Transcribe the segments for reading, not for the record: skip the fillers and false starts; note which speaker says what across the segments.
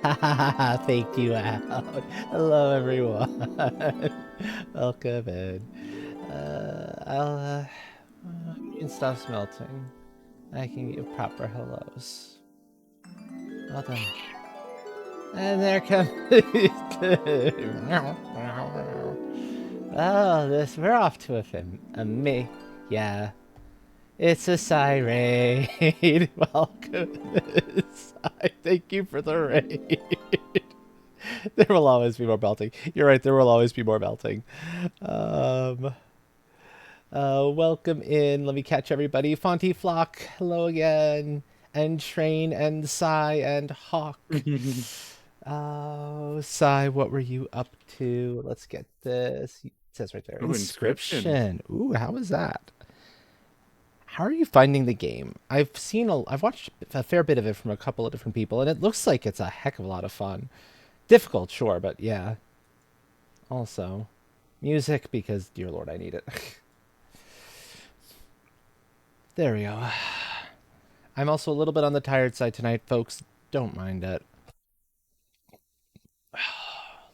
Speaker 1: Faked you out. Hello, everyone. Welcome in. You can stop smelting. I can give proper hellos. Well done. And there comes. We're off to a me. Yeah. It's a siren. Welcome. Thank you for the raid. There will always be more belting. You're right, there will always be more belting. Um, Welcome in. Let me catch everybody. Fonty Flock, hello again. And Train and Sai and Hawk. Oh, Sai, what were you up to? Let's get this. It says right there.
Speaker 2: Ooh, inscription.
Speaker 1: Inscription. Ooh, how was that? How are you finding the game? I've watched a fair bit of it from a couple of different people, and it looks like it's a heck of a lot of fun. Difficult, sure, but yeah. Also, music because, dear Lord, I need it. There we go. I'm also a little bit on the tired side tonight, folks. Don't mind it.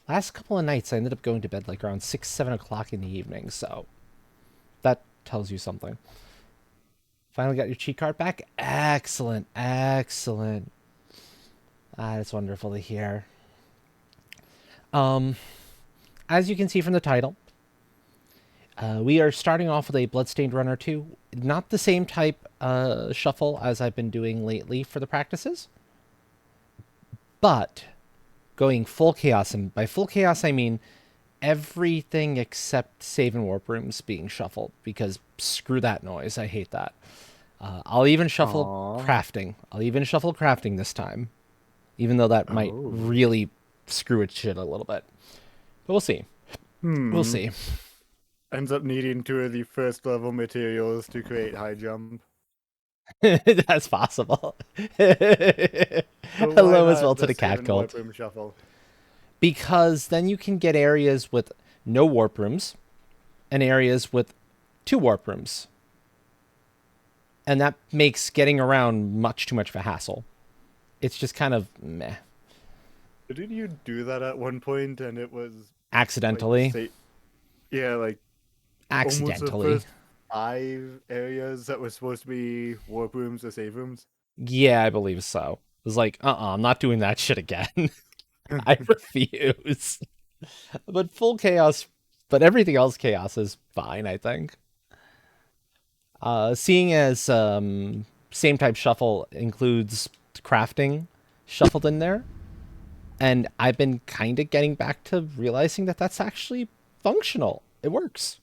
Speaker 1: Last couple of nights, I ended up going to bed like around 6, 7 o'clock in the evening, so that tells you something. Finally got your cheat card back? Excellent, excellent. That's wonderful to hear. As you can see from the title, we are starting off with a Bloodstained run or two. Not the same type shuffle as I've been doing lately for the practices, but going full chaos. And by full chaos, I mean everything except save and warp rooms being shuffled, because screw that noise. I hate that. I'll even shuffle
Speaker 2: Aww.
Speaker 1: crafting. I'll even shuffle crafting this time, even though that might
Speaker 2: Oh.
Speaker 1: really screw its shit a little bit. But we'll see. We'll
Speaker 2: Hmm.
Speaker 1: see.
Speaker 2: Ends up needing two of the first level materials to create high jump.
Speaker 1: That's possible.
Speaker 2: So why
Speaker 1: Hello as well
Speaker 2: not
Speaker 1: to
Speaker 2: the
Speaker 1: the
Speaker 2: save
Speaker 1: cat
Speaker 2: and wipe
Speaker 1: cult.
Speaker 2: room shuffle?
Speaker 1: Because then you can get areas with no warp rooms and areas with 2 warp rooms. And that makes getting around much too much of a hassle. It's just kind of meh.
Speaker 2: Didn't you do that at one point and it was like the
Speaker 1: Accidentally.
Speaker 2: state? Yeah, like almost the
Speaker 1: Accidentally.
Speaker 2: first 5 areas that were supposed to be warp rooms or save rooms.
Speaker 1: Yeah, I believe so. It was like, I'm not doing that shit again. I refuse. But full chaos, but everything else chaos is fine, I think. Seeing as same type shuffle includes crafting shuffled in there, and I've been kind of getting back to realizing that that's actually functional. It works.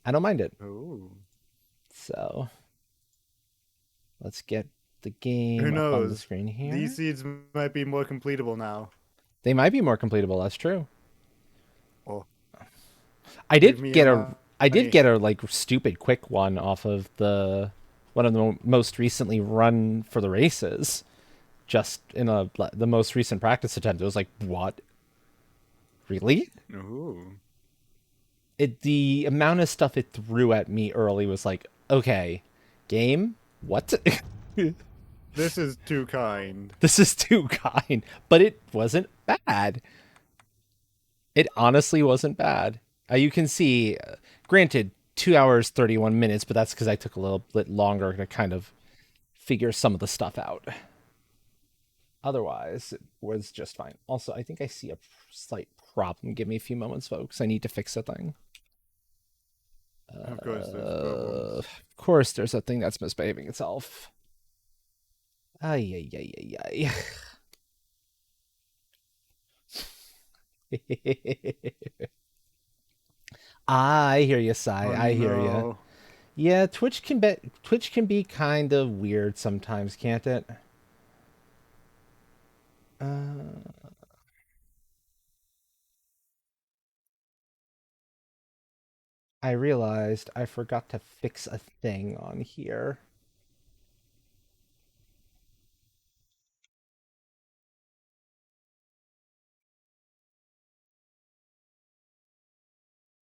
Speaker 1: I don't mind it.
Speaker 2: Oh.
Speaker 1: So let's get the
Speaker 2: Who
Speaker 1: game up on the
Speaker 2: knows?
Speaker 1: screen
Speaker 2: These
Speaker 1: here.
Speaker 2: seeds might be more completable now.
Speaker 1: They might be more completable. That's true.
Speaker 2: Oh,
Speaker 1: I
Speaker 2: give
Speaker 1: did
Speaker 2: me
Speaker 1: get
Speaker 2: your
Speaker 1: a I did
Speaker 2: money.
Speaker 1: get a like stupid quick one off of the one of the most recently run for the races. Just in the most recent practice attempt, it was like, what? Really?
Speaker 2: Ooh.
Speaker 1: The amount of stuff it threw at me early was like, okay, game, what?
Speaker 2: This is too kind.
Speaker 1: This is too kind, but it wasn't bad. It honestly wasn't bad. You can see, granted, 2 hours 31 minutes, but that's because I took a little bit longer to kind of figure some of the stuff out. Otherwise, it was just fine. Also, I think I see a slight problem. Give me a few moments, folks. I need to fix a thing.
Speaker 2: Of course, there's problems.
Speaker 1: Of course, there's a thing that's misbehaving itself. Ay, ay, ay, ay, ay. I hear you, Sai.
Speaker 2: Oh
Speaker 1: I hear you.
Speaker 2: no.
Speaker 1: Yeah, Twitch can be kind of weird sometimes, can't it? Uh, I realized I forgot to fix a thing on here.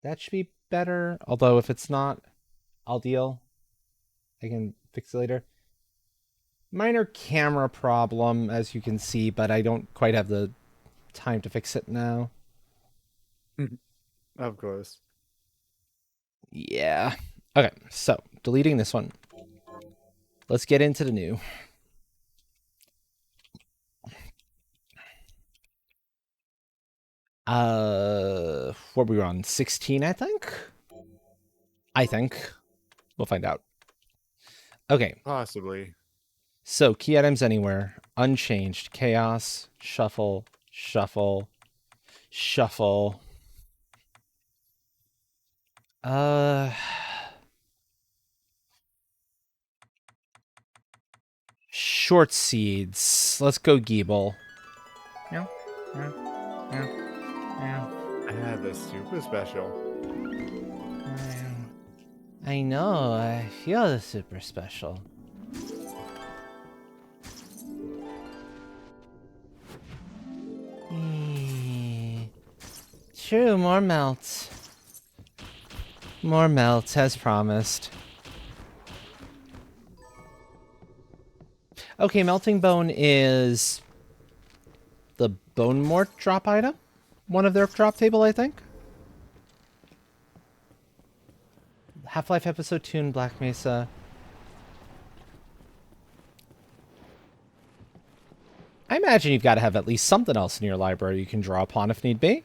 Speaker 1: That should be better. Although if it's not, I'll deal. I can fix it later. Minor camera problem, as you can see, but I don't quite have the time to fix it now.
Speaker 2: Of course.
Speaker 1: Yeah. Okay, so deleting this one. Let's get into the new. What were we on? 16, I think? I think. We'll find out. Okay,
Speaker 2: Possibly.
Speaker 1: so key items anywhere. Unchanged. Chaos. Shuffle. Shuffle. Shuffle. Short seeds. Let's go Geeble. Meow. Meow. Meow. Meow.
Speaker 2: I had this super special.
Speaker 1: I know. I feel the super special. True, more melts. More melts, as promised. Okay, melting bone is the bone mort drop item. One of their drop table, I think. Half-Life Episode 2 in Black Mesa. I imagine you've got to have at least something else in your library you can draw upon if need be.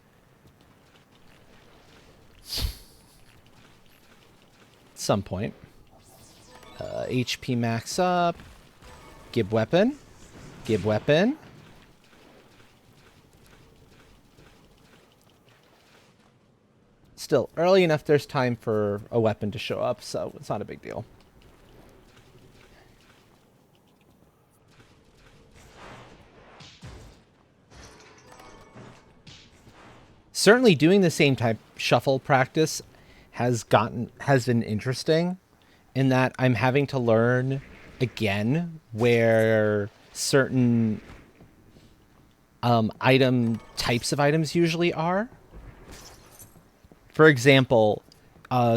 Speaker 1: At some point. HP max up. Gib weapon. Gib weapon. Still, early enough there's time for a weapon to show up, so it's not a big deal. Certainly doing the same type shuffle practice has been interesting in that I'm having to learn again where certain types of items usually are. For example,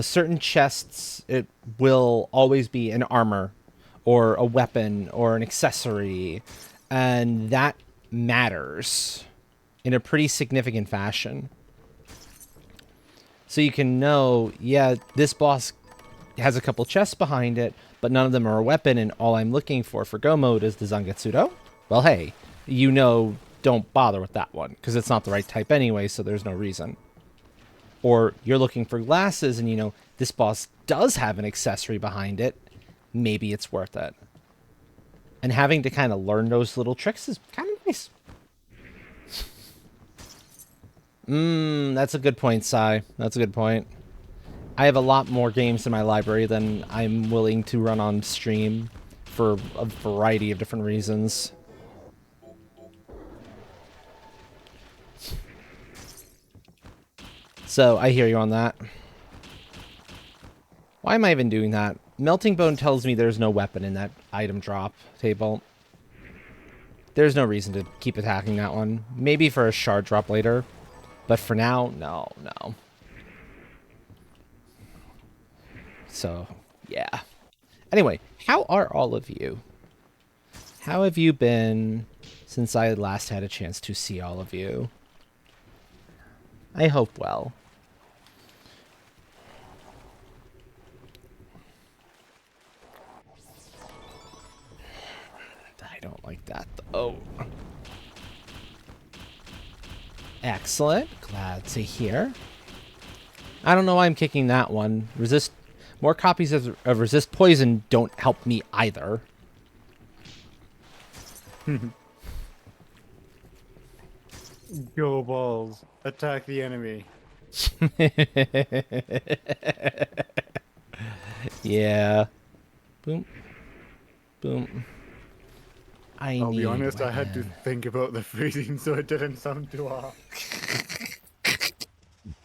Speaker 1: certain chests, it will always be an armor or a weapon or an accessory, and that matters in a pretty significant fashion. So you can know, yeah, this boss has a couple chests behind it, but none of them are a weapon, and all I'm looking for go mode is the Zangetsudo. Well, hey, you know, don't bother with that one, because it's not the right type anyway, so there's no reason. Or you're looking for glasses, and you know, this boss does have an accessory behind it. Maybe it's worth it. And having to kind of learn those little tricks is kind of nice. That's a good point, Sai. That's a good point. I have a lot more games in my library than I'm willing to run on stream for a variety of different reasons. So, I hear you on that. Why am I even doing that? Melting Bone tells me there's no weapon in that item drop table. There's no reason to keep attacking that one. Maybe for a shard drop later. But for now, no. So, yeah. Anyway, how are all of you? How have you been since I last had a chance to see all of you? I hope well. I don't like that, though. Oh. Excellent. Glad to hear. I don't know why I'm kicking that one. More copies of resist poison don't help me either.
Speaker 2: Go balls. Attack the enemy.
Speaker 1: Yeah. Boom. Boom.
Speaker 2: I'll be honest, I had to think about the freezing so it didn't sound too off.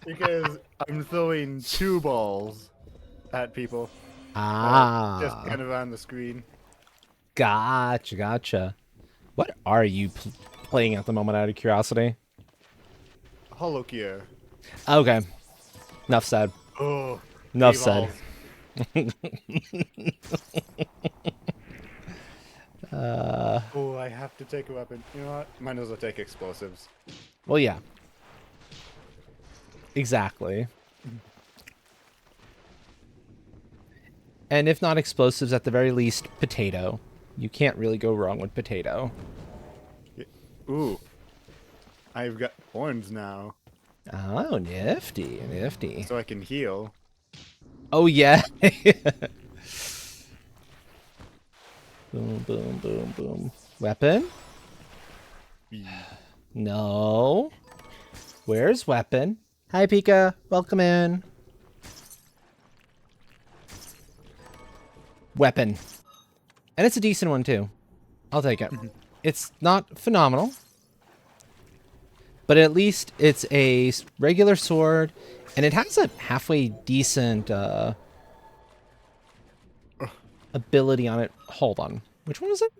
Speaker 2: Because I'm throwing 2 balls at people. Just kind of on the screen.
Speaker 1: Gotcha. What are you playing at the moment, out of curiosity?
Speaker 2: Hollow Gear.
Speaker 1: Okay. Enough said.
Speaker 2: Oh.
Speaker 1: Enough said.
Speaker 2: Oh, I have to take a weapon. You know what? Might as well take explosives.
Speaker 1: Well, yeah. Exactly. And if not explosives, at the very least, potato. You can't really go wrong with potato.
Speaker 2: Ooh. I've got horns now.
Speaker 1: Oh, nifty, nifty.
Speaker 2: So I can heal.
Speaker 1: Oh, yeah. Boom, boom, boom, boom. Weapon? No. Where's weapon? Hi, Pika. Welcome in. Weapon. And it's a decent one, too. I'll take it. It's not phenomenal. But at least it's a regular sword. And it has a halfway decent ability on it. Hold on. Which one is it?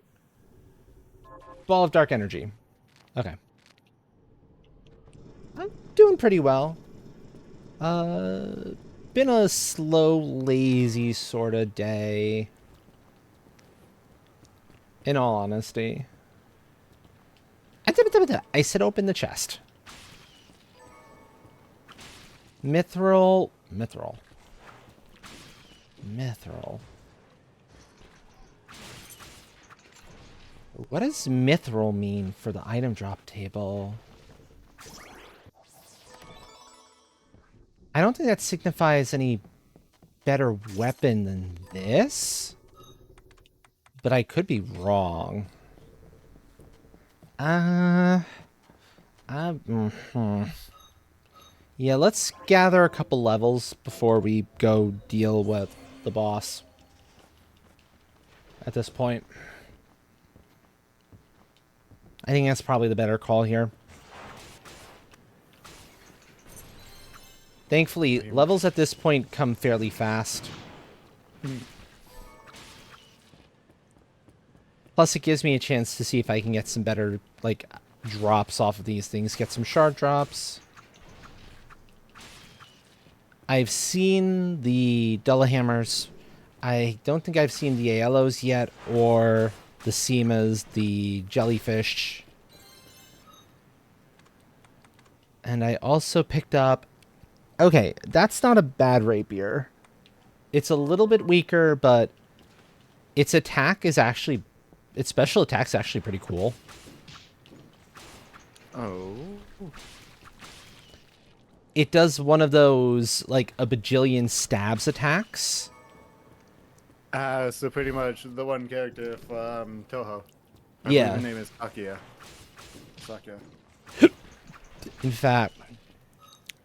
Speaker 1: Ball of Dark Energy. Okay. I'm doing pretty well. Been a slow, lazy sort of day. In all honesty. I said open the chest. Mithril. What does mithril mean for the item drop table? I don't think that signifies any better weapon than this. But I could be wrong. Yeah, let's gather a couple levels before we go deal with the boss. At this point. I think that's probably the better call here. Thankfully, levels at this point come fairly fast. Plus, it gives me a chance to see if I can get some better, like, drops off of these things. Get some shard drops. I've seen the Dullahammers. I don't think I've seen the Aelos yet, or the Seamas, the jellyfish. And I also picked up... Okay, that's not a bad rapier. It's a little bit weaker, but its attack is actually... Its special attack's actually pretty cool.
Speaker 2: Oh.
Speaker 1: It does one of those, like, a bajillion stabs attacks.
Speaker 2: So pretty much the one character from Toho. I
Speaker 1: Yeah.
Speaker 2: believe her name is Sakya.
Speaker 1: In fact,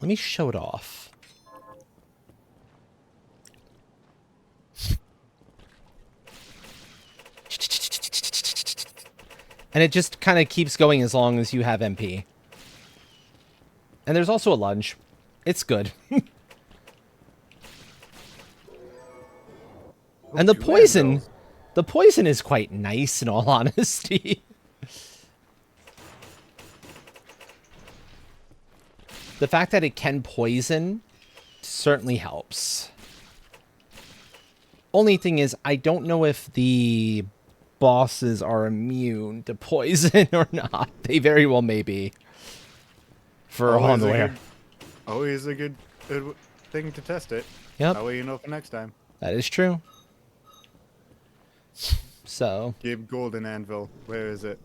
Speaker 1: let me show it off. And it just kind of keeps going as long as you have MP. And there's also a lunge. It's good. And the poison is quite nice in all honesty. The fact that it can poison certainly helps. Only thing is, I don't know if the bosses are immune to poison or not. They very well may be. For all I'm aware.
Speaker 2: Always a good thing to test it.
Speaker 1: Yep.
Speaker 2: That way you know for next time.
Speaker 1: That is true. So.
Speaker 2: Gabe Golden Anvil. Where is it?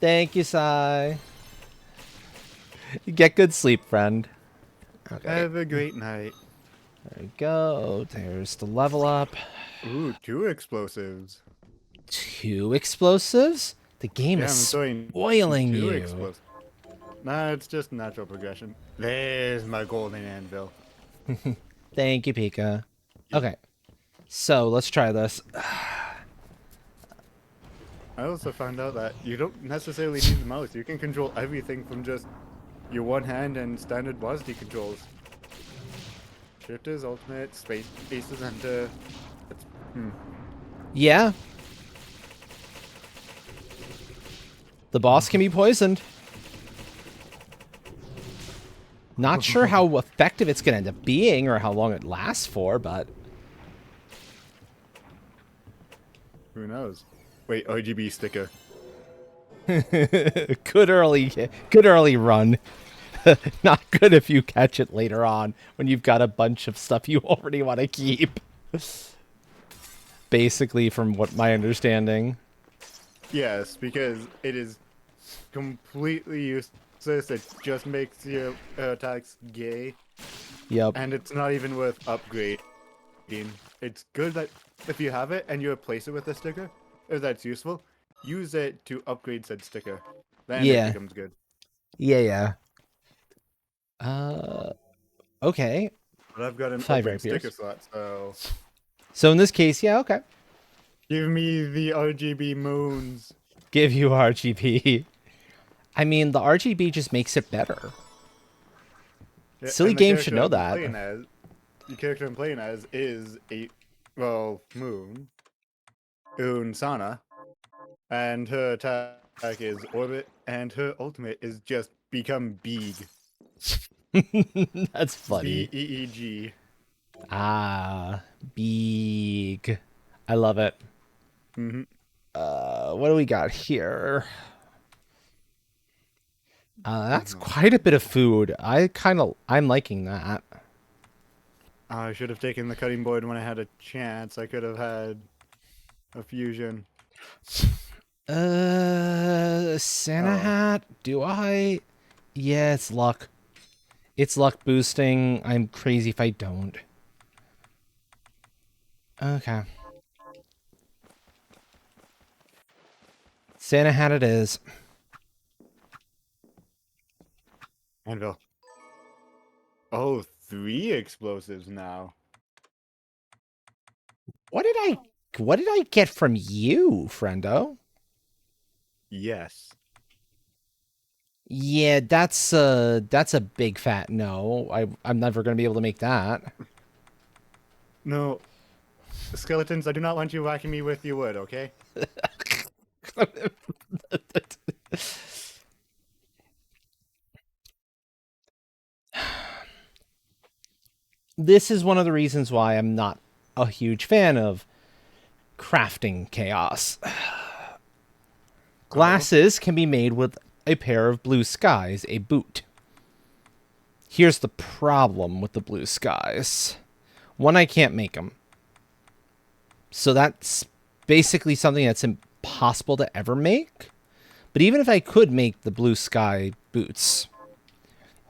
Speaker 1: Thank you, Sai. Get good sleep, friend.
Speaker 2: Okay. Have a great night.
Speaker 1: There we go. There's the level up.
Speaker 2: Ooh, 2 explosives.
Speaker 1: 2 explosives? The game is spoiling you.
Speaker 2: Explosives. Nah, it's just natural progression. There's my golden anvil.
Speaker 1: Thank you, Pika. Okay. So, let's try this.
Speaker 2: I also found out that you don't necessarily need the mouse. You can control everything from just your one hand and standard WASD controls. Shift is ultimate, space is enter.
Speaker 1: Yeah. The boss can be poisoned. Not sure how effective it's going to end up being or how long it lasts for, but...
Speaker 2: Who knows? Wait, RGB sticker.
Speaker 1: Good early run. Not good if you catch it later on when you've got a bunch of stuff you already want to keep. Basically, from what my understanding.
Speaker 2: Yes, because it is completely useless. It just makes your attacks gay,
Speaker 1: Yep.
Speaker 2: and it's not even worth upgrading. It's good that if you have it and you replace it with a sticker, if that's useful, use it to upgrade said sticker. Then it
Speaker 1: Yeah.
Speaker 2: becomes good.
Speaker 1: Yeah. Okay.
Speaker 2: But I've got an
Speaker 1: 5
Speaker 2: open sticker
Speaker 1: rapiers.
Speaker 2: slot, so
Speaker 1: So in this case, yeah, okay.
Speaker 2: give me the RGB moons.
Speaker 1: Give you RGB. I mean, the RGB just makes it better.
Speaker 2: Yeah,
Speaker 1: Silly
Speaker 2: and the
Speaker 1: games should
Speaker 2: character
Speaker 1: know
Speaker 2: I'm
Speaker 1: that.
Speaker 2: playing as, the character I'm playing as is Moon, Sana, and her attack is Orbit, and her ultimate is just become Beeg.
Speaker 1: That's funny.
Speaker 2: Beeg.
Speaker 1: Ah, big. I love it.
Speaker 2: Mm-hmm.
Speaker 1: What do we got here? That's quite a bit of food. I'm liking that.
Speaker 2: I should have taken the cutting board when I had a chance. I could have had a fusion.
Speaker 1: Santa
Speaker 2: Oh,
Speaker 1: hat? Do I? Yeah, it's luck. It's luck boosting. I'm crazy if I don't. Okay. Santa hat it is.
Speaker 2: anvil. Oh, 3 explosives now.
Speaker 1: What did I get from you, friendo?
Speaker 2: Yes.
Speaker 1: Yeah, that's a big fat no. I'm never gonna be able to make that.
Speaker 2: No, skeletons, I do not want you whacking me with your wood, okay?
Speaker 1: This is one of the reasons why I'm not a huge fan of crafting chaos.
Speaker 2: Oh.
Speaker 1: Glasses can be made with a pair of blue skies, a boot. Here's the problem with the blue skies. One, I can't make them. So that's basically something that's impossible to ever make. But even if I could make the blue sky boots,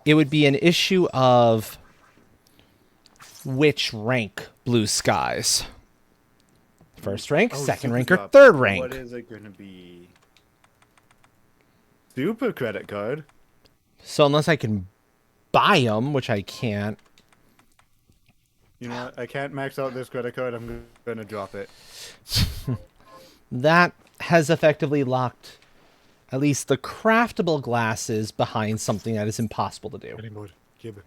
Speaker 1: it would be an issue of which rank blue skies. First rank,
Speaker 2: Oh,
Speaker 1: second
Speaker 2: super
Speaker 1: rank, or
Speaker 2: drop.
Speaker 1: third
Speaker 2: What
Speaker 1: rank.
Speaker 2: is it gonna be? Super credit card?
Speaker 1: So unless I can buy them, which I can't,
Speaker 2: You know what? I can't max out this credit card. I'm gonna drop it.
Speaker 1: that has effectively locked at least the craftable glasses behind something that is impossible to do,
Speaker 2: Cutting board. Give it.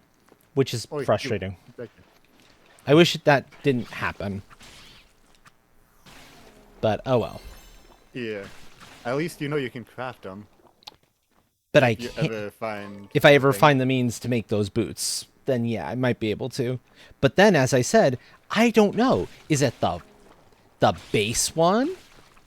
Speaker 1: which is
Speaker 2: Oh,
Speaker 1: frustrating.
Speaker 2: you.
Speaker 1: I wish that didn't happen. But oh well.
Speaker 2: Yeah. At least you know you can craft them.
Speaker 1: But I
Speaker 2: If you
Speaker 1: can't.
Speaker 2: ever find.
Speaker 1: If I ever
Speaker 2: something.
Speaker 1: find the means to make those boots, then yeah, I might be able to. But then, as I said, I don't know. Is it the base one?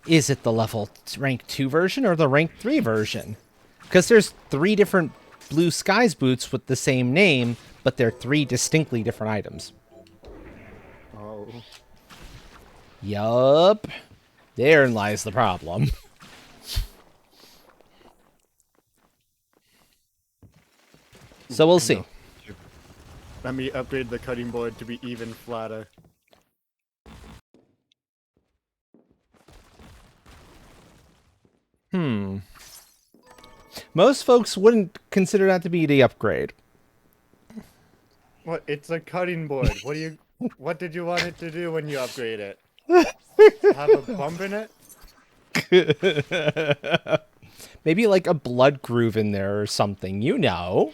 Speaker 1: Is it the level rank 2 version or the rank 3 version? Because there's 3 different Blue Skies boots with the same name, but they're 3 distinctly different items.
Speaker 2: Oh.
Speaker 1: Yup. Therein lies the problem. So we'll see.
Speaker 2: Let me upgrade the cutting board to be even flatter.
Speaker 1: Most folks wouldn't consider that to be the upgrade.
Speaker 2: What? It's a cutting board. What do you? What did you want it to do when you upgrade it? Have a bump in it?
Speaker 1: Maybe like a blood groove in there or something, you know.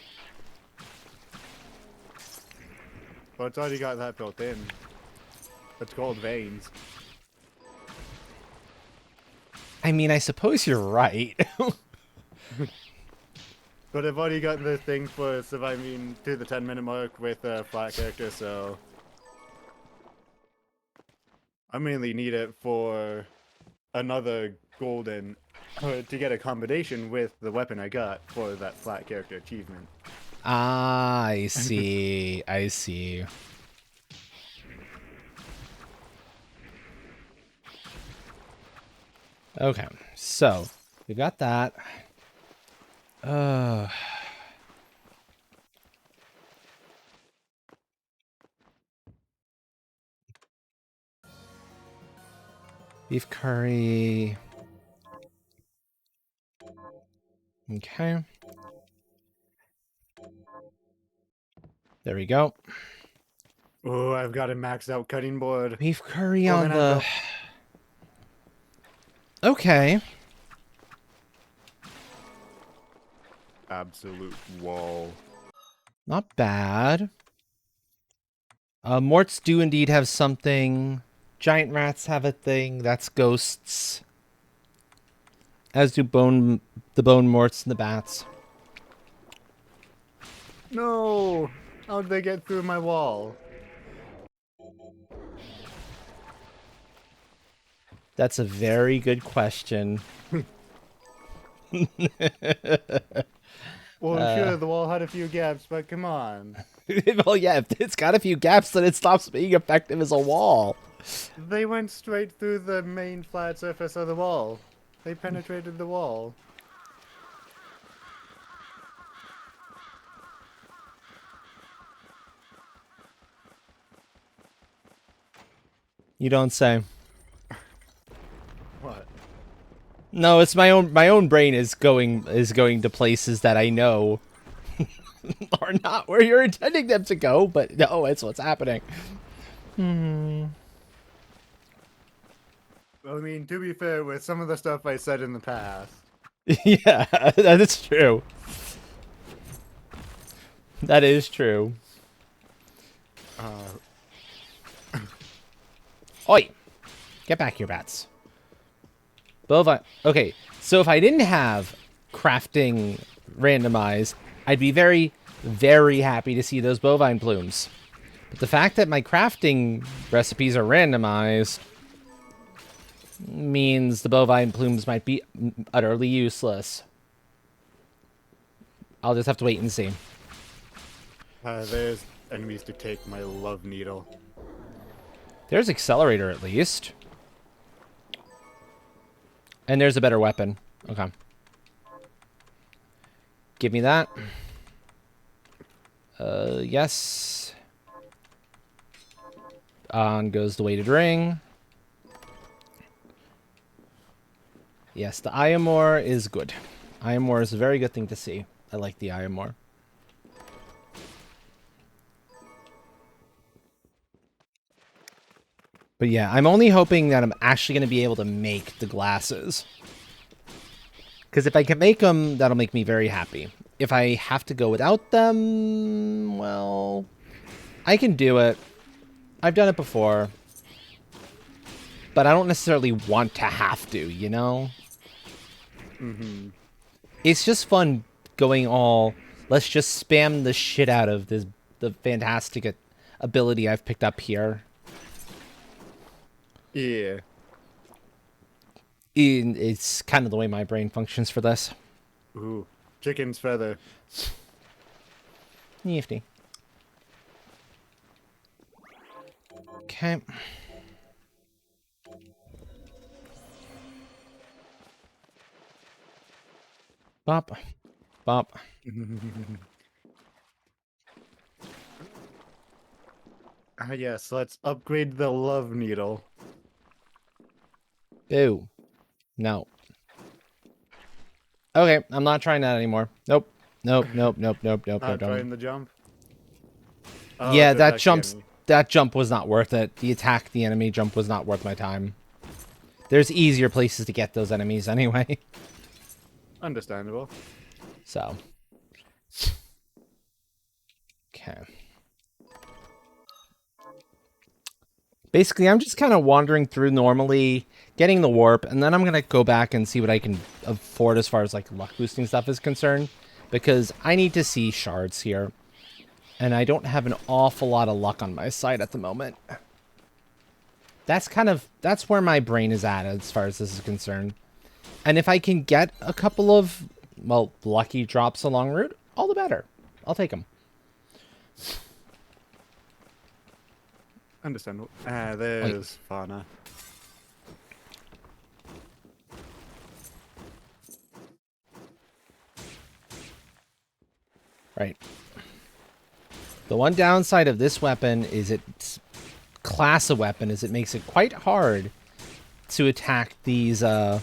Speaker 2: Well, it's already got that built in. It's called veins.
Speaker 1: I mean, I suppose you're right.
Speaker 2: But I've already gotten the thing for surviving to the 10-minute mark with a flat character, so I mainly need it for another golden to get a combination with the weapon I got for that flat character achievement.
Speaker 1: Ah, I see. I see. Okay, so we got that. Beef curry. Okay. There we go.
Speaker 2: Oh, I've got a maxed out cutting board.
Speaker 1: Beef curry
Speaker 2: Golden
Speaker 1: on the...
Speaker 2: anvil.
Speaker 1: Okay.
Speaker 2: Absolute wall.
Speaker 1: Not bad. Morts do indeed have something. Giant rats have a thing. That's ghosts. As do the bone morts and the bats.
Speaker 2: No! How'd they get through my wall?
Speaker 1: That's a very good question.
Speaker 2: Well, I'm sure the wall had a few gaps, but come on.
Speaker 1: Well, yeah, if it's got a few gaps, then it stops being effective as a wall.
Speaker 2: They went straight through the main flat surface of the wall. They penetrated the wall.
Speaker 1: You don't say.
Speaker 2: What?
Speaker 1: No, it's my own brain is going to places that I know are not where you're intending them to go, but no, it's what's happening.
Speaker 2: I mean, to be fair, with some of the stuff I said in the past.
Speaker 1: Yeah, that is true. That is true. Oi! Get back here, bats. Bovine. Okay, so if I didn't have crafting randomized, I'd be very, very happy to see those bovine plumes. But the fact that my crafting recipes are randomized means the bovine plumes might be utterly useless. I'll just have to wait and see.
Speaker 2: There's enemies to take my love needle.
Speaker 1: There's accelerator at least. And there's a better weapon. Okay. Give me that. Yes. On goes the weighted ring. Yes, the Iamor is good. Iamor is a very good thing to see. I like the Iamor. But yeah, I'm only hoping that I'm actually going to be able to make the glasses. Because if I can make them, that'll make me very happy. If I have to go without them, well, I can do it. I've done it before. But I don't necessarily want to have to, you know?
Speaker 2: Mm-hmm.
Speaker 1: It's just fun going all, let's just spam the shit out of the fantastic ability I've picked up here.
Speaker 2: Yeah.
Speaker 1: It's kind of the way my brain functions for this.
Speaker 2: Ooh. Chicken's feather.
Speaker 1: Nifty. Okay. Bop. Bop.
Speaker 2: Yes, let's upgrade the love needle.
Speaker 1: Ew. No. Okay, I'm not trying that anymore. Nope. Nope, nope, nope, nope, nope,
Speaker 2: Not
Speaker 1: nope.
Speaker 2: trying the jump.
Speaker 1: Yeah,
Speaker 2: to
Speaker 1: that
Speaker 2: attack the enemy.
Speaker 1: that jump was not worth it. The attack the enemy jump was not worth my time. There's easier places to get those enemies anyway.
Speaker 2: Understandable.
Speaker 1: So. Okay. Basically, I'm just kind of wandering through normally, getting the warp, and then I'm going to go back and see what I can afford as far as like luck boosting stuff is concerned. Because I need to see shards here. And I don't have an awful lot of luck on my side at the moment. That's where my brain is at as far as this is concerned. And if I can get a couple of, well, lucky drops along route, all the better. I'll take them.
Speaker 2: Understandable.
Speaker 1: Wait.
Speaker 2: There's fauna.
Speaker 1: Right. The one downside of this weapon is its class of weapon is it makes it quite hard to attack these low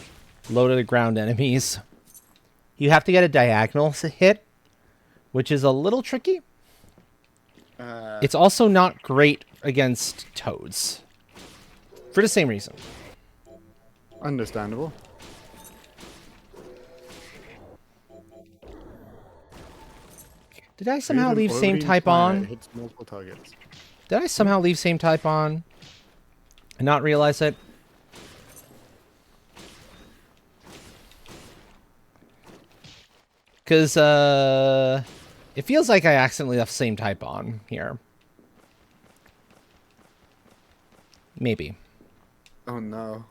Speaker 1: to the ground enemies. You have to get a diagonal hit, which is a little tricky. It's also not great against toads. For the same reason.
Speaker 2: Understandable.
Speaker 1: Did I somehow
Speaker 2: Create an
Speaker 1: leave same
Speaker 2: orbiting
Speaker 1: type
Speaker 2: planet,
Speaker 1: on?
Speaker 2: hits multiple targets.
Speaker 1: Did I somehow leave same type on and not realize it? Because, it feels like I accidentally left same type on here. Maybe.
Speaker 2: Oh no.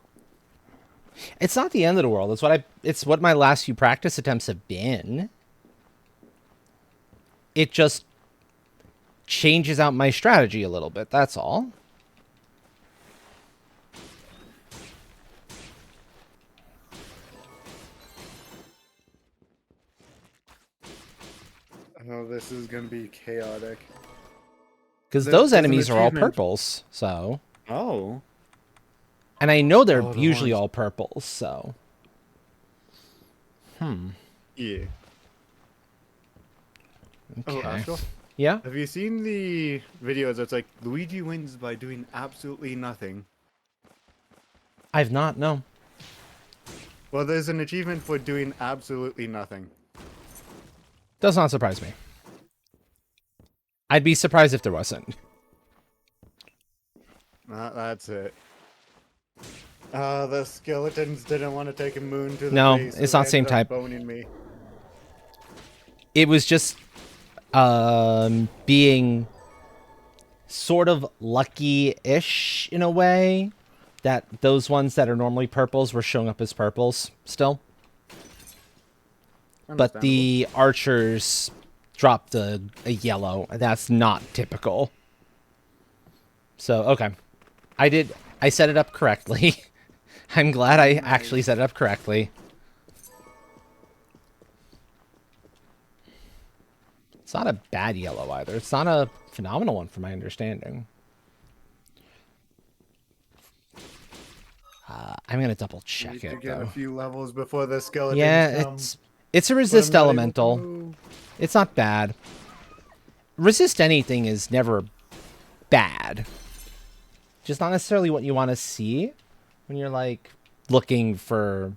Speaker 1: It's not the end of the world. It's what my last few practice attempts have been. It just changes out my strategy a little bit, that's all.
Speaker 2: Oh, this is gonna be chaotic.
Speaker 1: Because those
Speaker 2: There's an
Speaker 1: enemies are all
Speaker 2: achievement.
Speaker 1: purples, so...
Speaker 2: Oh.
Speaker 1: And I know they're
Speaker 2: Oh, the
Speaker 1: usually
Speaker 2: ones.
Speaker 1: all purples, so...
Speaker 2: Yeah. Oh,
Speaker 1: Okay.
Speaker 2: Astral,
Speaker 1: Yeah?
Speaker 2: have you seen the videos that's like Luigi wins by doing absolutely nothing?
Speaker 1: I've not, no.
Speaker 2: Well, there's an achievement for doing absolutely nothing.
Speaker 1: Does not surprise me. I'd be surprised if there wasn't.
Speaker 2: That's it. The skeletons didn't want to take a moon to the
Speaker 1: No,
Speaker 2: face, so
Speaker 1: it's
Speaker 2: they
Speaker 1: not same
Speaker 2: ended up
Speaker 1: type.
Speaker 2: boning me.
Speaker 1: It was just being sort of lucky-ish in a way that those ones that are normally purples were showing up as purples still. But
Speaker 2: Understandable.
Speaker 1: the archers dropped a yellow. That's not typical. So, okay. I set it up correctly. I'm glad I actually set it up correctly. It's not a bad yellow either. It's not a phenomenal one from my understanding. I'm going to double check
Speaker 2: Need to
Speaker 1: it,
Speaker 2: get a
Speaker 1: though.
Speaker 2: few levels before the skeletons
Speaker 1: Yeah,
Speaker 2: come.
Speaker 1: it's a
Speaker 2: but I'm
Speaker 1: resist
Speaker 2: not able to
Speaker 1: elemental.
Speaker 2: move.
Speaker 1: It's not bad. Resist anything is never bad. Just not necessarily what you want to see when you're, like, looking for,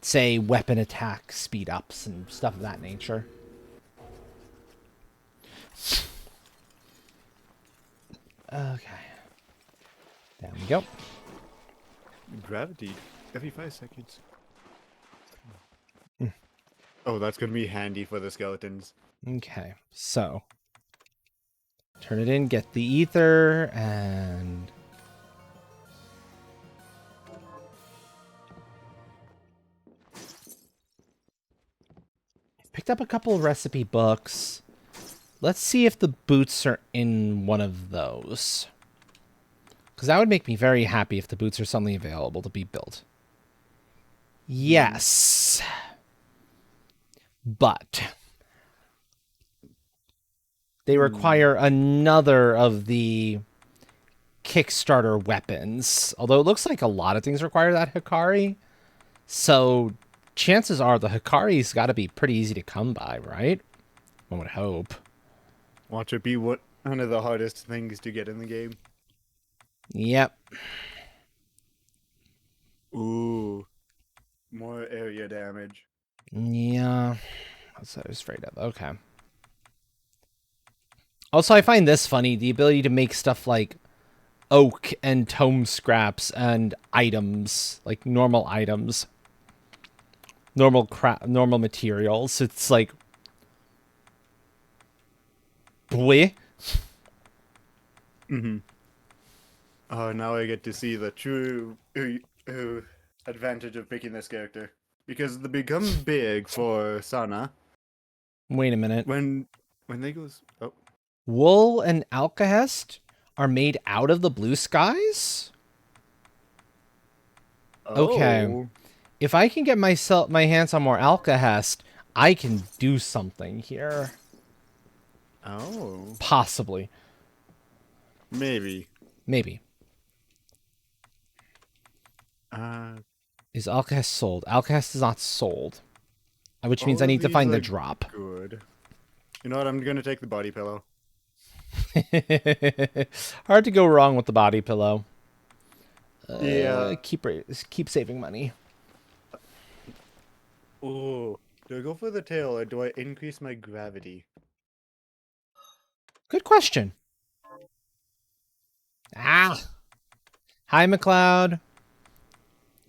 Speaker 1: say, weapon attack speed ups and stuff of that nature. Okay. There we go.
Speaker 2: Gravity every 5 seconds. Oh, that's gonna be handy for the skeletons.
Speaker 1: Okay, so turn it in, get the ether, and picked up a couple of recipe books. Let's see if the boots are in one of those. Because that would make me very happy if the boots are suddenly available to be built. Yes. But they require another of the Kickstarter weapons. Although it looks like a lot of things require that Hikari. So chances are the Hikari's got to be pretty easy to come by, right? One would hope.
Speaker 2: Watch it be one of the hardest things to get in the game.
Speaker 1: Yep.
Speaker 2: Ooh. More area damage.
Speaker 1: Yeah. That's what I was afraid of. Okay. Also, I find this funny. The ability to make stuff like oak and tome scraps and items, like normal items. Normal materials. It's like... Boy.
Speaker 2: Mm-hmm. Oh, now I get to see the true advantage of picking this character. Because they become big for Sana
Speaker 1: Wait a minute.
Speaker 2: when they goes oh
Speaker 1: Wool and alkahest are made out of the blue skies? Okay.
Speaker 2: oh
Speaker 1: If I can get my hands on more alkahest, I can do something here.
Speaker 2: oh
Speaker 1: Possibly.
Speaker 2: maybe
Speaker 1: Maybe.
Speaker 2: uh
Speaker 1: Is alkahest sold? Alkahest is not sold. Which means
Speaker 2: all
Speaker 1: I
Speaker 2: of
Speaker 1: need to
Speaker 2: these
Speaker 1: find the
Speaker 2: are
Speaker 1: drop.
Speaker 2: good. You know what? I'm gonna take the body pillow.
Speaker 1: Hard to go wrong with the body pillow.
Speaker 2: Yeah.
Speaker 1: Keep saving money.
Speaker 2: Oh, do I go for the tail or do I increase my gravity?
Speaker 1: Good question. Ah. Hi, McLeod.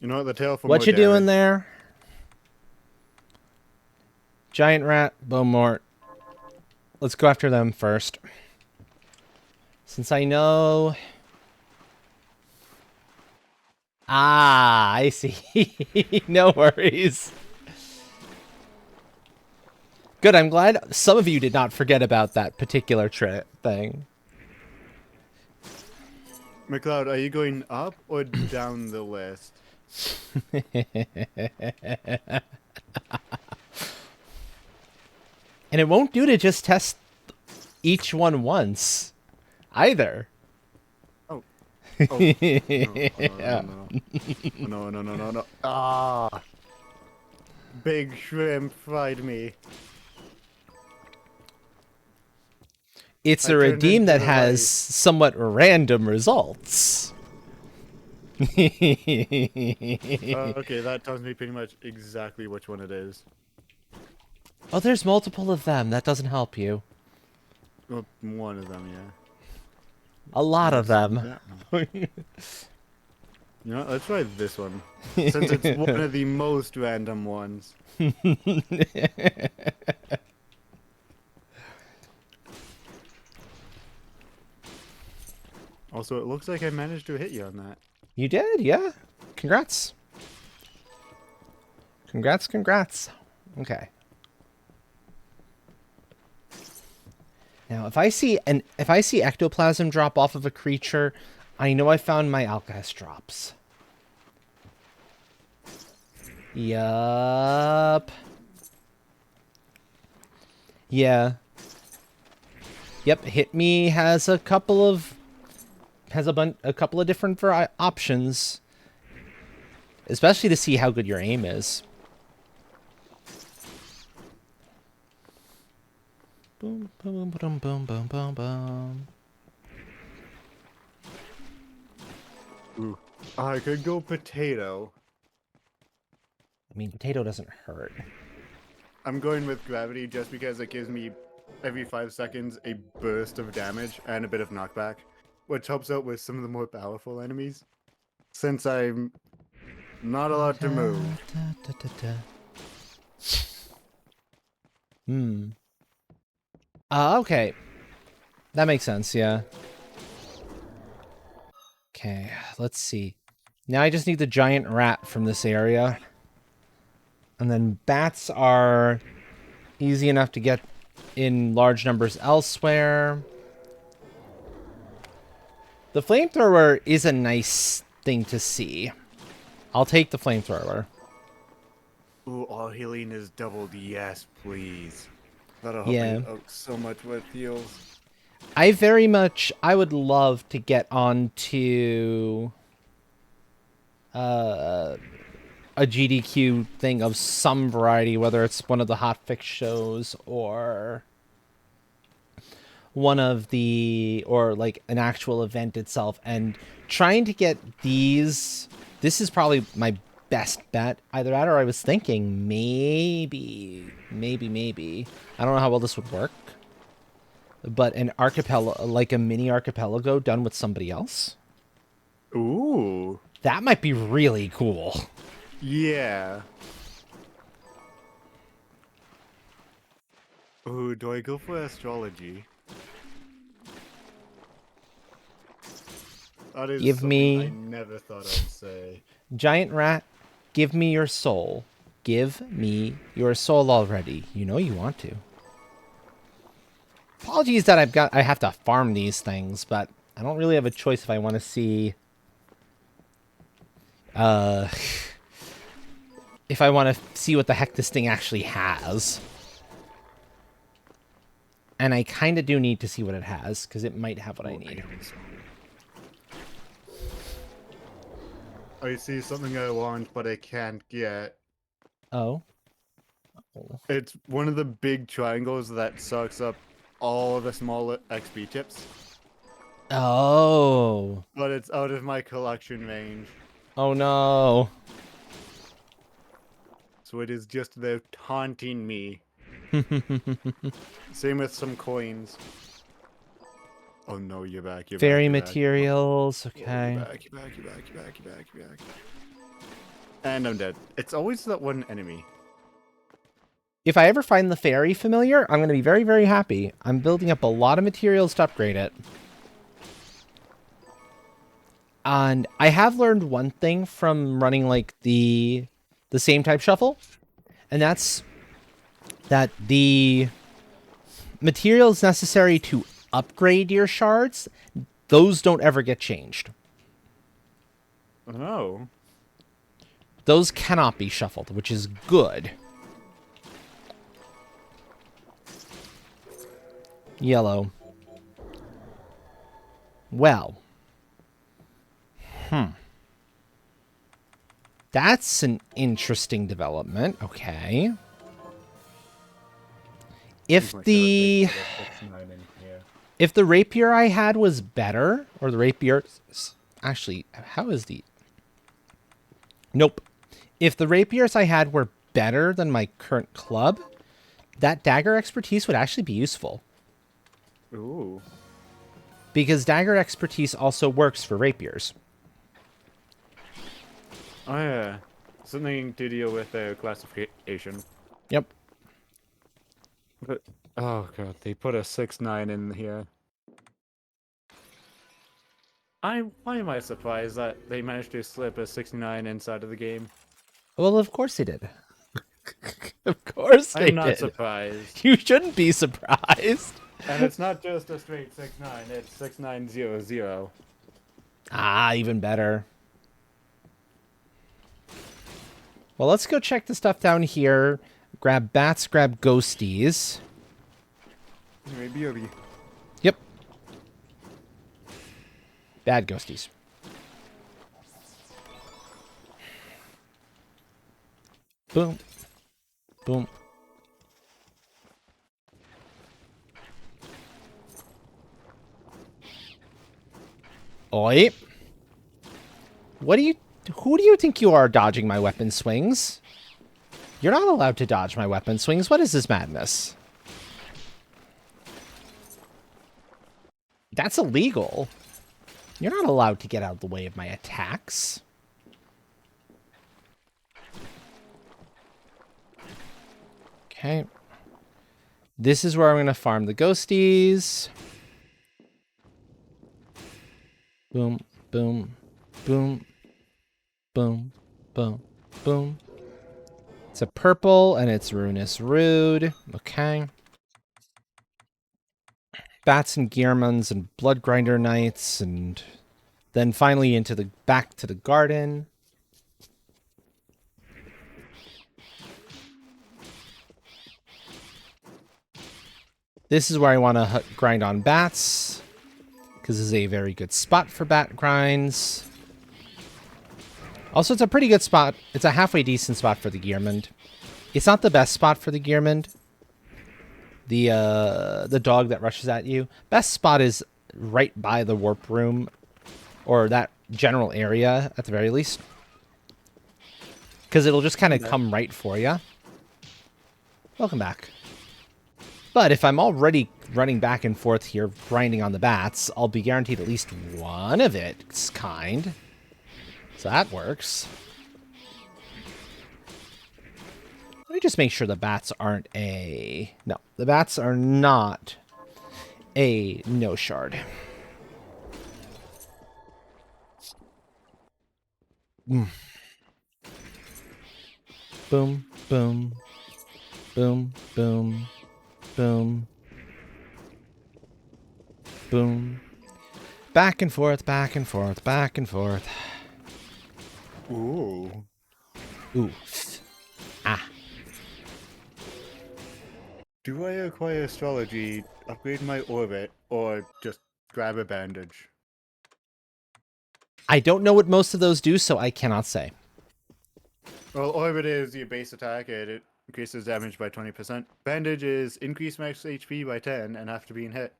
Speaker 2: You know what? The tail for
Speaker 1: What
Speaker 2: more
Speaker 1: you doing
Speaker 2: damage.
Speaker 1: there? Giant rat, Beaumort. Let's go after them first. Since I know... Ah, I see. No worries. Good, I'm glad some of you did not forget about that particular thing.
Speaker 2: McLeod, are you going up or down the list?
Speaker 1: And it won't do to just test each one once, either.
Speaker 2: Oh. Oh. No.
Speaker 1: Yeah.
Speaker 2: No, no, no, no, no. No, no, no, no, no. Ah. Big shrimp fried me.
Speaker 1: It's
Speaker 2: I
Speaker 1: a
Speaker 2: turned
Speaker 1: redeem
Speaker 2: into
Speaker 1: that
Speaker 2: the
Speaker 1: has
Speaker 2: rice.
Speaker 1: somewhat random results.
Speaker 2: Okay, that tells me pretty much exactly which one it is.
Speaker 1: Oh, there's multiple of them. That doesn't help you.
Speaker 2: Well, one of them, yeah.
Speaker 1: A lot of them.
Speaker 2: That one. You know, let's try this one. Since it's one of the most random ones. Also, it looks like I managed to hit you on that.
Speaker 1: You did, yeah. Congrats. Congrats, congrats. Okay. Now, if I see ectoplasm drop off of a creature, I know I found my alkahest drops. Yup. Yeah. Yep, Hit Me has a couple of different options, especially to see how good your aim is. Boom, boom, boom, boom, boom, boom, boom.
Speaker 2: Ooh. I could go potato.
Speaker 1: I mean, potato doesn't hurt.
Speaker 2: I'm going with gravity just because it gives me every 5 seconds a burst of damage and a bit of knockback, which helps out with some of the more powerful enemies. Since I'm not allowed to move.
Speaker 1: Hmm. Okay. That makes sense, yeah. Okay, let's see. Now I just need the giant rat from this area. And then bats are easy enough to get in large numbers elsewhere. The flamethrower is a nice thing to see. I'll take the flamethrower.
Speaker 2: Ooh, all healing is doubled. Yes, please. That'll help
Speaker 1: Yeah.
Speaker 2: me out so much with heals.
Speaker 1: I would love to get onto a GDQ thing of some variety, whether it's one of the hotfix shows or like an actual event itself, and trying to get these. This is probably my best bet. Either that or I was thinking maybe. I don't know how well this would work. But an archipelago, like a mini archipelago done with somebody else.
Speaker 2: Ooh.
Speaker 1: That might be really cool.
Speaker 2: Yeah. Ooh, do I go for astrology? That is
Speaker 1: Give
Speaker 2: something I
Speaker 1: me
Speaker 2: never thought I'd say.
Speaker 1: giant rat, Give me your soul. Give me your soul already. You know you want to. Apologies that I have to farm these things, but I don't really have a choice if I want to see if I want to see what the heck this thing actually has. And I kind of do need to see what it has, because it might have what I need.
Speaker 2: I see something I want, but I can't get.
Speaker 1: Oh.
Speaker 2: It's one of the big triangles that sucks up all the small XP chips.
Speaker 1: Oh.
Speaker 2: But it's out of my collection range.
Speaker 1: Oh no.
Speaker 2: So it is just there taunting me. Same with some coins. Oh no, you're back, you're
Speaker 1: Fairy
Speaker 2: back, you're
Speaker 1: materials,
Speaker 2: back.
Speaker 1: okay.
Speaker 2: Oh, you're back. And I'm dead. It's always that one enemy.
Speaker 1: If I ever find the fairy familiar, I'm going to be very, very happy. I'm building up a lot of materials to upgrade it. And I have learned one thing from running like the same type shuffle, and that's that the materials necessary to upgrade your shards, those don't ever get changed.
Speaker 2: Oh.
Speaker 1: Those cannot be shuffled, which is good. Yellow. Well. That's an interesting development. Okay. If the rapier I had was better, or the rapier... Actually, how is the... Nope. If the rapiers I had were better than my current club, that dagger expertise would actually be useful.
Speaker 2: Ooh.
Speaker 1: Because dagger expertise also works for rapiers.
Speaker 2: Oh yeah. Something to deal with their classification.
Speaker 1: Yep.
Speaker 2: But, oh god, they put a 6-9 in here. Why am I surprised that they managed to slip a 69 inside of the game?
Speaker 1: Well, of course they did. Of course they did.
Speaker 2: I'm not surprised.
Speaker 1: You shouldn't be surprised.
Speaker 2: And it's not just a straight 6-9, it's 6-9-0-0.
Speaker 1: Ah, even better. Well, let's go check the stuff down here. Grab bats, grab ghosties.
Speaker 2: Maybe it'll be...
Speaker 1: Yep. Bad ghosties. Boom. Boom. Oi. What do you... Who do you think you are dodging my weapon swings? You're not allowed to dodge my weapon swings. What is this madness? That's illegal. You're not allowed to get out of the way of my attacks. Okay. This is where I'm going to farm the ghosties. Boom, boom, boom, boom, boom, boom. It's a purple, and it's Ruinous Rude. Okay. Bats and Gearmans and Blood Grinder Knights, and then finally into the back to the garden. This is where I want to grind on bats, because this is a very good spot for bat grinds. Also, it's a pretty good spot. It's a halfway decent spot for the Gearmand. It's not the best spot for the Gearmand. The dog that rushes at you. Best spot is right by the warp room, or that general area at the very least, because it'll just kind of come right for you. Welcome back. But if I'm already running back and forth here, grinding on the bats, I'll be guaranteed at least one of its kind. So that works. Let me just make sure the bats aren't a... No, the bats are not a no shard. Boom, boom, boom, boom, boom, boom. Back and forth, back and forth, back and forth.
Speaker 2: Ooh.
Speaker 1: Ooh. Ah.
Speaker 2: Do I acquire astrology, upgrade my orbit, or just grab a bandage?
Speaker 1: I don't know what most of those do, so I cannot say.
Speaker 2: Well, orbit is your base attack, and it increases damage by 20%. Bandage is increase max HP by 10 and after being hit.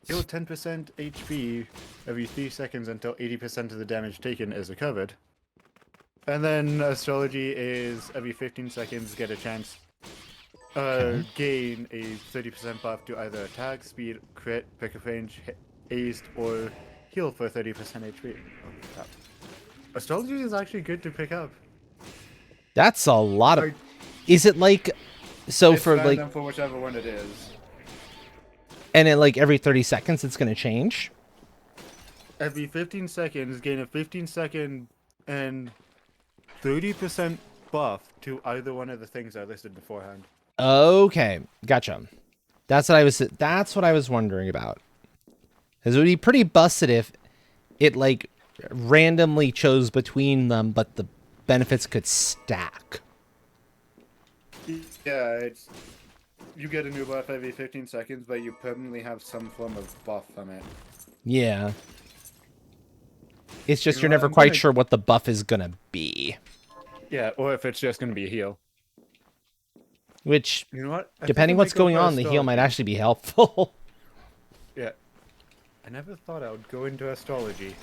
Speaker 2: Heal 10% HP every 3 seconds until 80% of the damage taken is recovered. And then astrology is every 15 seconds get a chance gain a 30% buff to either attack, speed, crit, pick of range, haste, or heal for 30% HP. Oh, crap. Astrology is actually good to pick up.
Speaker 1: That's a lot of... Is it like... So
Speaker 2: it's
Speaker 1: for like...
Speaker 2: random for whichever one it is.
Speaker 1: And then like every 30 seconds it's going to change?
Speaker 2: Every 15 seconds, gain a 15-second and 30% buff to either one of the things I listed beforehand.
Speaker 1: Okay, gotcha. That's what I was wondering about. Because it would be pretty busted if it like randomly chose between them, but the benefits could stack.
Speaker 2: Yeah, it's you get a new buff every 15 seconds, but you permanently have some form of buff from it.
Speaker 1: Yeah. It's just
Speaker 2: You know
Speaker 1: you're
Speaker 2: what,
Speaker 1: never
Speaker 2: I'm
Speaker 1: quite
Speaker 2: gonna-
Speaker 1: sure what the buff is gonna be.
Speaker 2: Yeah, or if it's just going to be a heal.
Speaker 1: Which,
Speaker 2: You know what? I think
Speaker 1: depending
Speaker 2: I
Speaker 1: what's
Speaker 2: might go
Speaker 1: going
Speaker 2: for
Speaker 1: on, the heal might
Speaker 2: astrology.
Speaker 1: actually be helpful.
Speaker 2: Yeah. I never thought I would go into astrology.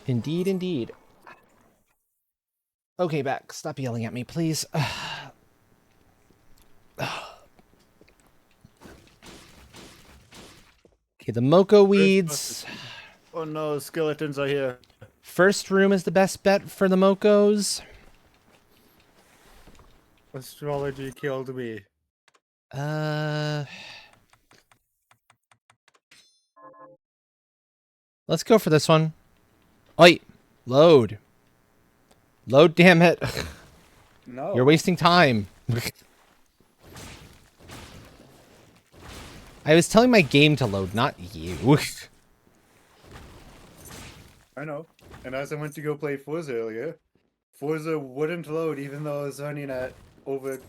Speaker 1: Indeed, indeed. Okay, back. Stop yelling at me, please. Okay, the Moko weeds.
Speaker 2: Oh no, skeletons are here.
Speaker 1: First room is the best bet for the Mokos.
Speaker 2: Astrology killed me.
Speaker 1: Let's go for this one. Wait, load. Load, damn it.
Speaker 2: No.
Speaker 1: You're wasting time. I was telling my game to load, not you.
Speaker 2: I know. And as I went to go play Forza earlier, Forza wouldn't load even though I was running at over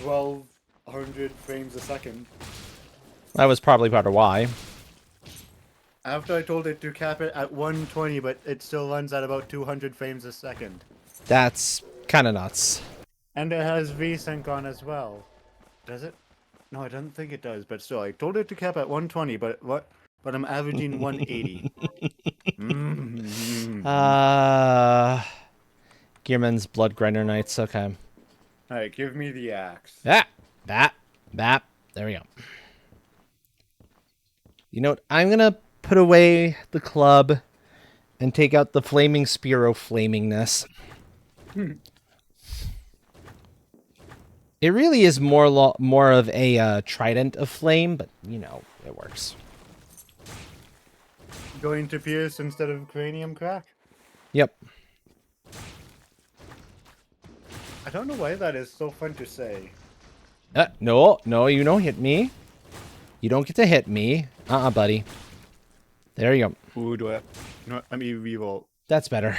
Speaker 2: 1200 frames a second.
Speaker 1: That was probably part of why.
Speaker 2: After I told it to cap it at 120, but it still runs at about 200 frames a second.
Speaker 1: That's kind of nuts.
Speaker 2: And it has VSync on as well. Does it? No, I don't think it does, but still, I told it to cap at 120, but I'm averaging 180.
Speaker 1: Gearman's Blood Grinder Knights, okay.
Speaker 2: Alright, give me the axe.
Speaker 1: Ah, bap, bap. There we go. You know what? I'm going to put away the club and take out the Flaming Spear of Flamingness. It really is more of a Trident of Flame, but, you know, it works.
Speaker 2: Going to Pierce instead of Cranium Crack?
Speaker 1: Yep.
Speaker 2: I don't know why that is so fun to say.
Speaker 1: No, you don't hit me. You don't get to hit me. Buddy. There you go.
Speaker 2: Ooh, do I? You know what? Let me revolt.
Speaker 1: That's better.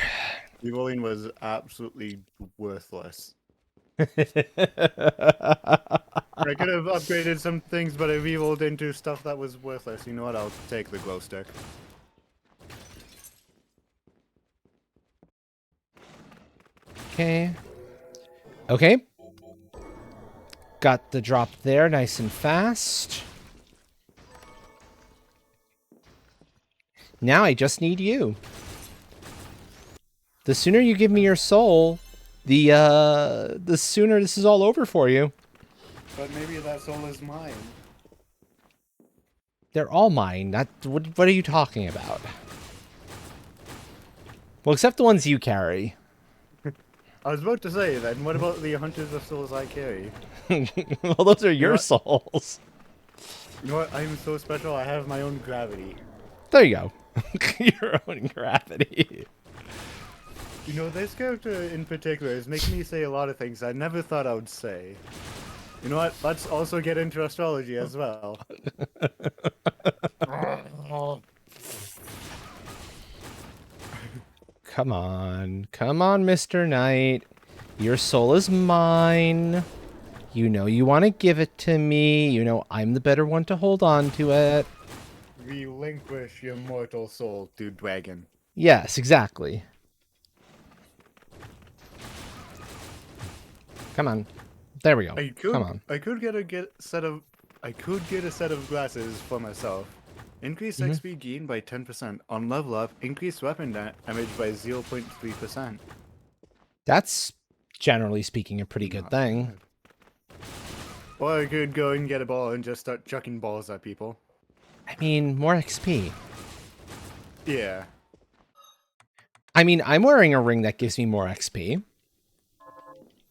Speaker 2: Rerolling was absolutely worthless. I could have upgraded some things, but I rerolled into stuff that was worthless. You know what? I'll take the glow stick.
Speaker 1: Okay. Okay. Got the drop there, nice and fast. Now I just need you. The sooner you give me your soul, the sooner this is all over for you.
Speaker 2: But maybe that soul is mine.
Speaker 1: They're all mine. What are you talking about? Well, except the ones you carry.
Speaker 2: I was about to say, then, what about the hunters of souls I carry?
Speaker 1: Well, those are your
Speaker 2: what?
Speaker 1: souls.
Speaker 2: You know what? I'm so special, I have my own gravity.
Speaker 1: There you go. Your own gravity.
Speaker 2: You know, this character in particular is making me say a lot of things I never thought I would say. You know what? Let's also get into astrology as well.
Speaker 1: Come on, Mr. Knight. Your soul is mine. You know you want to give it to me. You know I'm the better one to hold on to it.
Speaker 2: Relinquish your mortal soul to dragon.
Speaker 1: Yes, exactly. Come on. There we go. Come on.
Speaker 2: I could get a set of glasses for myself. Increase
Speaker 1: Mhm.
Speaker 2: XP gain by 10%. On level up, increase weapon damage by 0.3%.
Speaker 1: That's, generally speaking, a pretty good
Speaker 2: Not
Speaker 1: thing.
Speaker 2: bad. Or I could go and get a ball and just start chucking balls at people.
Speaker 1: I mean, more XP.
Speaker 2: Yeah.
Speaker 1: I mean, I'm wearing a ring that gives me more XP.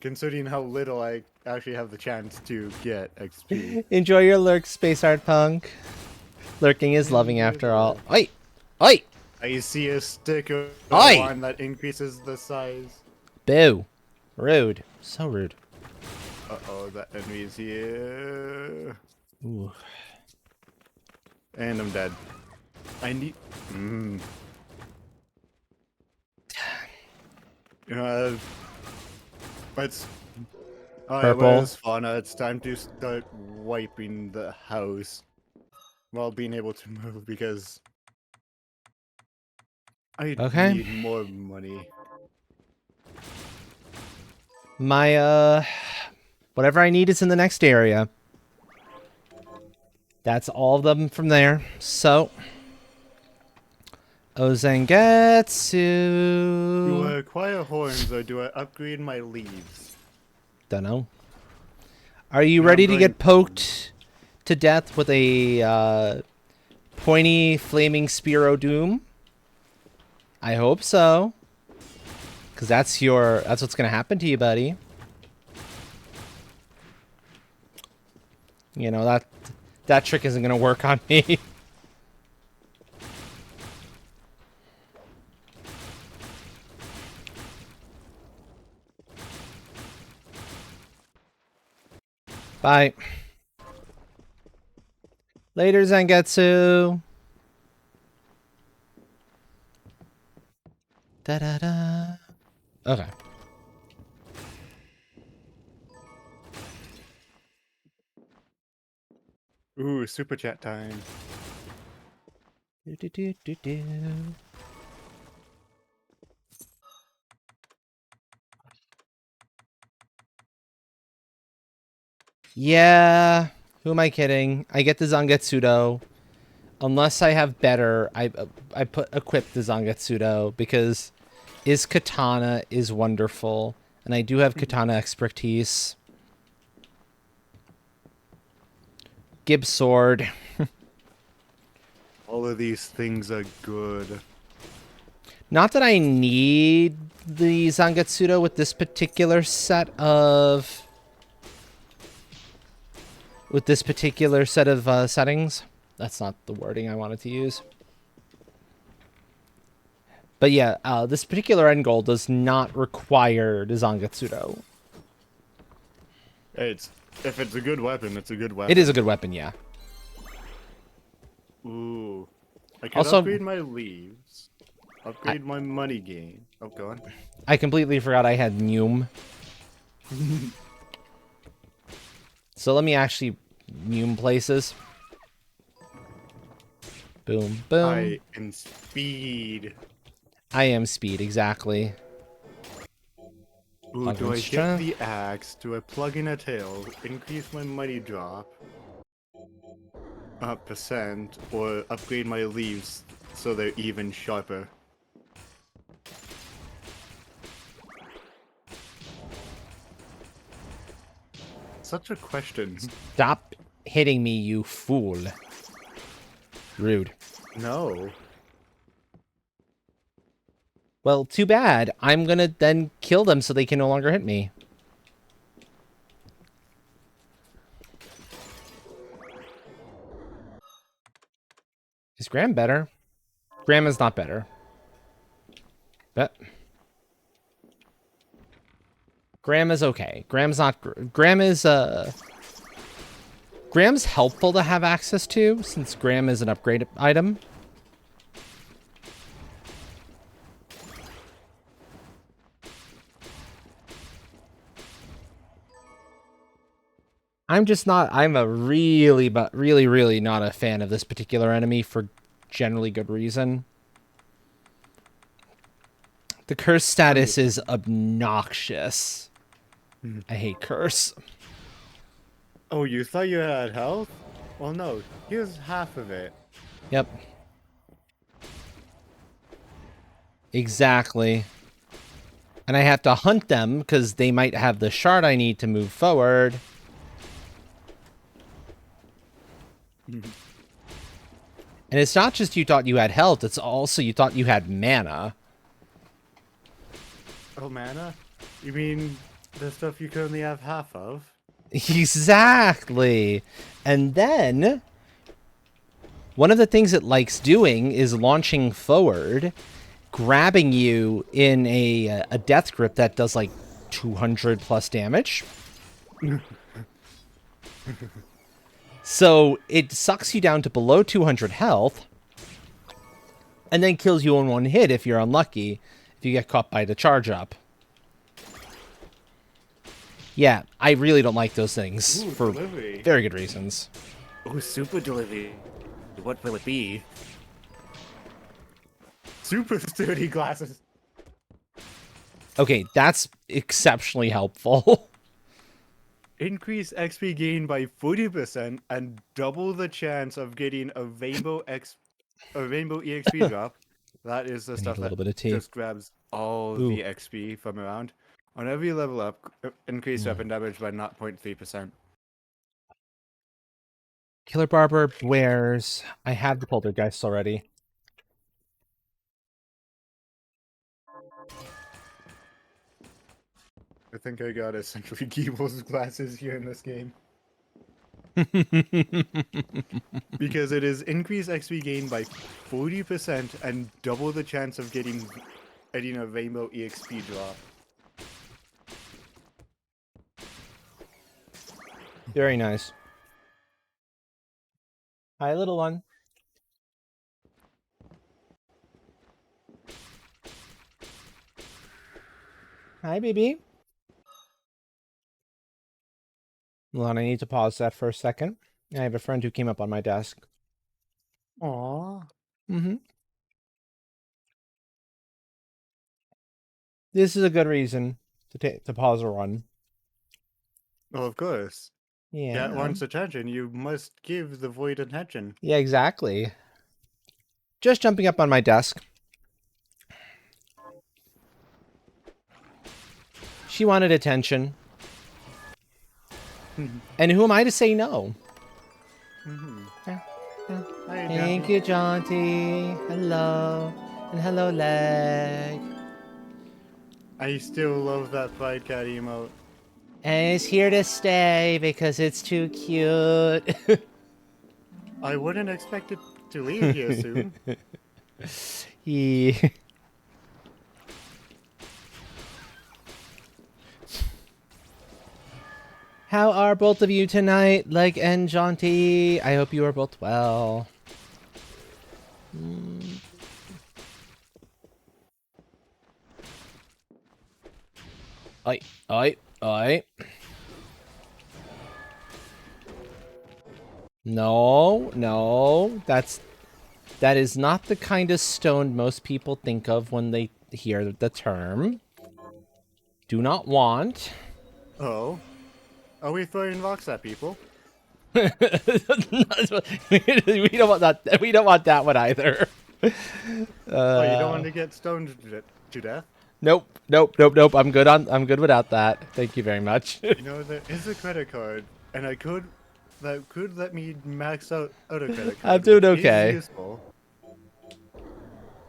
Speaker 2: Considering how little I actually have the chance to get XP.
Speaker 1: Enjoy your lurk, Space Art Punk. Lurking is loving after all. Oi! Oi!
Speaker 2: I see a sticker
Speaker 1: Oi!
Speaker 2: on that increases the size.
Speaker 1: Boo. Rude. So rude.
Speaker 2: Uh-oh, that enemy is here.
Speaker 1: Ooh.
Speaker 2: And I'm dead. I need... Let's... Alright,
Speaker 1: Purple.
Speaker 2: where's Fauna? It's time to start wiping the house. While being able to move, because... I
Speaker 1: Okay.
Speaker 2: need more money.
Speaker 1: My, whatever I need is in the next area. That's all of them from there. So... Ozangetsu.
Speaker 2: Do I acquire horns or do I upgrade my leaves?
Speaker 1: Dunno. Are you
Speaker 2: Yeah,
Speaker 1: ready
Speaker 2: I'm
Speaker 1: to
Speaker 2: going-
Speaker 1: get poked to death with a pointy flaming spear o' doom? I hope so. Cause that's what's gonna happen to you, buddy. You know that trick isn't gonna work on me. Bye. Later, Zangetsu. Da da da. Okay.
Speaker 2: Ooh, super chat time.
Speaker 1: Do, do, do, do, do. Yeah. Who am I kidding? I get the Zangetsudo. Unless I have better, I equip the Zangetsudo because is katana is wonderful, and I do have katana expertise. Gib sword.
Speaker 2: All of these things are good.
Speaker 1: Not that I need the Zangetsudo with this particular set of settings. That's not the wording I wanted to use. But yeah, this particular end goal does not require the Zangetsudo.
Speaker 2: If it's a good weapon, it's a good weapon.
Speaker 1: It is a good weapon, yeah.
Speaker 2: Ooh. I can
Speaker 1: Also-
Speaker 2: upgrade my leaves. Upgrade my money gain. Oh, go on.
Speaker 1: I completely forgot I had Neum. So let me actually Neum places. Boom, boom.
Speaker 2: I am speed.
Speaker 1: I am speed, exactly.
Speaker 2: Ooh,
Speaker 1: Plug
Speaker 2: do
Speaker 1: in
Speaker 2: I get
Speaker 1: strength.
Speaker 2: the axe? Do I plug in a tail? Increase my money drop? Percent, or upgrade my leaves so they're even sharper? Such a question.
Speaker 1: Stop hitting me, you fool. Rude.
Speaker 2: No.
Speaker 1: Well, too bad. I'm gonna then kill them so they can no longer hit me. Is Graham better? Graham is not better. But Graham is okay. Graham's not. Graham is Graham's helpful to have access to since Graham is an upgrade item. I'm just not. I'm a really not a fan of this particular enemy for generally good reason. The curse status is obnoxious. I hate curse.
Speaker 2: Oh, you thought you had health? Well, no. Here's half of it.
Speaker 1: Yep. Exactly. And I have to hunt them because they might have the shard I need to move forward. And it's not just you thought you had health, it's also you thought you had mana.
Speaker 2: Oh, mana? You mean the stuff you currently have half of?
Speaker 1: Exactly. And then one of the things it likes doing is launching forward, grabbing you in a death grip that does like 200 plus damage. So it sucks you down to below 200 health and then kills you in one hit if you're unlucky, if you get caught by the charge up. Yeah, I really don't like those things.
Speaker 2: Ooh,
Speaker 1: for
Speaker 2: delivery.
Speaker 1: Very good reasons.
Speaker 2: Oh, super delivery. What will it be? Super sturdy glasses.
Speaker 1: Okay, that's exceptionally helpful.
Speaker 2: Increase XP gain by 40% and double the chance of getting a rainbow EXP drop. That is the stuff
Speaker 1: a little
Speaker 2: that
Speaker 1: bit of tea.
Speaker 2: just grabs all
Speaker 1: Ooh.
Speaker 2: the XP from around. On every level up, increase weapon damage by 0.3%.
Speaker 1: Killer Barber wears... I have the Poltergeist already.
Speaker 2: I think I got essentially Geebles glasses here in this game. Because it is increase XP gain by 40% and double the chance of getting a rainbow EXP drop.
Speaker 1: Very nice. Hi, little one. Hi, baby. Hold on, I need to pause that for a second. I have a friend who came up on my desk.
Speaker 2: Aww.
Speaker 1: Mm-hmm. This is a good reason to pause a run.
Speaker 2: Well, of course.
Speaker 1: Yeah.
Speaker 2: Cat wants attention. You must give the void attention.
Speaker 1: Yeah, exactly. Just jumping up on my desk. She wanted attention. And who am I to say no? Thank you, Jaunty. Hello. And hello, Leg.
Speaker 2: I still love that Pride Cat emote.
Speaker 1: And it's here to stay because it's too cute.
Speaker 2: I wouldn't expect it to leave here soon.
Speaker 1: Yeah. How are both of you tonight, Leg and Jaunty? I hope you are both well. Oi. No. That is not the kind of stone most people think of when they hear the term. Do not want.
Speaker 2: Oh? Are we throwing rocks at people?
Speaker 1: We don't want that. We don't want that one either.
Speaker 2: Oh, you don't want to get stoned to death?
Speaker 1: Nope. I'm good without that. Thank you very much.
Speaker 2: You know, there is a credit card, and that could let me max out a credit card.
Speaker 1: I'm doing
Speaker 2: which
Speaker 1: okay.
Speaker 2: is useful.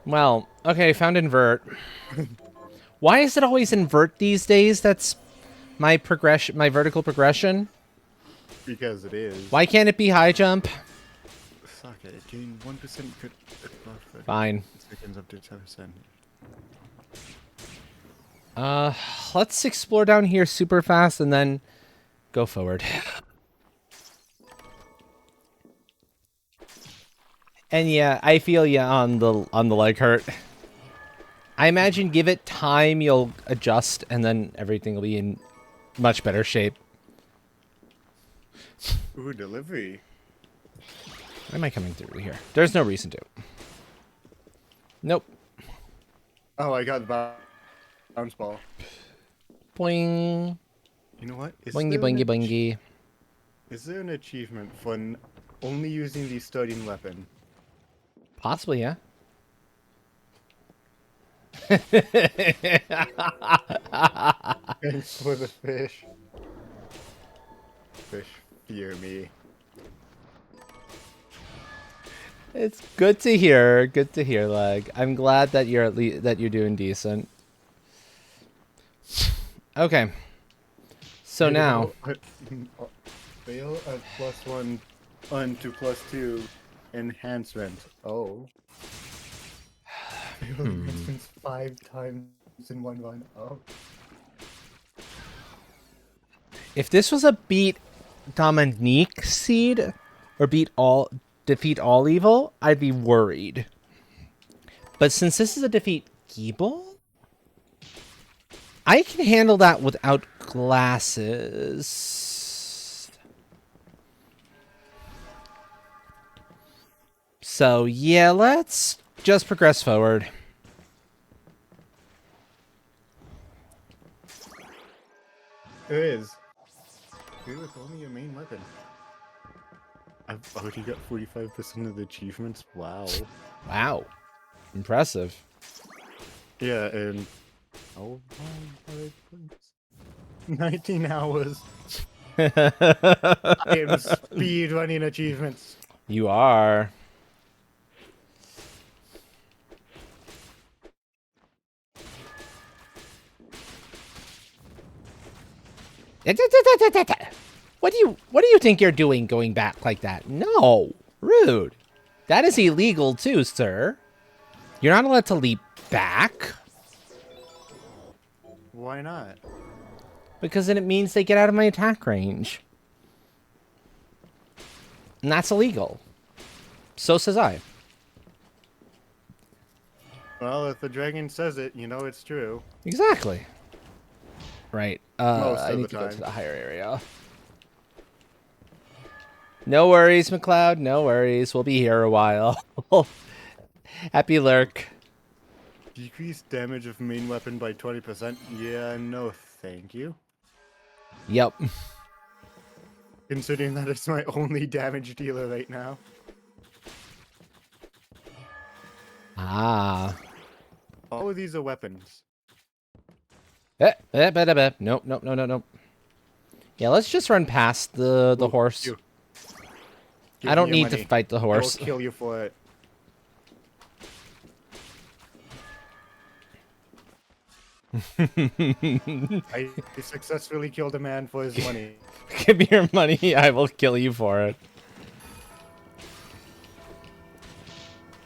Speaker 1: Well, okay, found invert. Why is it always invert these days? That's my progression, my vertical progression.
Speaker 2: Because it is.
Speaker 1: Why can't it be high jump?
Speaker 2: Suck it. Gain 1% crit.
Speaker 1: Fine.
Speaker 2: Seconds up to 10%.
Speaker 1: Let's explore down here super fast and then go forward. And yeah, I feel you on the leg hurt. I imagine give it time, you'll adjust, and then everything will be in much better shape.
Speaker 2: Ooh, delivery.
Speaker 1: Why am I coming through here? There's no reason to. Nope.
Speaker 2: Oh, I got the bounce ball.
Speaker 1: Boing.
Speaker 2: You know what?
Speaker 1: Boingy, boingy, boingy.
Speaker 2: Is there an achievement for only using the sturdian weapon?
Speaker 1: Possibly, yeah.
Speaker 2: Thanks for the fish. Fish fear me.
Speaker 1: It's good to hear. Good to hear, Leg. I'm glad that you're you're doing decent. Okay. So now,
Speaker 2: fail at +1 to +2 enhancement. Oh. Fail enhancements 5 times in one run. Oh.
Speaker 1: if this was a beat Dominique seed or defeat all evil, I'd be worried. But since this is a defeat Geeble, I can handle that without glasses. So yeah, let's just progress forward.
Speaker 2: There is. Dude, with only your main weapon. I've already got 45% of the achievements. Wow.
Speaker 1: Wow. Impressive.
Speaker 2: Yeah, and 19 hours. I am speed running achievements.
Speaker 1: You are. What do you think you're doing going back like that? No. Rude. That is illegal too, sir. You're not allowed to leap back.
Speaker 2: Why not?
Speaker 1: Because then it means they get out of my attack range. And that's illegal. So says I.
Speaker 2: Well, if the dragon says it, you know it's true.
Speaker 1: Exactly. Right.
Speaker 2: Most
Speaker 1: I
Speaker 2: of
Speaker 1: need
Speaker 2: the
Speaker 1: to go to
Speaker 2: time.
Speaker 1: the higher area. No worries, McLeod. No worries. We'll be here a while. Happy lurk.
Speaker 2: Decrease damage of main weapon by 20%? Yeah, no thank you.
Speaker 1: Yep.
Speaker 2: Considering that it's my only damage dealer right now.
Speaker 1: Ah.
Speaker 2: All of these are weapons.
Speaker 1: Nope, nope, no, no, no. Yeah, let's just run past the
Speaker 2: Ooh,
Speaker 1: horse.
Speaker 2: Give
Speaker 1: I don't
Speaker 2: me your
Speaker 1: need to
Speaker 2: money.
Speaker 1: fight the horse.
Speaker 2: I will kill you for it. I successfully killed a man for his money.
Speaker 1: Give me your money, I will kill you for it.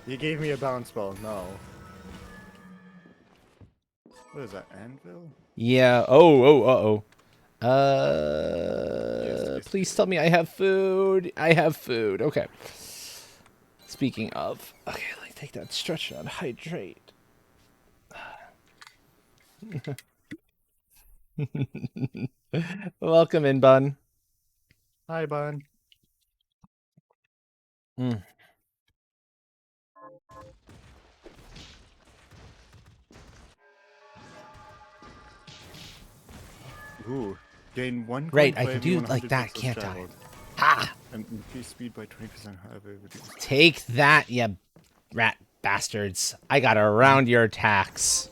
Speaker 2: He gave me a bounce ball. No. What is that, anvil?
Speaker 1: Yeah. Oh, uh-oh.
Speaker 2: Yes.
Speaker 1: Please tell me I have food. I have food. Okay. Speaking of, okay, let me take that stretch on hydrate. Welcome in, Bun.
Speaker 2: Hi, Bun.
Speaker 1: Mm.
Speaker 2: Ooh. Gain 1
Speaker 1: Right,
Speaker 2: coin
Speaker 1: I
Speaker 2: for
Speaker 1: can
Speaker 2: every
Speaker 1: do
Speaker 2: 100
Speaker 1: like that,
Speaker 2: pixels
Speaker 1: can't I?
Speaker 2: traveled.
Speaker 1: Ha!
Speaker 2: And increase speed by 20%, however, reduce.
Speaker 1: Take that, you rat bastards. I got around your attacks.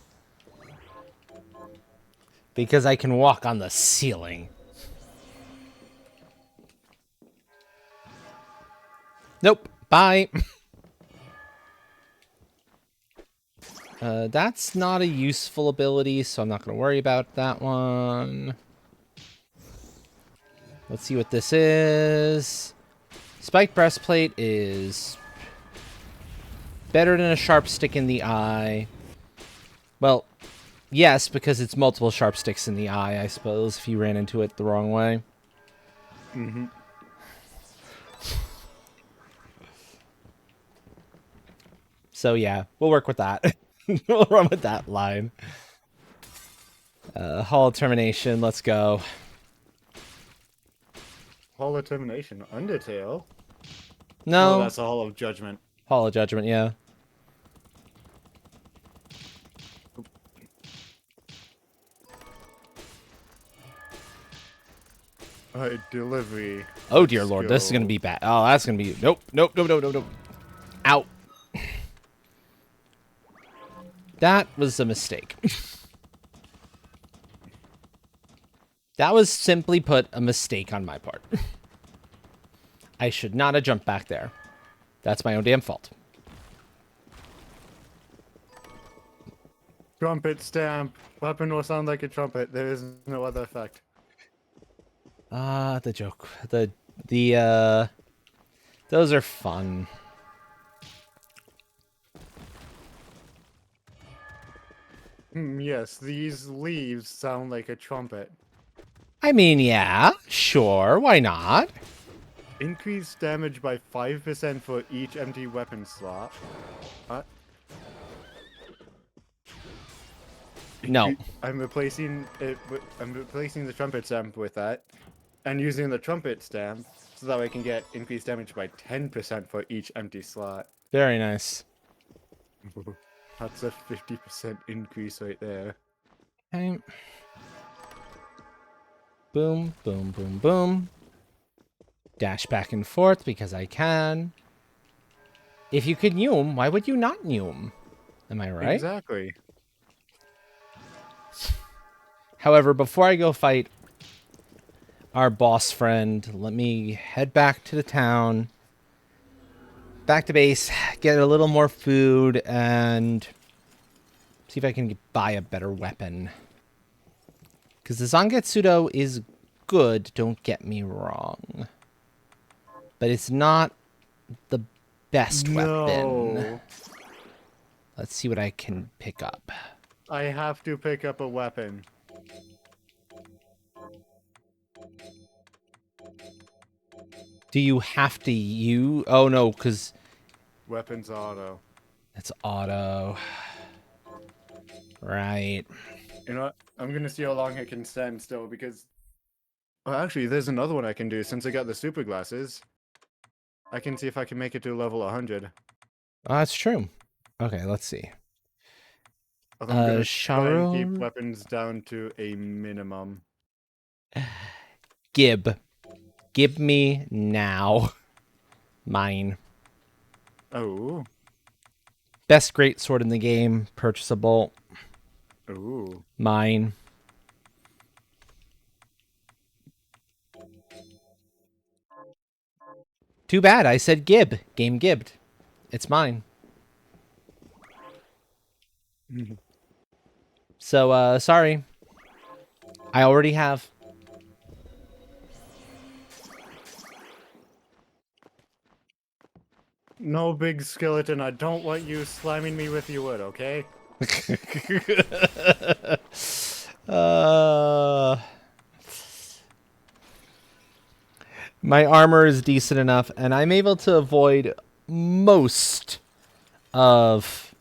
Speaker 1: Because I can walk on the ceiling. Nope. Bye. That's not a useful ability, so I'm not going to worry about that one. Let's see what this is. Spiked breastplate is better than a sharp stick in the eye. Well, Yes, because it's multiple sharp sticks in the eye, I suppose, if you ran into it the wrong way.
Speaker 2: Mm-hmm.
Speaker 1: So yeah, we'll work with that. We'll run with that line. Hall of Termination, let's go.
Speaker 2: Hall of Termination. Undertale? Oh,
Speaker 1: No,
Speaker 2: that's a Hall of Judgment.
Speaker 1: Hall of Judgment, yeah.
Speaker 2: Delivery.
Speaker 1: Oh dear
Speaker 2: Let's
Speaker 1: lord, this is gonna
Speaker 2: go.
Speaker 1: be bad. Oh, that's gonna be nope, nope, nope, nope, nope, nope. Out. That was a mistake. That was simply put a mistake on my part. I should not have jumped back there. That's my own damn fault.
Speaker 2: Trumpet stamp. Weapon will sound like a trumpet. There is no other effect.
Speaker 1: The joke. Those are fun.
Speaker 2: Yes, these leaves sound like a trumpet.
Speaker 1: I mean, yeah, sure, why not?
Speaker 2: Increase damage by 5% for each empty weapon slot. What?
Speaker 1: No.
Speaker 2: I'm replacing it. I'm replacing the trumpet stamp with that, and using the trumpet stamp so that I can get increased damage by 10% for each empty slot.
Speaker 1: Very nice.
Speaker 2: That's a 50% increase right there.
Speaker 1: Okay. Boom, boom, boom, boom. Dash back and forth because I can. If you could Neum, why would you not Neum? Am I right?
Speaker 2: Exactly.
Speaker 1: However, before I go fight our boss friend, let me head back to the town. Back to base, get a little more food, and see if I can buy a better weapon. Because the Zangetsudo is good, don't get me wrong. But it's not the best weapon.
Speaker 2: No.
Speaker 1: Let's see what I can pick up.
Speaker 2: I have to pick up a weapon.
Speaker 1: Do you have to use... Oh, no, because...
Speaker 2: Weapons auto.
Speaker 1: It's auto. Right.
Speaker 2: You know what? I'm gonna see how long I can stand still because... Well, actually, there's another one I can do since I got the super glasses. I can see if I can make it to level 100.
Speaker 1: Oh, that's true. Okay, let's see.
Speaker 2: Although I'm gonna try and keep
Speaker 1: Sharo...
Speaker 2: weapons down to a minimum.
Speaker 1: Gib. Give me now. Mine.
Speaker 2: Oh.
Speaker 1: Best greatsword in the game. Purchasable.
Speaker 2: Ooh.
Speaker 1: Mine. Too bad. I said Gib. Game gibbed. It's mine. So, sorry. I already have.
Speaker 2: No, big skeleton, I don't want you slamming me with your wood, okay?
Speaker 1: My armor is decent enough, and I'm able to avoid most of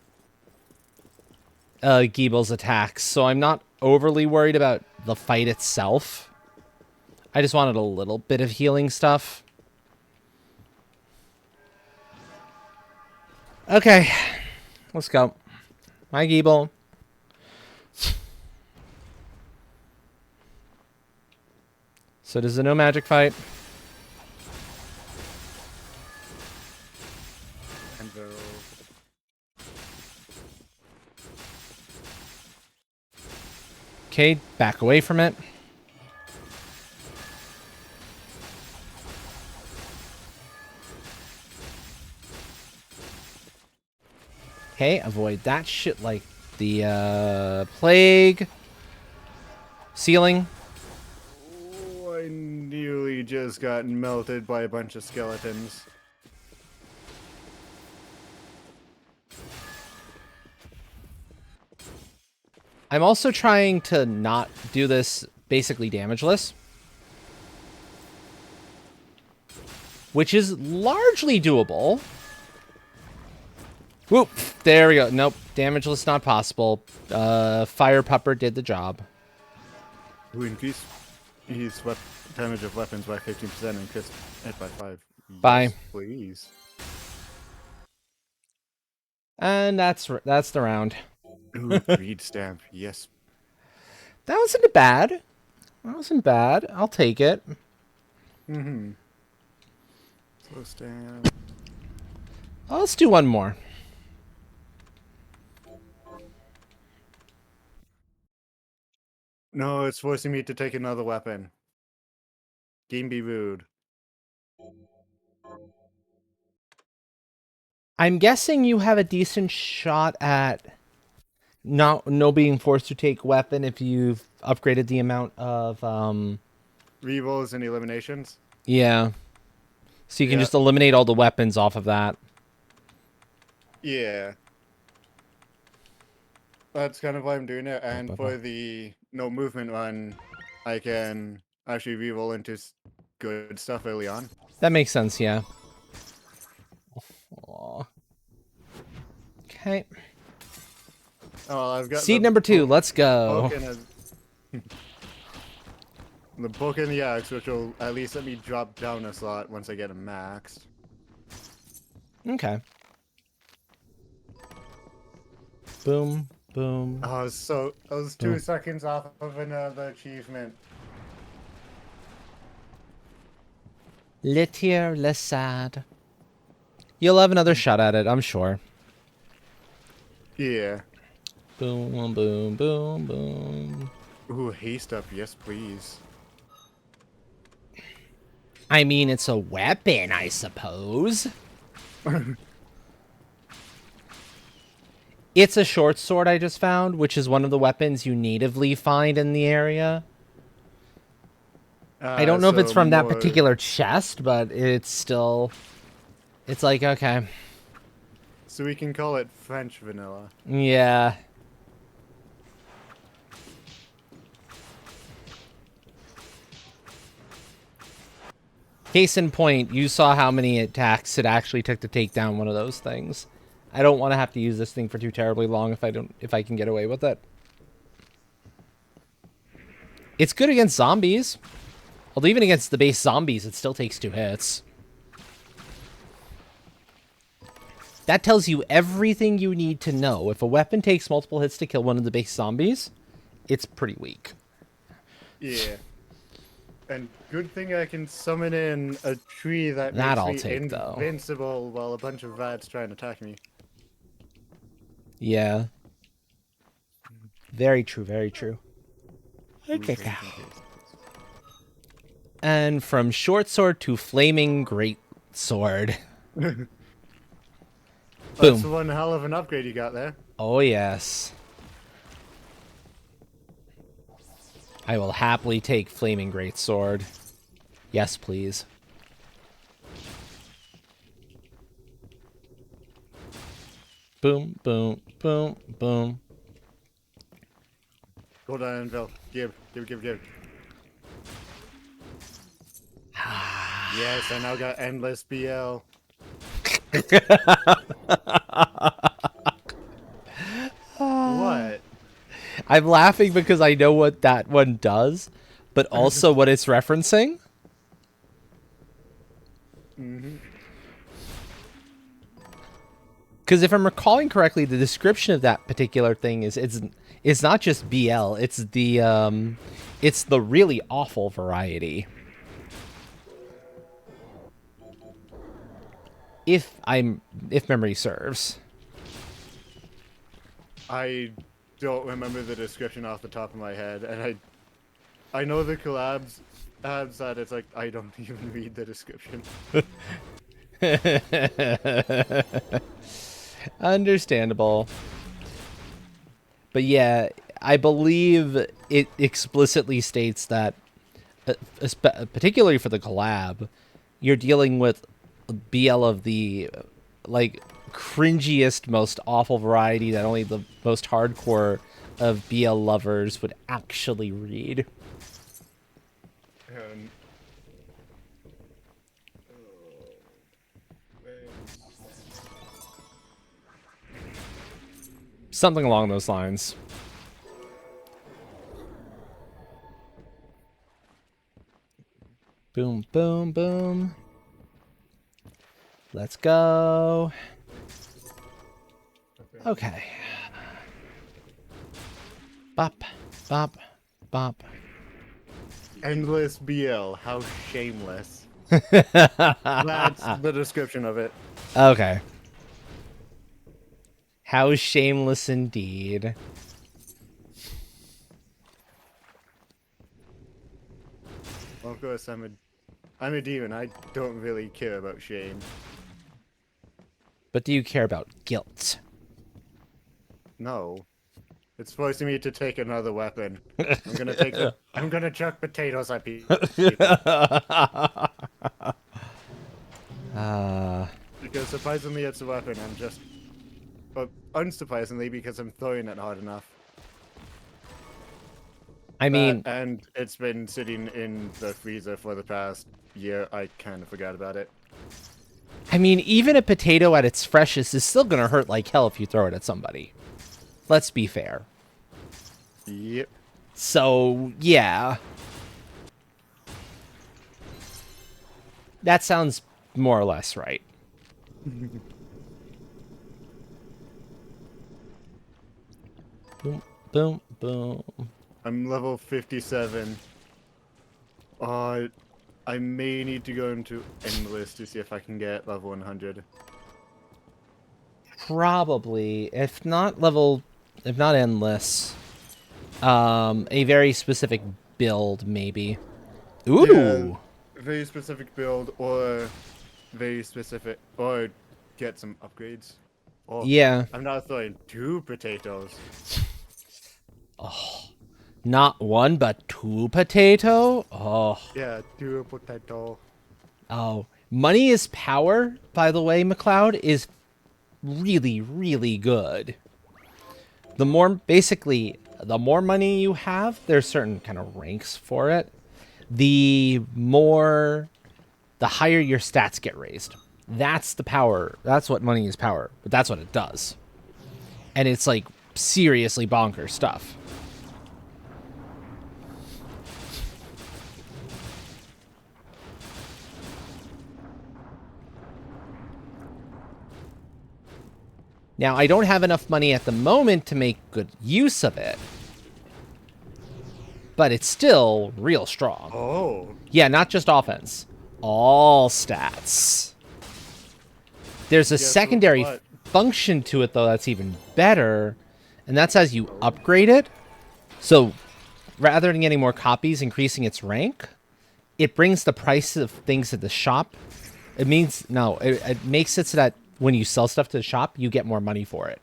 Speaker 1: Giebel's attacks, so I'm not overly worried about the fight itself. I just wanted a little bit of healing stuff. Okay, let's go. Hi, Giebel. So does the no magic fight? Okay, back away from it. Okay, avoid that shit like the plague. Ceiling.
Speaker 2: Oh, I nearly just got melted by a bunch of skeletons.
Speaker 1: I'm also trying to not do this basically damageless, which is largely doable. Whoop! There we go. Nope, damageless not possible. Fire Pupper did the job.
Speaker 2: Who increased his damage of weapons by 15% and increased it by 5.
Speaker 1: Bye.
Speaker 2: Yes, please.
Speaker 1: And that's the round.
Speaker 2: Ooh, greed stamp. Yes.
Speaker 1: That wasn't bad. That wasn't bad. I'll take it.
Speaker 2: Mm-hmm. Slow stamp.
Speaker 1: Let's do one more.
Speaker 2: No, it's forcing me to take another weapon. Game be rude.
Speaker 1: I'm guessing you have a decent shot at no being forced to take weapon if you've upgraded the amount of
Speaker 2: Rerolls and eliminations.
Speaker 1: yeah. So you can just eliminate all the weapons off of that.
Speaker 2: Yeah. That's kind of why I'm doing it. And for the no movement one, I can actually reroll into good stuff early on.
Speaker 1: That makes sense, yeah. Aw. Okay.
Speaker 2: Oh, I've got
Speaker 1: Seed number 2, let's go.
Speaker 2: The book and the axe, which will at least let me drop down a slot once I get a maxed.
Speaker 1: Okay. Boom, boom.
Speaker 2: Oh, so I was 2 seconds off of another achievement.
Speaker 1: Litier Lesad. You'll have another shot at it, I'm sure.
Speaker 2: Yeah.
Speaker 1: Boom, boom, boom, boom.
Speaker 2: Ooh, haste up, yes please.
Speaker 1: I mean, it's a weapon, I suppose. It's a short sword I just found, which is one of the weapons you natively find in the area. I don't know if it's from that particular chest, but it's still... It's like, okay.
Speaker 2: So we can call it French vanilla.
Speaker 1: Yeah. Case in point, you saw how many attacks it actually took to take down one of those things. I don't want to have to use this thing for too terribly long if I can get away with it. It's good against zombies. Although even against the base zombies, it still takes 2 hits. That tells you everything you need to know. If a weapon takes multiple hits to kill one of the base zombies, it's pretty weak.
Speaker 2: Yeah. And good thing I can summon in a tree that makes me invincible while a bunch of rats try and attack me.
Speaker 1: Yeah. Very true, very true. Okay. And from short sword to flaming great sword. Boom.
Speaker 2: That's one hell of an upgrade you got there.
Speaker 1: Oh, yes. I will happily take flaming great sword. Yes, please. Boom, boom, boom, boom.
Speaker 2: Go down, Anvil. Give. Yes, I now got endless BL. What?
Speaker 1: I'm laughing because I know what that one does, but also what it's referencing.
Speaker 2: Mm-hmm.
Speaker 1: Because if I'm recalling correctly, the description of that particular thing is it's not just BL, it's the really awful variety. If memory serves.
Speaker 2: I don't remember the description off the top of my head, and I know the collabs ads that it's like I don't even read the description.
Speaker 1: Understandable. But yeah, I believe it explicitly states that, particularly for the collab, you're dealing with BL of the, like, cringiest, most awful variety that only the most hardcore of BL lovers would actually read.
Speaker 2: Um,
Speaker 1: Something along those lines. Boom, boom, boom. Let's go. Okay. Bop, bop, bop.
Speaker 2: Endless BL. How shameless. That's the description of it.
Speaker 1: Okay. How shameless indeed.
Speaker 2: Well, of course, I'm a demon. I don't really care about shame.
Speaker 1: But do you care about guilt?
Speaker 2: No. It's forcing me to take another weapon. I'm gonna chuck potatoes at people. Because surprisingly it's a weapon, I'm just... But unsurprisingly, because I'm throwing it hard enough.
Speaker 1: I mean,
Speaker 2: And it's been sitting in the freezer for the past year. I kind of forgot about it.
Speaker 1: even a potato at its freshest is still gonna hurt like hell if you throw it at somebody. Let's be fair.
Speaker 2: Yep.
Speaker 1: So, yeah. That sounds more or less right. Boom, boom, boom.
Speaker 2: I'm level 57. I may need to go into Endless to see if I can get level 100.
Speaker 1: Probably, if not endless, a very specific build, maybe. Ooh.
Speaker 2: Yeah, very specific build or get some upgrades. Oh,
Speaker 1: Yeah.
Speaker 2: I'm now throwing 2 potatoes.
Speaker 1: Not one, but 2 potato? Oh.
Speaker 2: Yeah, 2 potato.
Speaker 1: Oh. Money is power, by the way, McLeod, is really, really good. The more money you have, there's certain kind of ranks for it. The higher your stats get raised. That's the power. That's what money is power. But that's what it does. And it's like seriously bonkers stuff. Now, I don't have enough money at the moment to make good use of it. But it's still real strong.
Speaker 2: Oh.
Speaker 1: Yeah, not just offense. All stats. There's a secondary function to it, though, that's even better. And that's as you upgrade it. So, rather than getting more copies, increasing its rank, it brings the price of things at the shop. It means, no, it makes it so that when you sell stuff to the shop, you get more money for it.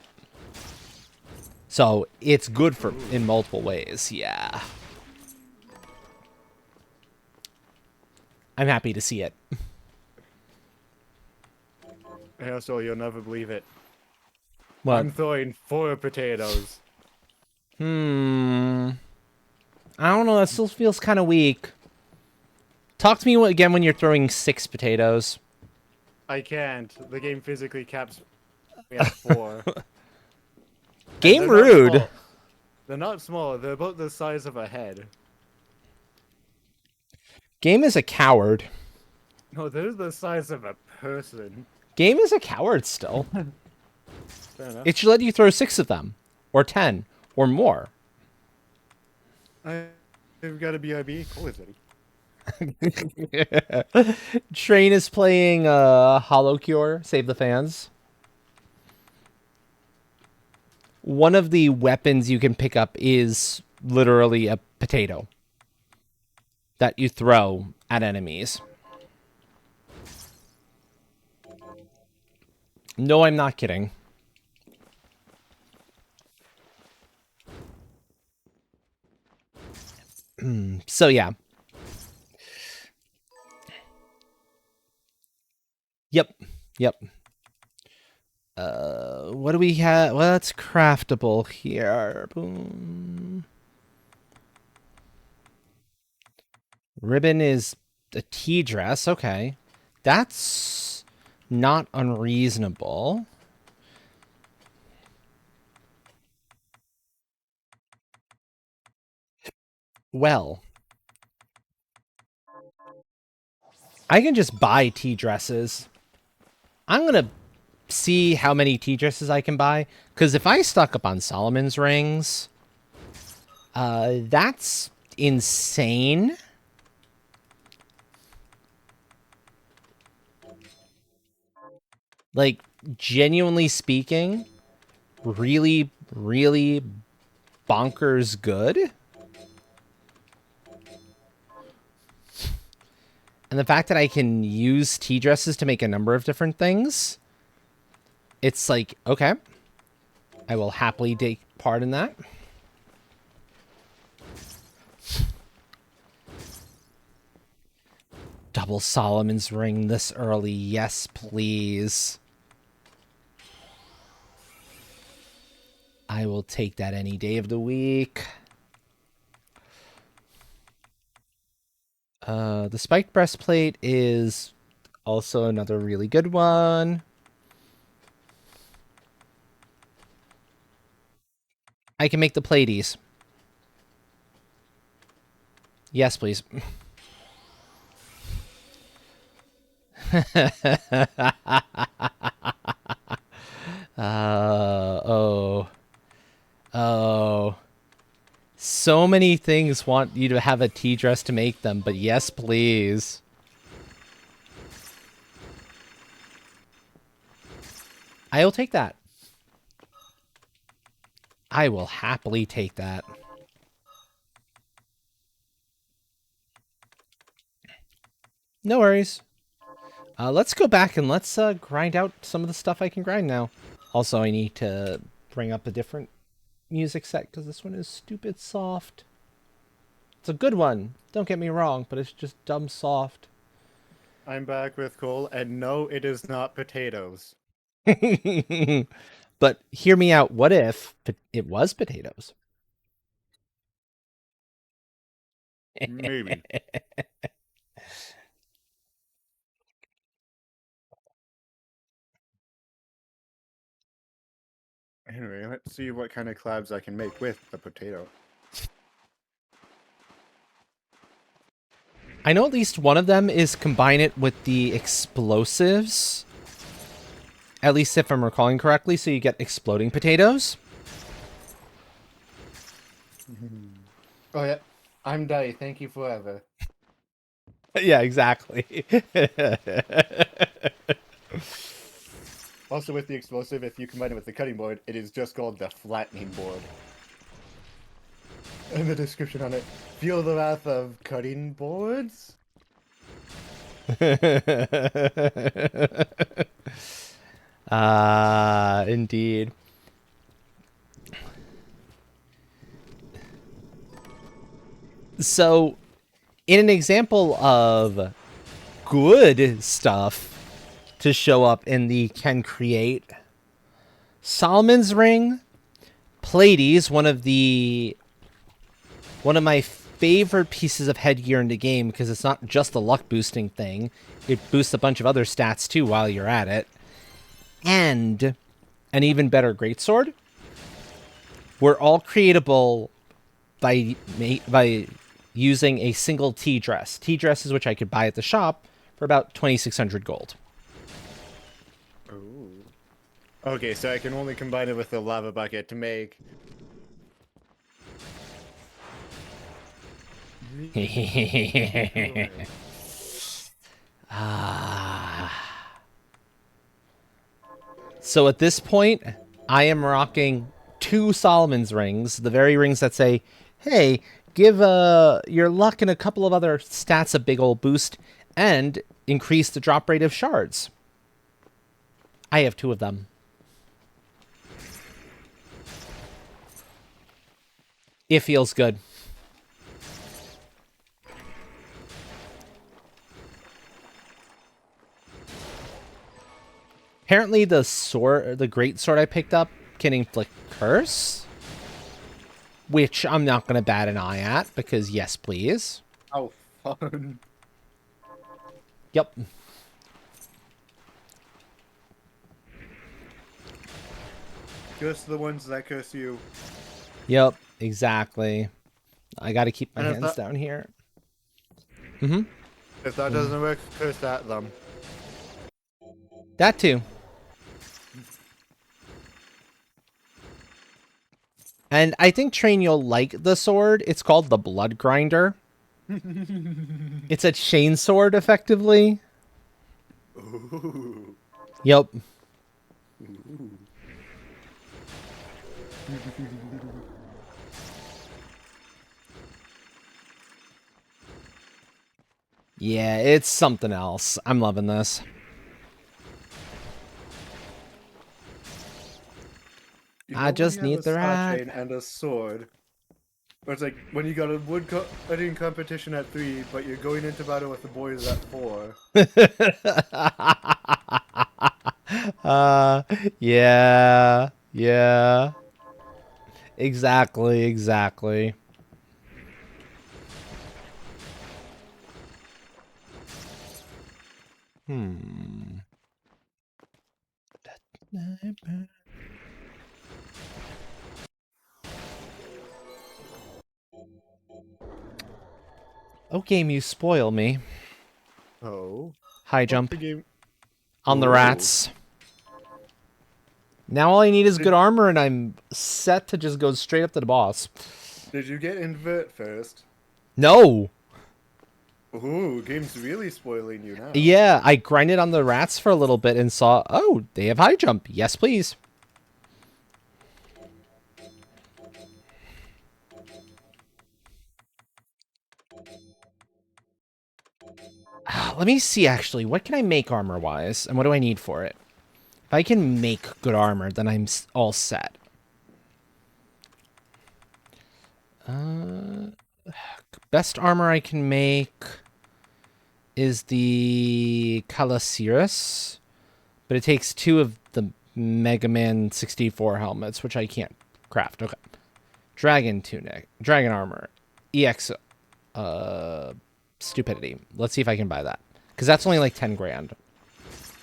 Speaker 1: So, it's good in multiple ways, yeah. I'm happy to see it.
Speaker 2: Yeah, so you'll never believe it.
Speaker 1: What?
Speaker 2: I'm throwing 4 potatoes.
Speaker 1: I don't know. That still feels kind of weak. Talk to me again when you're throwing 6 potatoes.
Speaker 2: I can't. The game physically caps me at 4.
Speaker 1: Game rude.
Speaker 2: They're not small. They're about the size of a head.
Speaker 1: Game is a coward.
Speaker 2: No, they're the size of a person.
Speaker 1: Game is a coward still.
Speaker 2: Fair enough.
Speaker 1: It should let you throw 6 of them. Or 10. Or more.
Speaker 2: They've got a BRB. Cool, is
Speaker 1: Train is playing Hollow Cure. Save the fans. One of the weapons you can pick up is literally a potato that you throw at enemies. No, I'm not kidding. So, yeah. Yep. What do we have? What's craftable here? Boom. Ribbon is a tea dress. Okay. That's not unreasonable. Well, I can just buy tea dresses. I'm going to see how many tea dresses I can buy. Because if I stock up on Solomon's rings, that's insane. Like, genuinely speaking, really, really bonkers good. And the fact that I can use tea dresses to make a number of different things, it's like, okay, I will happily take part in that. Double Solomon's ring this early. Yes, please. I will take that any day of the week. The spiked breastplate is also another really good one. I can make the platies. Yes, please. Oh. Oh. So many things want you to have a tea dress to make them, but yes, please. I'll take that. I will happily take that. No worries. Let's go back and let's grind out some of the stuff I can grind now. Also, I need to bring up a different music set because this one is stupid soft. It's a good one, don't get me wrong, but it's just dumb soft.
Speaker 2: I'm back with Cole, and no, it is not potatoes.
Speaker 1: But hear me out. What if it was potatoes?
Speaker 2: Maybe. Anyway, let's see what kind of collabs I can make with the potato.
Speaker 1: I know at least one of them is combine it with the explosives. At least if I'm recalling correctly, so you get exploding potatoes.
Speaker 2: Oh yeah, I'm Dai. Thank you forever.
Speaker 1: Yeah, exactly.
Speaker 2: Also with the explosive, if you combine it with the cutting board, it is just called the flattening board. And the description on it, feel the wrath of cutting boards?
Speaker 1: Indeed. So, in an example of good stuff to show up in the can create, Solomon's ring, Pleiades, one of my favorite pieces of headgear in the game because it's not just the luck boosting thing, it boosts a bunch of other stats too while you're at it, and an even better greatsword were all creatable by using a single tea dress. Tea dresses which I could buy at the shop for about 2,600 gold.
Speaker 2: Ooh. Okay, so I can only combine it with the lava bucket to make...
Speaker 1: So at this point, I am rocking 2 Solomon's rings, the very rings that say, hey, give your luck and a couple of other stats a big old boost, and increase the drop rate of shards. I have 2 of them. It feels good. Apparently the sword, the great sword I picked up can inflict curse, which I'm not going to bat an eye at because yes, please.
Speaker 2: How fun.
Speaker 1: Yep.
Speaker 2: Curse the ones that curse you.
Speaker 1: Yep, exactly. I got to keep my
Speaker 2: And
Speaker 1: hands down here. Mm-hmm.
Speaker 2: If that doesn't work, curse at them.
Speaker 1: That too. And I think, Train, you'll like the sword. It's called the Blood Grinder. It's a chain sword, effectively.
Speaker 2: Ooh.
Speaker 1: Yep.
Speaker 2: Ooh.
Speaker 1: Yeah, it's something else. I'm loving this.
Speaker 2: You
Speaker 1: I
Speaker 2: know when
Speaker 1: just
Speaker 2: you have
Speaker 1: need
Speaker 2: a
Speaker 1: the
Speaker 2: saw
Speaker 1: rack.
Speaker 2: chain and a sword, or it's like when you got a wood cutting competition at 3, but you're going into battle with the boys at 4.
Speaker 1: uh, yeah, yeah. Exactly, exactly. Hmm. Oh, game, you spoil me.
Speaker 2: Oh.
Speaker 1: High
Speaker 2: What's
Speaker 1: jump
Speaker 2: the game?
Speaker 1: on the
Speaker 2: Ooh.
Speaker 1: rats. Now all I need is
Speaker 2: Did,
Speaker 1: good armor, and I'm set to just go straight up to the boss.
Speaker 2: did you get invert first?
Speaker 1: No!
Speaker 2: Ooh, game's really spoiling you now.
Speaker 1: Yeah, I grinded on the rats for a little bit and saw, oh, they have high jump. Yes, please. Let me see, actually. What can I make armor-wise, and what do I need for it? If I can make good armor, then I'm all set. Best armor I can make is the Calasiris, but it takes 2 of the Mega Man 64 helmets, which I can't craft. Okay. Dragon tunic, dragon armor, EX, stupidity. Let's see if I can buy that, because that's only like 10 grand.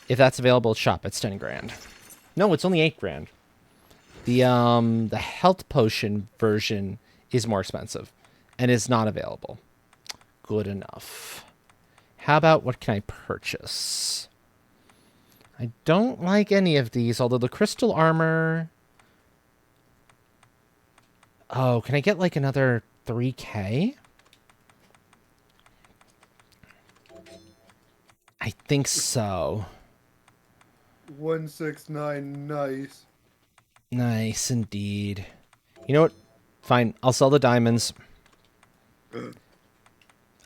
Speaker 1: If that's available at shop, it's 10 grand. No, it's only 8 grand. The health potion version is more expensive and is not available. Good enough. How about what can I purchase? I don't like any of these, although the crystal armor... Oh, can I get like another 3K? I think so.
Speaker 2: 169, nice.
Speaker 1: Nice indeed. You know what? Fine, I'll sell the diamonds.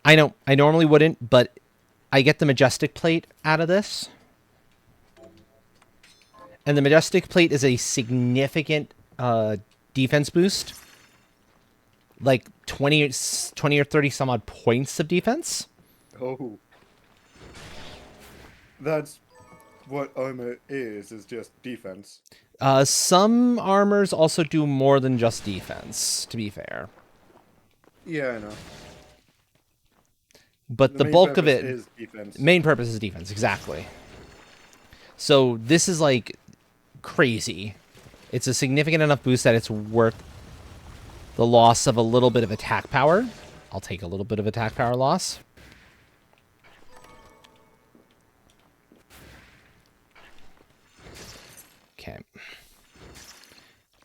Speaker 1: I know, I normally wouldn't, but I get the Majestic plate out of this. And the Majestic plate is a significant defense boost. Like 20 or 30 some odd points of defense.
Speaker 2: Oh. That's what armor is just defense.
Speaker 1: Some armors also do more than just defense, to be fair.
Speaker 2: Yeah, I know.
Speaker 1: But the
Speaker 2: main
Speaker 1: bulk of
Speaker 2: purpose
Speaker 1: it...
Speaker 2: is defense.
Speaker 1: Main purpose is defense, exactly. So this is like crazy. It's a significant enough boost that it's worth the loss of a little bit of attack power. I'll take a little bit of attack power loss. Okay.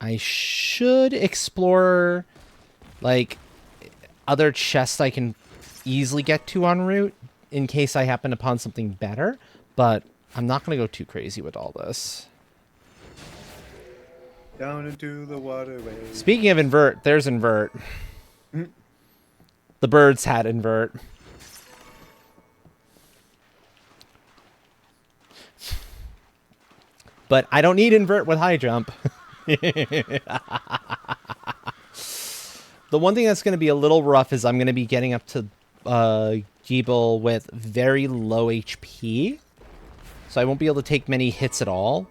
Speaker 1: I should explore, like, other chests I can easily get to en route in case I happen upon something better, but I'm not going to go too crazy with all this.
Speaker 2: Down into the waterway.
Speaker 1: Speaking of invert, there's invert. The birds had invert. But I don't need invert with high jump. The one thing that's going to be a little rough is I'm going to be getting up to Giebel with very low HP. so I won't be able to take many hits at all.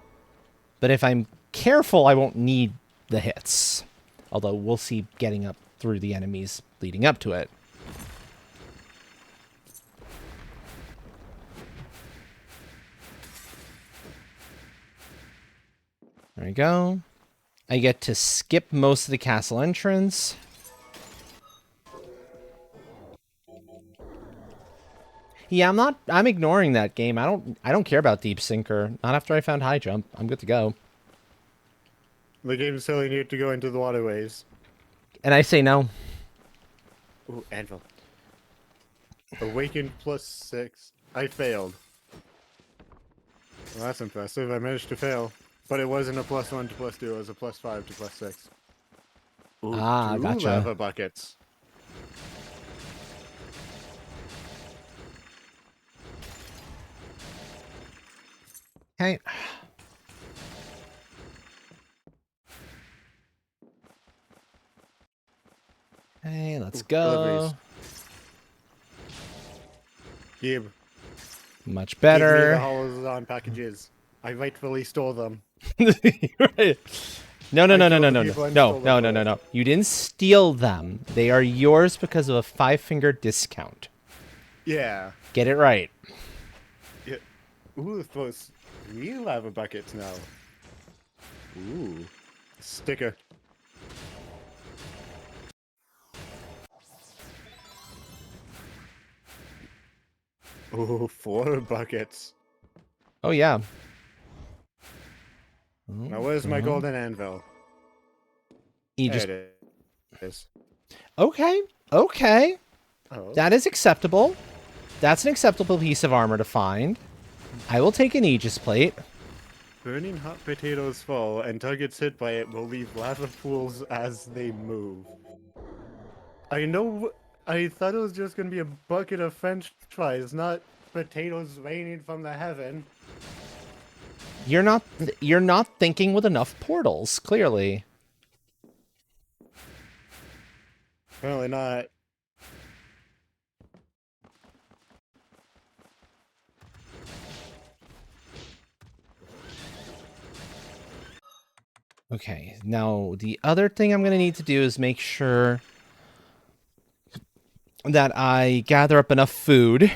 Speaker 1: But if I'm careful, I won't need the hits. Although we'll see getting up through the enemies leading up to it. There we go. I get to skip most of the castle entrance. Yeah, I'm ignoring that game. I don't care about Deep Sinker. Not after I found High Jump. I'm good to go.
Speaker 2: The game's telling you to go into the waterways.
Speaker 1: And I say no.
Speaker 2: Ooh, anvil. Awakened +6. I failed. Well, that's impressive. I managed to fail. But it wasn't a +1 to +2, it was a +5 to +6. Ooh, two
Speaker 1: gotcha.
Speaker 2: lava buckets.
Speaker 1: Okay. Hey, let's go.
Speaker 2: Gib.
Speaker 1: Much
Speaker 2: Give me the
Speaker 1: better.
Speaker 2: Holozon packages. I rightfully stole them.
Speaker 1: Right. No.
Speaker 2: I killed the people and stole them for it.
Speaker 1: No. You didn't steal them. They are yours because of a 5-finger discount.
Speaker 2: Yeah.
Speaker 1: Get it right.
Speaker 2: Yeah. Ooh, those 3 lava buckets now. Ooh. Sticker. Ooh, 4 buckets.
Speaker 1: Oh, yeah.
Speaker 2: Now where's my golden anvil?
Speaker 1: You
Speaker 2: There
Speaker 1: just...
Speaker 2: it is.
Speaker 1: Okay. Okay.
Speaker 2: Oh.
Speaker 1: That is acceptable. That's an acceptable piece of armor to find. I will take an Aegis plate.
Speaker 2: Burning hot potatoes fall, and targets hit by it will leave lava pools as they move. I know. I thought it was just gonna be a bucket of French fries, not potatoes raining from the heaven.
Speaker 1: You're not thinking with enough portals, clearly.
Speaker 2: Apparently not.
Speaker 1: Okay, now the other thing I'm going to need to do is make sure that I gather up enough food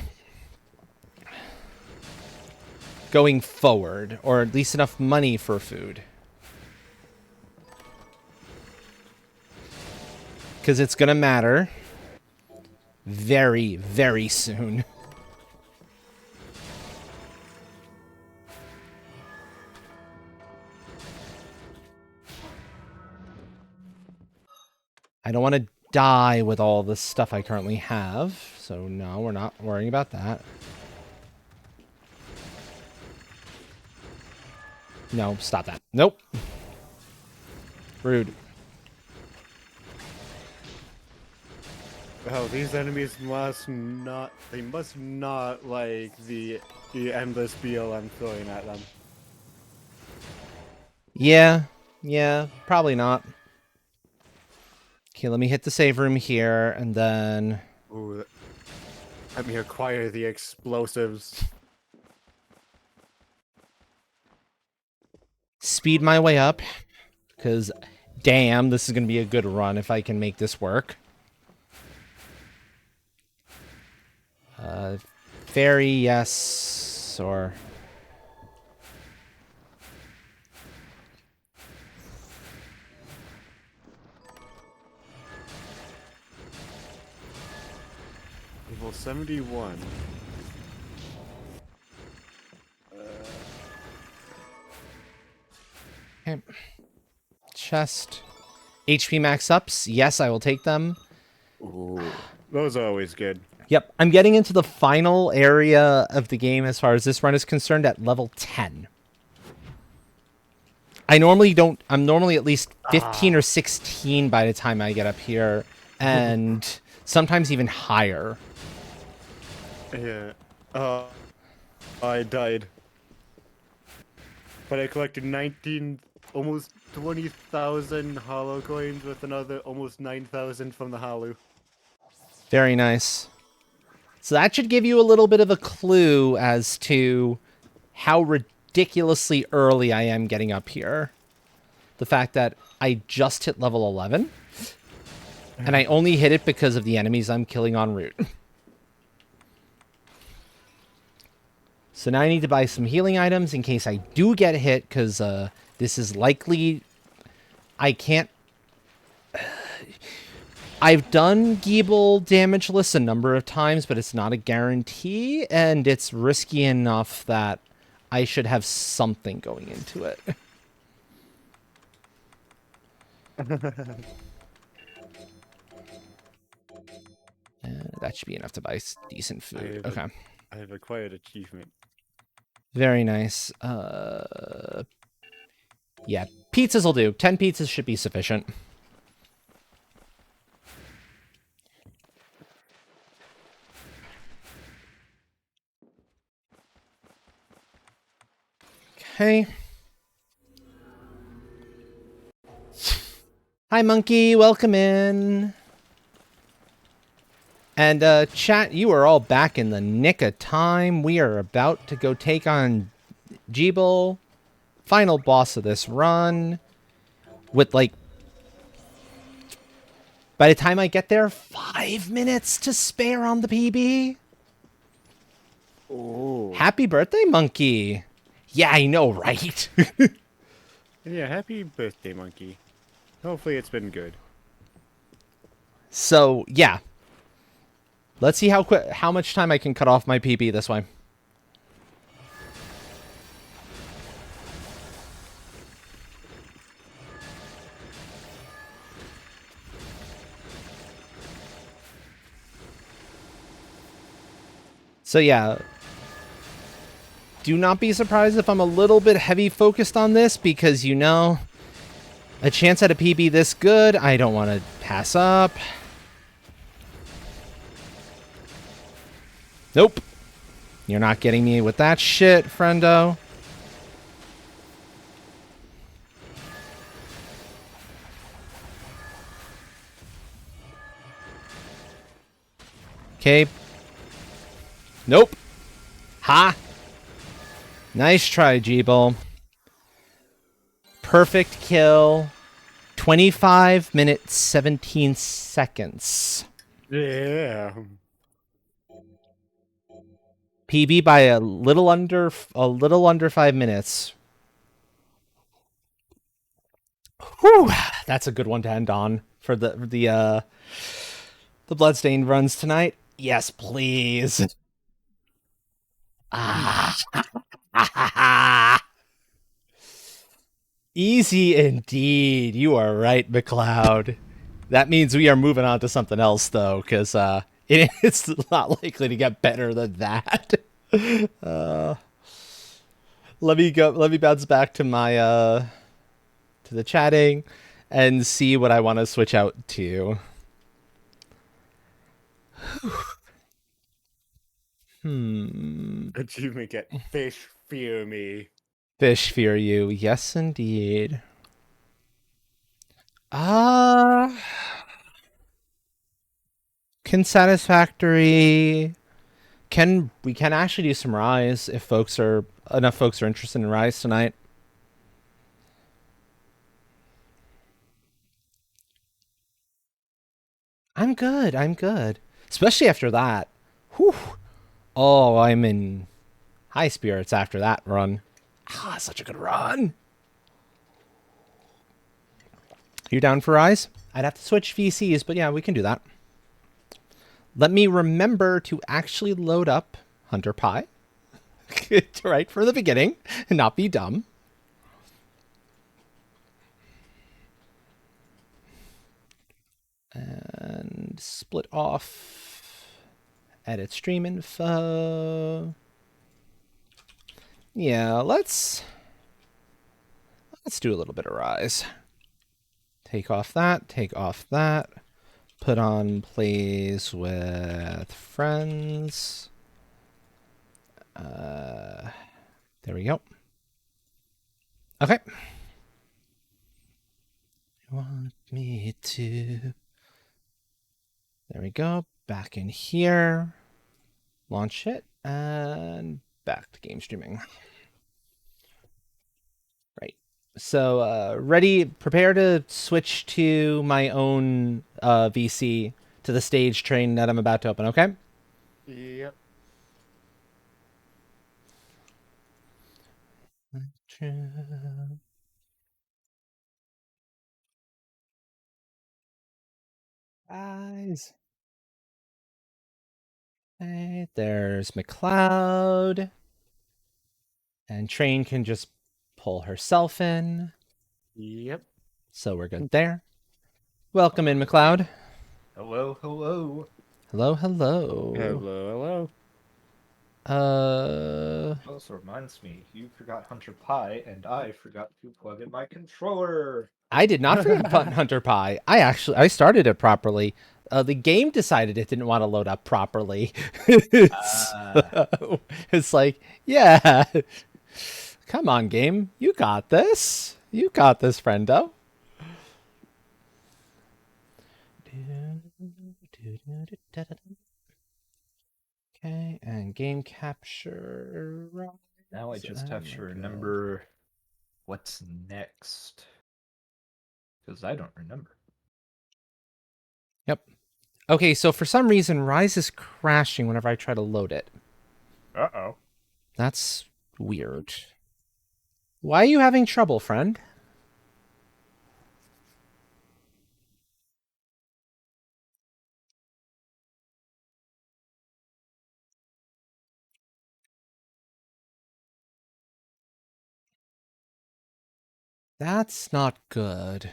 Speaker 1: going forward, or at least enough money for food. Because it's going to matter very, very soon. I don't want to die with all the stuff I currently have, so no, we're not worrying about that. No, stop that. Nope. Rude.
Speaker 2: Oh, these enemies must not. They must not like the endless beal I'm throwing at them.
Speaker 1: Yeah, probably not. Okay, let me hit the save room here, and then...
Speaker 2: Ooh, let me acquire the explosives.
Speaker 1: Speed my way up, because damn, this is going to be a good run if I can make this work. Fairy, yes, or...
Speaker 2: Level 71.
Speaker 1: Okay. Chest. HP max ups. Yes, I will take them.
Speaker 2: Ooh, those are always good.
Speaker 1: Yep, I'm getting into the final area of the game as far as this run is concerned at level 10. I'm normally at least 15 or 16 by the time I get up here, and sometimes even higher.
Speaker 2: Yeah. I died. But I collected 19, almost 20,000 hollow coins with another almost 9,000 from the hollow.
Speaker 1: Very nice. So that should give you a little bit of a clue as to how ridiculously early I am getting up here. The fact that I just hit level 11, and I only hit it because of the enemies I'm killing en route. So now I need to buy some healing items in case I do get hit, because this is likely... I can't... I've done Geeble damageless a number of times, but it's not a guarantee, and it's risky enough that I should have something going into it. That should be enough to buy decent food. Okay.
Speaker 2: I have acquired achievement.
Speaker 1: Very nice. Yeah, pizzas will do. 10 pizzas should be sufficient. Okay. Hi, Monkey. Welcome in. And chat, you are all back in the nick of time. We are about to go take on Jeeble, final boss of this run, with like, by the time I get there, 5 minutes to spare on the PB.
Speaker 2: Oh.
Speaker 1: Happy birthday, Monkey. Yeah, I know, right?
Speaker 2: Yeah, happy birthday, Monkey. Hopefully it's been good.
Speaker 1: So, yeah. Let's see how much time I can cut off my PB this way. So yeah, do not be surprised if I'm a little bit heavy focused on this, because, you know, a chance at a PB this good, I don't want to pass up. Nope. You're not getting me with that shit, friendo. Okay. Nope. Ha! Nice try, Jeeble. Perfect kill. 25 minutes, 17 seconds.
Speaker 2: Yeah.
Speaker 1: PB by a little under 5 minutes. Whew, that's a good one to end on for the Bloodstained runs tonight. Yes, please. Easy indeed. You are right, McLeod. That means we are moving on to something else, though, because it's not likely to get better than that. Let me go. Let me bounce back to my to the chatting and see what I want to switch out to.
Speaker 2: Achievement get fish fear me.
Speaker 1: Fish fear you. Yes, indeed. Can satisfactory. We can actually do some Rise if enough folks are interested in Rise tonight. I'm good. I'm good. Especially after that. Whew. Oh, I'm in high spirits after that run. Ah, such a good run. You down for Rise? I'd have to switch VCs, but yeah, we can do that. Let me remember to actually load up Hunter Pie. Right for the beginning and not be dumb. And split off. Edit stream info. Yeah, let's do a little bit of Rise. Take off that, put on plays with friends. There we go. Okay. You want me to... There we go. Back in here. Launch it. And back to game streaming. So, ready, prepare to switch to my own VC to the stage train that I'm about to open, okay?
Speaker 2: Yep.
Speaker 1: Eyes. Okay, there's McLeod. And Train can just pull herself in.
Speaker 2: Yep.
Speaker 1: So we're good there. Welcome in,
Speaker 3: Alrighty.
Speaker 1: McLeod.
Speaker 3: Hello, hello.
Speaker 1: Hello, hello.
Speaker 2: Hello.
Speaker 3: Also reminds me, you forgot Hunter Pie, and I forgot to plug in my controller.
Speaker 1: I did not forget Button Hunter Pie. I started it properly. The game decided it didn't want to load up properly.
Speaker 3: Ah,
Speaker 1: It's like, yeah, come on, game, you got this. You got this, friendo. Okay, and game capture.
Speaker 3: now I just
Speaker 1: Oh
Speaker 3: have
Speaker 1: my
Speaker 3: to
Speaker 1: God.
Speaker 3: remember what's next. Because I don't remember.
Speaker 1: Yep. Okay, so for some reason, Rise is crashing whenever I try to load it.
Speaker 3: Uh-oh.
Speaker 1: That's weird. Why are you having trouble, friend? That's not good.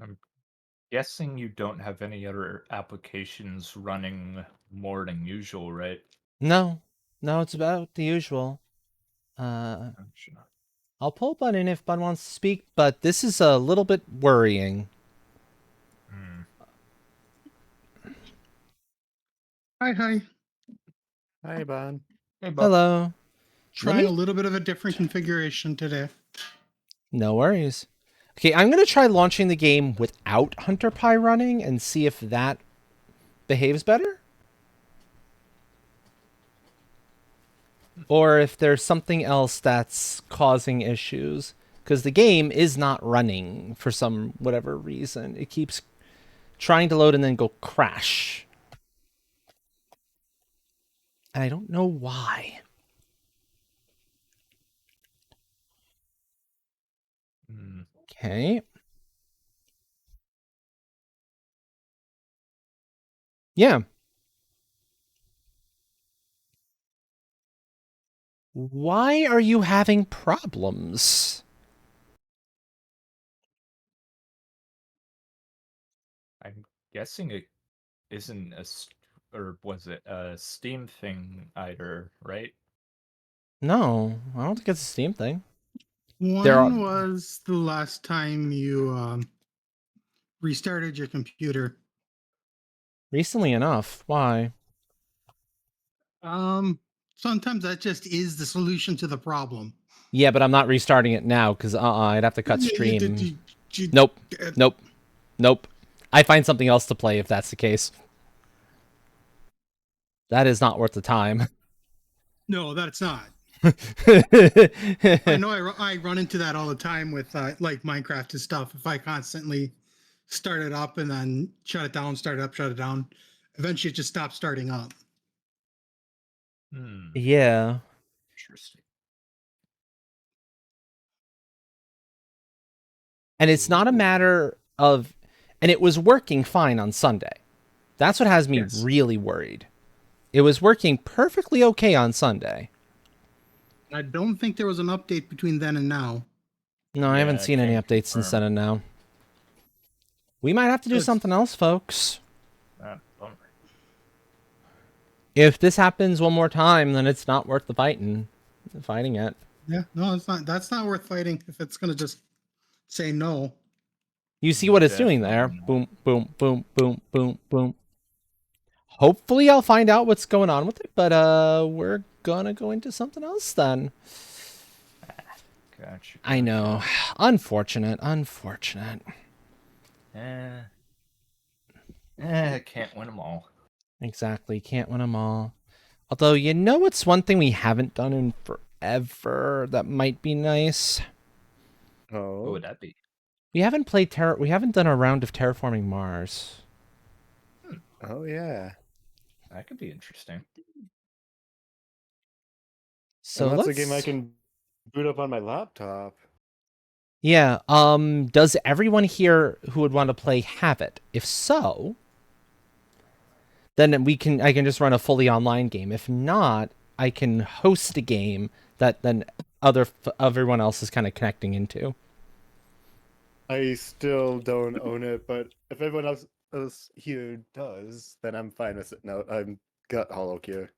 Speaker 3: I'm guessing you don't have any other applications running more than usual, right?
Speaker 1: No, no, it's about the usual.
Speaker 3: Sure.
Speaker 1: I'll pull Bun in if Bun wants to speak, but this is a little bit worrying.
Speaker 3: Hmm.
Speaker 4: Hi, hi.
Speaker 2: Hi, Bon.
Speaker 3: Hey, Buck.
Speaker 1: Hello. Let
Speaker 4: Trying a
Speaker 1: me.
Speaker 4: little bit of a different configuration today.
Speaker 1: No worries. Okay, I'm gonna try launching the game without Hunter Pie running and see if that behaves better, or if there's something else that's causing issues. Because the game is not running for some whatever reason. It keeps trying to load and then go crash. And I don't know why.
Speaker 3: Hmm.
Speaker 1: Okay. Yeah. Why are you having problems?
Speaker 3: I'm guessing it isn't or was it a Steam thing either, right?
Speaker 1: No, I don't think it's a Steam thing. There are
Speaker 4: When was the last time you restarted your computer?
Speaker 1: recently enough. Why?
Speaker 4: Um, Sometimes that just is the solution to the problem.
Speaker 1: Yeah, but I'm not restarting it now because I'd have to cut
Speaker 4: Did
Speaker 1: stream.
Speaker 4: you-
Speaker 1: Nope. Nope. Nope. I find something else to play if that's the case. That is not worth the time.
Speaker 4: no, that's not. I know I run into that all the time with like Minecraft and stuff. If I constantly start it up and then shut it down, start it up, shut it down, eventually it just stops starting up.
Speaker 3: Hmm.
Speaker 1: Yeah.
Speaker 3: Interesting.
Speaker 1: And it's not a
Speaker 3: Ooh.
Speaker 1: matter of, and it was working fine on Sunday. That's what has me
Speaker 3: Yes.
Speaker 1: really worried. It was working perfectly okay on Sunday.
Speaker 4: I don't think there was an update between then and now.
Speaker 1: No, I haven't
Speaker 3: Yeah, I
Speaker 1: seen any
Speaker 3: can
Speaker 1: updates since then
Speaker 3: confirm.
Speaker 1: and now. We might have to do
Speaker 4: It's-
Speaker 1: something else, folks.
Speaker 3: Bummer.
Speaker 1: If this happens one more time, then it's not worth the fighting it.
Speaker 4: Yeah, no, it's not. That's not worth fighting if it's gonna just say no.
Speaker 1: You see what it's doing
Speaker 3: Definitely
Speaker 1: there.
Speaker 3: not.
Speaker 1: Boom, boom, boom, boom, boom, boom. Hopefully I'll find out what's going on with it, but we're gonna go into something else then.
Speaker 3: Gotcha.
Speaker 1: I know. Unfortunate, unfortunate.
Speaker 3: Can't win them all.
Speaker 1: Exactly. Can't win them all. Although, you know what's one thing we haven't done in forever that might be nice?
Speaker 3: What
Speaker 2: Oh.
Speaker 3: would that be?
Speaker 1: We haven't we haven't done a round of terraforming Mars.
Speaker 2: Oh yeah.
Speaker 3: That could be interesting.
Speaker 1: So
Speaker 2: And that's a
Speaker 1: let's...
Speaker 2: game I can boot up on my laptop.
Speaker 1: Yeah, does everyone here who would want to play have it? If so, then I can just run a fully online game. If not, I can host a game that then everyone else is kind of connecting into.
Speaker 2: I still don't own it, but if everyone else here does, then I'm fine with it. No, I'm got Hollow Cure.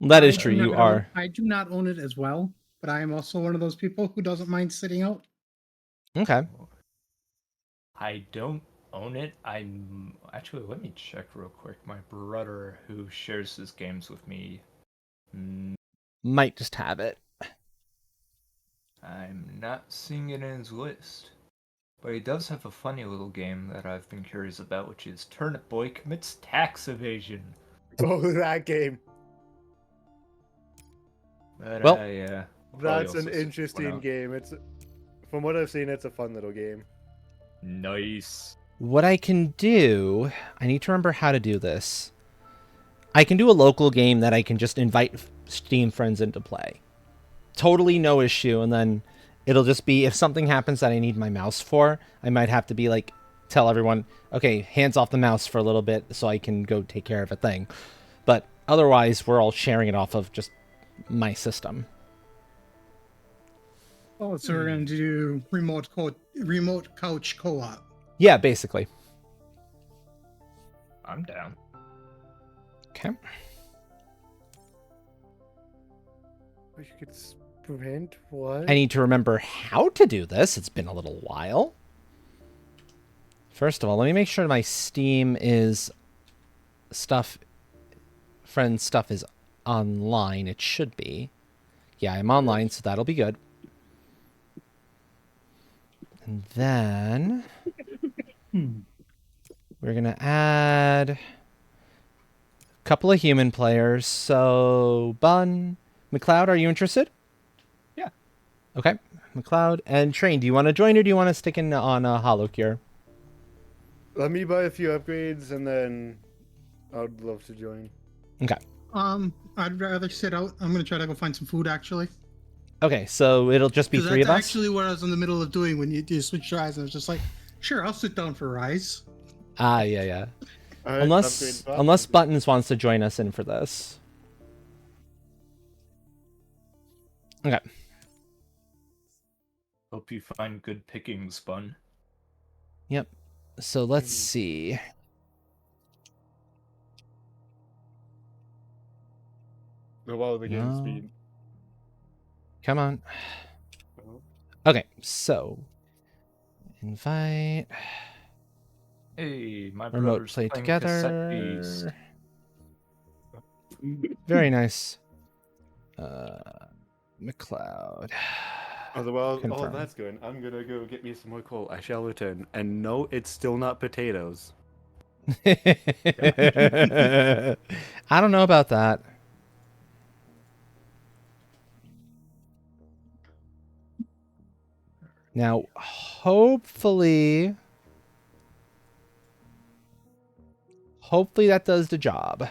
Speaker 1: That is
Speaker 4: I
Speaker 1: true.
Speaker 4: do
Speaker 1: You
Speaker 4: not
Speaker 1: are.
Speaker 4: I do not own it as well, but I am also one of those people who doesn't mind sitting out.
Speaker 1: Okay.
Speaker 3: I don't own it. I'm actually, let me check real quick. My brother, who shares his games with me,
Speaker 1: Might just have it.
Speaker 3: I'm not seeing it in his list. But he does have a funny little game that I've been curious about, which is Turnip Boy Commits Tax Evasion.
Speaker 2: Oh, that game.
Speaker 3: But
Speaker 1: Well,
Speaker 3: yeah,
Speaker 2: That's an interesting game. It's, from what I've seen, it's a fun little game.
Speaker 3: Nice.
Speaker 1: what I can do, I need to remember how to do this. I can do a local game that I can just invite Steam friends into play. Totally no issue. And then it'll just be, if something happens that I need my mouse for, I might have to be like, tell everyone, okay, hands off the mouse for a little bit so I can go take care of a thing. But otherwise, we're all sharing it off of just my system.
Speaker 4: Oh, so we're going to do remote couch co-op.
Speaker 1: Yeah, basically.
Speaker 3: I'm down.
Speaker 1: Okay.
Speaker 2: You could sprint? What?
Speaker 1: I need to remember how to do this. It's been a little while. First of all, let me make sure my Steam is friend stuff is online. It should be. Yeah, I'm online, so that'll be good. And then we're going to add a couple of human players. So, Bun, McLeod, are you interested?
Speaker 3: Yeah.
Speaker 1: Okay. McLeod and Train, do you want to join or do you want to stick in on Hollow Cure?
Speaker 2: Let me buy a few upgrades and then I'd love to join.
Speaker 1: Okay.
Speaker 4: I'd rather sit out. I'm going to try to go find some food, actually.
Speaker 1: Okay, so it'll just be three of
Speaker 4: That's
Speaker 1: us?
Speaker 4: actually what I was in the middle of doing when you switched your eyes. And I was just like, sure, I'll sit down for Rise.
Speaker 1: Ah, yeah.
Speaker 2: All right,
Speaker 1: Unless Buttons wants to join us in for this. Okay.
Speaker 3: Hope you find good pickings, Bun.
Speaker 1: Yep. So let's see.
Speaker 2: While the game's
Speaker 1: No.
Speaker 2: speed.
Speaker 1: Come on.
Speaker 2: Oh.
Speaker 1: Okay, so invite,
Speaker 3: Hey, my
Speaker 1: remote
Speaker 3: brother's
Speaker 1: play
Speaker 3: playing Cassette Beast.
Speaker 1: together. Very nice. McLeod.
Speaker 2: Oh, well, all
Speaker 1: Confirm.
Speaker 2: that's good. I'm gonna go get me some more coal. I shall return. And no, it's still not potatoes.
Speaker 1: I don't know about that. Now, hopefully that does the job.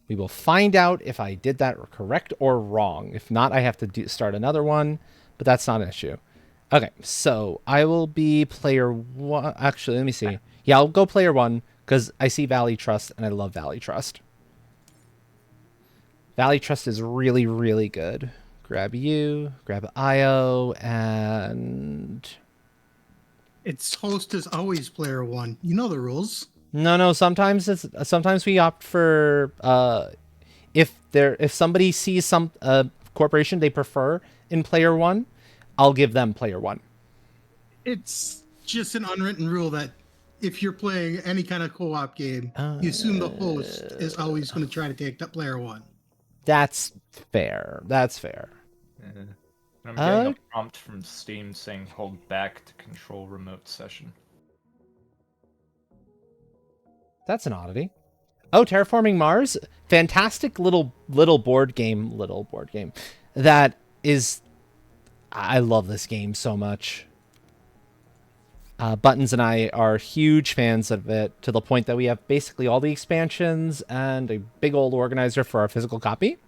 Speaker 1: We will find out if I did that correct or wrong. If not, I have to start another one, but that's not an issue. Okay, so I will be player one. Actually, let me see. Yeah, I'll go player one because I see Valley Trust and I love Valley Trust. Valley Trust is really, really good. Grab you, grab IO, and...
Speaker 4: It's host is always player one. You know the rules.
Speaker 1: No, sometimes we opt for if somebody sees some corporation they prefer in player one, I'll give them player one.
Speaker 4: It's just an unwritten rule that if you're playing any kind of co-op game, you assume the host is always going to try to take that player one.
Speaker 1: That's fair. That's fair.
Speaker 3: I'm getting a prompt from Steam saying hold back to control remote session.
Speaker 1: That's an oddity. Oh, Terraforming Mars, fantastic little board game. That is, I love this game so much. Buttons and I are huge fans of it, to the point that we have basically all the expansions and a big old organizer for our physical copy.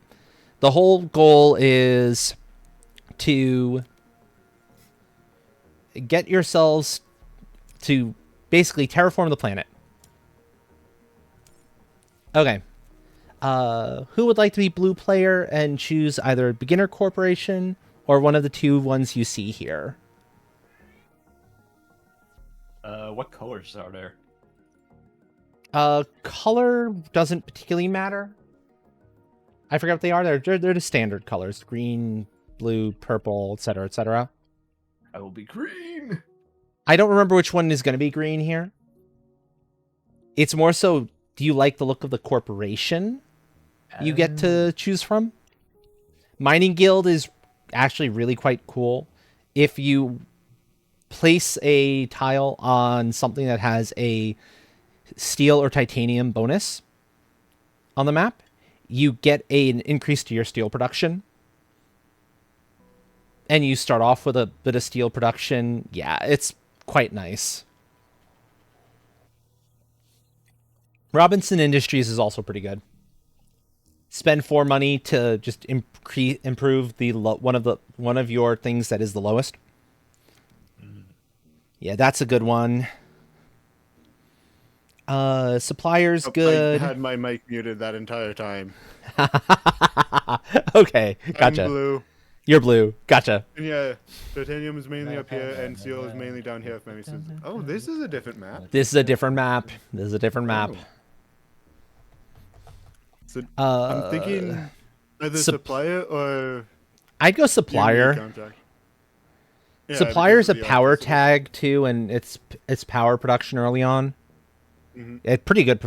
Speaker 1: The whole goal is to get yourselves to basically terraform the planet. Okay. Who would like to be blue player and choose either beginner corporation or one of the two ones you see here?
Speaker 3: What colors are there?
Speaker 1: Color doesn't particularly matter. I forget what they are. They're the standard colors: green, blue, purple, etc., etc.
Speaker 3: I will be green.
Speaker 1: I don't remember which one is going to be green here. It's more so, do you like the look of the corporation you get to choose from? Mining Guild is actually really quite cool. If you place a tile on something that has a steel or titanium bonus on the map, you get an increase to your steel production. And you start off with a bit of steel production. Yeah, it's quite nice. Robinson Industries is also pretty good. Spend 4 money to just improve the one of your things that is the lowest. Yeah, that's a good one. Suppliers, good.
Speaker 2: I had my mic muted that entire time.
Speaker 1: Okay, gotcha.
Speaker 2: I'm blue.
Speaker 1: You're blue. Gotcha.
Speaker 2: And yeah, titanium is mainly up here, and steel is mainly down here. If memory serves. Oh, this is a different map.
Speaker 1: This is a different map.
Speaker 2: Oh. So I'm thinking either supplier or
Speaker 1: I'd go supplier.
Speaker 2: Yeah,
Speaker 1: Supplier's a
Speaker 2: because of the
Speaker 1: power
Speaker 2: opposite.
Speaker 1: tag too, and it's power production early on.
Speaker 2: Mhm.
Speaker 1: It's pretty good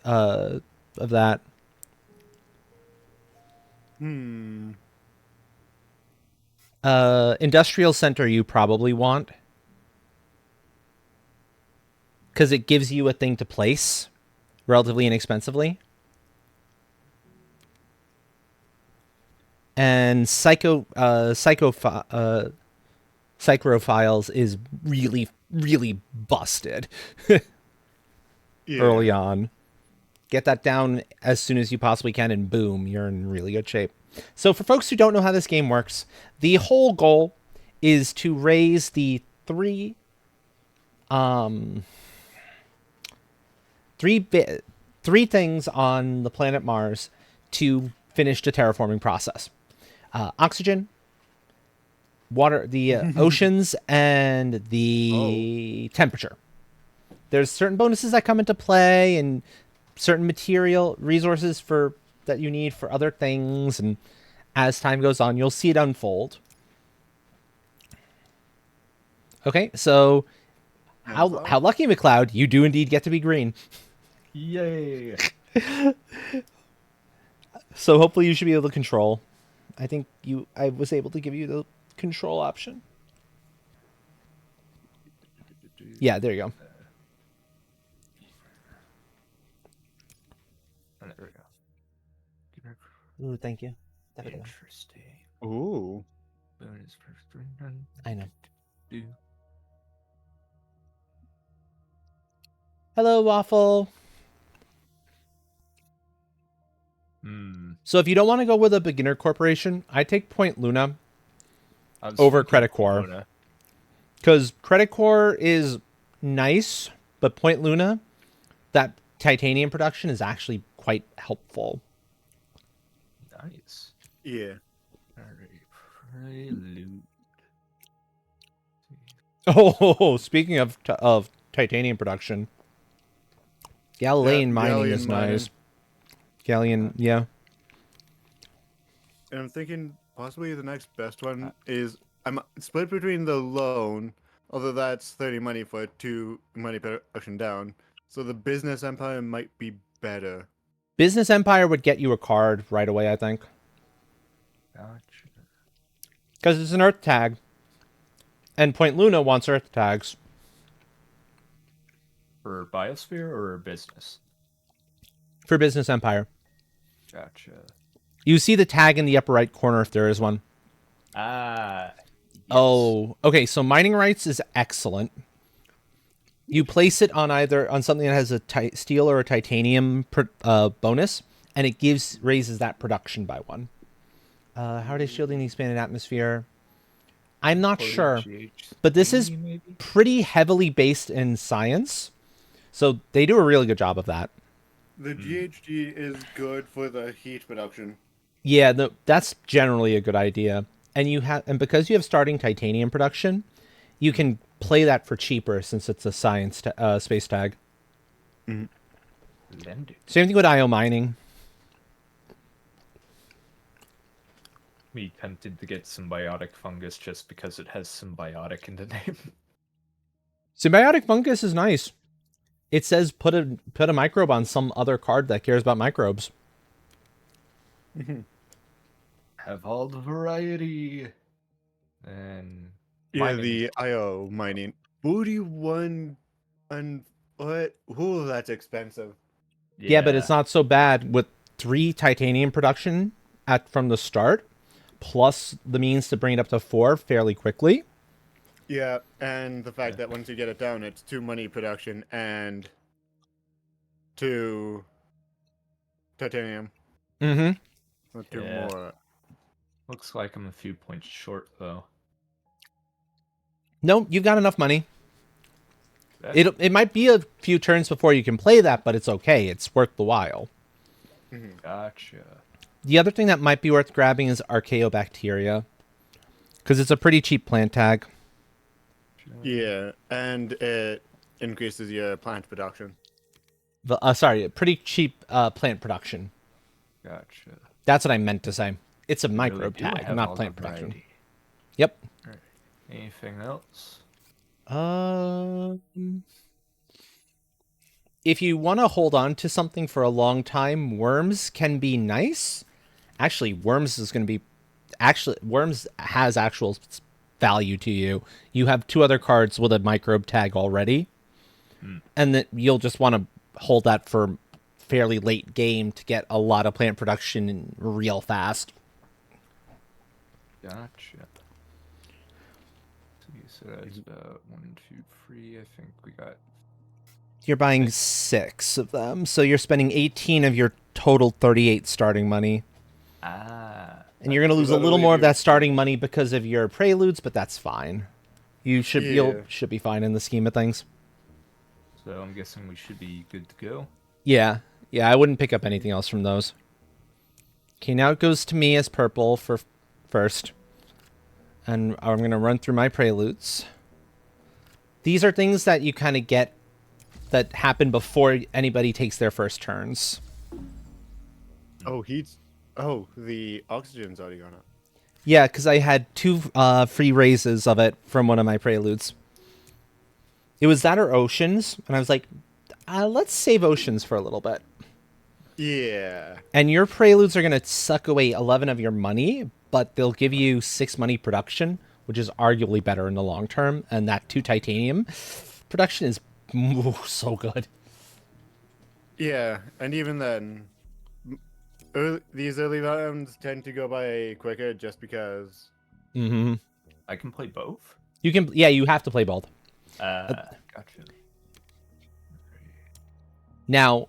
Speaker 1: of that. Industrial center you probably want, because it gives you a thing to place relatively inexpensively. And Psychophiles is really, really busted
Speaker 2: Yeah.
Speaker 1: early on. Get that down as soon as you possibly can, and boom, you're in really good shape. So for folks who don't know how this game works, the whole goal is to raise the three things on the planet Mars to finish the terraforming process. Oxygen, water, the oceans, and the temperature. There's certain bonuses that come into play, and certain material resources that you need for other things, and as time goes on, you'll see it unfold. Okay, so how lucky, McLeod, you do indeed get to be green.
Speaker 3: Yay!
Speaker 1: So hopefully you should be able to control. I think I was able to give you the control option. Yeah, there you go.
Speaker 3: Oh, there we go.
Speaker 1: Ooh, thank you.
Speaker 3: Interesting.
Speaker 2: Ooh.
Speaker 3: Bonus for
Speaker 1: I know.
Speaker 3: do.
Speaker 1: Hello, Waffle. So if you don't want to go with a beginner corporation, I take Point Luna over Credit Core. Because Credit Core is nice, but Point Luna, that titanium production is actually quite helpful.
Speaker 3: Nice.
Speaker 2: Yeah.
Speaker 3: Alright. Prelude.
Speaker 1: Oh, speaking of titanium production, Galilean mining
Speaker 2: Galleon
Speaker 1: is
Speaker 2: mining.
Speaker 1: nice. Galleon, yeah.
Speaker 2: And I'm thinking possibly the next best one is I'm split between the loan, although that's 30 money for 2 money production down. So the business empire might be better.
Speaker 1: Business Empire would get you a card right away, I think.
Speaker 3: Gotcha.
Speaker 1: Because it's an Earth tag. And Point Luna wants Earth tags.
Speaker 3: For Biosphere or business?
Speaker 1: for Business Empire.
Speaker 3: Gotcha.
Speaker 1: You see the tag in the upper right corner if there is one.
Speaker 3: Ah. Yes.
Speaker 1: Oh, okay. So mining rights is excellent. You place it on something that has a steel or a titanium bonus, and it raises that production by 1. How are they shielding the expanded atmosphere? I'm not sure, but this is
Speaker 3: maybe?
Speaker 1: pretty heavily based in science, so they do a really good job of that.
Speaker 2: The GHG is good for the heat production.
Speaker 1: Yeah, that's generally a good idea. And because you have starting titanium production, you can play that for cheaper since it's a science space tag.
Speaker 3: Lend it.
Speaker 1: Same thing with IO mining.
Speaker 3: Me tempted to get symbiotic fungus just because it has symbiotic in the name.
Speaker 1: Symbiotic fungus is nice. It says put a microbe on some other card that cares about microbes.
Speaker 3: Have all the variety. And
Speaker 2: Yeah,
Speaker 3: mining.
Speaker 2: the IO mining. 41 and what? Ooh, that's expensive.
Speaker 1: Yeah, but it's not so bad with 3 titanium production from the start, plus the means to bring it up to 4 fairly quickly.
Speaker 2: Yeah, and the fact that once you get it down, it's 2 money production and 2 titanium.
Speaker 1: Mm-hmm.
Speaker 2: Not 2
Speaker 3: Yeah.
Speaker 2: more.
Speaker 3: Looks like I'm a few points short though.
Speaker 1: No, you've got enough money. It might be a few turns before you can play that, but it's okay. It's worth the while.
Speaker 3: Gotcha.
Speaker 1: The other thing that might be worth grabbing is Archaeobacteria, because it's a pretty cheap plant tag.
Speaker 2: Yeah, and it increases your plant production.
Speaker 1: Pretty cheap plant production.
Speaker 3: Gotcha.
Speaker 1: That's what I meant to say. It's a microbe
Speaker 3: Really do
Speaker 1: tag,
Speaker 3: have
Speaker 1: not
Speaker 3: all
Speaker 1: plant
Speaker 3: the
Speaker 1: production.
Speaker 3: variety.
Speaker 1: Yep.
Speaker 3: Alright. Anything else?
Speaker 1: If you want to hold on to something for a long time, worms can be nice. Actually, worms has actual value to you. You have 2 other cards with a microbe tag already, and that you'll just want to hold that for fairly late game to get a lot of plant production real fast.
Speaker 3: Gotcha. So that's about 1, 2, 3. I think we got.
Speaker 1: You're buying 6 of them, so you're spending 18 of your total 38 starting money. And you're going to lose a little more of that starting money because of your preludes, but that's fine. You should be fine in the scheme of things.
Speaker 3: So I'm guessing we should be good to go.
Speaker 1: Yeah, I wouldn't pick up anything else from those. Okay, now it goes to me as purple for first. And I'm going to run through my preludes. These are things that you kind of get that happen before anybody takes their first turns.
Speaker 2: Oh, the oxygen's already gone up.
Speaker 1: Yeah, because I had 2 free raises of it from one of my preludes. It was that or Oceans, and I was like, let's save Oceans for a little bit.
Speaker 2: Yeah.
Speaker 1: And your preludes are going to suck away 11 of your money, but they'll give you 6 money production, which is arguably better in the long term. And that 2 titanium production is so good.
Speaker 2: Yeah, and even then, these early rounds tend to go by quicker just because.
Speaker 1: Mm-hmm.
Speaker 3: I can play both?
Speaker 1: You can, yeah, you have to play both.
Speaker 3: Gotcha.
Speaker 1: Now,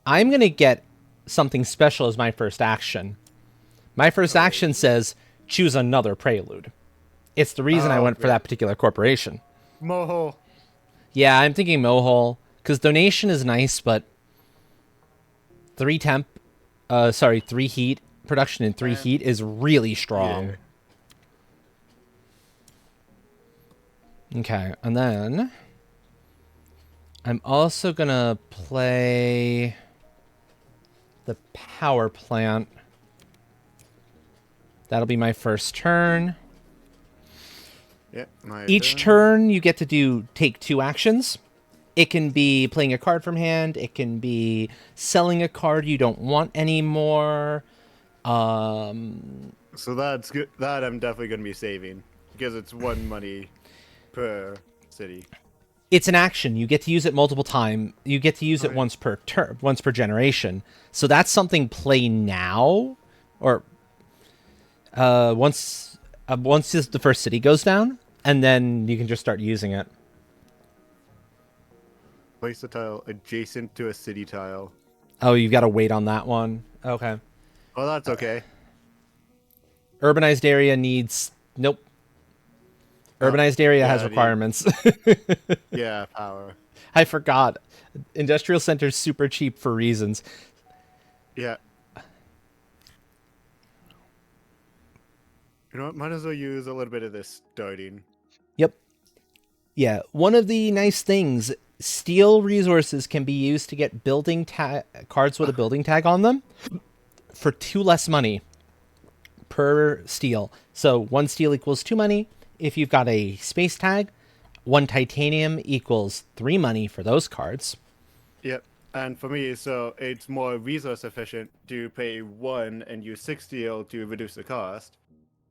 Speaker 1: I'm going to get something special as my first action. My first action says, choose another prelude. It's the reason I went for that particular corporation.
Speaker 2: Moho.
Speaker 1: Yeah, I'm thinking Mohole, because donation is nice, but 3 heat production and 3 heat is really strong. Yeah. Okay, and then I'm also gonna play the power plant. That'll be my first turn.
Speaker 2: Yeah,
Speaker 1: Each turn you get to take 2 actions. It can be playing a card from hand. It can be selling a card you don't want anymore.
Speaker 2: So that's good. That I'm definitely going to be saving because it's 1 money per city.
Speaker 1: It's an action. You get to use it multiple times. You get to use it once per turn, once per generation. So that's something play now, or once the first city goes down, and then you can just start using it.
Speaker 2: Place a tile adjacent to a city tile.
Speaker 1: Oh, you've got to wait on that one. Okay.
Speaker 2: Oh, that's okay.
Speaker 1: Urbanized area needs nope. Urbanized area has requirements.
Speaker 2: Yeah, power.
Speaker 1: I forgot. Industrial center's super cheap for reasons.
Speaker 2: Yeah. You know what? Might as well use a little bit of this starting.
Speaker 1: Yep. Yeah. One of the nice things, steel resources can be used to get building cards with a building tag on them for 2 less money per steel. So 1 steel equals 2 money. If you've got a space tag, 1 titanium equals 3 money for those cards.
Speaker 2: Yep. And for me, so it's more resource efficient to pay 1 and use 6 steel to reduce the cost.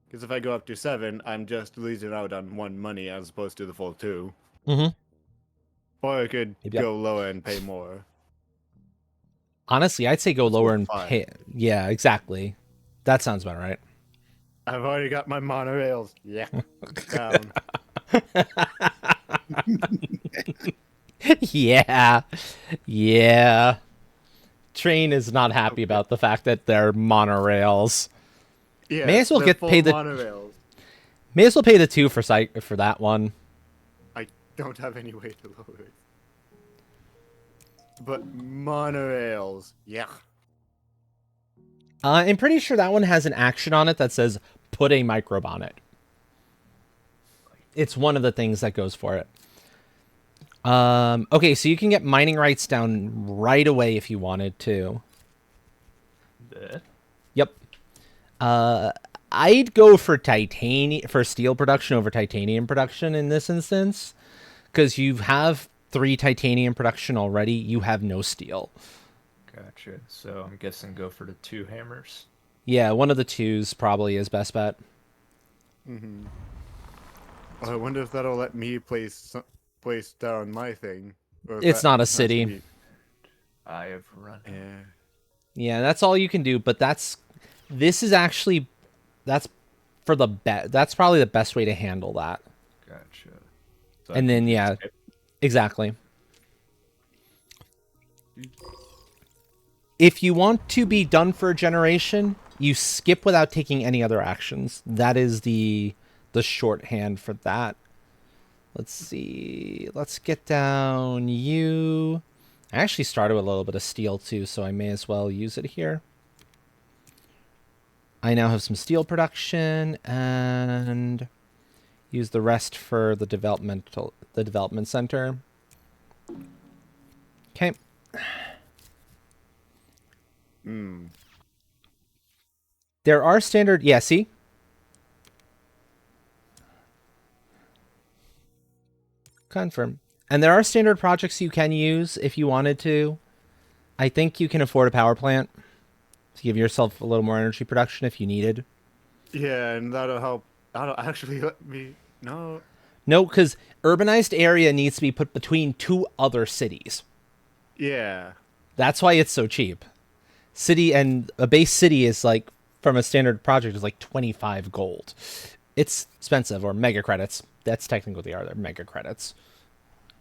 Speaker 2: Because if I go up to 7, I'm just losing out on 1 money as opposed to the full 2.
Speaker 1: Mm-hmm.
Speaker 2: Or I could
Speaker 1: Yep.
Speaker 2: go lower and pay more.
Speaker 1: Honestly, I'd say go
Speaker 2: That's
Speaker 1: lower
Speaker 2: worth
Speaker 1: and
Speaker 2: 5.
Speaker 1: pay. Yeah, exactly. That sounds about right.
Speaker 2: I've already got my monorails. Yeah. Down.
Speaker 1: Yeah. Yeah. Train is not happy about the fact that they're monorails.
Speaker 2: Yeah.
Speaker 1: May as well
Speaker 2: they're
Speaker 1: get
Speaker 2: full
Speaker 1: pay the
Speaker 2: monorails.
Speaker 1: May as well pay the 2 for for that one.
Speaker 2: I don't have any way to lower it. But monorails. Yeah.
Speaker 1: I'm pretty sure that one has an action on it that says put a microbe on it. It's one of the things that goes for it. Okay, so you can get mining rights down right away if you wanted to. Yep. I'd go for steel production over titanium production in this instance, because you have 3 titanium production already. You have no steel.
Speaker 3: Gotcha. So I'm guessing go for the 2 hammers.
Speaker 1: Yeah, one of the 2s probably is best bet.
Speaker 2: Mm-hmm. I wonder if that'll let me place down my thing. Or if
Speaker 1: It's
Speaker 2: that
Speaker 1: not a
Speaker 2: has to
Speaker 1: city.
Speaker 2: be-
Speaker 3: I have run.
Speaker 2: Yeah.
Speaker 1: Yeah, that's all you can do. But that's for the that's probably the best way to handle that.
Speaker 3: Gotcha. So
Speaker 1: And then yeah,
Speaker 3: skip.
Speaker 1: exactly. If you want to be done for a generation, you skip without taking any other actions. That is the shorthand for that. Let's see. Let's get down you. I actually started with a little bit of steel too, so I may as well use it here. I now have some steel production and use the rest for the development center. Okay. There are standard, yeah, see? Confirm. And there are standard projects you can use if you wanted to. I think you can afford a power plant to give yourself a little more energy production if you needed.
Speaker 2: Yeah, and that'll help. That'll actually let me. No.
Speaker 1: No, because urbanized area needs to be put between 2 other cities.
Speaker 2: Yeah.
Speaker 1: That's why it's so cheap. City and a base city is like, from a standard project, is like 25 gold. It's expensive, or mega credits. That's technically what they are. They're mega credits.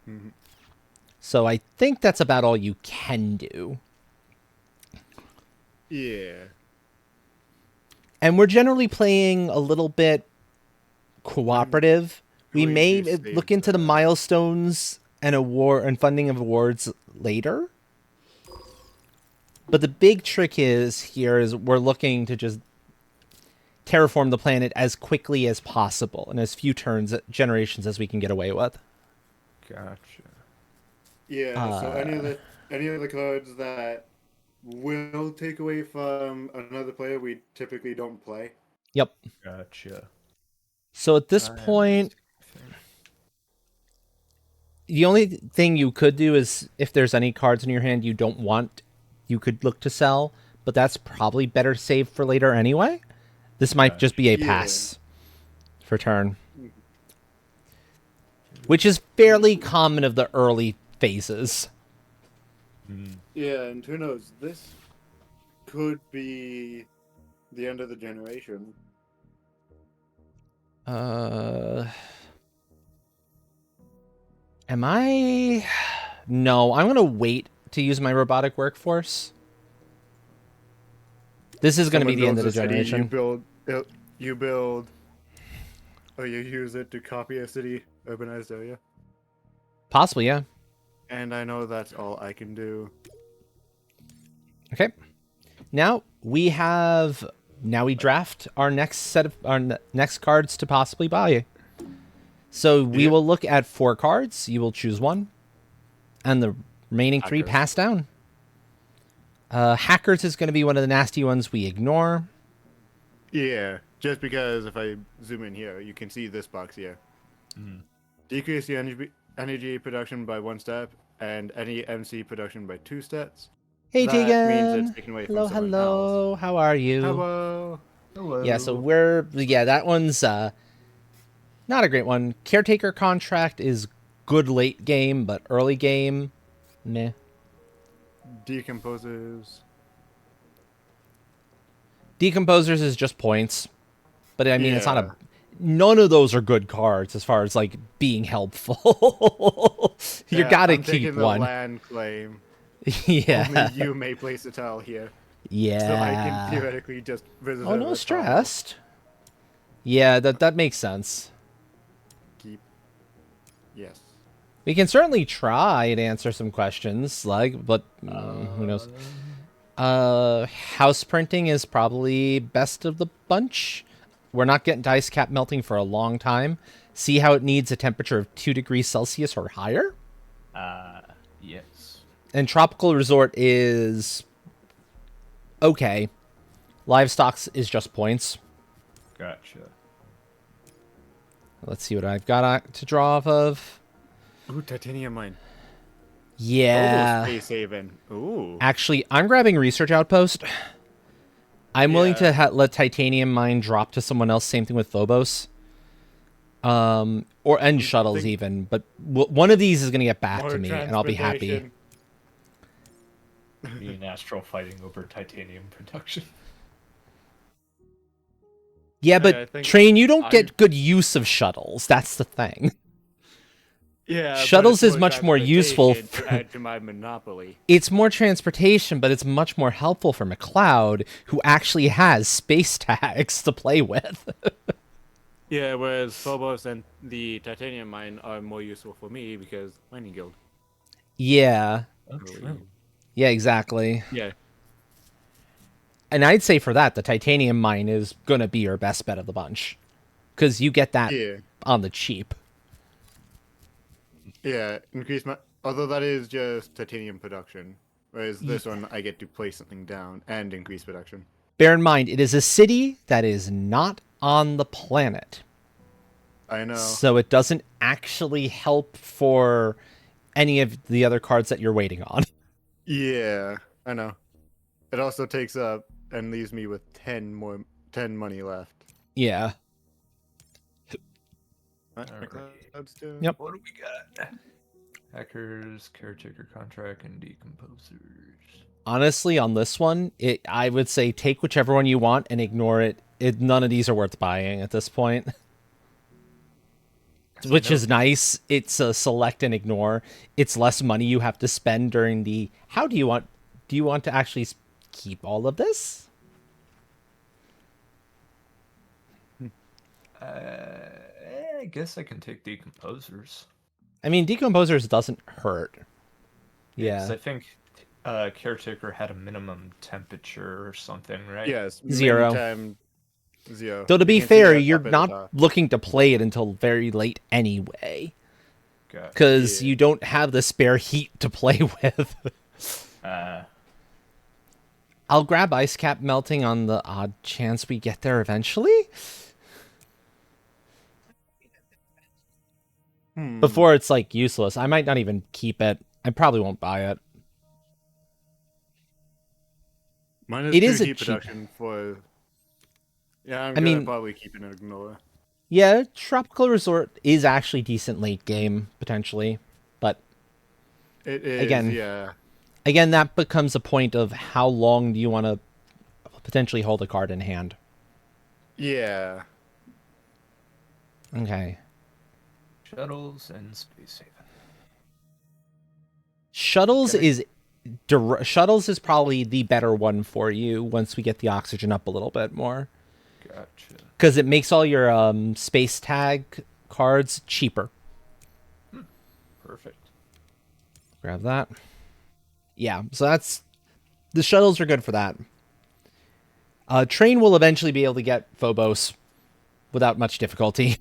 Speaker 2: Mm-hmm.
Speaker 1: So I think that's about all you can do.
Speaker 2: Yeah.
Speaker 1: And we're generally playing a little bit cooperative. We
Speaker 2: going
Speaker 1: may
Speaker 2: to save
Speaker 1: look into the
Speaker 2: that.
Speaker 1: milestones and funding of awards later. But the big trick is we're looking to just terraform the planet as quickly as possible and as few generations as we can get away with.
Speaker 3: Gotcha.
Speaker 2: Yeah. So any of the cards that will take away from another player, we typically don't play.
Speaker 1: Yep.
Speaker 3: Gotcha.
Speaker 1: So at this
Speaker 3: I
Speaker 1: point, the only thing you could do is if there's any cards in your hand you don't want, you could look to sell, but that's probably better saved for later anyway. This might just be a
Speaker 2: Yeah.
Speaker 1: pass for turn. which is fairly common of the early phases.
Speaker 2: Yeah, and who knows? This could be the end of the generation.
Speaker 1: Am I? No, I'm gonna wait to use my robotic workforce. This is gonna be
Speaker 2: Someone
Speaker 1: the end of
Speaker 2: builds
Speaker 1: the
Speaker 2: a city,
Speaker 1: generation.
Speaker 2: you build. Oh, you use it to copy a city, urbanized area.
Speaker 1: Possibly, yeah.
Speaker 2: And I know that's all I can do.
Speaker 1: Okay. Now we draft our next set of next cards to possibly buy. So we will look at 4 cards. You will choose one, and the remaining 3
Speaker 2: Hackers.
Speaker 1: pass down. Hackers is going to be one of the nasty ones we ignore.
Speaker 2: Yeah, just because if I zoom in here, you can see this box here. Decrease the energy production by 1 step, and any MC production by 2 steps.
Speaker 1: Hey,
Speaker 2: That
Speaker 1: Tegan.
Speaker 2: means it's taken away from someone
Speaker 1: Hello. How are you?
Speaker 2: Hello.
Speaker 3: Hello.
Speaker 1: Yeah, so that one's not a great one. Caretaker contract is good late game, but early game, meh.
Speaker 2: Decomposers.
Speaker 1: Decomposers is just points, but I mean, it's not
Speaker 2: Yeah.
Speaker 1: none of those are good cards as far as like being helpful. You gotta
Speaker 2: I'm
Speaker 1: keep
Speaker 2: taking the
Speaker 1: one.
Speaker 2: land claim.
Speaker 1: Yeah.
Speaker 2: Only you may place a tile here.
Speaker 1: Yeah.
Speaker 2: So I can theoretically just visit
Speaker 1: Oh,
Speaker 2: a
Speaker 1: no
Speaker 2: tile.
Speaker 1: stressed. Yeah, that makes sense.
Speaker 2: Keep. Yes.
Speaker 1: We can certainly try to answer some questions, but who knows? House printing is probably best of the bunch. We're not getting dice cap melting for a long time. See how it needs a temperature of 2 degrees Celsius or higher?
Speaker 3: Yes.
Speaker 1: And Tropical Resort is okay. Livestocks is just points.
Speaker 3: Gotcha.
Speaker 1: Let's see what I've got to draw off of.
Speaker 2: Ooh, titanium mine.
Speaker 1: Yeah.
Speaker 2: Oh, space haven. Ooh.
Speaker 1: Actually, I'm grabbing Research Outpost. I'm willing to
Speaker 2: Yeah.
Speaker 1: let Titanium Mine drop to someone else. Same thing with Phobos. And Shuttles even. But one of these is going to get back
Speaker 2: More
Speaker 1: to me, and I'll be happy.
Speaker 2: transportation.
Speaker 3: Me and Astral fighting over titanium production.
Speaker 1: Yeah, but
Speaker 2: I think
Speaker 1: Train, you don't get good use of Shuttles. That's the thing.
Speaker 2: Yeah. but
Speaker 1: Shuttles
Speaker 2: it's
Speaker 1: is much more useful
Speaker 2: transportation to add to my monopoly.
Speaker 1: It's more transportation, but it's much more helpful for McLeod, who actually has space tags to play with.
Speaker 2: Yeah, whereas Phobos and the titanium mine are more useful for me because mining guild.
Speaker 1: Yeah.
Speaker 3: Oh, true.
Speaker 1: Yeah, exactly.
Speaker 2: Yeah.
Speaker 1: And I'd say for that, the Titanium Mine is going to be your best bet of the bunch. Because you get that
Speaker 2: Yeah.
Speaker 1: on the cheap.
Speaker 2: Yeah. Increase my. Although that is just titanium production, whereas this one I get to place something down and increase production.
Speaker 1: Bear in mind, it is a city that is not on the planet.
Speaker 2: I know.
Speaker 1: So it doesn't actually help for any of the other cards that you're waiting on.
Speaker 2: Yeah, I know. It also takes up and leaves me with 10 money left.
Speaker 1: Yeah. Yep.
Speaker 3: What do we got? Hackers, caretaker contract, and decomposers.
Speaker 1: Honestly, on this one, I would say take whichever one you want and ignore it. None of these are worth buying at this point. Which is nice. It's a select and ignore. It's less money you have to spend during the... How do you want... Do you want to actually keep all of this?
Speaker 3: I guess I can take decomposers.
Speaker 1: I mean, decomposers doesn't hurt.
Speaker 3: 'Cause
Speaker 1: Yeah.
Speaker 3: I think caretaker had a minimum temperature or something, right?
Speaker 2: Yes,
Speaker 1: 0.
Speaker 2: Time 0.
Speaker 1: Though to be
Speaker 2: You can see
Speaker 1: fair,
Speaker 2: that
Speaker 1: you're
Speaker 2: up at the
Speaker 1: not
Speaker 2: top.
Speaker 1: looking to play it until very late anyway.
Speaker 3: Got
Speaker 1: Because
Speaker 2: Yeah.
Speaker 1: you don't have the spare heat to play with. I'll grab Ice Cap Melting on the odd chance we get there eventually. Before it's, like, useless. I might not even keep it. I probably won't buy it.
Speaker 2: Mine is
Speaker 1: It
Speaker 2: 2
Speaker 1: is a
Speaker 2: heat
Speaker 1: cheap-
Speaker 2: production for... Yeah, I'm
Speaker 1: I
Speaker 2: gonna
Speaker 1: mean-
Speaker 2: probably keep an ignore.
Speaker 1: Yeah, Tropical Resort is actually decent late game, potentially. But
Speaker 2: It is,
Speaker 1: Again.
Speaker 2: yeah.
Speaker 1: again, that becomes a point of how long do you want to potentially hold a card in hand.
Speaker 2: Yeah.
Speaker 1: Okay.
Speaker 3: Shuttles and Space Haven.
Speaker 1: Shuttles
Speaker 2: Can I-
Speaker 1: Shuttles is probably the better one for you once we get the oxygen up a little bit more.
Speaker 3: Gotcha.
Speaker 1: Because it makes all your space tag cards cheaper.
Speaker 3: Perfect.
Speaker 1: Grab that. Yeah, so that's... The shuttles are good for that. Train will eventually be able to get Phobos without much difficulty.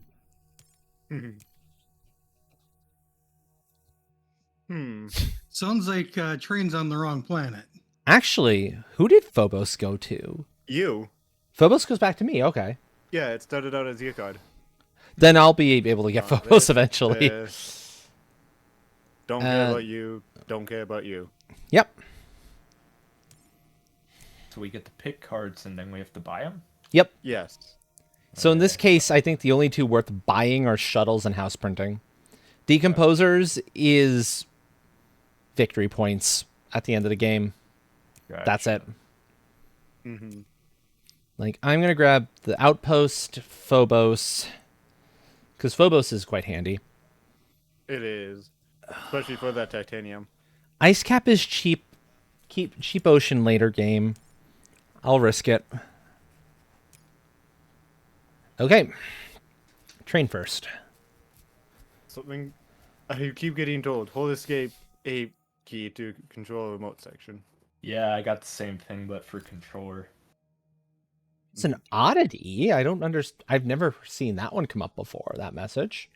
Speaker 4: Sounds like trains on the wrong planet.
Speaker 1: Actually, who did Phobos go to?
Speaker 2: You.
Speaker 1: Phobos goes back to me, okay.
Speaker 2: Yeah, it started out as your card.
Speaker 1: Then I'll be able to get Phobos
Speaker 2: This,
Speaker 1: eventually.
Speaker 2: this. Don't care about you. Don't care about you.
Speaker 1: Yep.
Speaker 3: So we get to pick cards and then we have to buy them?
Speaker 1: Yep.
Speaker 2: Yes.
Speaker 1: So in this case, I think the only two worth buying are shuttles and house printing. Decomposers is victory points at the end of the game.
Speaker 3: Gotcha.
Speaker 1: That's it.
Speaker 2: Mm-hmm.
Speaker 1: Like, I'm going to grab the Outpost, Phobos, because Phobos is quite handy.
Speaker 2: It is. Especially for that titanium.
Speaker 1: Ice Cap is cheap. Cheap ocean later game. I'll risk it. Okay. Train first.
Speaker 2: Something I keep getting told. Hold escape A key to control remote section.
Speaker 3: Yeah, I got the same thing, but for controller.
Speaker 1: It's an oddity. I don't understand. I've never seen that one come up before, that message.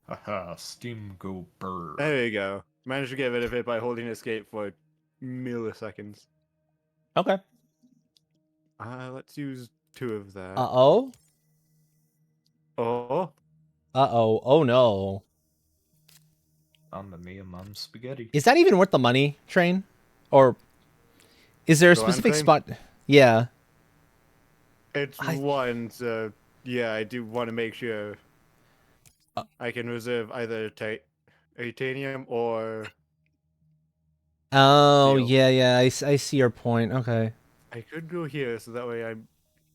Speaker 3: Haha, Steam go burr.
Speaker 2: There you go. Managed to get rid of it by holding escape for milliseconds.
Speaker 1: Okay.
Speaker 2: Let's use 2 of that.
Speaker 1: Uh-oh.
Speaker 2: Oh.
Speaker 1: Uh-oh. Oh, no.
Speaker 3: Mamma mia, mom spaghetti.
Speaker 1: Is that even worth the money, Train? Or is there a
Speaker 2: The land
Speaker 1: specific
Speaker 2: claim?
Speaker 1: spot? Yeah.
Speaker 2: It's one, so yeah, I do want to make sure I can reserve either titanium or...
Speaker 1: Oh,
Speaker 2: Deal.
Speaker 1: yeah. I see your point. Okay.
Speaker 2: I could go here, so that way I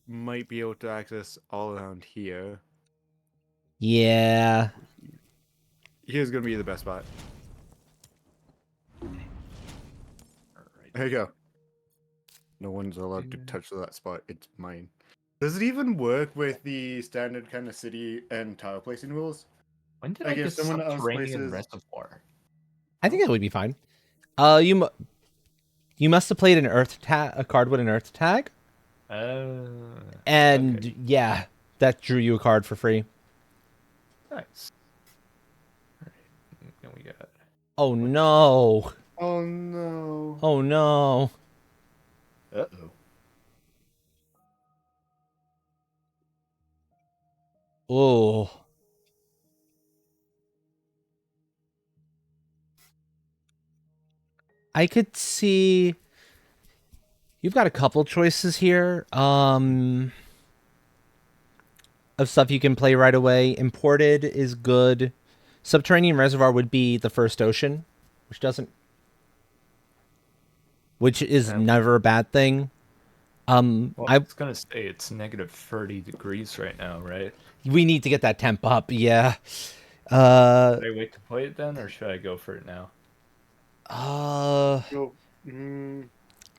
Speaker 2: might be able to access all around here.
Speaker 1: Yeah.
Speaker 2: Here's gonna be the best spot.
Speaker 3: Alright.
Speaker 2: There you go. No one's allowed to touch that spot. It's mine. Does it even work with the standard kind of city and tower placing rules?
Speaker 3: When did
Speaker 2: I
Speaker 3: I
Speaker 2: guess
Speaker 3: get
Speaker 2: someone else
Speaker 3: subterranean
Speaker 2: places-
Speaker 3: reservoir?
Speaker 1: I think that would be fine. You must have played a card with an Earth tag. And
Speaker 3: okay.
Speaker 1: yeah, that drew you a card for free.
Speaker 3: Nice. Alright, then we got...
Speaker 1: Oh no.
Speaker 2: Oh no.
Speaker 1: Oh no.
Speaker 3: Uh-oh.
Speaker 1: Oh. I could see you've got a couple choices here. Of stuff you can play right away. Imported is good. Subterranean Reservoir would be the first ocean, which is never a bad thing.
Speaker 3: Well, I was gonna say it's negative 30 degrees right now, right?
Speaker 1: We need to get that temp up, yeah.
Speaker 3: Should I wait to play it then, or should I go for it now?
Speaker 2: So,
Speaker 1: I'd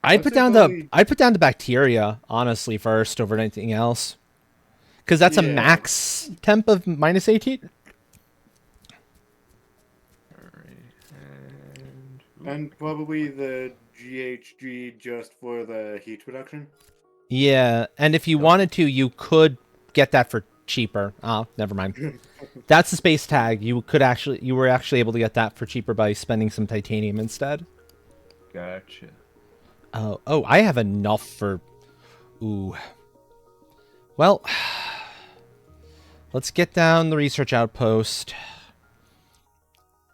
Speaker 2: I'd
Speaker 1: put
Speaker 2: say
Speaker 1: down
Speaker 2: probably-
Speaker 1: I'd put down the bacteria, honestly, first over anything else. Because that's a
Speaker 2: Yeah.
Speaker 1: max temp of minus 18.
Speaker 2: and probably the GHG just for the heat reduction.
Speaker 1: Yeah, and if you wanted to, you could get that for cheaper. Oh, never mind. That's the space tag. You were actually able to get that for cheaper by spending some titanium instead.
Speaker 3: Gotcha.
Speaker 1: Oh, I have enough for... Ooh. Well, let's get down the research outpost.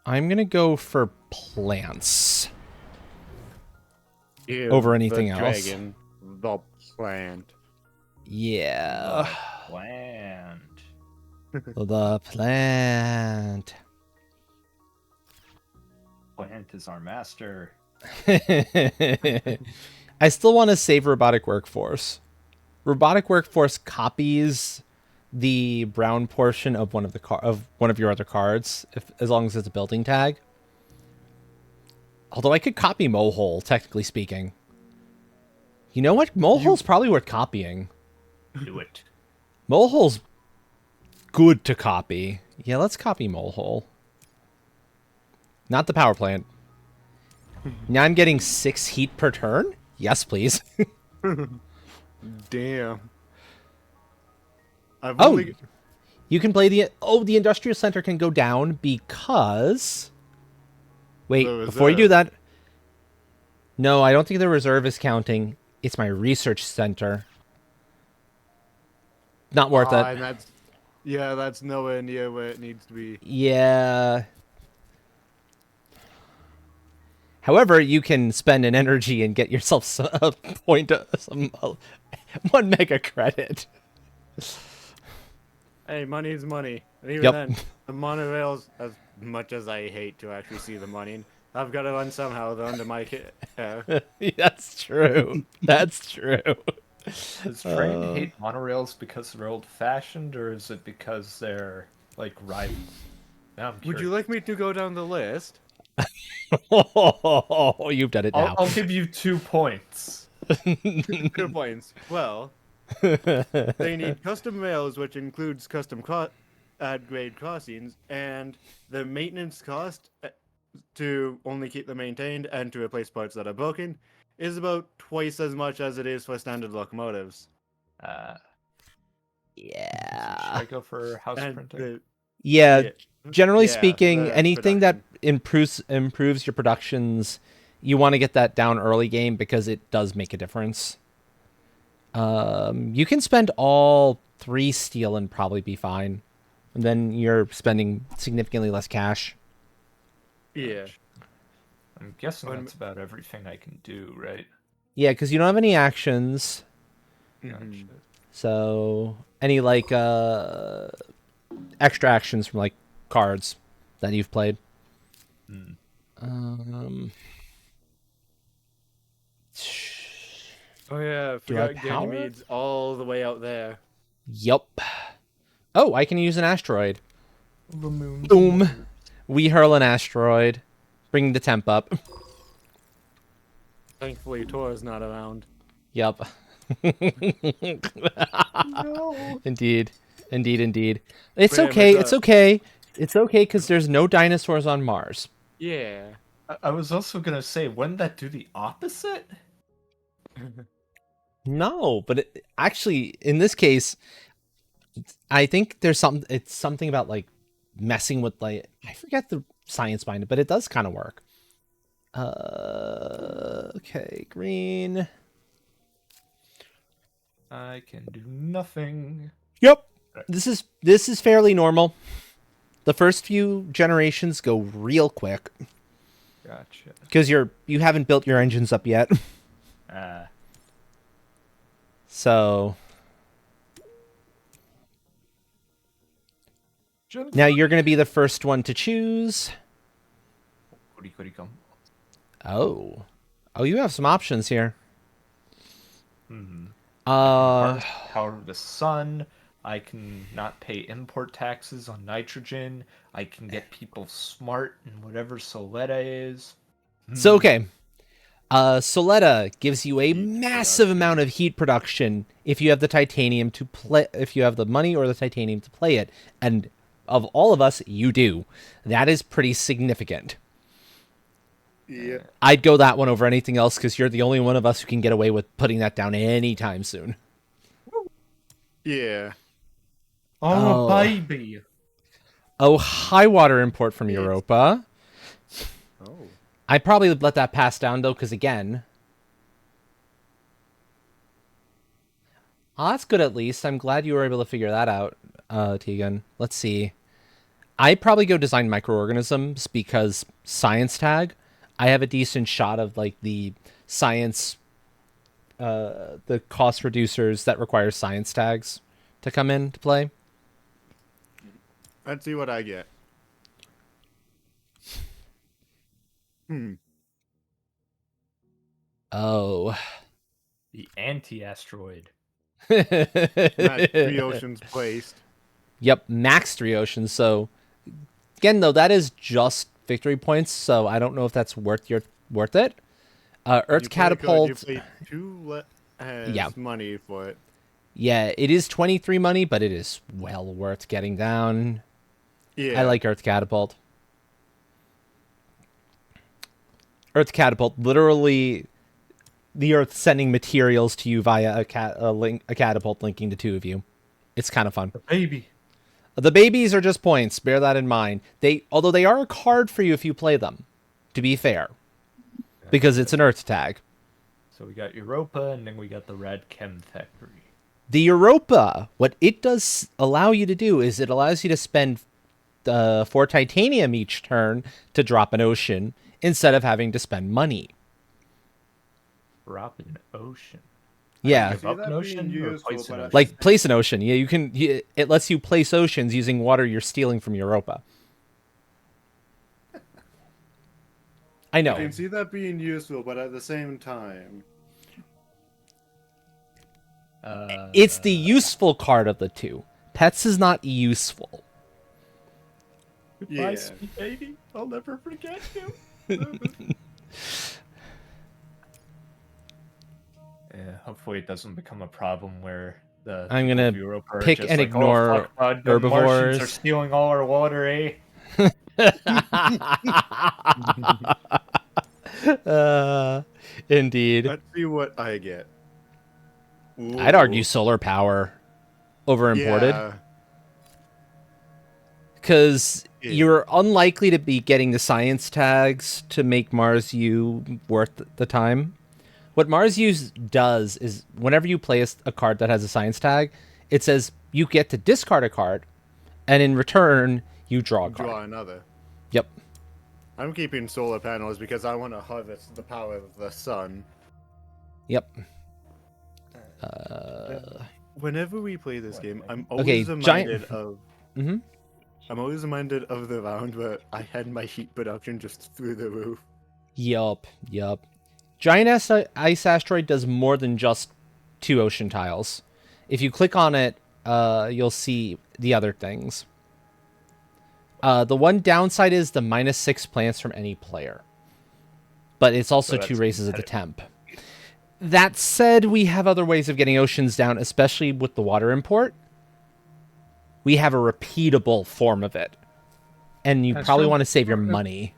Speaker 1: I'm going to go for plants. Over anything else.
Speaker 2: Dragon, the plant.
Speaker 1: Yeah.
Speaker 3: Land.
Speaker 1: The plant.
Speaker 3: Plant is our master.
Speaker 1: I still want to save robotic workforce. Robotic workforce copies the brown portion of one of your other cards, as long as it's a building tag. Although I could copy Mohole, technically speaking. You know what? Molehole's probably worth copying.
Speaker 3: Do it.
Speaker 1: Molehole's good to copy. Yeah, let's copy Molehole. Not the power plant. Now I'm getting 6 heat per turn? Yes, please.
Speaker 2: Damn. I've
Speaker 1: Oh,
Speaker 2: only...
Speaker 1: you can play the... Oh, the industrial center can go down because... Wait,
Speaker 2: The
Speaker 1: before you do
Speaker 2: reserve.
Speaker 1: that... No, I don't think the reserve is counting. It's my research center. Not worth it.
Speaker 2: And that's... Yeah, that's nowhere near where it needs to be.
Speaker 1: Yeah. However, you can spend an energy and get yourself one mega credit.
Speaker 2: Hey, money is money. And even
Speaker 1: Yep.
Speaker 2: then, the monorails, as much as I hate to actually see the money, I've got to run somehow, though, under my
Speaker 1: That's true. That's true.
Speaker 3: Does Train hate monorails because they're old-fashioned, or is it because they're, like, rivals? Now I'm
Speaker 2: Would
Speaker 3: curious.
Speaker 2: you like me to go down the list?
Speaker 1: Oh, you've done it now.
Speaker 3: I'll give you 2 points.
Speaker 2: Good points. Well, they need custom rails, which includes custom grade crossings, and the maintenance cost to only keep them maintained and to replace parts that are broken is about twice as much as it is for standard locomotives.
Speaker 3: Should
Speaker 1: Yeah.
Speaker 3: I go for house
Speaker 2: And
Speaker 3: printing?
Speaker 1: Yeah. Generally
Speaker 2: Yeah,
Speaker 1: speaking,
Speaker 2: the
Speaker 1: anything that
Speaker 2: production.
Speaker 1: improves your productions, you want to get that down early game because it does make a difference. You can spend all 3 steel and probably be fine. And then you're spending significantly less cash.
Speaker 2: Yeah.
Speaker 3: I'm guessing
Speaker 2: When-
Speaker 3: that's about everything I can do, right?
Speaker 1: Yeah, because you don't have any actions.
Speaker 2: Mhm.
Speaker 1: So any like extra actions from like cards that you've played.
Speaker 2: Oh yeah,
Speaker 1: Do I
Speaker 2: forgot
Speaker 1: power?
Speaker 2: Ganymede's all the way out there.
Speaker 1: Yup. Oh, I can use an asteroid.
Speaker 3: The moon.
Speaker 1: Boom. We hurl an asteroid. Bring the temp up.
Speaker 2: Thankfully, Tor's not around.
Speaker 1: Yup.
Speaker 3: No.
Speaker 1: Indeed. Indeed, indeed. It's
Speaker 2: Wait,
Speaker 1: okay.
Speaker 2: but,
Speaker 1: It's okay. It's okay because there's no dinosaurs on Mars.
Speaker 2: Yeah.
Speaker 3: I was also gonna say, wouldn't that do the opposite?
Speaker 1: No, but actually, in this case, I think there's something. It's something about like messing with like I forget the science behind it, but it does kind of work. Okay, green.
Speaker 3: I can do nothing.
Speaker 1: Yep. This is fairly normal. The first few generations go real quick
Speaker 3: Gotcha.
Speaker 1: because you haven't built your engines up yet. So now you're going to be the first one to choose.
Speaker 3: Come.
Speaker 1: Oh, you have some options here.
Speaker 3: Power of the sun. I can not pay import taxes on nitrogen. I can get people smart in whatever Soletta is.
Speaker 1: So okay, Soletta gives you a massive amount of heat production if you have the titanium to play. If you have the money or the titanium to play it, and of all of us, you do. That is pretty significant.
Speaker 2: Yeah.
Speaker 1: I'd go that one over anything else because you're the only one of us who can get away with putting that down anytime soon.
Speaker 2: Yeah.
Speaker 3: Oh,
Speaker 1: Oh.
Speaker 3: baby.
Speaker 1: Oh, high water import from Europa.
Speaker 2: Oh.
Speaker 1: I probably would let that pass down though, because again, that's good at least. I'm glad you were able to figure that out, Tegan. Let's see. I'd probably go design microorganisms because science tag. I have a decent shot of like the science, the cost reducers that require science tags to come in to play.
Speaker 2: Let's see what I get.
Speaker 1: Oh.
Speaker 3: The anti-asteroid.
Speaker 2: That's 3 oceans placed.
Speaker 1: Yep, max 3 oceans. So again, though, that is just victory points. So I don't know if that's worth it. Earth
Speaker 2: You
Speaker 1: catapult.
Speaker 2: pay 2 as
Speaker 1: Yeah.
Speaker 2: money for it.
Speaker 1: Yeah, it is 23 money, but it is well worth getting down.
Speaker 2: Yeah.
Speaker 1: I like Earth catapult. Earth catapult, literally, the Earth sending materials to you via a catapult linking to 2 of you. It's kind of fun.
Speaker 3: Baby.
Speaker 1: The babies are just points. Bear that in mind. Although they are a card for you if you play them. To be fair, because it's an Earth tag.
Speaker 3: So we got Europa, and then we got the Rad Chem Factory.
Speaker 1: The Europa, what it does allow you to do is it allows you to spend 4 titanium each turn to drop an ocean instead of having to spend money.
Speaker 3: Drop an ocean.
Speaker 1: Yeah.
Speaker 3: Give up an ocean or
Speaker 2: useful,
Speaker 3: place an
Speaker 2: but
Speaker 3: ocean?
Speaker 1: Like place an ocean. Yeah, you can. It lets you place oceans using water you're stealing from Europa. I
Speaker 2: I
Speaker 1: know.
Speaker 2: can see that being useful, but at the same time,
Speaker 1: It's the useful card of the two. Pets is not useful.
Speaker 3: Goodbye,
Speaker 2: yeah.
Speaker 3: sweet baby. I'll never forget you. Yeah, hopefully it doesn't become a problem where the
Speaker 1: I'm
Speaker 3: people
Speaker 1: gonna
Speaker 3: of Europe are
Speaker 1: pick
Speaker 3: just
Speaker 1: and
Speaker 3: like,
Speaker 1: ignore
Speaker 3: oh, fuck, bud, the
Speaker 1: herbivores.
Speaker 3: Martians are stealing all our water, eh?
Speaker 1: Indeed.
Speaker 2: Let's see what I get.
Speaker 1: I'd argue
Speaker 2: Ooh.
Speaker 1: solar power over imported.
Speaker 2: Yeah.
Speaker 1: Because
Speaker 2: Yeah.
Speaker 1: you're unlikely to be getting the science tags to make Mars U worth the time. What Mars U does is whenever you play a card that has a science tag, it says you get to discard a card, and in return, you draw a card.
Speaker 2: Draw another.
Speaker 1: Yep.
Speaker 2: I'm keeping solar panels because I want to harvest the power of the sun.
Speaker 1: Yep.
Speaker 2: Whenever we play this game, I'm
Speaker 1: Okay,
Speaker 2: always reminded of.
Speaker 1: Mhm.
Speaker 2: I'm always reminded of the round where I had my heat production just through the roof.
Speaker 1: Yup. Giant ice asteroid does more than just 2 ocean tiles. If you click on it, you'll see the other things. The one downside is the -6 plants from any player. But it's also
Speaker 3: So
Speaker 1: 2
Speaker 3: that's
Speaker 1: raises at the temp. That said, we have other ways of getting oceans down, especially with the water import. We have a repeatable form of it. And you
Speaker 4: That's
Speaker 1: probably
Speaker 4: true.
Speaker 1: want to save your money.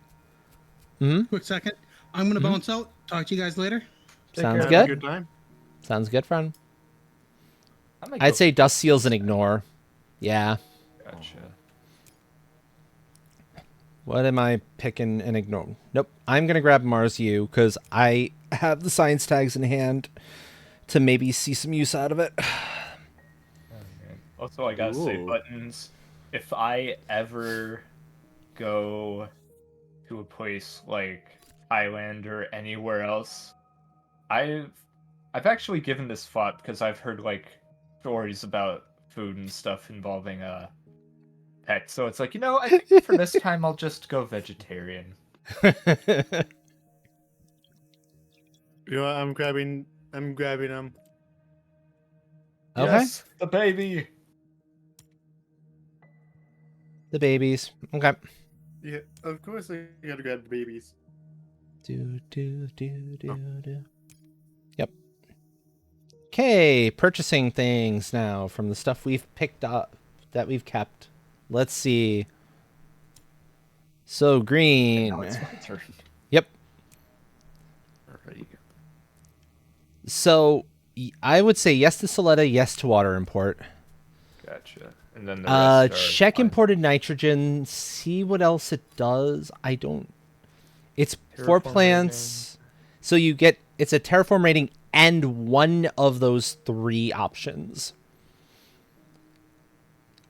Speaker 4: Quick second. I'm gonna bounce out. Talk to you guys later.
Speaker 1: Sounds
Speaker 2: Have a
Speaker 1: good.
Speaker 2: good time.
Speaker 1: Sounds good, friend.
Speaker 3: I might
Speaker 1: I'd
Speaker 3: go
Speaker 1: say
Speaker 3: for
Speaker 1: dust seals and ignore. Yeah.
Speaker 3: Gotcha.
Speaker 1: What am I picking and ignoring? Nope. I'm going to grab Mars U because I have the science tags in hand to maybe see some use out of it.
Speaker 3: Also, I gotta say,
Speaker 2: Ooh.
Speaker 3: Buttons, if I ever go to a place like Thailand or anywhere else, I've actually given this thought because I've heard like stories about food and stuff involving pets. So it's like, I think for this time I'll just go vegetarian.
Speaker 2: You know what? I'm grabbing them.
Speaker 1: Okay.
Speaker 3: Yes, the baby.
Speaker 1: The babies. Okay.
Speaker 2: Yeah, of course I gotta grab the babies.
Speaker 1: Do. Yep. Okay, purchasing things now from the stuff we've picked up that we've kept. Let's see. So green.
Speaker 3: Now it's my turn.
Speaker 1: Yep.
Speaker 3: Alrighty.
Speaker 1: So I would say yes to Soletta, yes to water import.
Speaker 3: Gotcha. And then the rest are
Speaker 1: Check
Speaker 3: fine.
Speaker 1: imported nitrogen. See what else it does. I don't. It's 4
Speaker 3: Terraform
Speaker 1: plants, so you get it's a terraform rating and one of those 3 options.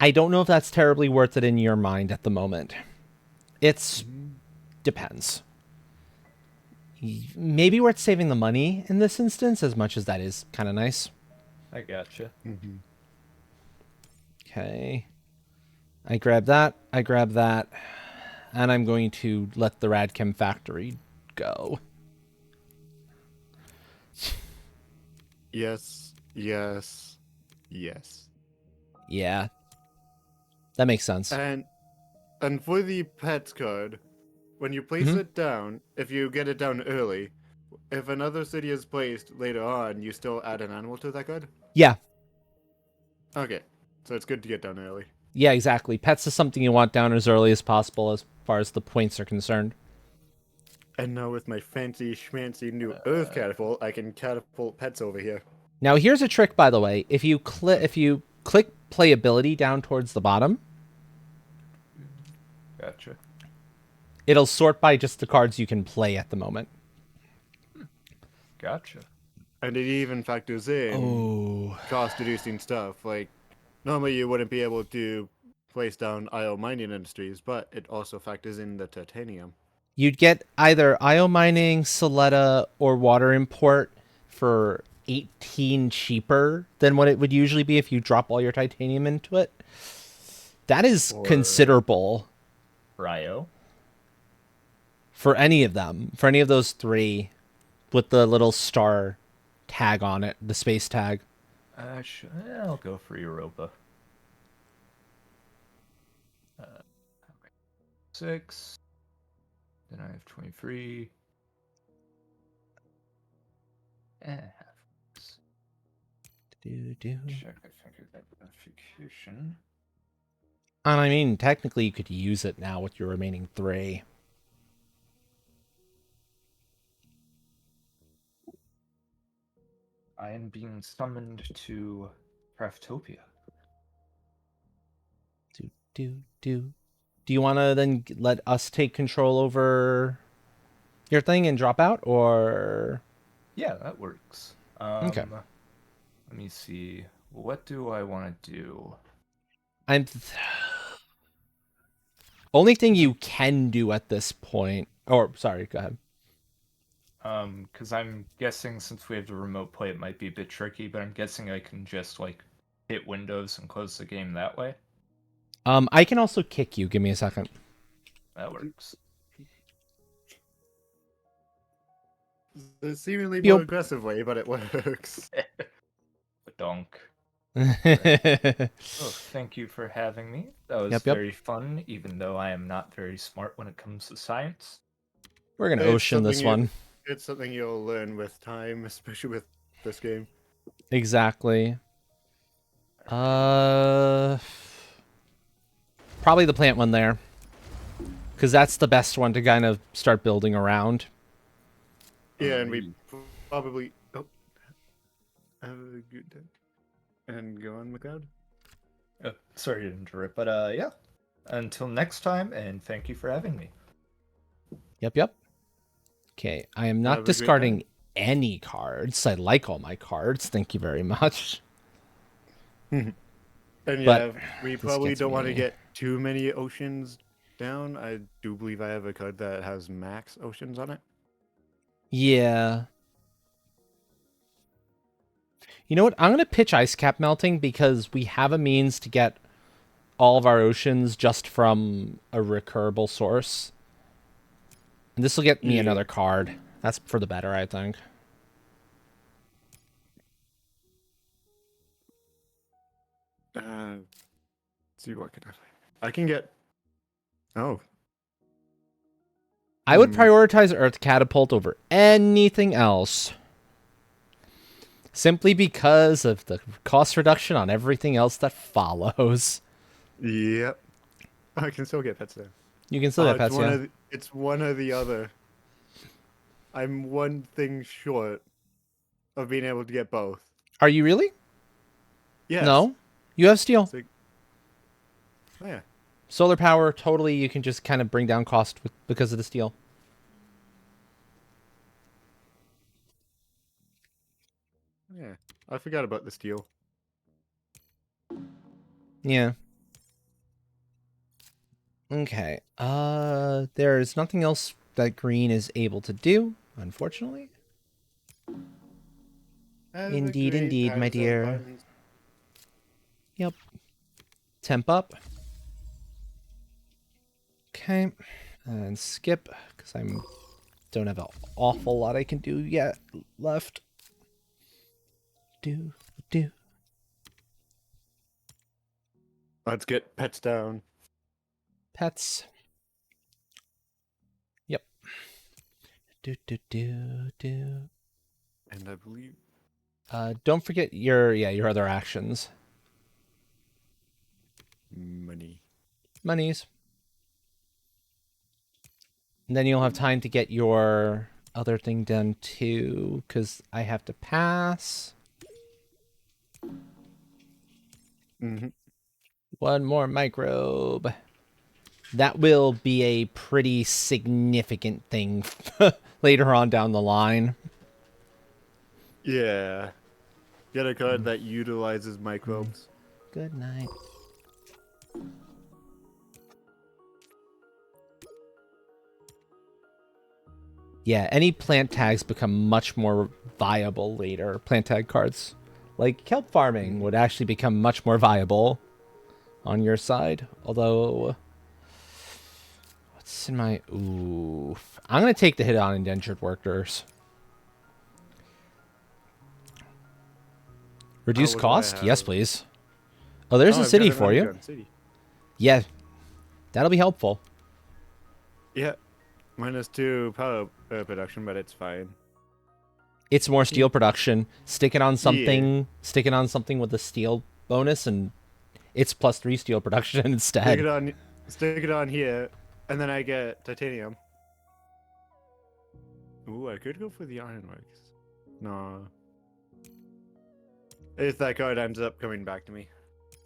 Speaker 1: I don't know if that's terribly worth it in your mind at the moment. It's depends. Maybe worth saving the money in this instance, as much as that is kind of nice.
Speaker 3: I gotcha.
Speaker 1: Okay. I grab that. I grab that. And I'm going to let the Radchem factory go.
Speaker 2: Yes, yes, yes.
Speaker 1: Yeah. That makes sense.
Speaker 2: And for the pets card, when you place
Speaker 1: Mhm.
Speaker 2: it down, if you get it down early, if another city is placed later on, you still add an animal to that card?
Speaker 1: Yeah.
Speaker 2: Okay. So it's good to get down early.
Speaker 1: Yeah, exactly. Pets is something you want down as early as possible as far as the points are concerned.
Speaker 2: And now with my fancy schmancy new Earth catapult, I can catapult pets over here.
Speaker 1: Now here's a trick, by the way. If you click playability down towards the bottom,
Speaker 3: Gotcha.
Speaker 1: it'll sort by just the cards you can play at the moment.
Speaker 3: Gotcha.
Speaker 2: And it even factors in cost reducing stuff. Like, normally you wouldn't be able to place down IO mining industries, but it also factors in the titanium.
Speaker 1: You'd get either IO mining, Soletta, or water import for 18 cheaper than what it would usually be if you drop all your titanium into it. That is
Speaker 3: Or-
Speaker 1: considerable
Speaker 3: Ryo.
Speaker 1: for any of them. For any of those three with the little star tag on it, the space tag.
Speaker 3: I'll go for Europa. 6. Then I have 23. Half. Check, I think I got notification.
Speaker 1: And I mean, technically you could use it now with your remaining 3.
Speaker 3: I am being summoned to Craftopia.
Speaker 1: Do you want to then let us take control over your thing and drop out, or?
Speaker 3: Yeah, that works.
Speaker 1: Okay.
Speaker 3: Let me see. What do I want to do?
Speaker 1: Only thing you can do at this point. Or sorry, go ahead.
Speaker 3: Because I'm guessing since we have the remote play, it might be a bit tricky, but I'm guessing I can just like hit Windows and close the game that way.
Speaker 1: I can also kick you. Give me a second.
Speaker 3: That works.
Speaker 2: The seemingly
Speaker 1: Yup.
Speaker 2: more aggressive way, but it works.
Speaker 3: Donk.
Speaker 1: Yep.
Speaker 3: Oh, thank you for having me. That was
Speaker 1: Yep.
Speaker 3: very fun, even though I am not very smart when it comes to science.
Speaker 1: We're gonna
Speaker 2: It's
Speaker 1: ocean this
Speaker 2: something
Speaker 1: one.
Speaker 2: It's something you'll learn with time, especially with this game.
Speaker 1: Exactly. Probably the plant one there, because that's the best one to kind of start building around.
Speaker 2: Yeah, and we probably have a good day. And go on, McLeod.
Speaker 3: Sorry to interrupt, but yeah. Until next time, and thank you for having me.
Speaker 1: Yep. Okay, I am
Speaker 2: Have a
Speaker 1: not
Speaker 2: great
Speaker 1: discarding
Speaker 2: night.
Speaker 1: any cards. I like all my cards. Thank you very much.
Speaker 2: And
Speaker 1: But
Speaker 2: yeah, we
Speaker 1: this
Speaker 2: probably
Speaker 1: gets
Speaker 2: don't want to
Speaker 1: me-
Speaker 2: get too many oceans down. I do believe I have a card that has max oceans on it.
Speaker 1: Yeah. You know what? I'm going to pitch ice cap melting because we have a means to get all of our oceans just from a recurable source. And this will get me
Speaker 2: Yeah.
Speaker 1: another card. That's for the better, I think.
Speaker 2: Let's see what can I can get. Oh,
Speaker 1: I would prioritize Earth Catapult over anything else. Simply because of the cost reduction on everything else that follows.
Speaker 2: yep. I can still get pets there.
Speaker 1: You can still get pets, yeah.
Speaker 2: It's one or the other. I'm one thing short of being able to get both.
Speaker 1: Are you really?
Speaker 2: Yes.
Speaker 1: No? You have steel.
Speaker 2: Oh, yeah.
Speaker 1: Solar power, totally, you can just kind of bring down cost because of the steel.
Speaker 2: Yeah. I forgot about the steel.
Speaker 1: Yeah. Okay. There's nothing else that green is able to do, unfortunately.
Speaker 2: Have a
Speaker 1: Indeed,
Speaker 2: great
Speaker 1: indeed, my
Speaker 2: time,
Speaker 1: dear.
Speaker 2: Buttons.
Speaker 1: Yep. Temp up. Okay. And skip, because I'm don't have an awful lot I can do yet left. Do.
Speaker 2: Let's get pets down.
Speaker 1: Pets. Yep. Do.
Speaker 2: And I believe
Speaker 1: Don't forget your other actions.
Speaker 2: money.
Speaker 1: Monies. And then you'll have time to get your other thing done too, because I have to pass.
Speaker 2: Mm-hmm.
Speaker 1: One more microbe. That will be a pretty significant thing later on down the line.
Speaker 2: Yeah. Get a card that utilizes microbes.
Speaker 1: Good night. Yeah, any plant tags become much more viable later. Plant tag cards. Like kelp farming would actually become much more viable on your side. Although, what's in my... Ooh. I'm going to take the hit on indentured workers. Reduce
Speaker 2: what do I
Speaker 1: cost? Yes,
Speaker 2: have?
Speaker 1: please. Oh, there's a
Speaker 2: I've
Speaker 1: city
Speaker 2: got an
Speaker 1: for you.
Speaker 2: underground city.
Speaker 1: Yeah, that'll be helpful.
Speaker 2: Yeah. -2 power production, but it's fine.
Speaker 1: It's more steel production. Stick it on something. Stick it on something with a steel bonus, and it's +3 steel production instead.
Speaker 2: Stick it on here, and then I get titanium. Ooh, I could go for the ironworks. No. If that card ends up coming back to me.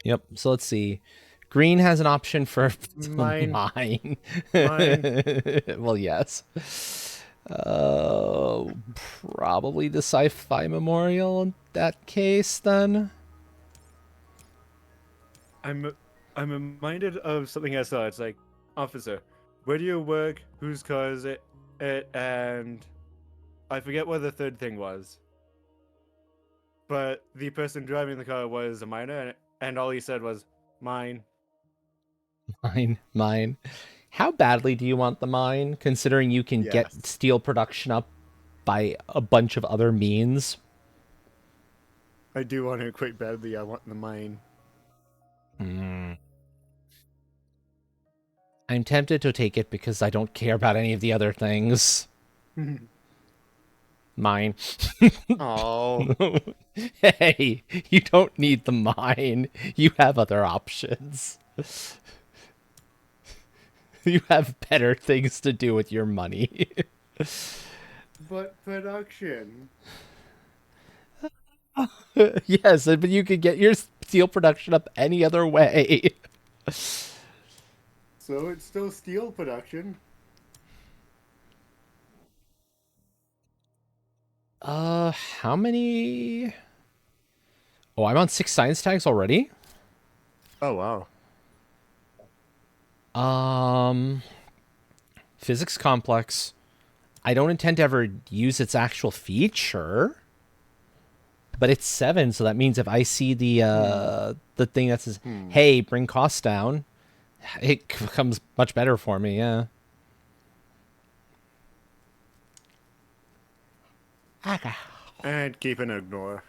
Speaker 1: Yep. So let's see. Green has an option for
Speaker 2: Mine.
Speaker 1: mine.
Speaker 2: Mine.
Speaker 1: Well, yes. Probably the sci-fi memorial in that case, then.
Speaker 2: I'm reminded of something I saw. It's like, officer, where do you work? Whose car is it? And I forget what the third thing was. But the person driving the car was a miner, and all he said was, mine.
Speaker 1: Mine. How badly do you want the mine, considering you can get
Speaker 2: Yes.
Speaker 1: steel production up by a bunch of other means?
Speaker 2: I do want it quite badly. I want the mine.
Speaker 1: I'm tempted to take it because I don't care about any of the other things. Mine.
Speaker 2: Oh.
Speaker 1: Hey, you don't need the mine. You have other options. You have better things to do with your money.
Speaker 2: But production.
Speaker 1: Yes, but you could get your steel production up any other way.
Speaker 2: So it's still steel production.
Speaker 1: How many? Oh, I'm on 6 science tags already?
Speaker 2: Oh, wow.
Speaker 1: Physics complex. I don't intend to ever use its actual feature. But it's 7, so that means if I see the thing that says, hey, bring costs down, it becomes much better for me, yeah.
Speaker 2: And keep an ignore.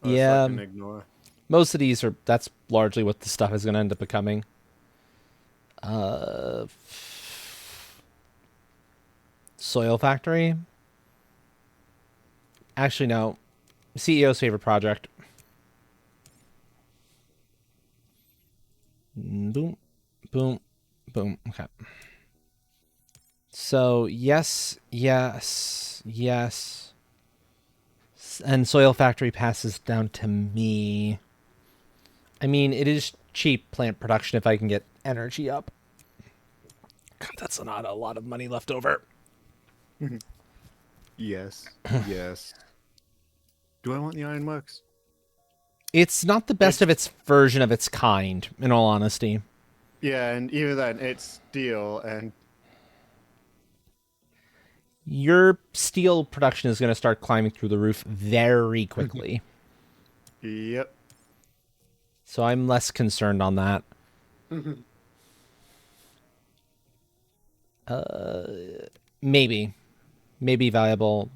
Speaker 2: Or
Speaker 1: Yeah.
Speaker 2: select an ignore.
Speaker 1: Most of these that's largely what the stuff is going to end up becoming. Soil factory. Actually, no. CEO's favorite project. Boom, boom, boom. Okay. So, yes. And soil factory passes down to me. I mean, it is cheap plant production if I can get energy up. God, that's not a lot of money left over.
Speaker 2: Yes. Yes. Do I want the ironworks?
Speaker 1: It's not the best of its version of its kind, in all honesty.
Speaker 2: Yeah, and even then, it's steel, and
Speaker 1: Your steel production is going to start climbing through the roof very quickly.
Speaker 2: yep.
Speaker 1: So I'm less concerned on that. Maybe valuable.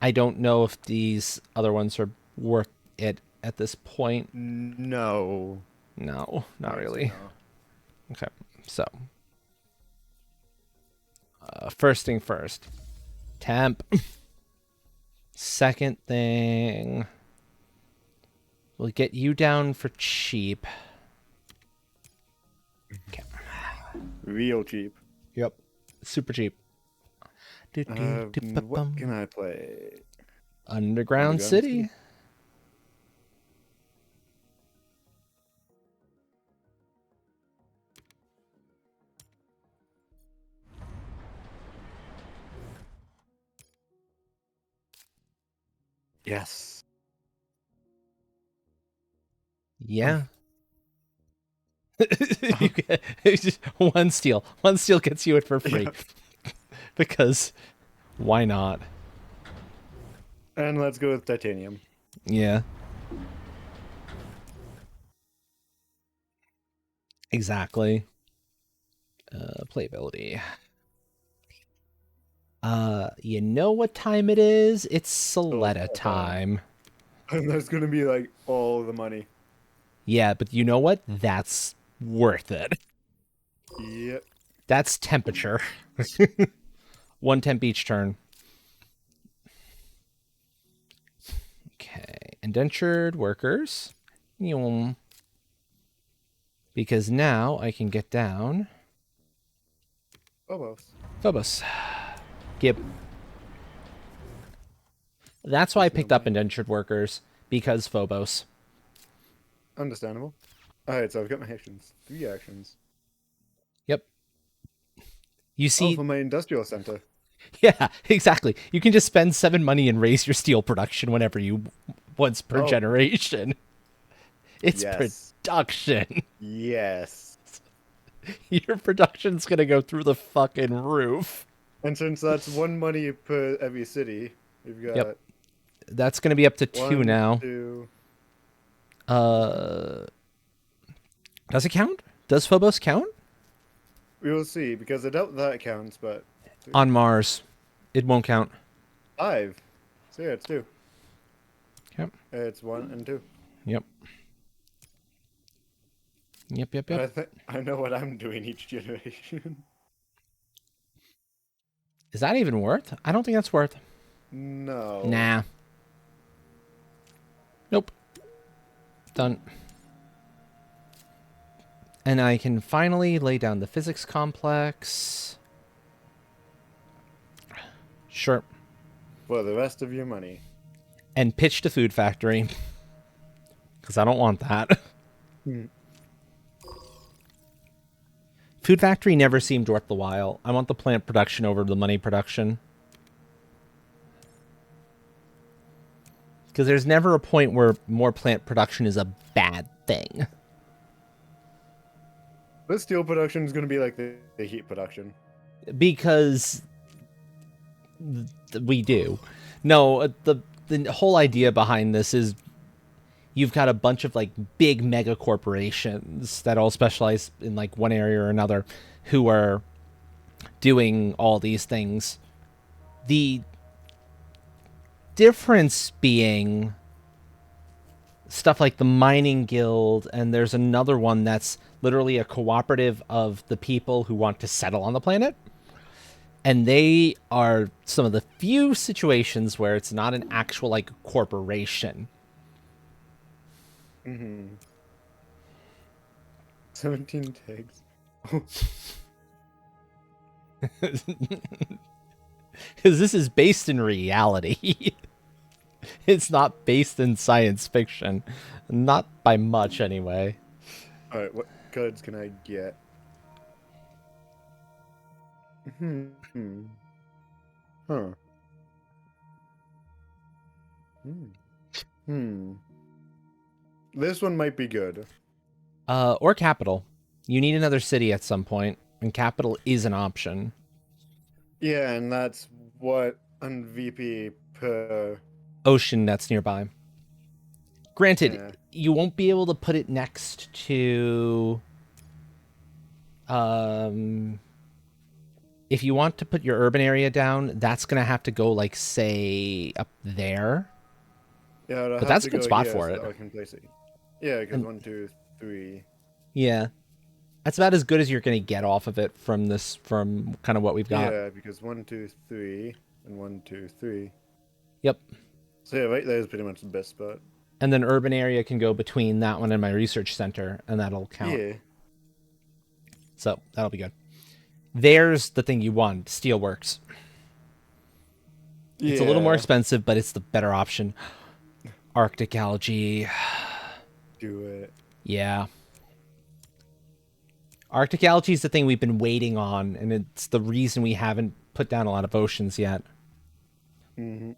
Speaker 1: I don't know if these other ones are worth it at this point.
Speaker 2: No.
Speaker 1: No, not
Speaker 2: I'd say
Speaker 1: really.
Speaker 2: no.
Speaker 1: Okay, so first thing first, temp. Second thing, we'll get you down for cheap. Okay.
Speaker 2: Real cheap.
Speaker 1: Yep. Super cheap.
Speaker 2: What can I play?
Speaker 1: Underground City.
Speaker 2: City. Yes.
Speaker 1: Yeah. You get, it's just one steal. One steal gets you it for free.
Speaker 2: Yeah.
Speaker 1: Because why not?
Speaker 2: And let's go with titanium.
Speaker 1: Yeah. Exactly. Playability. You know what time it is? It's Soletta time.
Speaker 2: And that's gonna be like all the money.
Speaker 1: Yeah, but you know what? That's worth it.
Speaker 2: Yep.
Speaker 1: That's temperature. One temp each turn. Okay. Indentured workers. Yum. Because now I can get down.
Speaker 2: Almost.
Speaker 1: Phobos. Gib. That's why I picked up indentured workers. Because Phobos.
Speaker 2: Understandable. Alright, so I've got my actions. 3 actions.
Speaker 1: Yep. You see...
Speaker 2: Oh, for my industrial center.
Speaker 1: Yeah, exactly. You can just spend 7 money and raise your steel production whenever you once per generation. It's production.
Speaker 2: Yes.
Speaker 1: Your production's gonna go through the fucking roof.
Speaker 2: And since that's 1 money per every city, we've got...
Speaker 1: Yep. That's gonna be up to 2
Speaker 2: 1,
Speaker 1: now.
Speaker 2: 2...
Speaker 1: Does it count? Does Phobos count?
Speaker 2: We will see, because I doubt that counts, but...
Speaker 1: On Mars. It won't count.
Speaker 2: 5. So yeah, it's 2.
Speaker 1: Yep.
Speaker 2: It's 1 and 2.
Speaker 1: Yep. Yep.
Speaker 2: I know what I'm doing each generation.
Speaker 1: Is that even worth? I don't think that's worth.
Speaker 2: No.
Speaker 1: Nah. Nope. Done. And I can finally lay down the physics complex. Sure.
Speaker 2: For the rest of your money.
Speaker 1: And pitch to food factory. Because I don't want that. Food factory never seemed worth the while. I want the plant production over the money production. Because there's never a point where more plant production is a bad thing.
Speaker 2: This steel production is going to be like the heat production.
Speaker 1: Because we do. No, the whole idea behind this is you've got a bunch of like big mega corporations that all specialize in like one area or another who are doing all these things. The difference being stuff like the mining guild, and there's another one that's literally a cooperative of the people who want to settle on the planet. And they are some of the few situations where it's not an actual like corporation.
Speaker 2: 17 tags.
Speaker 1: Because this is based in reality. It's not based in science fiction. Not by much, anyway.
Speaker 2: Alright, what goods can I get? Huh. This one might be good.
Speaker 1: Or capital. You need another city at some point, and capital is an option.
Speaker 2: Yeah, and that's what on VP per...
Speaker 1: Ocean that's nearby. Granted,
Speaker 2: Yeah.
Speaker 1: you won't be able to put it next to... if you want to put your urban area down, that's going to have to go, like, say, up there.
Speaker 2: Yeah, it'll
Speaker 1: But
Speaker 2: have
Speaker 1: that's
Speaker 2: to
Speaker 1: a good
Speaker 2: go
Speaker 1: spot
Speaker 2: here
Speaker 1: for
Speaker 2: so
Speaker 1: it.
Speaker 2: that I can place it. Yeah, because
Speaker 1: And
Speaker 2: 1, 2, 3.
Speaker 1: yeah, that's about as good as you're going to get off of it from kind of what we've got.
Speaker 2: Yeah, because 1, 2, 3, and 1, 2, 3.
Speaker 1: Yep.
Speaker 2: So yeah, right there is pretty much the best spot.
Speaker 1: And then urban area can go between that one and my research center, and that'll count.
Speaker 2: Yeah.
Speaker 1: So that'll be good. There's the thing you want, Steelworks. It's a little more expensive, but it's the better option. Arctic algae.
Speaker 2: Do it.
Speaker 1: Yeah. Arctic algae is the thing we've been waiting on, and it's the reason we haven't put down a lot of oceans yet.
Speaker 2: Mm-hmm.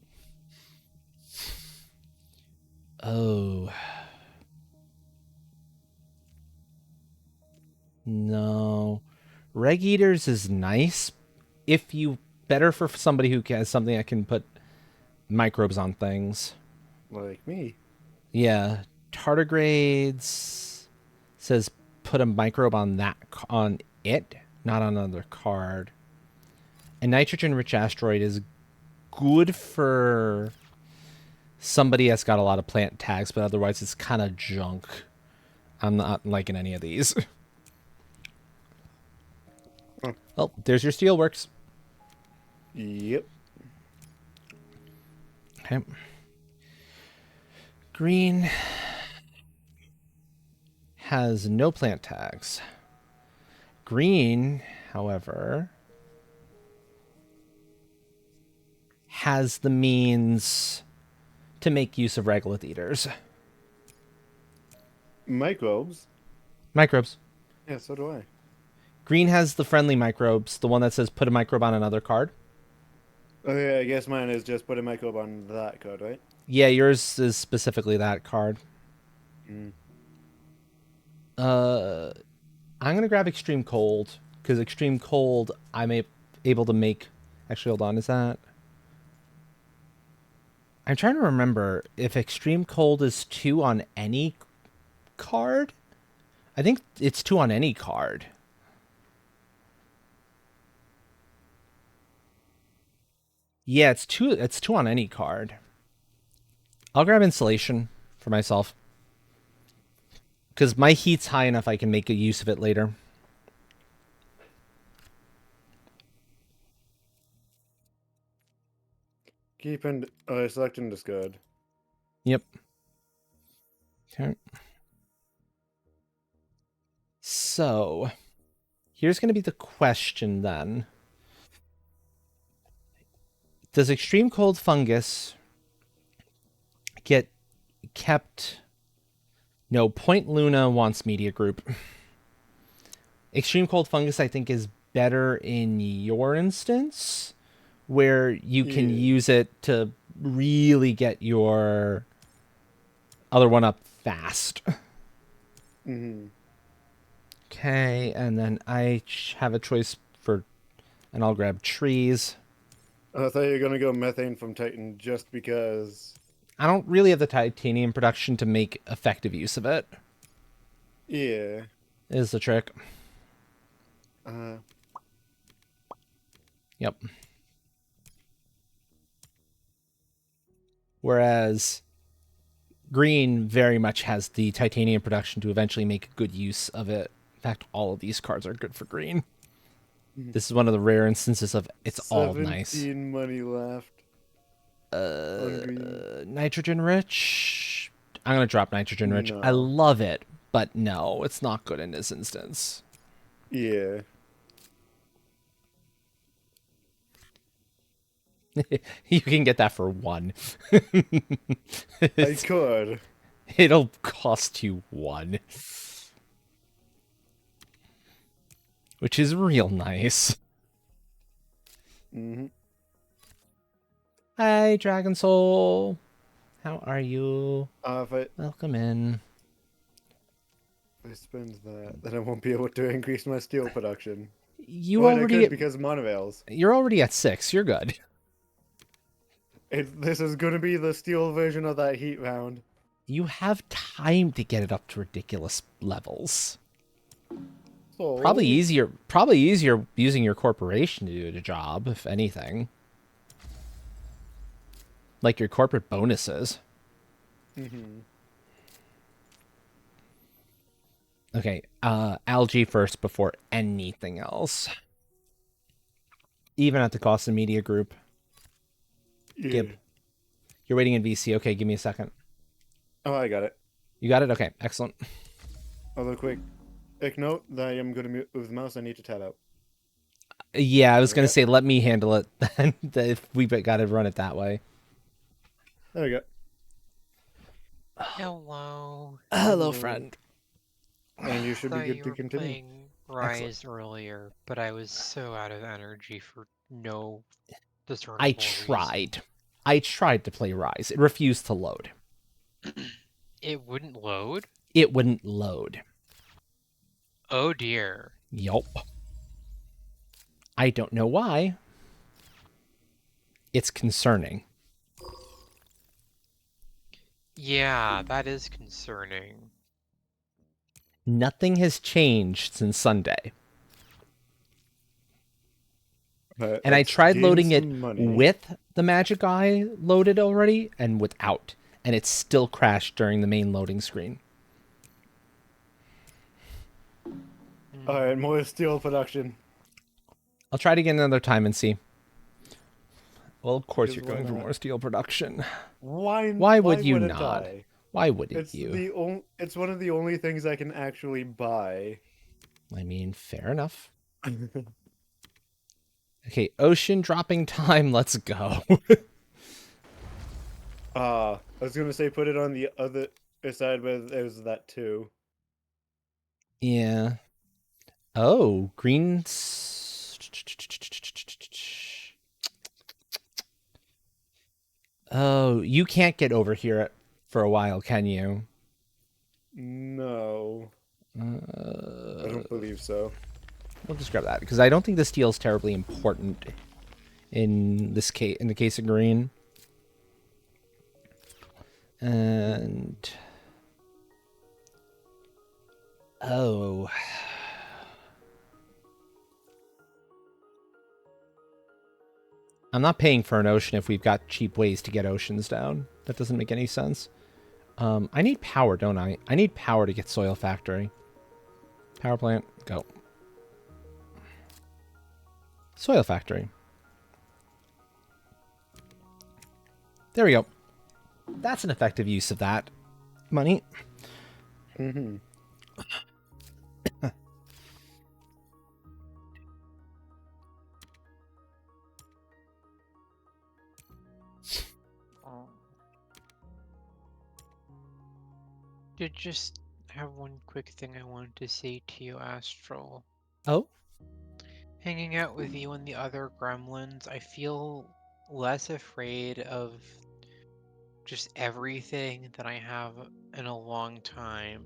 Speaker 1: Oh. No. Reg Eaters is nice. If you... Better for somebody who has something that can put microbes on things.
Speaker 2: Like me.
Speaker 1: Yeah. Tardigrades says put a microbe on it, not on another card. And nitrogen-rich asteroid is good for somebody that's got a lot of plant tags, but otherwise it's kind of junk. I'm not liking any of these. Oh, there's your Steelworks.
Speaker 2: Yep.
Speaker 1: Okay. Green has no plant tags. Green, however, has the means to make use of regolith eaters.
Speaker 2: Microbes?
Speaker 1: Microbes.
Speaker 2: Yeah, so do I.
Speaker 1: Green has the friendly microbes, the one that says put a microbe on another card.
Speaker 2: Okay, I guess mine is just put a microbe on that card, right?
Speaker 1: Yeah, yours is specifically that card.
Speaker 2: Mm.
Speaker 1: I'm going to grab Extreme Cold, because Extreme Cold, I'm able to make... Actually, hold on, is that... I'm trying to remember if Extreme Cold is 2 on any card. I think it's 2 on any card. Yeah, it's 2 on any card. I'll grab Insulation for myself. Because my heat's high enough I can make a use of it later.
Speaker 2: Keep and select and discard.
Speaker 1: Yep. Okay. So, here's going to be the question then. Does Extreme Cold Fungus get kept... No, Point Luna wants Media Group. Extreme Cold Fungus, I think, is better in your instance, where you can use it to really get your other one up fast.
Speaker 2: Mm-hmm.
Speaker 1: Okay, and then I have a choice for... And I'll grab trees.
Speaker 2: I thought you were going to go methane from Titan just because...
Speaker 1: I don't really have the titanium production to make effective use of it.
Speaker 2: Yeah.
Speaker 1: Is the trick. Yep. Whereas green very much has the titanium production to eventually make good use of it. In fact, all of these cards are good for green. This is one of the rare instances of it's all nice.
Speaker 2: 17 money left.
Speaker 1: Nitrogen rich. I'm gonna drop nitrogen rich.
Speaker 2: No.
Speaker 1: I love it, but no, it's not good in this instance.
Speaker 2: Yeah.
Speaker 1: You can get that for 1.
Speaker 2: I could.
Speaker 1: It'll cost you 1. Which is real nice.
Speaker 2: Mm-hmm.
Speaker 1: Hi, Dragon Soul. How are you?
Speaker 2: If I
Speaker 1: Welcome in.
Speaker 2: spend that, then I won't be able to increase my steel production.
Speaker 1: You
Speaker 2: I
Speaker 1: already
Speaker 2: could because of monorails.
Speaker 1: You're already at 6. You're good.
Speaker 2: This is going to be the steel version of that heat round.
Speaker 1: You have time to get it up to ridiculous levels.
Speaker 2: So
Speaker 1: Probably easier. Probably easier using your corporation to do the job, if anything. Like your corporate bonuses.
Speaker 2: Mm-hmm.
Speaker 1: Okay, algae first before anything else. Even at the cost of media group.
Speaker 2: Yeah.
Speaker 1: Gib, you're waiting in VC. Okay, give me a second.
Speaker 2: Oh, I got it.
Speaker 1: You got it? Okay, excellent.
Speaker 2: Although quick note that I am going to move the mouse. I need to tab out.
Speaker 1: Yeah, I was
Speaker 2: There we
Speaker 1: going to
Speaker 2: go.
Speaker 1: say, let me handle it then, if we got to run it that way.
Speaker 2: There we go.
Speaker 5: Hello.
Speaker 1: Hello, friend.
Speaker 2: And you should be
Speaker 5: Thought
Speaker 2: good
Speaker 5: you
Speaker 2: to
Speaker 5: were
Speaker 2: continue.
Speaker 5: playing Rise earlier, but I was so out of energy for no
Speaker 1: I
Speaker 5: discernible reason.
Speaker 1: tried. I tried to play Rise. It refused to load.
Speaker 5: It wouldn't load?
Speaker 1: It wouldn't load.
Speaker 5: Oh dear.
Speaker 1: Yup. I don't know why. It's concerning.
Speaker 5: Yeah, that is concerning.
Speaker 1: Nothing has changed since Sunday. And I
Speaker 2: Let's
Speaker 1: tried
Speaker 2: gain
Speaker 1: loading it
Speaker 2: some money.
Speaker 1: with the magic eye loaded already and without. And it still crashed during the main loading screen.
Speaker 2: All right, more steel production.
Speaker 1: I'll try it again another time and see. Well, of course
Speaker 2: Because
Speaker 1: you're going
Speaker 2: why
Speaker 1: for
Speaker 2: not?
Speaker 1: more steel production.
Speaker 2: Why
Speaker 1: would you
Speaker 2: it
Speaker 1: not?
Speaker 2: die?
Speaker 1: Why wouldn't
Speaker 2: It's
Speaker 1: you?
Speaker 2: it's one of the only things I can actually buy.
Speaker 1: I mean, fair enough. Okay, ocean dropping time. Let's go.
Speaker 2: I was gonna say put it on the other side, but there's that too.
Speaker 1: Yeah. Oh, green. Oh, you can't get over here for a while, can you?
Speaker 2: No, I don't believe so.
Speaker 1: We'll just grab that because I don't think the steel is terribly important in this case. In the case of green, and oh, I'm not paying for an ocean if we've got cheap ways to get oceans down. That doesn't make any sense. I need power, don't I? I need power to get soil factory. Power plant, go. Soil factory. There we go. That's an effective use of that money.
Speaker 2: Mm-hmm.
Speaker 5: Did just have one quick thing I wanted to say to you, Astral.
Speaker 1: Oh,
Speaker 5: Hanging out with you and the other gremlins, I feel less afraid of just everything than I have in a long time.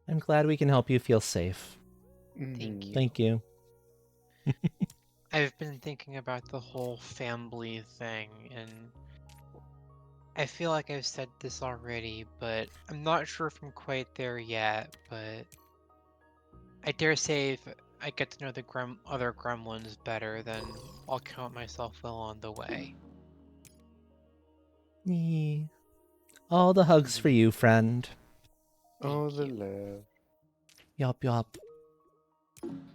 Speaker 1: I'm glad we can help you feel safe.
Speaker 5: Thank you.
Speaker 1: Thank you.
Speaker 5: I've been thinking about the whole family thing, and I feel like I've said this already, but I'm not sure if I'm quite there yet, but I dare say if I get to know the other gremlins better, then I'll count myself well on the way.
Speaker 1: Yeah. All the hugs for you, friend.
Speaker 2: Oh,
Speaker 5: Thank
Speaker 2: the
Speaker 5: you.
Speaker 2: love.
Speaker 1: Yup, yup.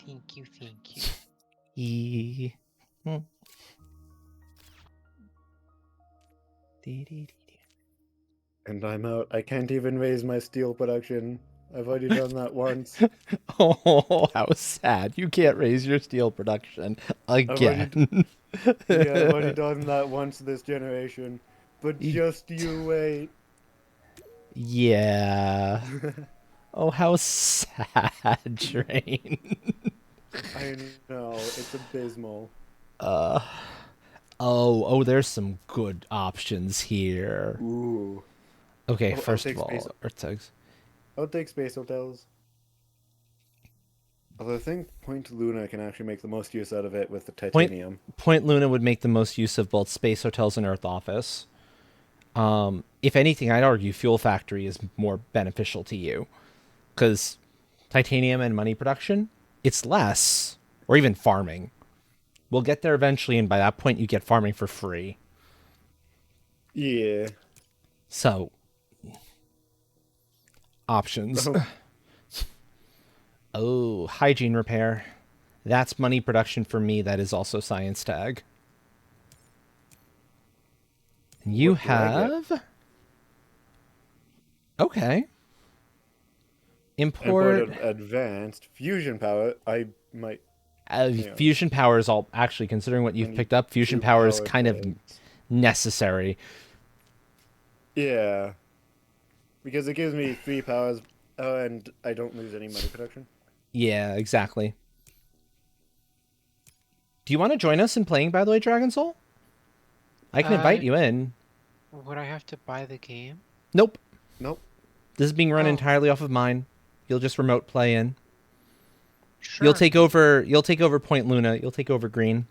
Speaker 5: Thank you, thank you.
Speaker 1: Yeah. Hmm.
Speaker 2: And I'm out. I can't even raise my steel production. I've already done that once.
Speaker 1: Oh, how sad. You can't raise your steel production again.
Speaker 2: Yeah, I've already done that once this generation. But just you wait.
Speaker 1: Yeah. Oh, how sad, Drain.
Speaker 2: I know, it's abysmal.
Speaker 1: Oh, there's some good options here.
Speaker 2: Ooh.
Speaker 1: Okay,
Speaker 2: I'll
Speaker 1: first
Speaker 2: take
Speaker 1: of all,
Speaker 2: space.
Speaker 1: Earth Tugs.
Speaker 2: I'll take space hotels. Although I think Point Luna can actually make the most use out of it with the titanium.
Speaker 1: Point Luna would make the most use of both space hotels and Earth Office. If anything, I'd argue Fuel Factory is more beneficial to you. because titanium and money production, it's less, or even farming. We'll get there eventually, and by that point, you get farming for free.
Speaker 2: Yeah.
Speaker 1: So, options.
Speaker 2: Oh.
Speaker 1: Oh, hygiene repair. That's money production for me. That is also science tag. And you
Speaker 2: What do I get?
Speaker 1: have... Okay.
Speaker 2: Import
Speaker 1: Import...
Speaker 2: advanced fusion power. I might.
Speaker 1: fusion power is all... Actually, considering what
Speaker 2: I
Speaker 1: you've
Speaker 2: need
Speaker 1: picked up, fusion
Speaker 2: 2
Speaker 1: power is
Speaker 2: power
Speaker 1: kind of
Speaker 2: tags.
Speaker 1: necessary.
Speaker 2: Yeah. Because it gives me 3 powers, and I don't lose any money production.
Speaker 1: Yeah, exactly. Do you want to join us in playing, by the way, Dragon Soul? I can invite you in.
Speaker 5: Would I have to buy the game?
Speaker 1: Nope.
Speaker 2: Nope.
Speaker 1: This is being run
Speaker 5: Oh.
Speaker 1: entirely off of mine. You'll just remote play in.
Speaker 5: Sure.
Speaker 1: You'll take over Point Luna. You'll take over Green.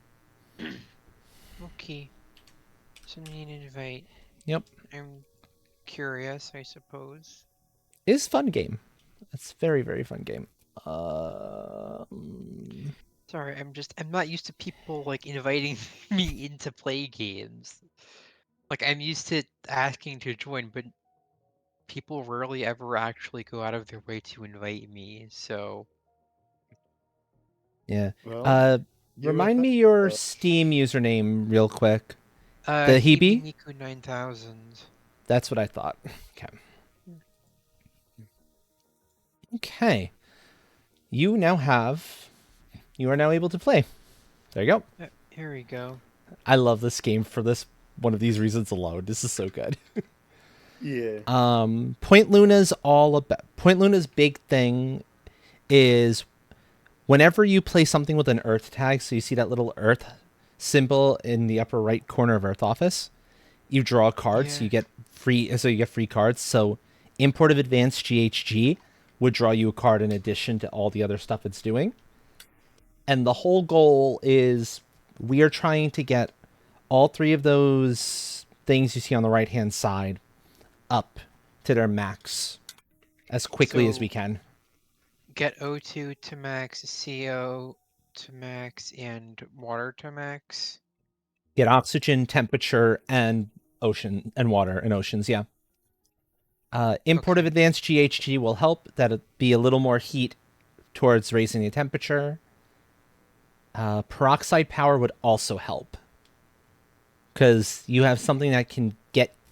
Speaker 5: Okay. Send me an invite.
Speaker 1: Yep.
Speaker 5: I'm curious, I suppose.
Speaker 1: It is a fun game. It's a very, very fun game.
Speaker 5: Sorry, I'm not used to people like inviting me in to play games. Like I'm used to asking to join, but people rarely ever actually go out of their way to invite me, so
Speaker 1: Yeah.
Speaker 2: Well, you
Speaker 1: Remind
Speaker 2: have
Speaker 1: me your Steam username real quick. The
Speaker 5: Hebe
Speaker 1: Hebe?
Speaker 5: Niku 9000.
Speaker 1: That's what I thought. Okay. Okay. You are now able to play. There you go.
Speaker 5: Here we go.
Speaker 1: I love this game for this one of these reasons alone. This is so good.
Speaker 2: Yeah.
Speaker 1: Point Luna's big thing is whenever you play something with an Earth tag, so you see that little Earth symbol in the upper right corner of Earth Office, you draw a card, so
Speaker 5: Yeah.
Speaker 1: you get free cards. So Import of Advanced GHG would draw you a card in addition to all the other stuff it's doing. And the whole goal is we are trying to get all 3 of those things you see on the right-hand side up to their max as quickly as
Speaker 5: So-
Speaker 1: we can.
Speaker 5: Get O2 to max, CO to max, and water to max.
Speaker 1: Get oxygen, temperature, and ocean and water and oceans. Yeah. Import of
Speaker 5: Okay.
Speaker 1: advanced GHG will help. That'll be a little more heat towards raising the temperature. Peroxide power would also help because you have something that can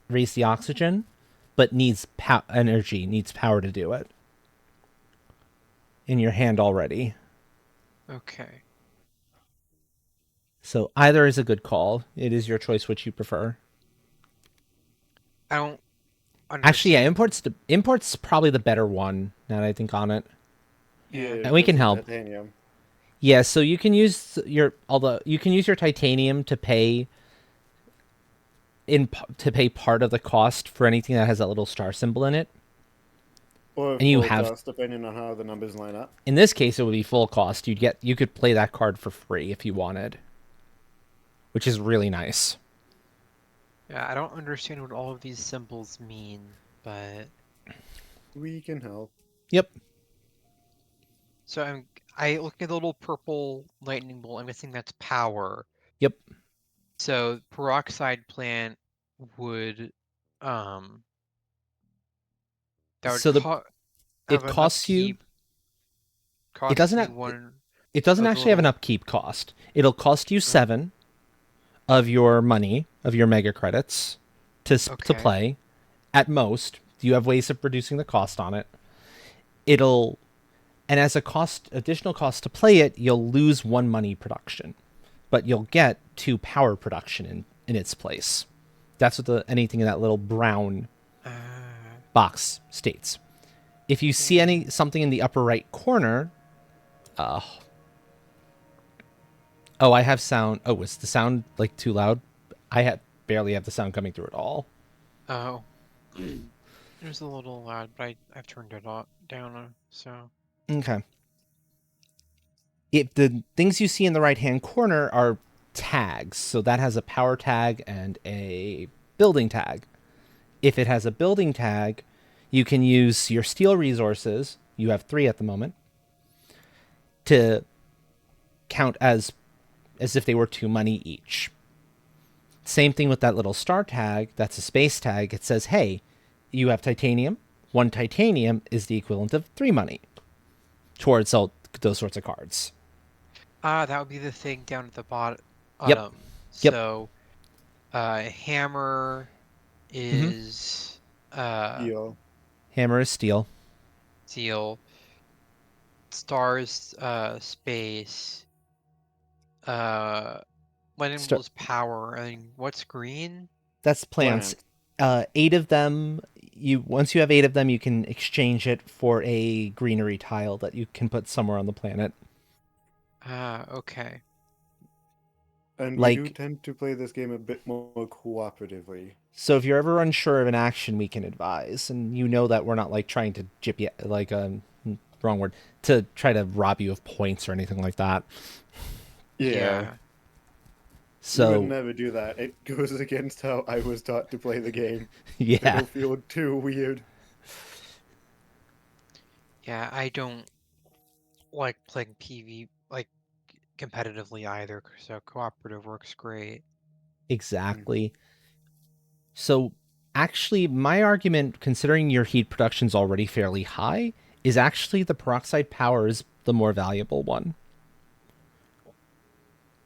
Speaker 1: raise the oxygen, but needs energy, needs power to do it. In your hand already.
Speaker 5: Okay.
Speaker 1: So either is a good call. It is your choice which you prefer.
Speaker 5: I don't
Speaker 1: Actually, yeah,
Speaker 5: understand.
Speaker 1: import's probably the better one now that I think on it.
Speaker 5: Yeah.
Speaker 1: And we can
Speaker 2: because of
Speaker 1: help.
Speaker 2: Titanium.
Speaker 1: Yeah, so you can use your titanium to pay part of the cost for anything that has that little star symbol in it.
Speaker 2: Or
Speaker 1: And you
Speaker 2: full
Speaker 1: have-
Speaker 2: cost, depending on how the numbers line up.
Speaker 1: In this case, it would be full cost. You could play that card for free if you wanted, which is really nice.
Speaker 5: Yeah, I don't understand what all of these symbols mean, but
Speaker 2: We can help.
Speaker 1: Yep.
Speaker 5: so I look at the little purple lightning bolt. I'm guessing that's power.
Speaker 1: Yep.
Speaker 5: So peroxide plant would that would
Speaker 1: So it
Speaker 5: have an
Speaker 1: costs you.
Speaker 5: upkeep, cost
Speaker 1: doesn't
Speaker 5: me
Speaker 1: have-
Speaker 5: one.
Speaker 1: It doesn't
Speaker 5: of the
Speaker 1: actually have an
Speaker 5: little-
Speaker 1: upkeep cost. It'll cost you 7 of your money, of your mega credits to
Speaker 5: Okay.
Speaker 1: play at most. You have ways of reducing the cost on it. And as additional cost to play it, you'll lose 1 money production, but you'll get 2 power production in its place. That's what anything in that little brown box states. If you see something in the upper right corner, I have sound. Oh, was the sound like too loud? I barely have the sound coming through at all.
Speaker 5: Oh, it was a little loud, but I've turned it down. So
Speaker 1: Okay. If the things you see in the right-hand corner are tags, so that has a power tag and a building tag. If it has a building tag, you can use your steel resources, you have 3 at the moment, to count as if they were 2 money each. Same thing with that little star tag. That's a space tag. It says, hey, you have titanium. 1 titanium is the equivalent of 3 money towards all those sorts of cards.
Speaker 5: That would be the thing down at the bottom.
Speaker 1: Yep. Yep.
Speaker 5: So, hammer is
Speaker 2: Deal.
Speaker 1: Hammer is steel.
Speaker 5: steel. Stars, space. Lightning bolt is power. And what's green?
Speaker 1: That's plants. 8 of them. Once you have 8 of them, you can exchange it for a greenery tile that you can put somewhere on the planet.
Speaker 5: Okay.
Speaker 2: And
Speaker 1: Like-
Speaker 2: we do tend to play this game a bit more cooperatively.
Speaker 1: So if you're ever unsure of an action, we can advise, and you know that we're not like trying to jip you, like wrong word, to try to rob you of points or anything like that.
Speaker 2: Yeah.
Speaker 1: So
Speaker 2: We would never do that. It goes against how I was taught to play the game.
Speaker 1: yeah,
Speaker 2: It'll feel too weird.
Speaker 5: Yeah, I don't like playing PV like competitively either, so cooperative works great.
Speaker 1: exactly. So actually, my argument, considering your heat production's already fairly high, is actually the peroxide power is the more valuable one.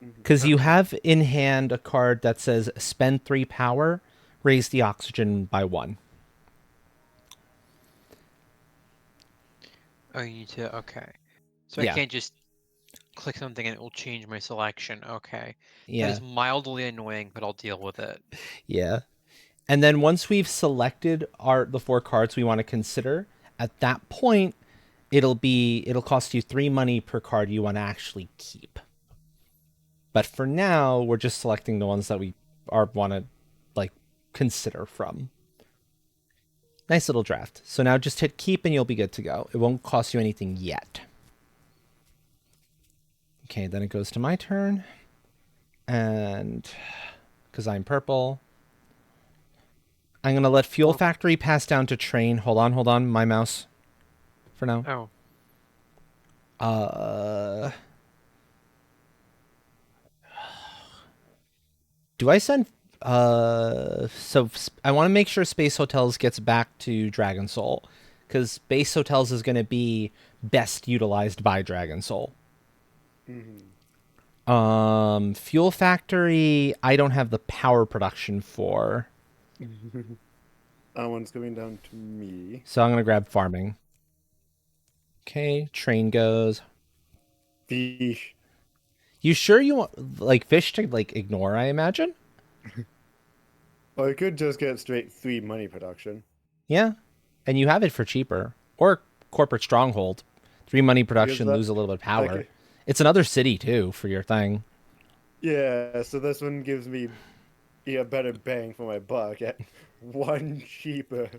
Speaker 1: Because you have in hand a card that says spend 3 power, raise the oxygen by 1.
Speaker 5: Oh, you need to, okay. So
Speaker 1: Yeah.
Speaker 5: I can't just click something and it will change my selection. Okay. That
Speaker 1: Yeah.
Speaker 5: is mildly annoying, but I'll deal with it.
Speaker 1: Yeah. And then once we've selected the 4 cards we want to consider, at that point, it'll cost you 3 money per card you want to actually keep. But for now, we're just selecting the ones that we want to like consider from. Nice little draft. So now just hit keep and you'll be good to go. It won't cost you anything yet. Okay, then it goes to my turn. And because I'm purple, I'm going to let Fuel Factory pass down to Train. Hold on, my mouse for now.
Speaker 5: Oh.
Speaker 1: Do I send so I want to make sure Space Hotels gets back to Dragon Soul, because Space Hotels is going to be best utilized by Dragon Soul. Fuel Factory, I don't have the power production for.
Speaker 2: That one's coming down to me.
Speaker 1: So I'm going to grab farming. Okay, Train goes.
Speaker 2: Fish.
Speaker 1: You sure you want like fish to like ignore, I imagine?
Speaker 2: Or I could just get straight 3 money production.
Speaker 1: Yeah. And you have it for cheaper. Or Corporate Stronghold. 3 money production, lose a little bit of power.
Speaker 2: Okay.
Speaker 1: It's another city too for your thing.
Speaker 2: Yeah, so this one gives me a better bang for my buck at 1 cheaper.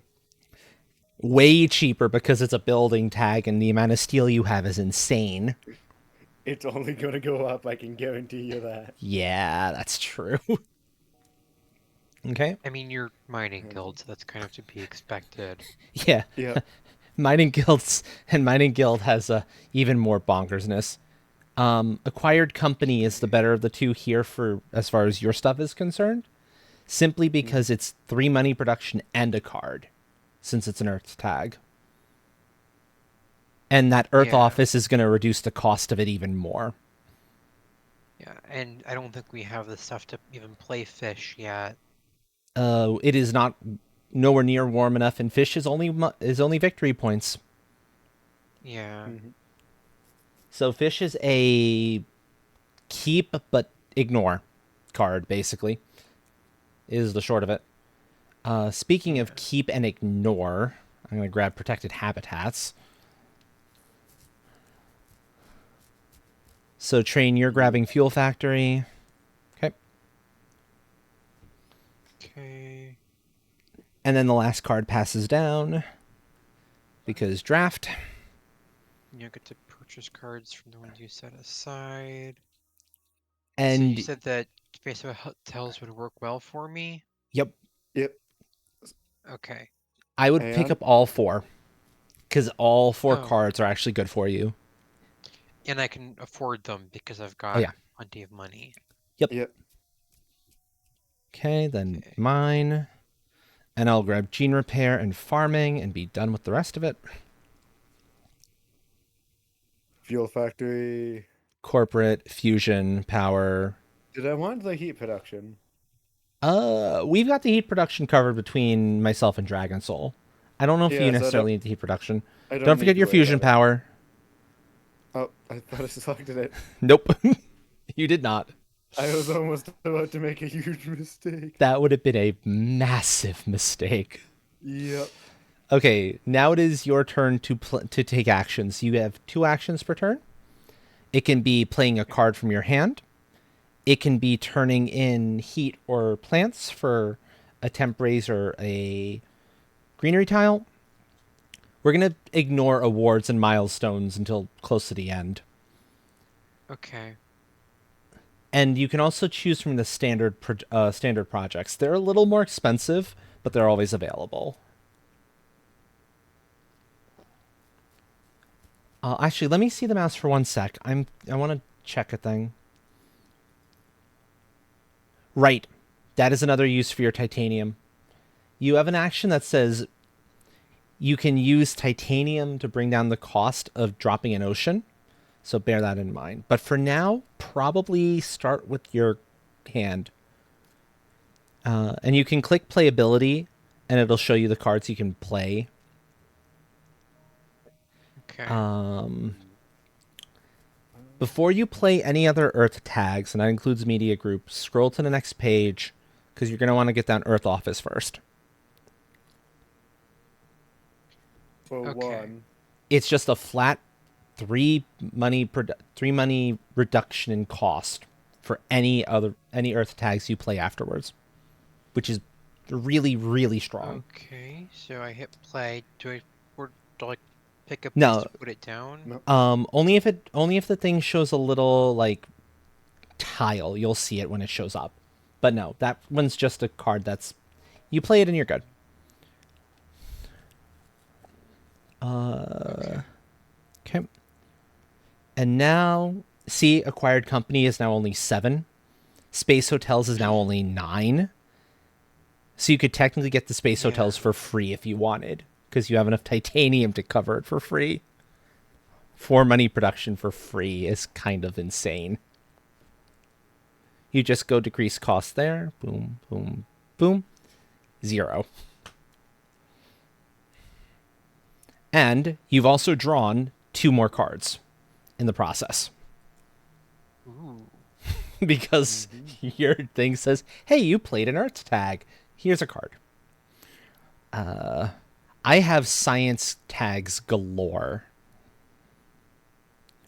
Speaker 1: Way cheaper because it's a building tag and the amount of steel you have is insane.
Speaker 2: It's only gonna go up, I can guarantee you that.
Speaker 1: Yeah, that's true. Okay.
Speaker 5: I mean, you're mining guild, so that's kind of to be expected.
Speaker 1: Yeah.
Speaker 2: Yeah.
Speaker 1: Mining Guild has even more bonkersness. Acquired Company is the better of the two here for as far as your stuff is concerned, simply because it's 3 money production and a card, since it's an Earth tag. And that Earth office is going to reduce the cost of it even more.
Speaker 5: Yeah, and I don't think we have the stuff to even play fish yet.
Speaker 1: It is not nowhere near warm enough, and fish is only victory points.
Speaker 5: Yeah.
Speaker 1: So fish is a keep but ignore card, basically, is the short of it. Speaking of keep and ignore, I'm going to grab protected habitats. So Train, you're grabbing Fuel Factory. Okay.
Speaker 5: Okay.
Speaker 1: And then the last card passes down because draft.
Speaker 5: You get to purchase cards from the ones you set aside.
Speaker 1: And
Speaker 5: so you said that Space Hotels would work well for me?
Speaker 1: Yep.
Speaker 2: Yep.
Speaker 5: Okay.
Speaker 1: I would pick up all 4. Because all 4
Speaker 5: Oh.
Speaker 1: cards are actually good for you.
Speaker 5: And I can afford them because I've got
Speaker 1: yeah.
Speaker 5: plenty of money.
Speaker 2: Yep.
Speaker 1: Okay, then
Speaker 5: Okay.
Speaker 1: mine. And I'll grab Gene Repair and Farming and be done with the rest of it.
Speaker 2: Fuel factory.
Speaker 1: Corporate, Fusion, Power.
Speaker 2: Did I want the heat production?
Speaker 1: We've got the heat production covered between myself and Dragon Soul. I don't know if you
Speaker 2: Yeah, so
Speaker 1: necessarily need the heat production.
Speaker 2: I
Speaker 1: Don't forget
Speaker 2: need to
Speaker 1: your
Speaker 2: worry
Speaker 1: Fusion
Speaker 2: about it.
Speaker 1: Power.
Speaker 2: Oh, I thought I selected it.
Speaker 1: Nope. You did not.
Speaker 2: I was almost about to make a huge mistake.
Speaker 1: That would have been a massive mistake.
Speaker 2: Yep.
Speaker 1: Okay, now it is your turn to take actions. You have 2 actions per turn. It can be playing a card from your hand. It can be turning in heat or plants for a temp raise or a greenery tile. We're going to ignore awards and milestones until close to the end.
Speaker 5: Okay.
Speaker 1: And you can also choose from the standard projects. They're a little more expensive, but they're always available. Actually, let me see the mouse for 1 sec. I want to check a thing. Right. That is another use for your titanium. You have an action that says you can use titanium to bring down the cost of dropping an ocean. So bear that in mind. But for now, probably start with your hand. And you can click playability, and it'll show you the cards you can play.
Speaker 5: Okay.
Speaker 1: Before you play any other Earth tags, and that includes media groups, scroll to the next page, because you're going to want to get down Earth Office first.
Speaker 2: For
Speaker 5: Okay.
Speaker 2: 1.
Speaker 1: It's just a flat 3 money reduction in cost for any Earth tags you play afterwards, which is really, really strong.
Speaker 5: Okay. So I hit play. Do I pick up
Speaker 1: No.
Speaker 5: to put it down?
Speaker 2: No.
Speaker 1: Only if the thing shows a little like tile, you'll see it when it shows up. But no, that one's just a card that's you play it and you're good. Okay. And now, see, acquired company is now only 7. Space hotels is now only 9. So you could technically get the space hotels for free if you wanted, because you have enough titanium to cover it for free. 4 money production for free is kind of insane. You just go decrease cost there. Boom, boom, boom. 0. And you've also drawn 2 more cards in the process.
Speaker 5: Ooh.
Speaker 1: Because your thing says, hey, you played an Earth tag. Here's a card. I have science tags galore,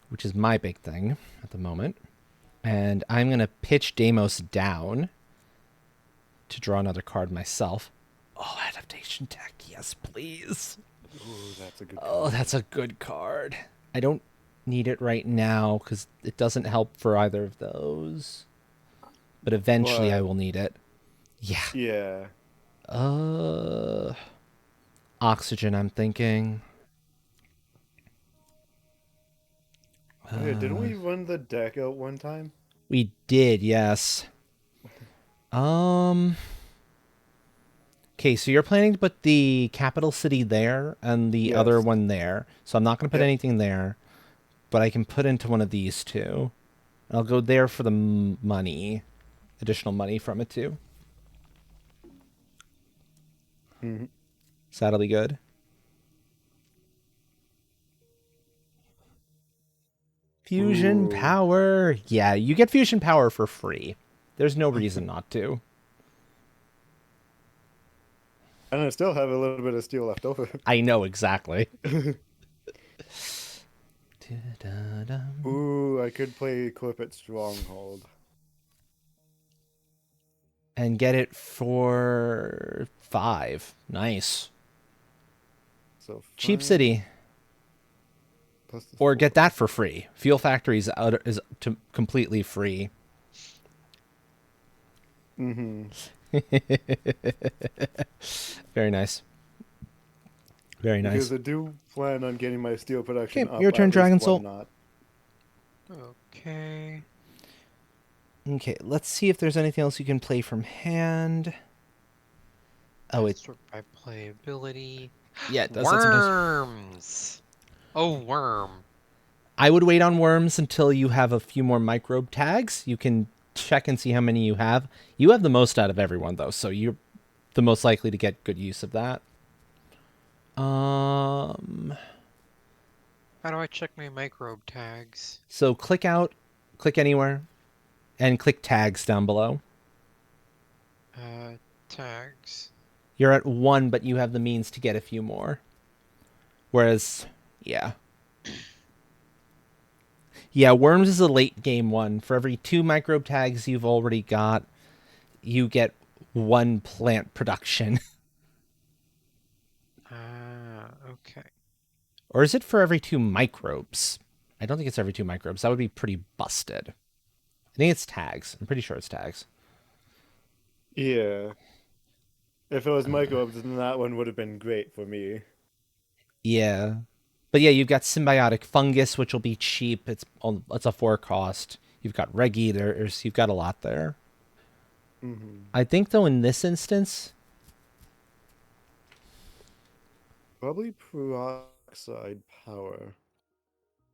Speaker 1: which is my big thing at the moment. And I'm going to pitch Deimos down to draw another card myself. Oh, adaptation tech. Yes, please.
Speaker 2: Ooh, that's a good
Speaker 1: Oh, that's a good card. I don't need it right now because it doesn't help for either of those. But eventually I will need it. Yeah.
Speaker 2: Yeah.
Speaker 1: Oxygen, I'm thinking.
Speaker 2: Oh, yeah, didn't we run the deck out one time?
Speaker 1: We did, yes. Okay, so you're planning to put the capital city there and the other
Speaker 2: Yes.
Speaker 1: one there. So I'm not going to put
Speaker 2: Yep.
Speaker 1: anything there, but I can put into one of these two. I'll go there for the money, additional money from it too.
Speaker 2: Mm-hmm.
Speaker 1: So that'll be good. Fusion
Speaker 2: Ooh.
Speaker 1: power. Yeah, you get fusion power for free. There's no reason not to.
Speaker 2: And I still have a little bit of steel left over.
Speaker 1: I know exactly.
Speaker 2: Ooh, I could play Clip Stronghold.
Speaker 1: And get it for 5. Nice.
Speaker 2: So
Speaker 1: Cheap
Speaker 2: 5
Speaker 1: city.
Speaker 2: plus the
Speaker 1: Or
Speaker 2: 4.
Speaker 1: get that for free. Fuel Factory is completely free.
Speaker 2: Mm-hmm.
Speaker 1: Very nice. Very
Speaker 2: Because
Speaker 1: nice.
Speaker 2: I do plan on getting my steel production
Speaker 1: Okay,
Speaker 2: up
Speaker 1: your
Speaker 2: by
Speaker 1: turn,
Speaker 2: at least
Speaker 1: Dragon
Speaker 2: one
Speaker 1: Soul.
Speaker 2: knot.
Speaker 5: Okay.
Speaker 1: Okay, let's see if there's anything else you can play from hand. Oh, it
Speaker 5: Sort by playability.
Speaker 1: yeah, it does that sometimes.
Speaker 5: Worms. Oh, worm.
Speaker 1: I would wait on worms until you have a few more microbe tags. You can check and see how many you have. You have the most out of everyone though, so you're the most likely to get good use of that.
Speaker 5: How do I check my microbe tags?
Speaker 1: So click out, click anywhere, and click tags down below.
Speaker 5: Tags.
Speaker 1: You're at 1, but you have the means to get a few more. Whereas, yeah. Yeah, worms is a late game one. For every 2 microbe tags you've already got, you get 1 plant production.
Speaker 5: Okay.
Speaker 1: Or is it for every 2 microbes? I don't think it's every 2 microbes. That would be pretty busted. I think it's tags. I'm pretty sure it's tags.
Speaker 2: Yeah. If it was microbes, then that one would have been great for me.
Speaker 1: Yeah. But yeah, you've got symbiotic fungus, which will be cheap. It's a 4 cost. You've got reg eaters. You've got a lot there. I think, though, in this instance,
Speaker 2: Probably peroxide power.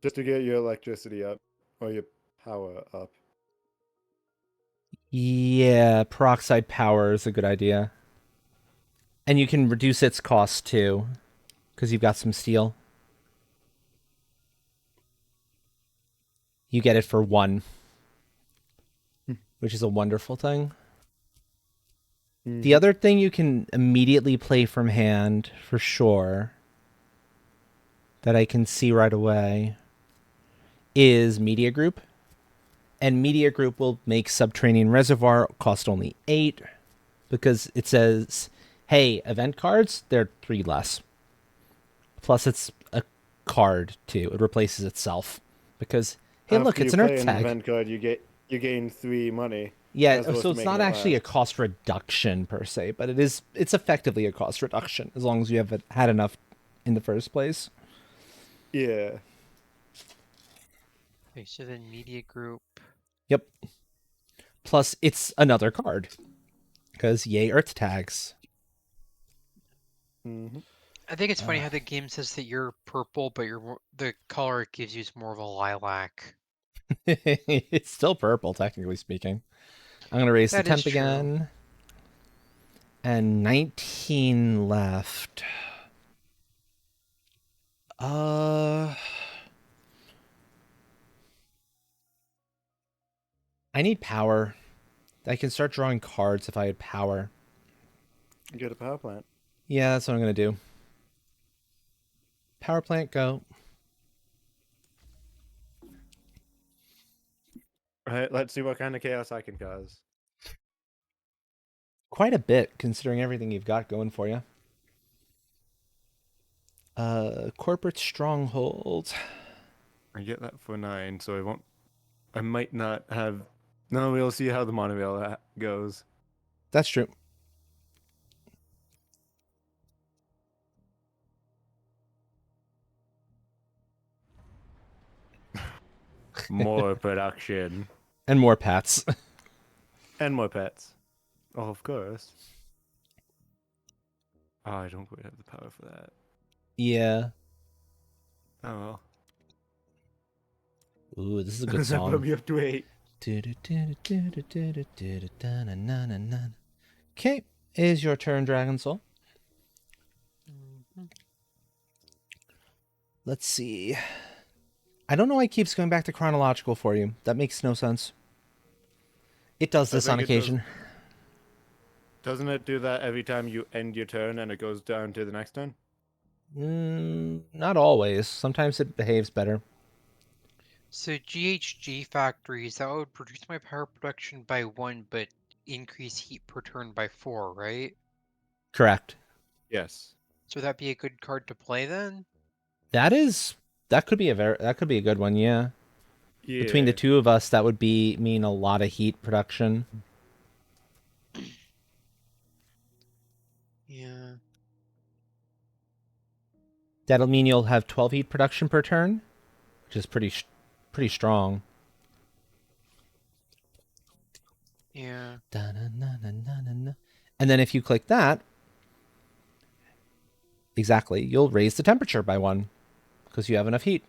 Speaker 2: Just to get your electricity up, or your power up.
Speaker 1: yeah, peroxide power is a good idea. And you can reduce its cost, too, because you've got some steel. You get it for 1, which is a wonderful thing. The other thing you can immediately play from hand, for sure, that I can see right away, is Media Group. And Media Group will make Subterranean Reservoir cost only 8, because it says, hey, event cards, they're 3 less. Plus it's a card, too. It replaces itself. Because, hey, look,
Speaker 2: After
Speaker 1: it's
Speaker 2: you
Speaker 1: an Earth
Speaker 2: play an
Speaker 1: tag.
Speaker 2: event card, you gain 3 money.
Speaker 1: Yeah,
Speaker 2: as opposed
Speaker 1: so
Speaker 2: to
Speaker 1: it's
Speaker 2: making
Speaker 1: not
Speaker 2: it
Speaker 1: actually a
Speaker 2: last.
Speaker 1: cost reduction per se, but it's effectively a cost reduction as long as you have had enough in the first place.
Speaker 2: Yeah.
Speaker 5: Okay, so then media group.
Speaker 1: Yep. Plus it's another card because yay Earth tags.
Speaker 5: I think it's funny how the game says that you're purple, but the color it gives you is more of a lilac.
Speaker 1: It's still purple, technically speaking. I'm gonna raise the
Speaker 5: That is
Speaker 1: temp
Speaker 5: true.
Speaker 1: again. And 19 left. I need power. I can start drawing cards if I had power.
Speaker 2: Get a power plant.
Speaker 1: Yeah, that's what I'm gonna do. Power plant, go.
Speaker 2: Alright, let's see what kind of chaos I can cause.
Speaker 1: Quite a bit, considering everything you've got going for you. Corporate stronghold.
Speaker 2: I get that for 9, so I might not have. No, we'll see how the monorail goes.
Speaker 1: That's true.
Speaker 2: More production.
Speaker 1: And more pets.
Speaker 2: And more pets. Oh, of course. Oh, I don't quite have the power for that.
Speaker 1: Yeah.
Speaker 2: Oh well.
Speaker 1: Ooh, this is a good
Speaker 2: That
Speaker 1: song.
Speaker 2: put me up to 8.
Speaker 1: Okay, is your turn, Dragon Soul. Let's see. I don't know why it keeps going back to chronological for you. That makes no sense. It does this on occasion.
Speaker 2: Doesn't it do that every time you end your turn and it goes down to the next turn?
Speaker 1: Not always. Sometimes it behaves better.
Speaker 5: So GHG factories, that would reduce my power production by 1, but increase heat per turn by 4, right?
Speaker 1: Correct.
Speaker 2: Yes.
Speaker 5: So would that be a good card to play then?
Speaker 1: That could be a good one, yeah. Between the two of us, that would mean a lot of heat production.
Speaker 5: Yeah.
Speaker 1: That'll mean you'll have 12 heat production per turn, which is pretty strong.
Speaker 5: Yeah.
Speaker 1: Da-na-na-na-na-na. And then if you click that, exactly, you'll raise the temperature by 1 because you have enough heat.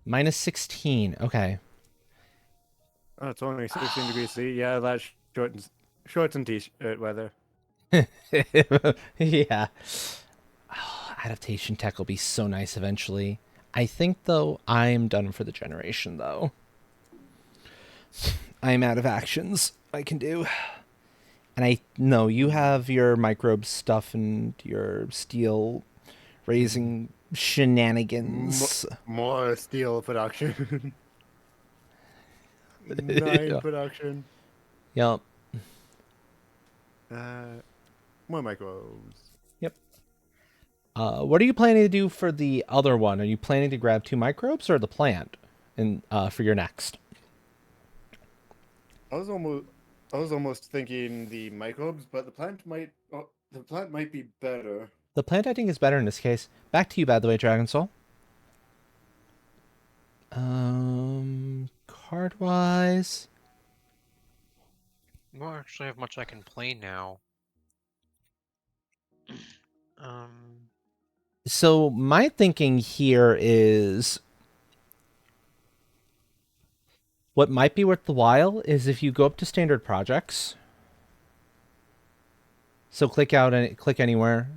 Speaker 1: -16. Okay.
Speaker 2: Oh, it's only 16 degrees C. Yeah, that shorts and t-shirt weather.
Speaker 1: Yeah. Oh, adaptation tech will be so nice eventually. I think, though, I'm done for the generation, though. I'm out of actions I can do. And I know you have your microbe stuff and your steel raising shenanigans.
Speaker 2: More steel production. 9
Speaker 1: Yeah.
Speaker 2: production.
Speaker 1: Yep.
Speaker 2: More microbes.
Speaker 1: Yep. What are you planning to do for the other one? Are you planning to grab 2 microbes or the plant for your next?
Speaker 2: I was almost thinking the microbes, but the plant might be better.
Speaker 1: The plant, I think, is better in this case. Back to you, by the way, Dragon Soul. Card-wise...
Speaker 5: I don't actually have much I can play now.
Speaker 1: So my thinking here is what might be worth the while is if you go up to standard projects. So click out and click anywhere.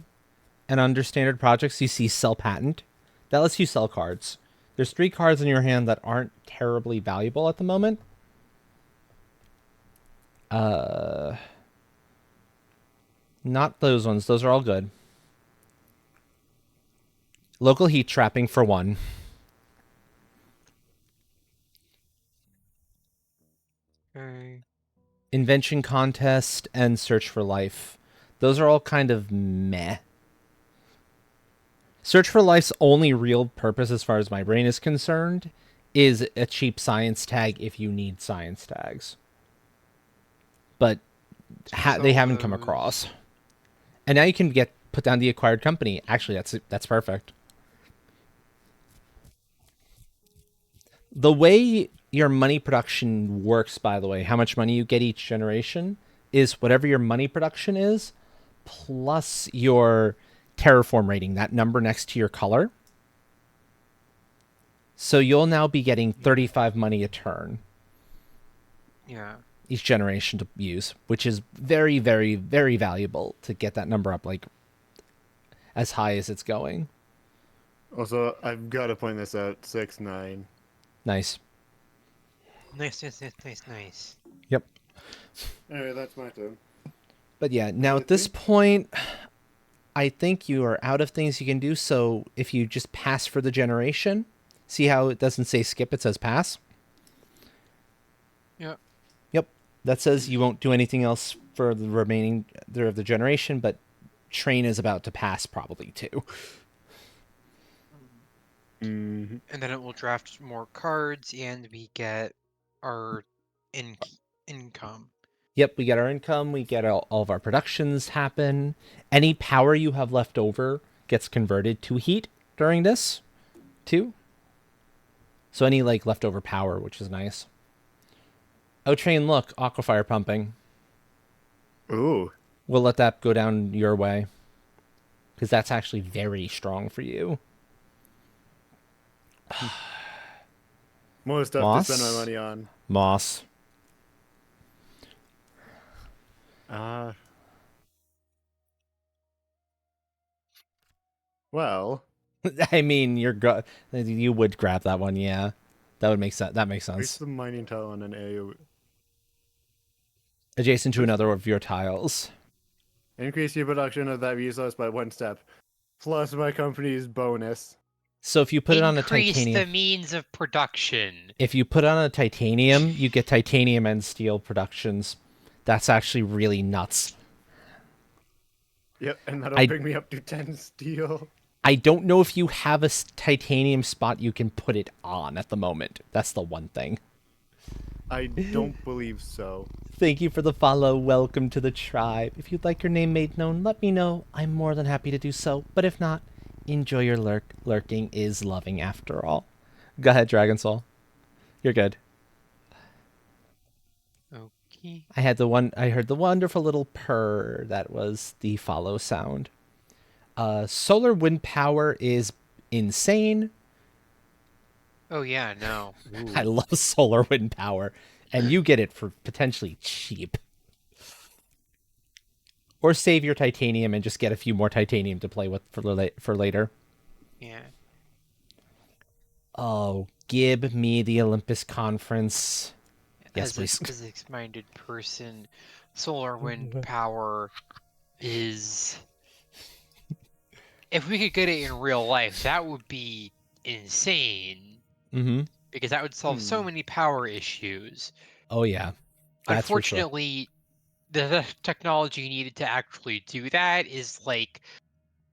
Speaker 1: And under standard projects, you see sell patent. That lets you sell cards. There's 3 cards in your hand that aren't terribly valuable at the moment. Not those ones. Those are all good. Local heat trapping for 1.
Speaker 5: Okay.
Speaker 1: Invention contest and search for life. Those are all kind of meh. Search for life's only real purpose, as far as my brain is concerned, is a cheap science tag if you need science tags. But they haven't come across. And now you can put down the acquired company. Actually, that's perfect. The way your money production works, by the way, how much money you get each generation, is whatever your money production is, plus your terraform rating, that number next to your color. So you'll now be getting 35 money a turn.
Speaker 5: Yeah.
Speaker 1: Each generation to use, which is very, very, very valuable to get that number up like as high as it's going.
Speaker 2: Also, I've got to point this out. 6-9.
Speaker 1: Nice.
Speaker 5: Nice.
Speaker 1: Yep.
Speaker 2: Alright, that's my turn.
Speaker 1: But yeah, now at this point, I think you are out of things you can do. So if you just pass for the generation, see how it doesn't say skip, it says pass?
Speaker 5: Yeah.
Speaker 1: Yep. That says you won't do anything else for the remaining of the generation, but train is about to pass probably too.
Speaker 2: Mm-hmm.
Speaker 5: And then it will draft more cards, and we get our income.
Speaker 1: Yep, we get our income, we get all of our productions happen. Any power you have left over gets converted to heat during this, too. So any, like, leftover power, which is nice. Oh, train, look, aquafire pumping.
Speaker 2: Ooh.
Speaker 1: We'll let that go down your way. Because that's actually very strong for you.
Speaker 2: More stuff
Speaker 1: Moss?
Speaker 2: to spend my money on.
Speaker 1: Moss.
Speaker 2: Well,
Speaker 1: I mean, you would grab that one, yeah. That would make sense. That makes
Speaker 2: increase
Speaker 1: sense.
Speaker 2: the mining tile on an area.
Speaker 1: Adjacent to another of your tiles.
Speaker 2: Increase your production of that resource by 1 step. Plus my company's bonus.
Speaker 1: So if you put it on a
Speaker 5: Increase
Speaker 1: titanium,
Speaker 5: the means of production.
Speaker 1: if you put on a titanium, you get titanium and steel productions. That's actually really nuts.
Speaker 2: Yep, and that'll bring me up to 10 steel.
Speaker 1: I don't know if you have a titanium spot you can put it on at the moment. That's the one thing.
Speaker 2: I don't believe so.
Speaker 1: Thank you for the follow. Welcome to the tribe. If you'd like your name made known, let me know. I'm more than happy to do so. But if not, enjoy your lurk. Lurking is loving after all. Go ahead, Dragon Soul. You're good.
Speaker 5: Okay.
Speaker 1: I heard the wonderful little purr that was the follow sound. Solar wind power is insane.
Speaker 5: Oh yeah, no.
Speaker 1: I
Speaker 2: Ooh.
Speaker 1: love solar wind power, and you get it for potentially cheap. Or save your titanium and just get a few more titanium to play with for later.
Speaker 5: Yeah.
Speaker 1: Oh, give me the Olympus Conference. Yes,
Speaker 5: As a
Speaker 1: please.
Speaker 5: physics-minded person, solar wind power is. If we could get it in real life, that would be insane.
Speaker 1: Mm-hmm.
Speaker 5: Because that would solve so many power issues.
Speaker 1: Oh, yeah. That's for sure.
Speaker 5: Unfortunately, the technology needed to actually do that is like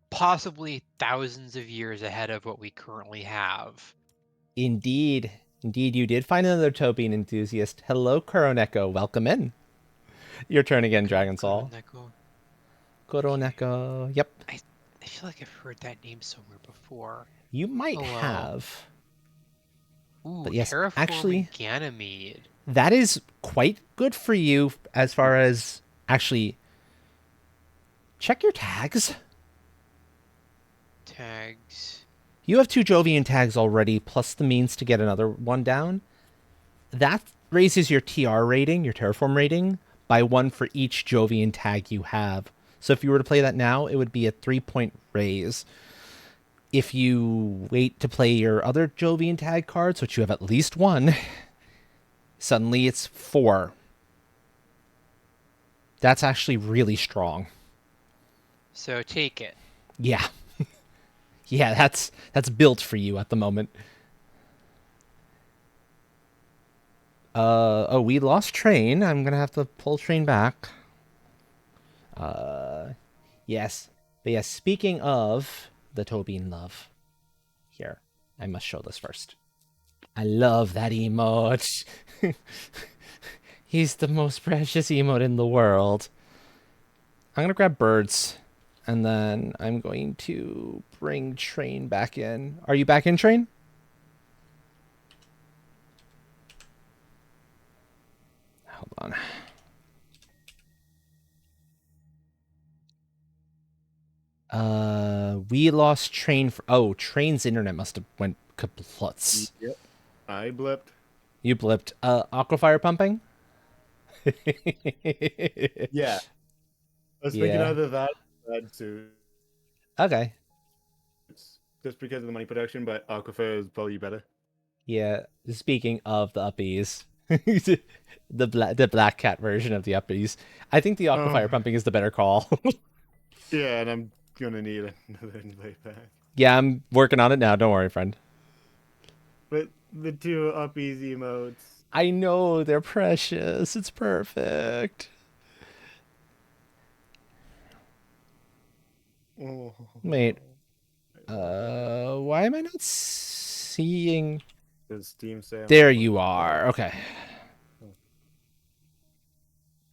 Speaker 5: possibly thousands of years ahead of what we currently have.
Speaker 1: Indeed. Indeed, you did find another Tobian enthusiast. Hello, Kuroneko. Welcome in. Your turn again, Dragon Soul.
Speaker 5: Kuroneko.
Speaker 1: Kuroneko. Yep.
Speaker 5: I feel like I've heard that name somewhere before.
Speaker 1: You might
Speaker 5: Hello.
Speaker 1: have.
Speaker 5: Ooh,
Speaker 1: But yes,
Speaker 5: terraforming
Speaker 1: actually,
Speaker 5: Ganymede.
Speaker 1: that is quite good for you as far as actually check your tags.
Speaker 5: Tags.
Speaker 1: You have 2 Jovian tags already, plus the means to get another one down. That raises your TR rating, your terraform rating, by 1 for each Jovian tag you have. So if you were to play that now, it would be a 3-point raise. If you wait to play your other Jovian tag cards, which you have at least 1, suddenly it's 4. That's actually really strong.
Speaker 5: So take it.
Speaker 1: Yeah. Yeah, that's built for you at the moment. Oh, we lost train. I'm gonna have to pull train back. Yes. But yes, speaking of the Tobian love. Here, I must show this first. I love that emote. He's the most precious emote in the world. I'm gonna grab birds, and then I'm going to bring train back in. Are you back in, train? Hold on. We lost train for. Oh, train's internet must have went kaplutz.
Speaker 2: Yep. I blipped.
Speaker 1: You blipped. Aquafire pumping.
Speaker 2: Yeah. I was thinking
Speaker 1: Yeah.
Speaker 2: either that or red suits,
Speaker 1: Okay.
Speaker 2: just because of the money production, but Aquifer is probably better.
Speaker 1: Yeah. Speaking of the uppies, the black cat version of the uppies, I think the Aquafire
Speaker 2: Oh.
Speaker 1: pumping is the better call.
Speaker 2: Yeah, and I'm gonna need another invite back.
Speaker 1: Yeah, I'm working on it now. Don't worry, friend.
Speaker 2: But the 2 uppies emotes.
Speaker 1: I know they're precious. It's perfect.
Speaker 2: Oh.
Speaker 1: Wait. Why am I not seeing?
Speaker 2: Does Steam say?
Speaker 1: There you are. Okay.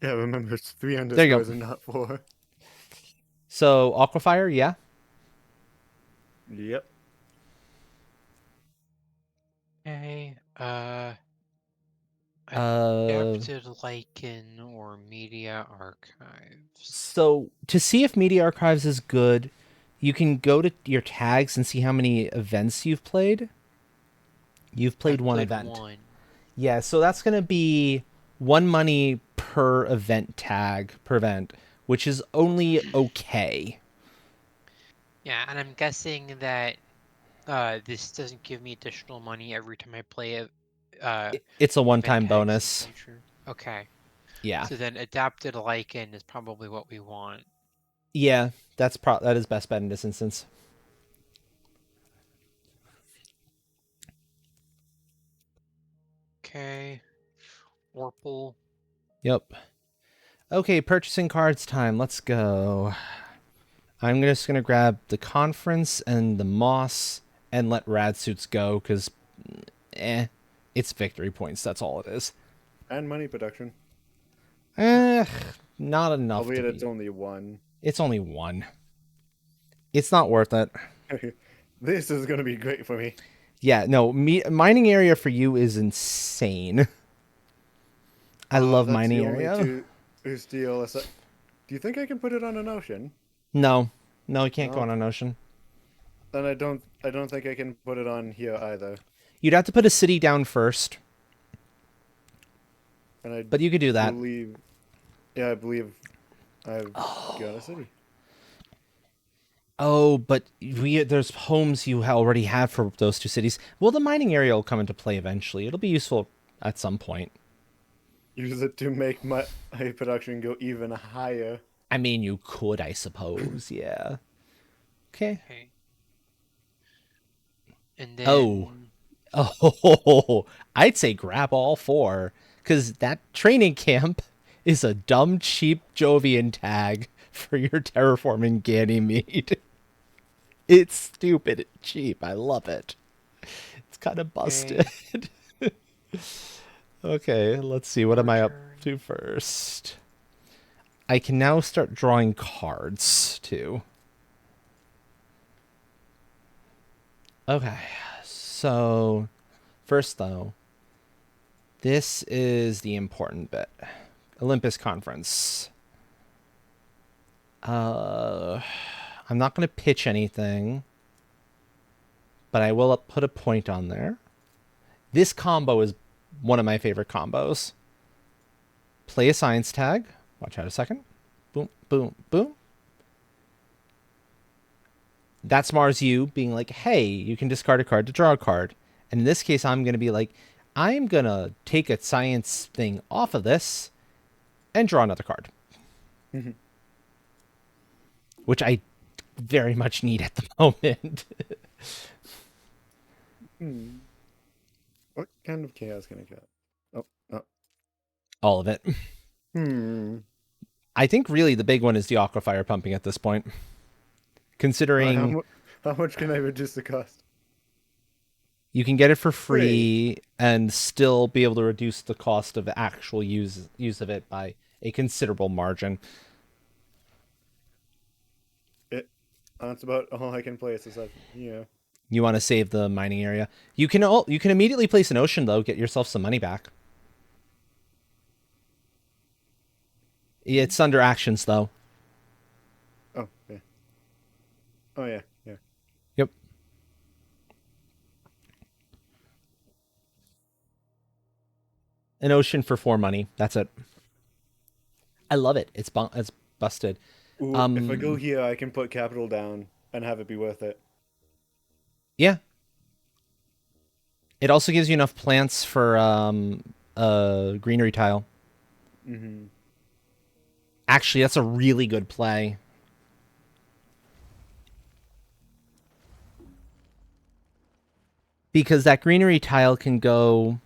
Speaker 2: Yeah, remember it's 3
Speaker 1: There you go.
Speaker 2: underscores and not 4.
Speaker 1: So Aquafire, yeah.
Speaker 2: Yep.
Speaker 5: Okay.
Speaker 1: Uh,
Speaker 5: Adapted Lichen or Media Archives.
Speaker 1: so to see if Media Archives is good, you can go to your tags and see how many events you've played. You've played
Speaker 5: I've
Speaker 1: one
Speaker 5: played
Speaker 1: event.
Speaker 5: one.
Speaker 1: Yeah, so that's gonna be 1 money per event tag per event, which is only okay.
Speaker 5: Yeah, and I'm guessing that this doesn't give me additional money every time I play a
Speaker 1: It's a
Speaker 5: event
Speaker 1: one-time
Speaker 5: tags in the
Speaker 1: bonus.
Speaker 5: future. Okay.
Speaker 1: Yeah.
Speaker 5: So then adapted Lichen is probably what we want.
Speaker 1: Yeah, that is best bet in this instance.
Speaker 5: Okay. Orpal.
Speaker 1: Yep. Okay, purchasing cards time. Let's go. I'm just gonna grab the conference and the moss and let rad suits go because, it's victory points. That's all it is.
Speaker 2: And money production.
Speaker 1: Not enough
Speaker 2: Albeit
Speaker 1: to
Speaker 2: it's
Speaker 1: be.
Speaker 2: only one.
Speaker 1: It's only one. It's not worth it.
Speaker 2: This is gonna be great for me.
Speaker 1: Yeah, no, mining area for you is insane. I love
Speaker 2: That's the
Speaker 1: mining
Speaker 2: only
Speaker 1: area.
Speaker 2: two who steal a set. Do you think I can put it on an ocean?
Speaker 1: No, no, you can't go
Speaker 2: No.
Speaker 1: on an ocean.
Speaker 2: Then I don't think I can put it on here either.
Speaker 1: You'd have to put a city down first,
Speaker 2: And I
Speaker 1: but you could do that.
Speaker 2: believe, yeah, I believe I've got a city.
Speaker 1: Oh, but there's homes you already have for those two cities. Well, the mining area will come into play eventually. It'll be useful at some point.
Speaker 2: Use it to make my production go even higher.
Speaker 1: I mean, you could, I suppose. Yeah. Okay.
Speaker 5: Okay. And
Speaker 1: Oh.
Speaker 5: then
Speaker 1: Oh, I'd say grab all four, because that training camp is a dumb, cheap Jovian tag for your terraforming Ganymede. It's stupid and cheap. I love it. It's kind of busted. Okay, let's see. What am I up to first? I can now start drawing cards, too. Okay, so first, though, this is the important bit. Olympus Conference. I'm not going to pitch anything, but I will put a point on there. This combo is one of my favorite combos. Play a science tag. Watch out a second. Boom, boom, boom. That's Mars U being like, hey, you can discard a card to draw a card. And in this case, I'm going to be like, I'm going to take a science thing off of this and draw another card. Which I very much need at the moment.
Speaker 2: What kind of chaos can I get? Oh.
Speaker 1: All of it. I think really the big one is the Aquafire pumping at this point. Considering
Speaker 2: How much can I reduce the cost?
Speaker 1: you can get it for free and still be able to reduce the cost of actual use of it by a considerable margin.
Speaker 2: That's about all I can place. Yeah.
Speaker 1: You want to save the mining area. You can immediately place an ocean though, get yourself some money back. It's under actions though.
Speaker 2: Oh yeah. Oh yeah. Yeah.
Speaker 1: Yep. An ocean for 4 money. That's it. I love it. It's busted.
Speaker 2: Ooh, if I go here, I can put capital down and have it be worth it.
Speaker 1: Yeah. It also gives you enough plants for greenery tile.
Speaker 2: Mm-hmm.
Speaker 1: Actually, that's a really good play. Because that greenery tile can go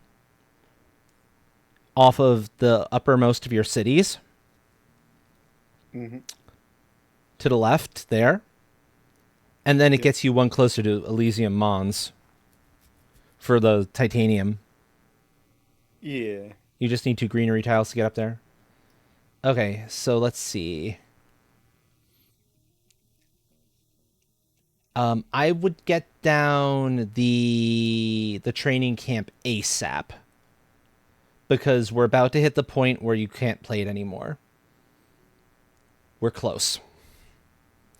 Speaker 1: off of the uppermost of your cities.
Speaker 2: Mm-hmm.
Speaker 1: To the left there. And then it gets you one closer to Elysium Mons for the titanium.
Speaker 2: Yeah.
Speaker 1: You just need 2 greenery tiles to get up there. Okay, so let's see. I would get down the training camp ASAP. Because we're about to hit the point where you can't play it anymore. We're close.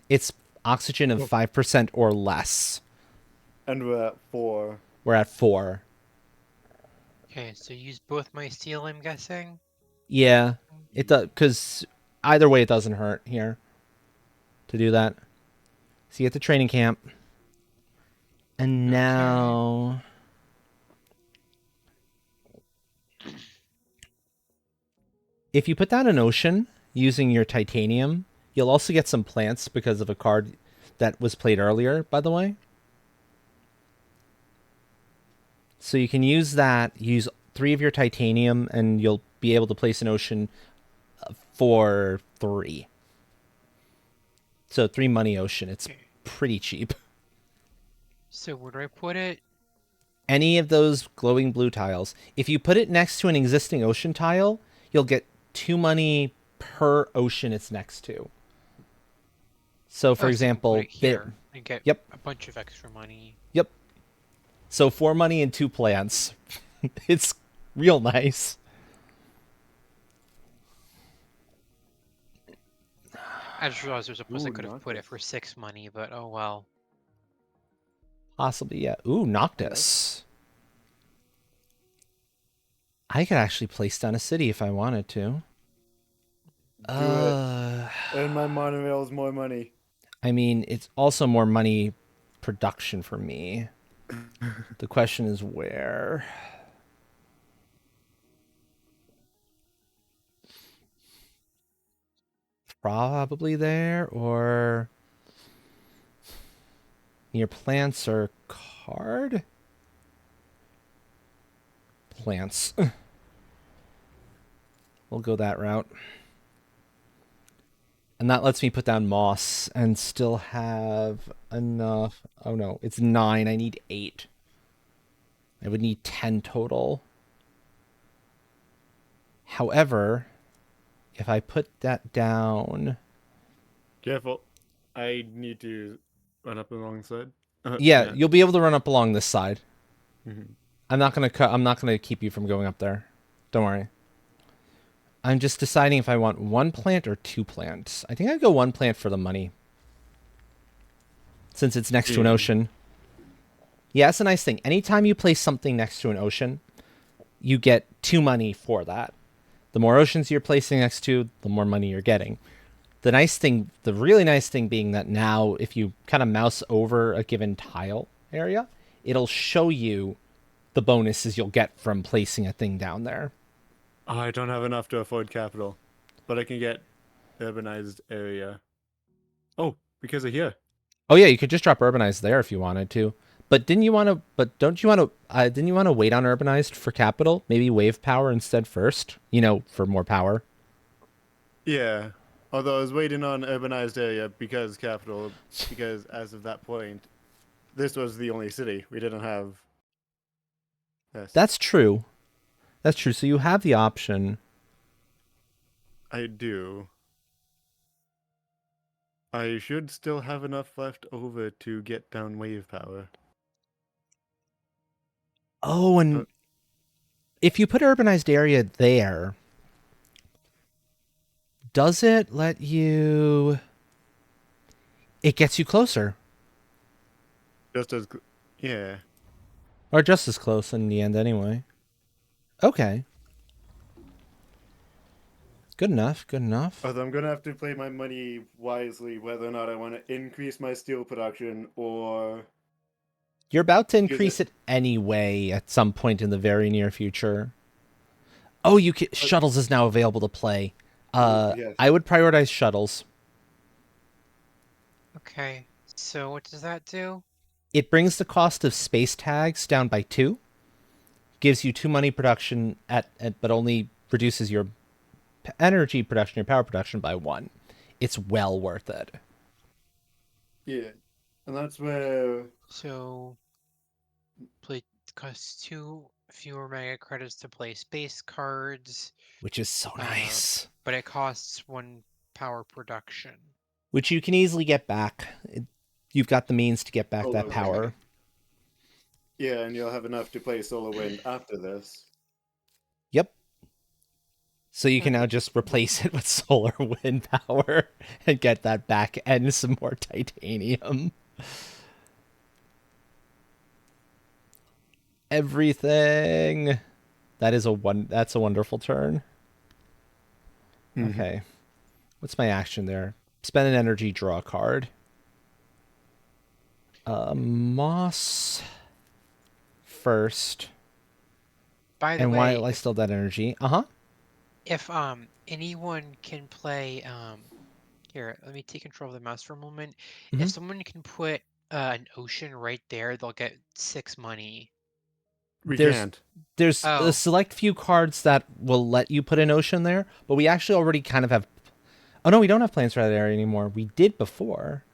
Speaker 1: It's oxygen of 5% or less.
Speaker 2: And we're at 4.
Speaker 1: We're at 4.
Speaker 5: okay, so use both my steel, I'm guessing.
Speaker 1: Yeah, it does, because either way it doesn't hurt here to do that. So you get the training camp. And now... If you put down an ocean using your titanium, you'll also get some plants because of a card that was played earlier, by the way. So you can use that, use 3 of your titanium, and you'll be able to place an ocean for 3. So 3 money ocean. It's pretty cheap.
Speaker 5: So where do I put it?
Speaker 1: any of those glowing blue tiles. If you put it next to an existing ocean tile, you'll get 2 money per ocean it's next to. So, for
Speaker 5: Oh, so you can put
Speaker 1: example,
Speaker 5: it here and get
Speaker 1: yep.
Speaker 5: a bunch of extra money.
Speaker 1: Yep. So 4 money and 2 plants. It's real nice.
Speaker 5: I just realized there's a place I
Speaker 2: Ooh,
Speaker 5: could have put it for 6 money, but oh well.
Speaker 1: Possibly, yeah. Ooh, Noctis. I could actually place down a city if I wanted to.
Speaker 2: Do it. And my monorail is more money.
Speaker 1: I mean, it's also more money production for me. The question is where. Probably there, or near plants or card? Plants. We'll go that route. And that lets me put down moss and still have enough. Oh no, it's 9. I need 8. I would need 10 total. However, if I put that down...
Speaker 2: Careful. I need to run up alongside.
Speaker 1: Yeah, you'll be able to run up along this side.
Speaker 2: Mhm.
Speaker 1: I'm not gonna keep you from going up there. Don't worry. I'm just deciding if I want 1 plant or 2 plants. I think I'd go 1 plant for the money. Since it's next to an ocean. Yeah, that's a nice thing. Anytime you place something next to an ocean, you get 2 money for that. The more oceans you're placing next to, the more money you're getting. The really nice thing being that now if you kind of mouse over a given tile area, it'll show you the bonuses you'll get from placing a thing down there.
Speaker 2: Oh, I don't have enough to afford capital, but I can get urbanized area. Oh, because of here.
Speaker 1: Oh yeah, you could just drop urbanized there if you wanted to. But didn't you want to? But don't you want to? Didn't you want to wait on urbanized for capital? Maybe wave power instead first. You know, for more power.
Speaker 2: Yeah. Although I was waiting on urbanized area because capital, because as of that point, this was the only city. We didn't have this.
Speaker 1: That's true. That's true. So you have the option.
Speaker 2: I do. I should still have enough left over to get down wave power.
Speaker 1: Oh, and if you put urbanized area there, does it let you... It gets you closer.
Speaker 2: Just as, yeah.
Speaker 1: Or just as close in the end anyway. Okay. Good enough, good enough.
Speaker 2: Although I'm going to have to play my money wisely whether or not I want to increase my steel production or...
Speaker 1: You're about to increase it anyway at some point in the very near future. Oh, Shuttles is now available to play.
Speaker 2: Yes.
Speaker 1: I would prioritize Shuttles.
Speaker 5: Okay, so what does that do?
Speaker 1: It brings the cost of space tags down by 2. Gives you 2 money production but only reduces your energy production, your power production by 1. It's well worth it.
Speaker 2: Yeah. And that's where...
Speaker 5: So, play costs 2 fewer mega credits to play space cards.
Speaker 1: Which is so nice.
Speaker 5: But it costs 1 power production.
Speaker 1: Which you can easily get back. You've got the means to get back that power.
Speaker 2: Okay. Yeah, and you'll have enough to play Solar Wind after this.
Speaker 1: Yep. So you can now just replace it with solar wind power and get that back and some more titanium. Everything. That's a wonderful turn. Mm-hmm. Okay. What's my action there? Spend an energy, draw a card. Moss first.
Speaker 5: By the way,
Speaker 1: while I still have that energy.
Speaker 5: If anyone can play here, let me take control of the mouse for a moment.
Speaker 1: Mm-hmm.
Speaker 5: If someone can put an ocean right there, they'll get 6 money.
Speaker 1: There's a select few cards that will let you put an ocean there, but we actually already kind of have... Oh no, we don't have plans for that area anymore. We did before.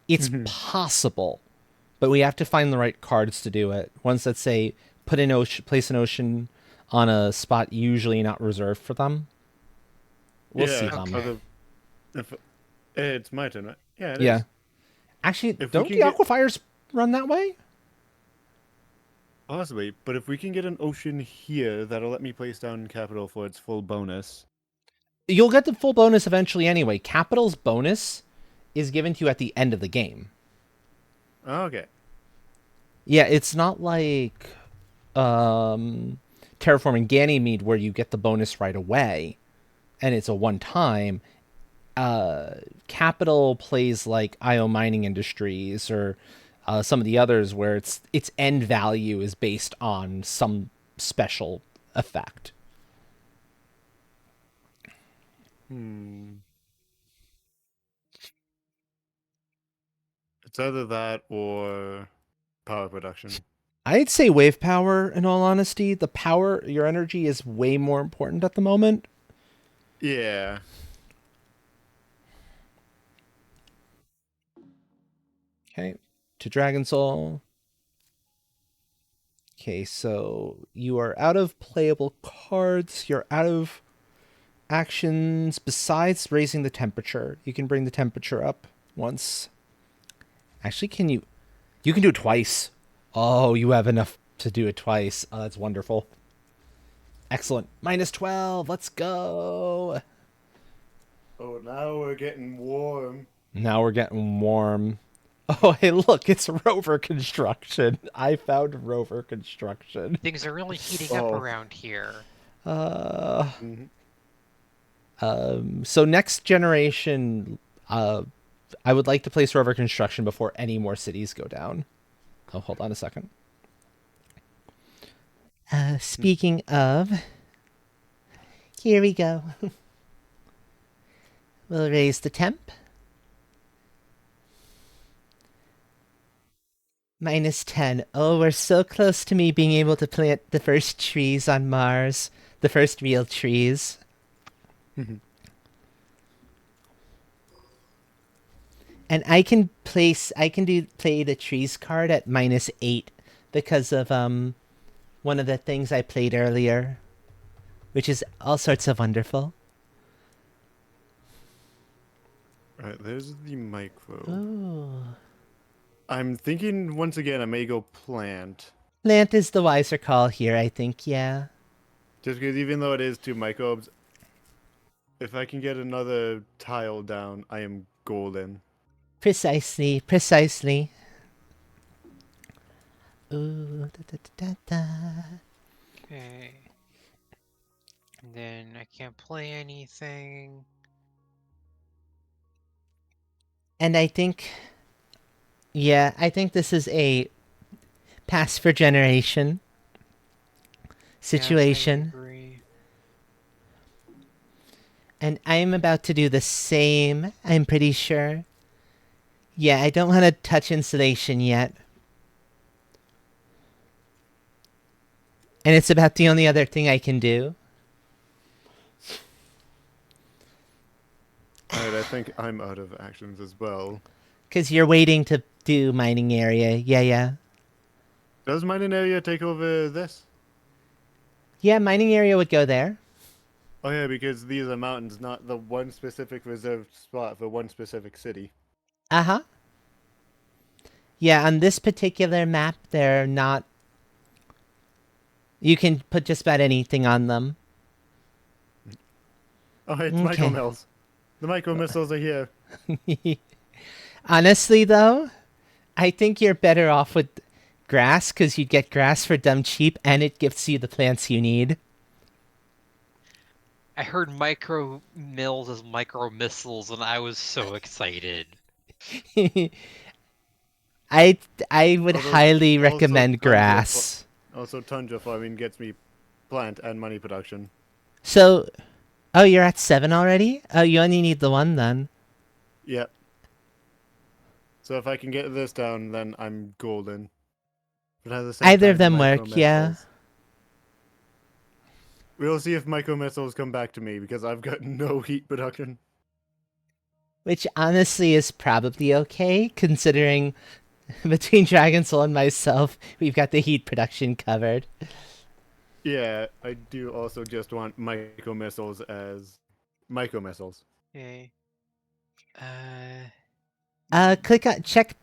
Speaker 1: It's possible, but we have to find the right cards to do it. Ones that say put an ocean, place an ocean on a spot usually not reserved for them. We'll see them.
Speaker 5: Okay.
Speaker 2: It's my turn, right? Yeah, it
Speaker 1: Yeah.
Speaker 2: is.
Speaker 1: Actually,
Speaker 2: If we
Speaker 1: don't
Speaker 2: can
Speaker 1: the
Speaker 2: get-
Speaker 1: aquifers run that way?
Speaker 2: Possibly, but if we can get an ocean here, that'll let me place down capital for its full bonus.
Speaker 1: You'll get the full bonus eventually anyway. Capital's bonus is given to you at the end of the game.
Speaker 2: Okay.
Speaker 1: Yeah, it's not like Terraforming Ganymede where you get the bonus right away and it's a one-time. Capital plays like IO Mining Industries or some of the others where its end value is based on some special effect.
Speaker 2: It's either that or power production.
Speaker 1: I'd say wave power, in all honesty. The power, your energy is way more important at the moment.
Speaker 2: Yeah.
Speaker 1: Okay, to Dragon Soul. Okay, so you are out of playable cards. You're out of actions besides raising the temperature. You can bring the temperature up once. Actually, can you? You can do it twice. Oh, you have enough to do it twice. Oh, that's wonderful. Excellent. -12. Let's go.
Speaker 2: Oh, now we're getting warm.
Speaker 1: Now we're getting warm. Oh, hey, look, it's rover construction. I found rover construction.
Speaker 5: Things are really heating up
Speaker 2: Oh.
Speaker 5: around here.
Speaker 1: So next generation, I would like to place rover construction before any more cities go down. Oh, hold on a second. Speaking of, here we go. We'll raise the temp. -10. Oh, we're so close to me being able to plant the first trees on Mars. The first real trees. And I can play the trees card at -8 because of one of the things I played earlier, which is all sorts of wonderful.
Speaker 2: Right, there's the micro.
Speaker 1: Ooh.
Speaker 2: I'm thinking once again I may go plant.
Speaker 1: Plant is the wiser call here, I think, yeah.
Speaker 2: Just because even though it is 2 microbes, if I can get another tile down, I am golden.
Speaker 1: Precisely. Ooh, da.
Speaker 5: Okay. And then I can't play anything.
Speaker 1: And I think this is a pass for generation situation.
Speaker 5: Yes, I agree.
Speaker 1: And I'm about to do the same, I'm pretty sure. Yeah, I don't want to touch insulation yet. And it's about the only other thing I can do.
Speaker 2: Alright, I think I'm out of actions as well.
Speaker 1: Because you're waiting to do mining area. Yeah.
Speaker 2: Does mining area take over this?
Speaker 1: Yeah, mining area would go there.
Speaker 2: Oh yeah, because these are mountains, not the one specific reserved spot for one specific city.
Speaker 1: Uh-huh. Yeah, on this particular map, they're not... You can put just about anything on them.
Speaker 2: Oh, it's
Speaker 1: Okay.
Speaker 2: micro mills. The micro missiles are here.
Speaker 1: Honestly, though, I think you're better off with grass, because you get grass for dumb cheap, and it gives you the plants you need.
Speaker 5: I heard micro mills as micro missiles, and I was so excited.
Speaker 1: I would
Speaker 2: Although-
Speaker 1: highly
Speaker 2: also
Speaker 1: recommend
Speaker 2: tundra
Speaker 1: grass.
Speaker 2: Also, tundra farming gets me plant and money production.
Speaker 1: So, oh, you're at 7 already? Oh, you only need the one then.
Speaker 2: Yep. So if I can get this down, then I'm golden. But at the same
Speaker 1: Either of
Speaker 2: time,
Speaker 1: them work,
Speaker 2: micro
Speaker 1: yeah.
Speaker 2: missiles- We'll see if micro missiles come back to me because I've got no heat production.
Speaker 1: Which honestly is probably okay, considering Between Dragon Soul and myself, we've got the heat production covered.
Speaker 2: Yeah, I do also just want micro missiles as micro missiles.
Speaker 5: Okay.
Speaker 1: Click on check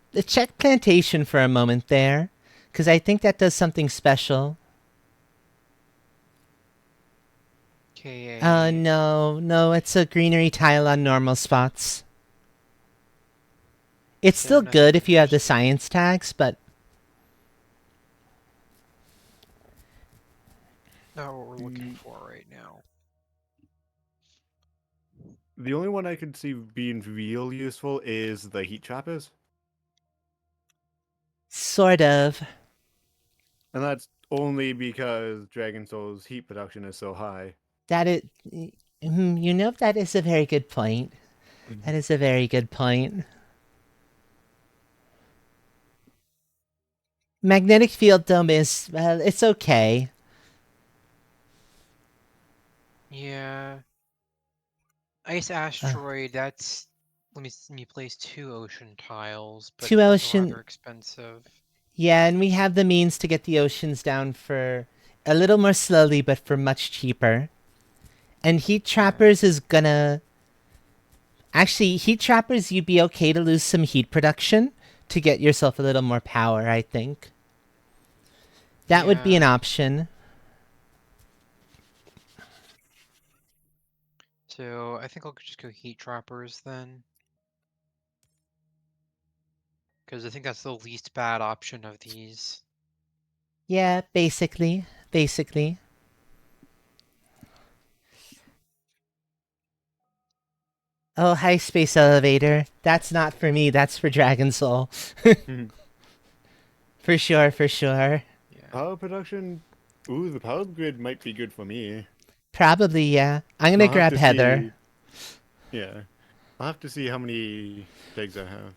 Speaker 1: plantation for a moment there, because I think that does something special.
Speaker 5: Okay.
Speaker 1: No, it's a greenery tile on normal spots. It's
Speaker 5: Yeah,
Speaker 1: still
Speaker 5: nothing
Speaker 1: good if you have the
Speaker 5: interesting.
Speaker 1: science tags, but
Speaker 5: Not what we're looking
Speaker 2: Mm.
Speaker 5: for right now.
Speaker 2: The only one I could see being real useful is the heat trappers,
Speaker 1: sort of.
Speaker 2: and that's only because Dragon Soul's heat production is so high.
Speaker 1: That is, that is a very good point. That is a very good point. Magnetic field dome is, well, it's okay.
Speaker 5: Yeah. Ice asteroid. That's. Let me place 2 ocean tiles, but
Speaker 1: Two
Speaker 5: that's
Speaker 1: ocean,
Speaker 5: rather expensive.
Speaker 1: yeah, and we have the means to get the oceans down for a little more slowly, but for much cheaper. And heat trappers is gonna actually heat trappers. You'd be okay to lose some heat production to get yourself a little more power. I think that would be an
Speaker 5: Yeah.
Speaker 1: option.
Speaker 5: So I think I'll just go heat trappers then, because I think that's the least bad option of these.
Speaker 1: Yeah, basically. Oh, hi, space elevator. That's not for me. That's for Dragon Soul. For sure, for sure.
Speaker 5: Yeah.
Speaker 2: Power production. Ooh, the power grid might be good for me.
Speaker 1: Probably, yeah. I'm gonna
Speaker 2: I'll have
Speaker 1: grab
Speaker 2: to
Speaker 1: Heather.
Speaker 2: see. Yeah, I'll have to see how many pegs I have.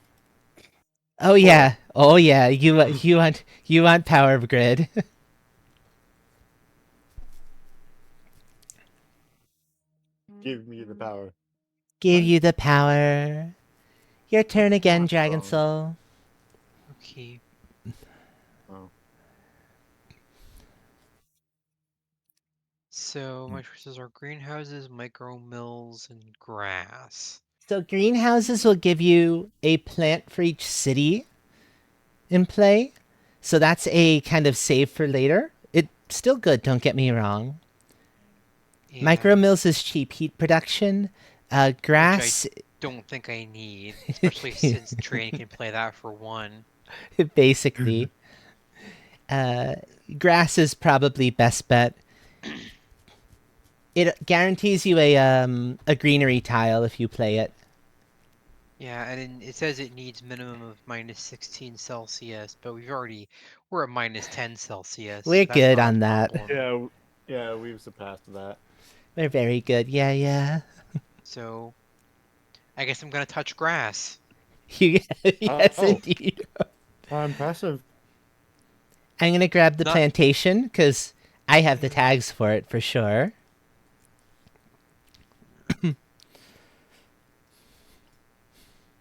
Speaker 1: Oh yeah, oh yeah. You want power grid.
Speaker 2: Give me the power.
Speaker 1: Give
Speaker 2: What?
Speaker 1: you the power. Your turn again,
Speaker 2: What's
Speaker 1: Dragon
Speaker 2: wrong?
Speaker 1: Soul.
Speaker 5: Okay.
Speaker 2: Oh.
Speaker 5: So my choices are greenhouses, micro mills, and grass.
Speaker 1: So greenhouses will give you a plant for each city in play. So that's a kind of save for later. It's still good, don't get me wrong. Micro
Speaker 5: Yeah.
Speaker 1: mills is cheap heat production.
Speaker 5: Which I
Speaker 1: Grass,
Speaker 5: don't think I need, especially since train can play that for 1.
Speaker 1: basically. Uh, Grass is probably best bet. It guarantees you a greenery tile if you play it.
Speaker 5: Yeah, and then it says it needs minimum of -16 Celsius, but we're at -10 Celsius,
Speaker 1: We're
Speaker 5: so that's
Speaker 1: good
Speaker 5: not a
Speaker 1: on that.
Speaker 5: problem.
Speaker 2: Yeah, we've surpassed that.
Speaker 1: We're very good. Yeah.
Speaker 5: So I guess I'm gonna touch grass.
Speaker 1: Yes,
Speaker 2: Oh,
Speaker 1: indeed.
Speaker 2: I'm passive.
Speaker 1: I'm gonna grab the
Speaker 5: Not
Speaker 1: plantation because I have the tags for it for sure.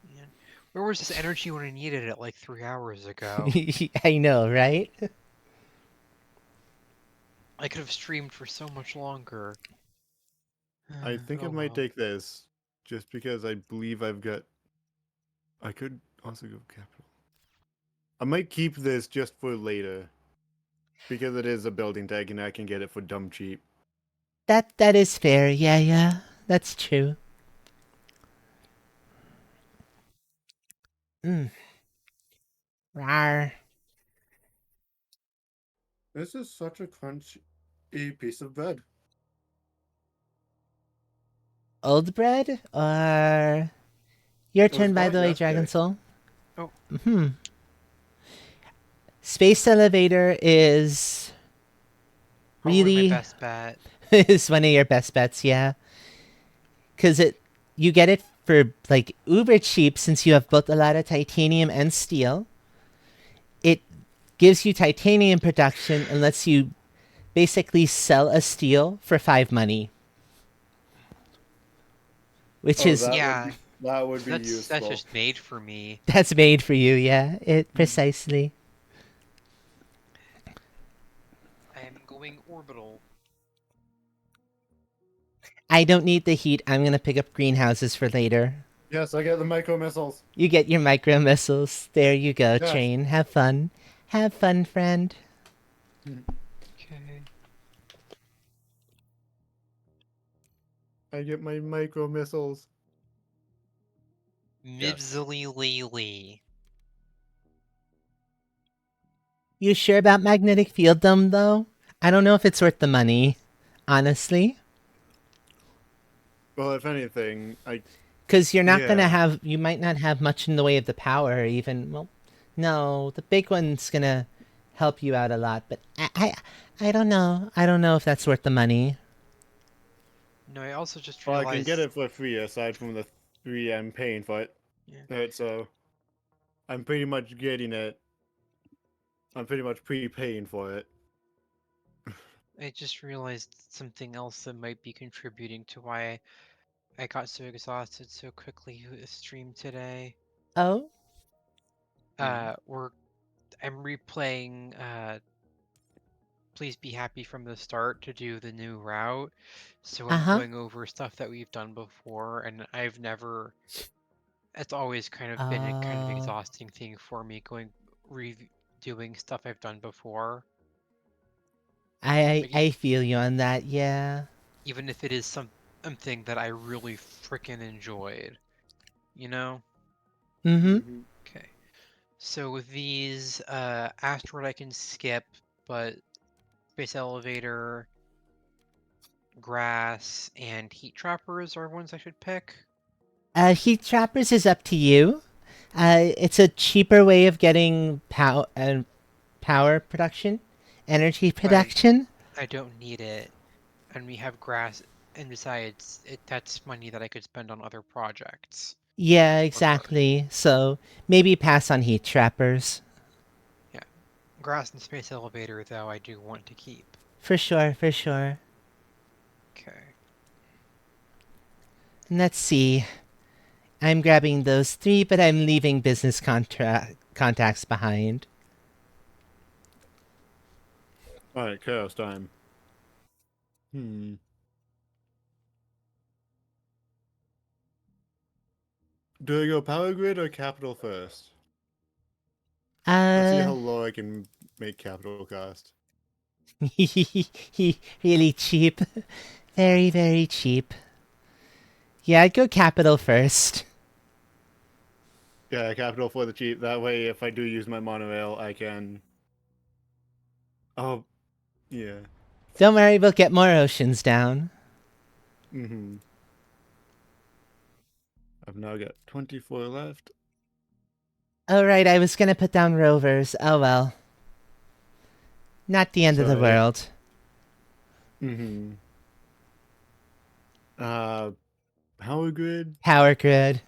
Speaker 5: Man, where was this energy when I needed it like 3 hours ago?
Speaker 1: I know, right?
Speaker 5: I could have streamed for so much longer.
Speaker 2: I think I
Speaker 5: Oh
Speaker 2: might
Speaker 5: well.
Speaker 2: take this, just because I believe I've got. I could also go capital. I might keep this just for later, because it is a building tag and I can get it for dumb cheap.
Speaker 1: That is fair. Yeah. That's true. Mm. Rawr.
Speaker 2: This is such a crunchy piece of bread.
Speaker 1: Old bread or your
Speaker 2: It was
Speaker 1: turn, by
Speaker 2: hot
Speaker 1: the way, Dragon
Speaker 2: yesterday.
Speaker 1: Soul.
Speaker 5: Oh.
Speaker 1: Space elevator is
Speaker 5: Probably my
Speaker 1: really
Speaker 5: best bet.
Speaker 1: is one of your best bets, yeah. Because you get it for like uber cheap since you have both a lot of titanium and steel. It gives you titanium production and lets you basically sell a steel for 5 money, which
Speaker 2: Oh,
Speaker 1: is
Speaker 2: that
Speaker 5: Yeah.
Speaker 2: would That would be
Speaker 5: That's
Speaker 2: useful.
Speaker 5: just made for me.
Speaker 1: That's made for you, yeah. It precisely.
Speaker 5: I am going orbital.
Speaker 1: I don't need the heat. I'm gonna pick up greenhouses for later.
Speaker 2: Yes, I get the micro missiles.
Speaker 1: You get your micro missiles. There you go,
Speaker 2: Yes.
Speaker 1: Train. Have fun. Have fun, friend.
Speaker 5: Okay.
Speaker 2: I get my micro missiles.
Speaker 5: Mibsily Lily.
Speaker 1: You sure about magnetic field dome, though? I don't know if it's worth the money, honestly.
Speaker 2: Well, if anything,
Speaker 1: Because you're not gonna
Speaker 2: Yeah.
Speaker 1: have, you might not have much in the way of the power, even. Well, no, the big one's gonna help you out a lot, but I don't know. I don't know if that's worth the money.
Speaker 5: No, I also just
Speaker 2: well, I
Speaker 5: realized.
Speaker 2: can get it for free aside from the 3 I'm paying for it.
Speaker 5: Yeah.
Speaker 2: Right, so I'm pretty much getting it. I'm pretty much pre-paying for it.
Speaker 5: I just realized something else that might be contributing to why I got so exhausted so quickly with the stream today.
Speaker 1: Oh,
Speaker 2: Mhm.
Speaker 5: I'm replaying Please Be Happy from the start to do the new route. So I'm
Speaker 1: uh-huh.
Speaker 5: going over stuff that we've done before, and it's always kind of been a kind of
Speaker 1: Oh,
Speaker 5: exhausting thing for me redoing stuff I've done before. Like,
Speaker 1: I feel you on that, yeah.
Speaker 5: even if it is something that I really freaking enjoyed, you know?
Speaker 1: Mm-hmm.
Speaker 2: Mhm.
Speaker 5: Okay. So with these, asteroid I can skip, but space elevator, grass, and heat trappers are ones I should pick.
Speaker 1: Heat trappers is up to you. It's a cheaper way of getting power production, energy production.
Speaker 5: I don't need it, and we have grass, and besides, that's money that I could spend on other projects.
Speaker 1: Yeah,
Speaker 5: Regardless.
Speaker 1: exactly. So maybe pass on heat trappers.
Speaker 5: Yeah. Grass and space elevator, though, I do want to keep.
Speaker 1: For sure, for sure.
Speaker 5: Okay.
Speaker 1: And let's see. I'm grabbing those 3, but I'm leaving business contacts behind.
Speaker 2: All right, chaos time. Do I go power grid or capital first? Let's see how
Speaker 1: Uh,
Speaker 2: low I can make capital cost.
Speaker 1: really cheap. Very, very cheap. Yeah, I'd go capital first.
Speaker 2: Yeah, capital for the cheap. That way, if I do use my monorail, I can. Oh, yeah.
Speaker 1: Don't worry, we'll get more oceans down.
Speaker 2: Mm-hmm. I've now got 24 left.
Speaker 1: Oh, right, I was gonna put down rovers. Oh well. Not the end of the
Speaker 2: So if
Speaker 1: world.
Speaker 2: mm-hmm. Uh, power grid.
Speaker 1: Power grid.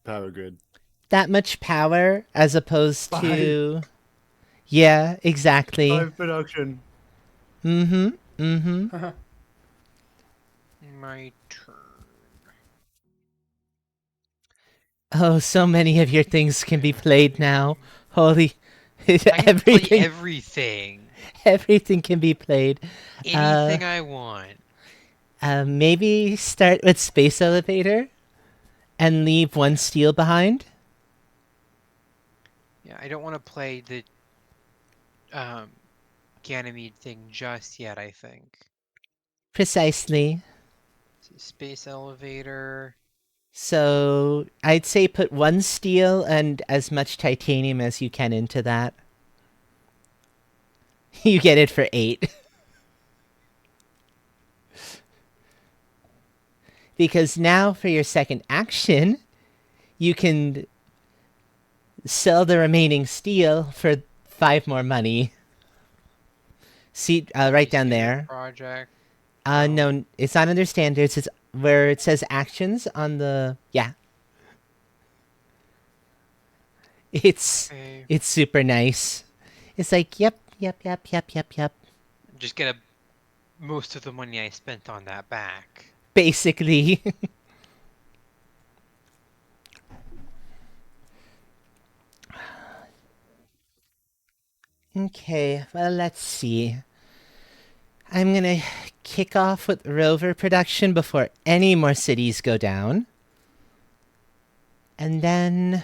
Speaker 2: Power grid.
Speaker 1: That much power as opposed
Speaker 2: Five.
Speaker 1: to. Yeah, exactly.
Speaker 2: 5 production.
Speaker 1: Mm-hmm. Mm-hmm.
Speaker 5: My turn.
Speaker 1: Oh, so many of your things can be played now. Holy.
Speaker 5: I can play
Speaker 1: everything.
Speaker 5: everything.
Speaker 1: Everything can be played.
Speaker 5: Anything I want.
Speaker 1: Maybe start with Space Elevator and leave 1 steel behind.
Speaker 5: Yeah, I don't want to play the Ganymede thing just yet, I think.
Speaker 1: Precisely.
Speaker 5: So space elevator.
Speaker 1: So I'd say put 1 steel and as much titanium as you can into that. You get it for 8. Because now for your second action, you can sell the remaining steel for 5 more money. See, right down
Speaker 5: Standard
Speaker 1: there.
Speaker 5: Project.
Speaker 1: No, it's not under standards. It's where it says actions on the, yeah.
Speaker 5: Okay.
Speaker 1: It's super nice. It's like, yep.
Speaker 5: Just get most of the money I spent on that back.
Speaker 1: Basically. Okay, well, let's see. I'm gonna kick off with rover production before any more cities go down. And then,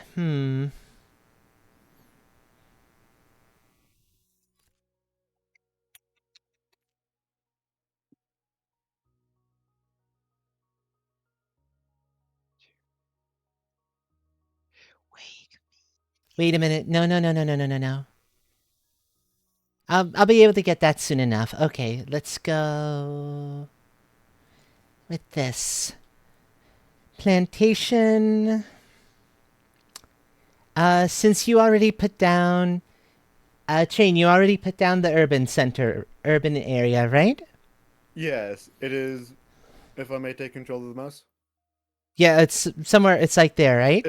Speaker 5: Wait.
Speaker 1: wait a minute. No, no, no, no, no, no, no, no. I'll be able to get that soon enough. Okay, let's go with this. Plantation. Since you already put down, Train, you already put down the urban area, right?
Speaker 2: Yes, it is. If I may take control of the mouse,
Speaker 1: Yeah, it's somewhere, it's like there, right?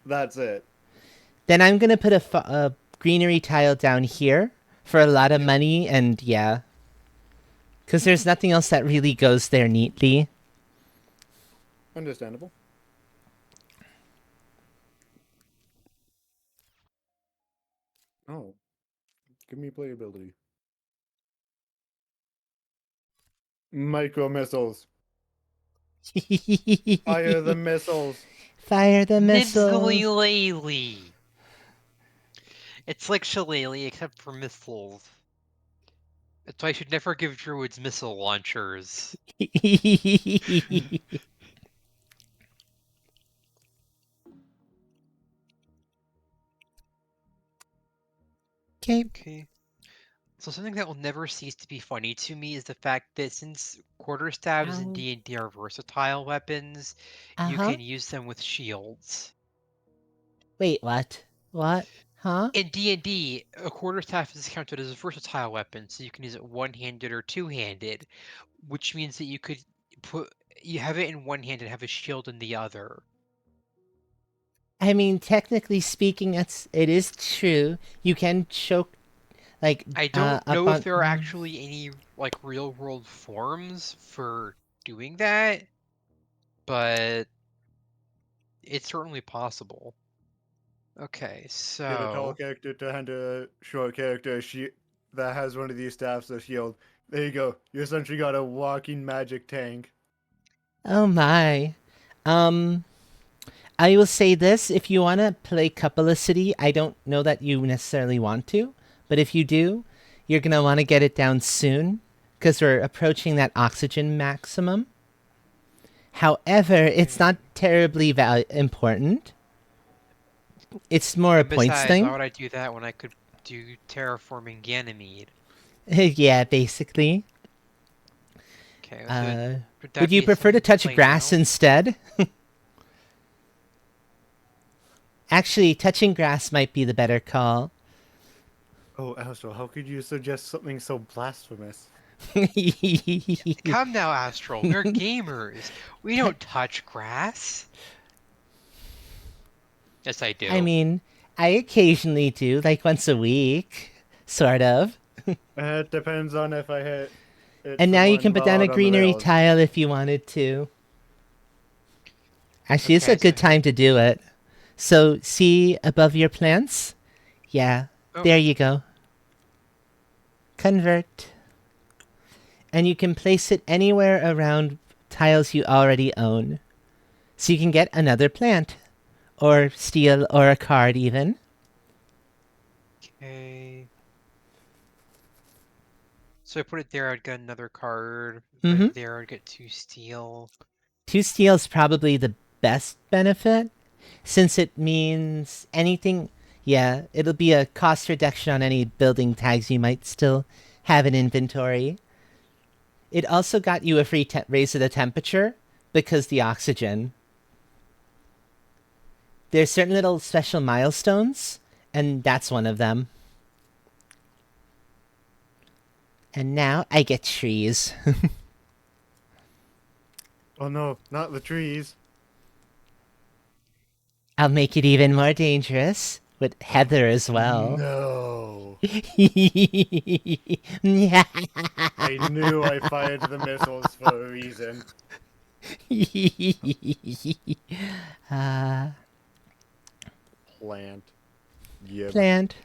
Speaker 2: that's it.
Speaker 1: Then I'm gonna put a greenery tile down here for a lot of
Speaker 2: Yep.
Speaker 1: money, and yeah. Because there's nothing else that really goes there neatly.
Speaker 2: Understandable. Oh, give me playability. Micro missiles. Fire the missiles.
Speaker 1: Fire the missiles.
Speaker 5: Nibsly It's like Shillelagh except for missiles. That's why I should never give druids missile launchers.
Speaker 1: Okay.
Speaker 5: Okay. So something that will never cease to be funny to me is the fact that since quarterstaves in
Speaker 1: Ow.
Speaker 5: D&D are versatile weapons, you
Speaker 1: Uh-huh.
Speaker 5: can use them with shields.
Speaker 1: Wait, what? What? Huh?
Speaker 5: In D&D, a quarterstaff is counted as a versatile weapon, so you can use it one-handed or two-handed, which means that you could put you have it in one hand and have a shield in the other.
Speaker 1: I mean, technically speaking, it is true. You can choke, like,
Speaker 5: I don't
Speaker 1: up
Speaker 5: know if
Speaker 1: on...
Speaker 5: there are actually any like real-world forms for doing that, but it's certainly possible. Okay,
Speaker 2: Get a tall
Speaker 5: so
Speaker 2: character to hand a short character that has one of these staffs or shield. There you go. You essentially got a walking magic tank.
Speaker 1: Oh my. Um, I will say this, if you want to play Couple City, I don't know that you necessarily want to, but if you do, you're going to want to get it down soon, because we're approaching that oxygen maximum. However, it's not terribly important. It's more a
Speaker 5: and
Speaker 1: points
Speaker 5: besides, why
Speaker 1: thing.
Speaker 5: would I do that when I could do terraforming Ganymede?
Speaker 1: Yeah, basically.
Speaker 5: Okay, so would that
Speaker 1: Would you
Speaker 5: be
Speaker 1: prefer to
Speaker 5: something
Speaker 1: touch
Speaker 5: play
Speaker 1: grass
Speaker 5: now?
Speaker 1: instead? Actually, touching grass might be the better call.
Speaker 2: Oh, Astro, how could you suggest something so blasphemous?
Speaker 5: Come now, Astral, we're gamers. We don't touch grass. Yes, I
Speaker 1: I
Speaker 5: do.
Speaker 1: mean, I occasionally do, like once a week, sort of.
Speaker 2: It depends on if I hit
Speaker 1: And now you
Speaker 2: someone
Speaker 1: can put
Speaker 2: well
Speaker 1: down a
Speaker 2: out on the
Speaker 1: greenery
Speaker 2: rails.
Speaker 1: tile if you wanted to. Actually, it's a
Speaker 5: Okay, so
Speaker 1: good time to do it. So, see above your plants? Yeah,
Speaker 5: oh,
Speaker 1: there you go. Convert. And you can place it anywhere around tiles you already own. So you can get another plant. Or steel, or a card even.
Speaker 5: okay. So I put it there, I'd get another card. Put
Speaker 1: Mm-hmm.
Speaker 5: it there, I'd get 2 steel.
Speaker 1: 2 steel's probably the best benefit, since it means anything... Yeah, it'll be a cost reduction on any building tags you might still have in inventory. It also got you a free raise of the temperature, because the oxygen. There's certain little special milestones, and that's one of them. And now I get trees.
Speaker 2: Oh no, not the trees.
Speaker 1: I'll make it even more dangerous, with heather as well.
Speaker 2: No.
Speaker 1: Yeah.
Speaker 2: I knew I fired the missiles for a reason.
Speaker 1: uh,
Speaker 2: Plant. Yep.
Speaker 1: plant.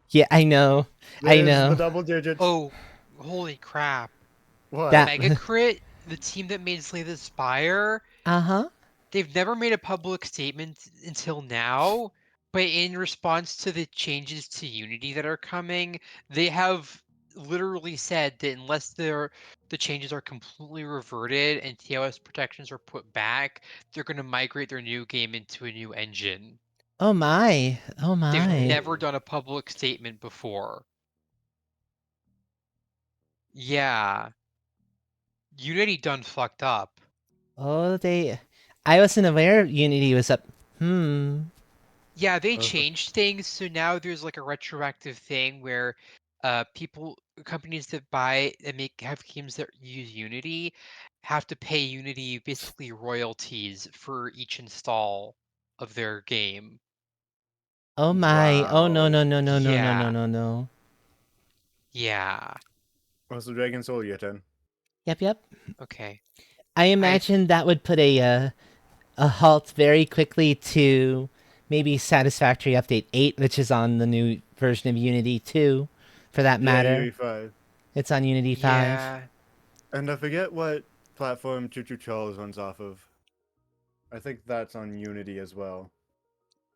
Speaker 1: Yeah, I know. I
Speaker 2: There's the
Speaker 1: know.
Speaker 2: double digits.
Speaker 5: Oh, holy crap.
Speaker 2: What?
Speaker 1: That.
Speaker 5: Mega Crit, the team that made Slay the Spire,
Speaker 1: Uh-huh.
Speaker 5: they've never made a public statement until now, but in response to the changes to Unity that are coming, they have literally said that unless the changes are completely reverted and TOS protections are put back, they're going to migrate their new game into a new engine.
Speaker 1: Oh my. Oh
Speaker 5: They've
Speaker 1: my.
Speaker 5: never done a public statement before. Yeah, Unity done fucked up.
Speaker 1: Oh, they. I wasn't aware Unity was up. Hmm.
Speaker 5: Yeah, they
Speaker 2: Uh,
Speaker 5: changed things, so now there's like a retroactive thing where companies that buy and have games that use Unity have to pay Unity basically royalties for each install of their game.
Speaker 1: Oh my. Oh no
Speaker 2: wow.
Speaker 1: no no no no no no
Speaker 5: Yeah,
Speaker 1: no no.
Speaker 5: yeah.
Speaker 2: What's the Dragon Soul yet then?
Speaker 1: Yep yep.
Speaker 5: Okay.
Speaker 1: I
Speaker 5: I
Speaker 1: imagine that would put a halt very quickly to maybe Satisfactory Update 8, which is on the new version of Unity 2, for that
Speaker 2: Yeah,
Speaker 1: matter.
Speaker 2: Unity 5.
Speaker 1: It's on Unity 5.
Speaker 5: yeah,
Speaker 2: And I forget what platform Choo Choo Charles runs off of. I think that's on Unity as well.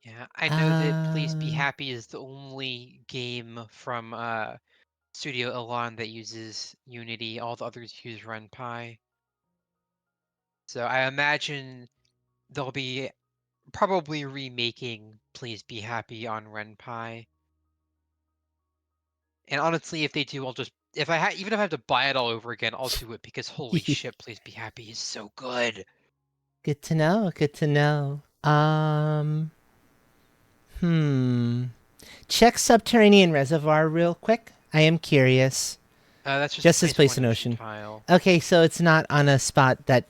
Speaker 5: yeah. I know that Please Be
Speaker 1: Uh,
Speaker 5: Happy is the only game from Studio Elon that uses Unity. All the others use RenPy. So I imagine they'll be probably remaking Please Be Happy on RenPy. And honestly, if they do, I'll just even if I have to buy it all over again, I'll do it because holy shit, Please Be Happy is so good.
Speaker 1: good to know. Good to know. Hmm. Check Subterranean Reservoir real quick. I am curious.
Speaker 5: That's just
Speaker 1: Just as
Speaker 5: place
Speaker 1: place
Speaker 5: one
Speaker 1: an
Speaker 5: ocean
Speaker 1: ocean.
Speaker 5: tile.
Speaker 1: Okay, so it's not on a spot that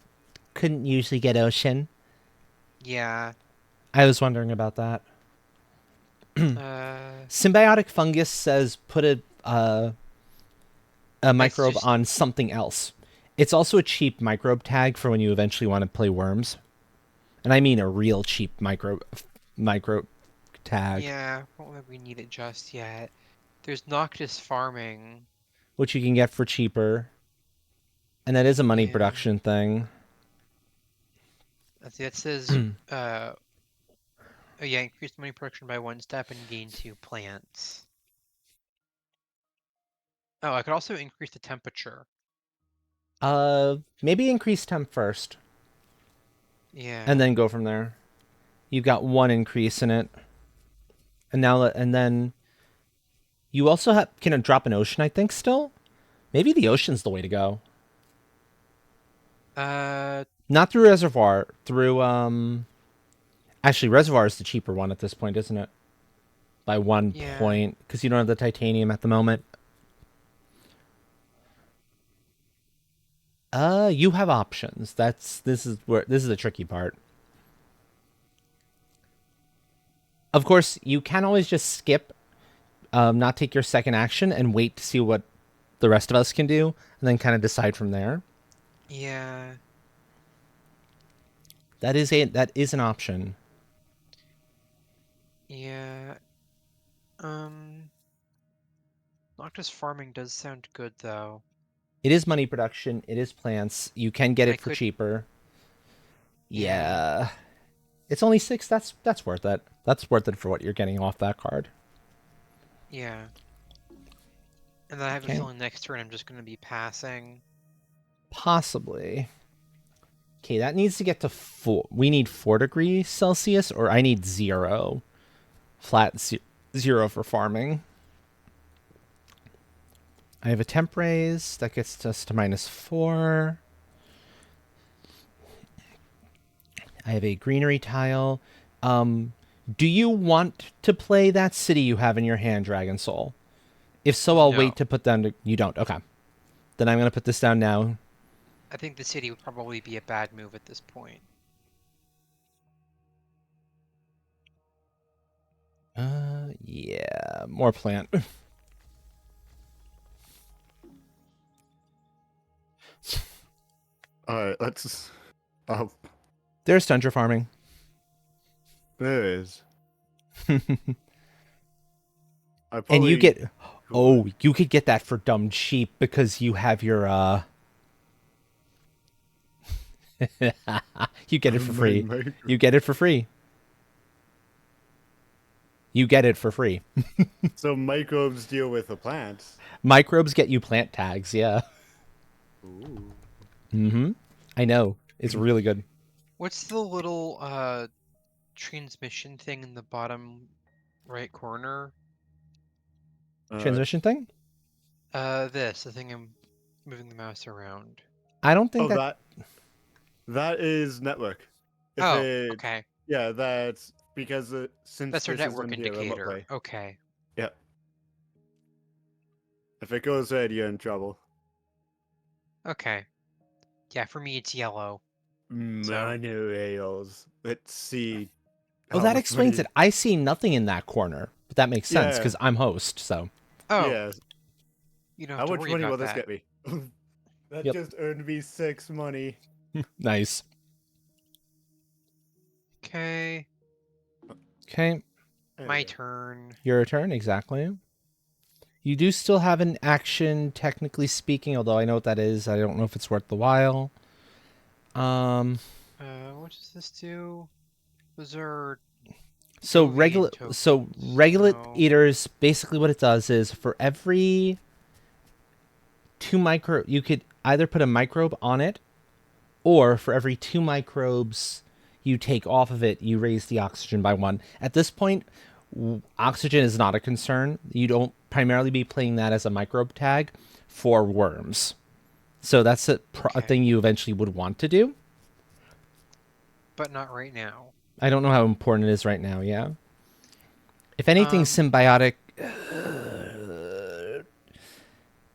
Speaker 1: couldn't usually get ocean.
Speaker 5: Yeah.
Speaker 1: I was wondering about that.
Speaker 5: Uh,
Speaker 1: Symbiotic fungus says put a
Speaker 5: it's
Speaker 1: microbe
Speaker 5: just
Speaker 1: on something else. It's also a cheap microbe tag for when you eventually want to play worms. And I mean a real cheap micro tag,
Speaker 5: yeah. I don't think we need it just yet. There's Noctis farming.
Speaker 1: which you can get for cheaper. And that is a money
Speaker 5: Yeah.
Speaker 1: production thing.
Speaker 5: Let's see, that says oh yeah, increase money production by 1 step and gain 2 plants. Oh, I could also increase the temperature.
Speaker 1: Maybe increase temp first and
Speaker 5: Yeah.
Speaker 1: then go from there. You've got one increase in it. And then you also can drop an ocean, I think, still. Maybe the ocean's the way to go.
Speaker 5: Uh,
Speaker 1: Not through reservoir, through actually reservoir is the cheaper one at this point, isn't it? By one
Speaker 5: yeah.
Speaker 1: point, because you don't have the titanium at the moment. You have options. This is the tricky part. Of course, you can always just skip, not take your second action, and wait to see what the rest of us can do, and then kind of decide from there.
Speaker 5: Yeah.
Speaker 1: That is an option.
Speaker 5: Yeah. Um, Noctis farming does sound good though.
Speaker 1: It is money production. It is plants. You can get
Speaker 5: And I
Speaker 1: it for
Speaker 5: could,
Speaker 1: cheaper.
Speaker 5: yeah,
Speaker 1: Yeah, it's only 6. That's worth it. That's worth it for what you're getting off that card.
Speaker 5: yeah. And then I have a
Speaker 1: Okay,
Speaker 5: feeling next turn I'm just gonna be passing.
Speaker 1: possibly. Okay, that needs to get to 4. We need 4 degrees Celsius, or I need 0. Flat 0 for farming. I have a temp raise. That gets us to -4. I have a greenery tile. Do you want to play that city you have in your hand, Dragon Soul? If so, I'll
Speaker 5: No.
Speaker 1: wait to put down to... You don't. Okay. Then I'm going to put this down now.
Speaker 5: I think the city would probably be a bad move at this point.
Speaker 1: Yeah. More plant.
Speaker 2: Alright, let's. Oh,
Speaker 1: There's tundra farming.
Speaker 2: there is.
Speaker 1: And you get,
Speaker 2: could.
Speaker 1: oh, you could get that for dumb cheap because you have your, you get it for free. You get it for free. You get it for free.
Speaker 2: So microbes deal with the plants.
Speaker 1: Microbes get you plant tags, yeah.
Speaker 2: Ooh.
Speaker 1: Mm-hmm. I know. It's really good.
Speaker 5: What's the little transmission thing in the bottom right corner?
Speaker 1: Transmission thing?
Speaker 5: The thing I'm moving the mouse around.
Speaker 1: I don't think
Speaker 2: Oh, that is network. If
Speaker 5: Oh,
Speaker 2: it,
Speaker 5: okay.
Speaker 2: yeah, that's because since
Speaker 5: That's our
Speaker 2: this is
Speaker 5: network
Speaker 2: going to be a remote
Speaker 5: indicator.
Speaker 2: play.
Speaker 5: Okay.
Speaker 2: Yeah. If it goes red, you're in trouble.
Speaker 5: Okay. Yeah, for me it's yellow.
Speaker 2: Monorails. Let's see.
Speaker 1: Oh,
Speaker 2: how
Speaker 1: that
Speaker 2: much
Speaker 1: explains
Speaker 2: money-
Speaker 1: it. I see nothing in that corner. But that makes sense
Speaker 2: Yeah.
Speaker 1: because I'm host, so.
Speaker 5: Oh,
Speaker 2: Yeah.
Speaker 5: you don't
Speaker 2: How
Speaker 5: have to
Speaker 2: much
Speaker 5: worry
Speaker 2: money
Speaker 5: about
Speaker 2: will this
Speaker 5: that.
Speaker 2: get me? That
Speaker 1: Yep.
Speaker 2: just earned me 6 money.
Speaker 1: Nice.
Speaker 5: Okay.
Speaker 1: Okay.
Speaker 2: There
Speaker 5: My
Speaker 2: we go.
Speaker 5: turn.
Speaker 1: Your turn, exactly. You do still have an action, technically speaking, although I know what that is. I don't know if it's worth the while.
Speaker 5: What does this do? Those are
Speaker 1: So
Speaker 5: Tohi and
Speaker 1: regulate
Speaker 5: no.
Speaker 1: eaters, basically what it does is for every 2 you could either put a microbe on it, or for every 2 microbes you take off of it, you raise the oxygen by 1. At this point, oxygen is not a concern. You don't primarily be playing that as a microbe tag for worms. So that's a
Speaker 5: Okay.
Speaker 1: thing you eventually would want to do.
Speaker 5: But not right now.
Speaker 1: I don't know how important it is right now, yeah. If anything, symbiotic...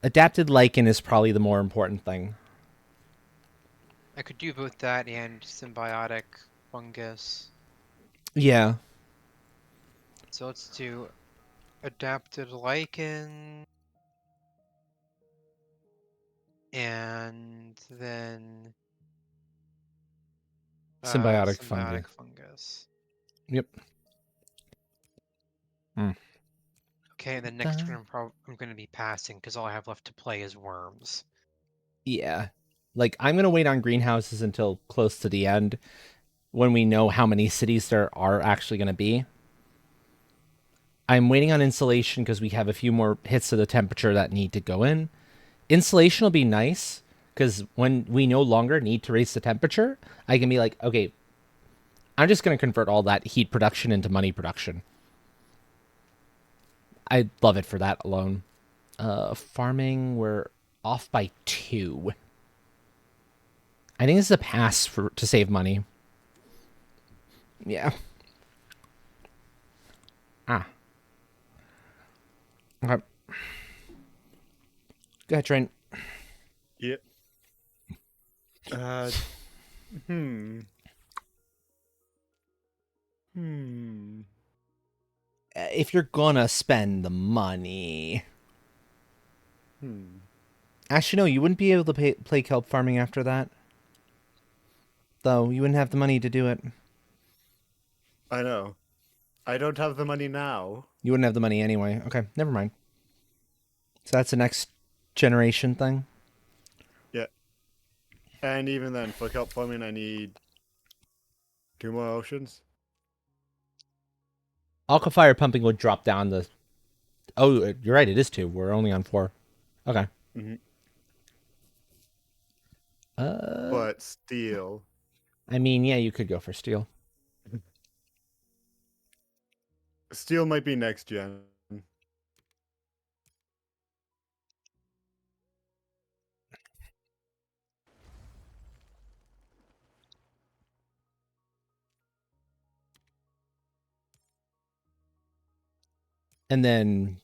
Speaker 1: adapted lichen is probably the more important thing.
Speaker 5: I could do both that and symbiotic fungus.
Speaker 1: Yeah.
Speaker 5: So let's do adapted lichen. And then
Speaker 1: Symbiotic fungi.
Speaker 5: fungus.
Speaker 1: Yep.
Speaker 5: Okay, and the next turn I'm going to be passing because all I have left to play is worms.
Speaker 1: Yeah. Like, I'm going to wait on greenhouses until close to the end when we know how many cities there are actually going to be. I'm waiting on insulation because we have a few more hits of the temperature that need to go in. Insulation will be nice because when we no longer need to raise the temperature, I can be like, okay, I'm just going to convert all that heat production into money production. I love it for that alone. Farming, we're off by 2. I think this is a pass to save money. Yeah. Okay. Go ahead, Trent.
Speaker 2: Yep. Hmm.
Speaker 1: If you're gonna spend the money... Actually, no, you wouldn't be able to play kelp farming after that. Though, you wouldn't have the money to do it.
Speaker 2: I know. I don't have the money now.
Speaker 1: You wouldn't have the money anyway. Okay, never mind. So that's the next generation thing?
Speaker 2: Yeah. And even then, for kelp farming, I need 2 more oceans.
Speaker 1: Alkafire pumping would drop down the... Oh, you're right, it is 2. We're only on 4. Okay.
Speaker 2: Mm-hmm. But steel.
Speaker 1: I mean, yeah, you could go for steel.
Speaker 2: Steel might be next gen.
Speaker 1: And then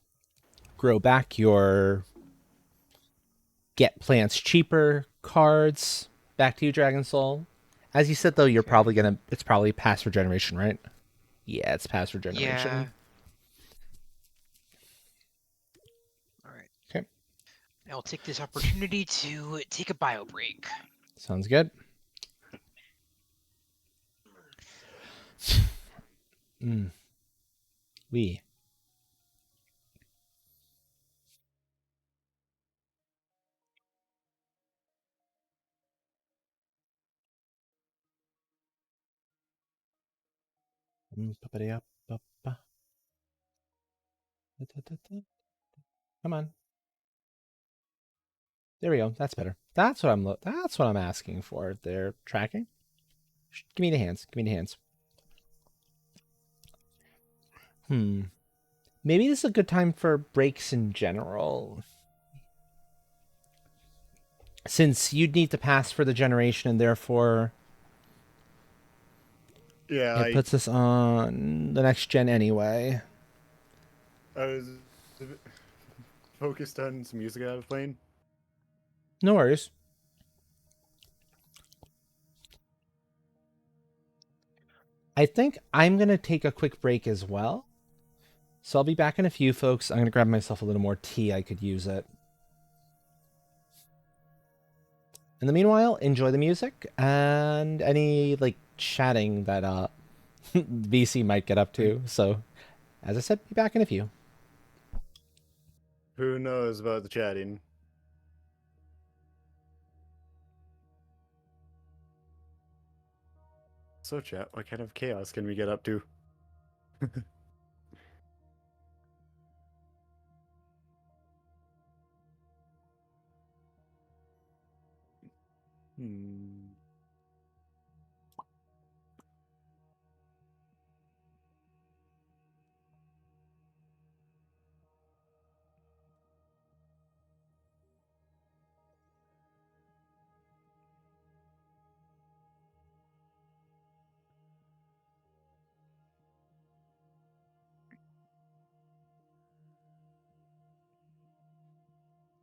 Speaker 1: grow back your get plants cheaper cards. Back to you, Dragon Soul. As you said, though, you're probably gonna... It's probably pass regeneration, right? Yeah, it's pass regeneration.
Speaker 5: Yeah. Alright.
Speaker 1: Okay.
Speaker 5: I'll take this opportunity to take a bio break.
Speaker 1: Sounds good. We. Come on. There we go. That's better. That's what I'm asking for. They're tracking. Give me the hands. Give me the hands. Maybe this is a good time for breaks in general. Since you'd need to pass for the generation and therefore
Speaker 2: Yeah,
Speaker 1: it puts us on the next gen anyway.
Speaker 2: I was a bit focused on some music I was playing.
Speaker 1: No worries. I think I'm going to take a quick break as well. So I'll be back in a few, folks. I'm going to grab myself a little more tea. I could use it. In the meanwhile, enjoy the music and any like chatting that VC might get up to. So, as I said, be back in a few.
Speaker 2: Who knows about the chatting? So chat, what kind of chaos can we get up to? Hmm.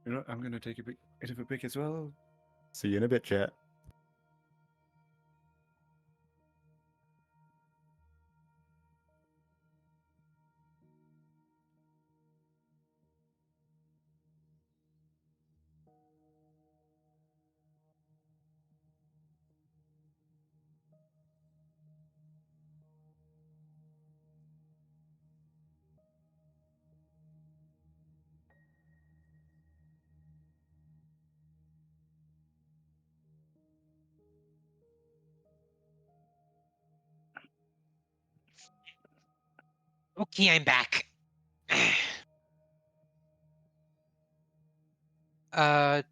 Speaker 2: You know, I'm gonna take a bit of a break as well. See you in a bit, chat.
Speaker 5: Okay, I'm back. uh,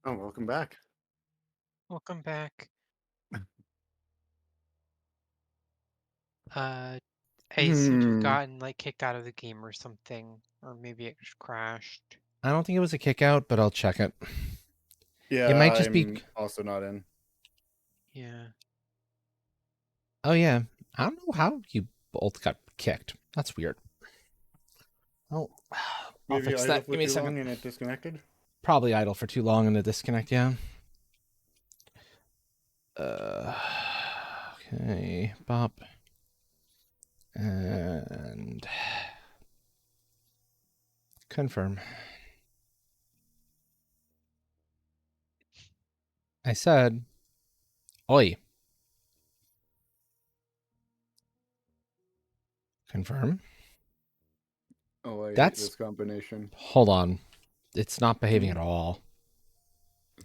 Speaker 2: Oh, welcome back.
Speaker 5: welcome back. Uh, I seem to have gotten like kicked out of the game or something, or maybe it just crashed.
Speaker 1: I don't think it was a kick out, but I'll check it. It
Speaker 2: Yeah,
Speaker 1: might just be.
Speaker 2: I'm also not in.
Speaker 5: Yeah.
Speaker 1: Oh yeah, I don't know how you both got kicked. That's weird. Oh, I'll
Speaker 2: Maybe
Speaker 1: fix
Speaker 2: idle
Speaker 1: that.
Speaker 2: for
Speaker 1: Give me a
Speaker 2: too long
Speaker 1: second.
Speaker 2: and it disconnected.
Speaker 1: Probably idle for too long in the disconnect. Yeah. Okay, Bop. And confirm. I said, oi. Confirm.
Speaker 2: Oh, I hate
Speaker 1: That's,
Speaker 2: this combination.
Speaker 1: hold on. It's not behaving
Speaker 2: Hmm?
Speaker 1: at all.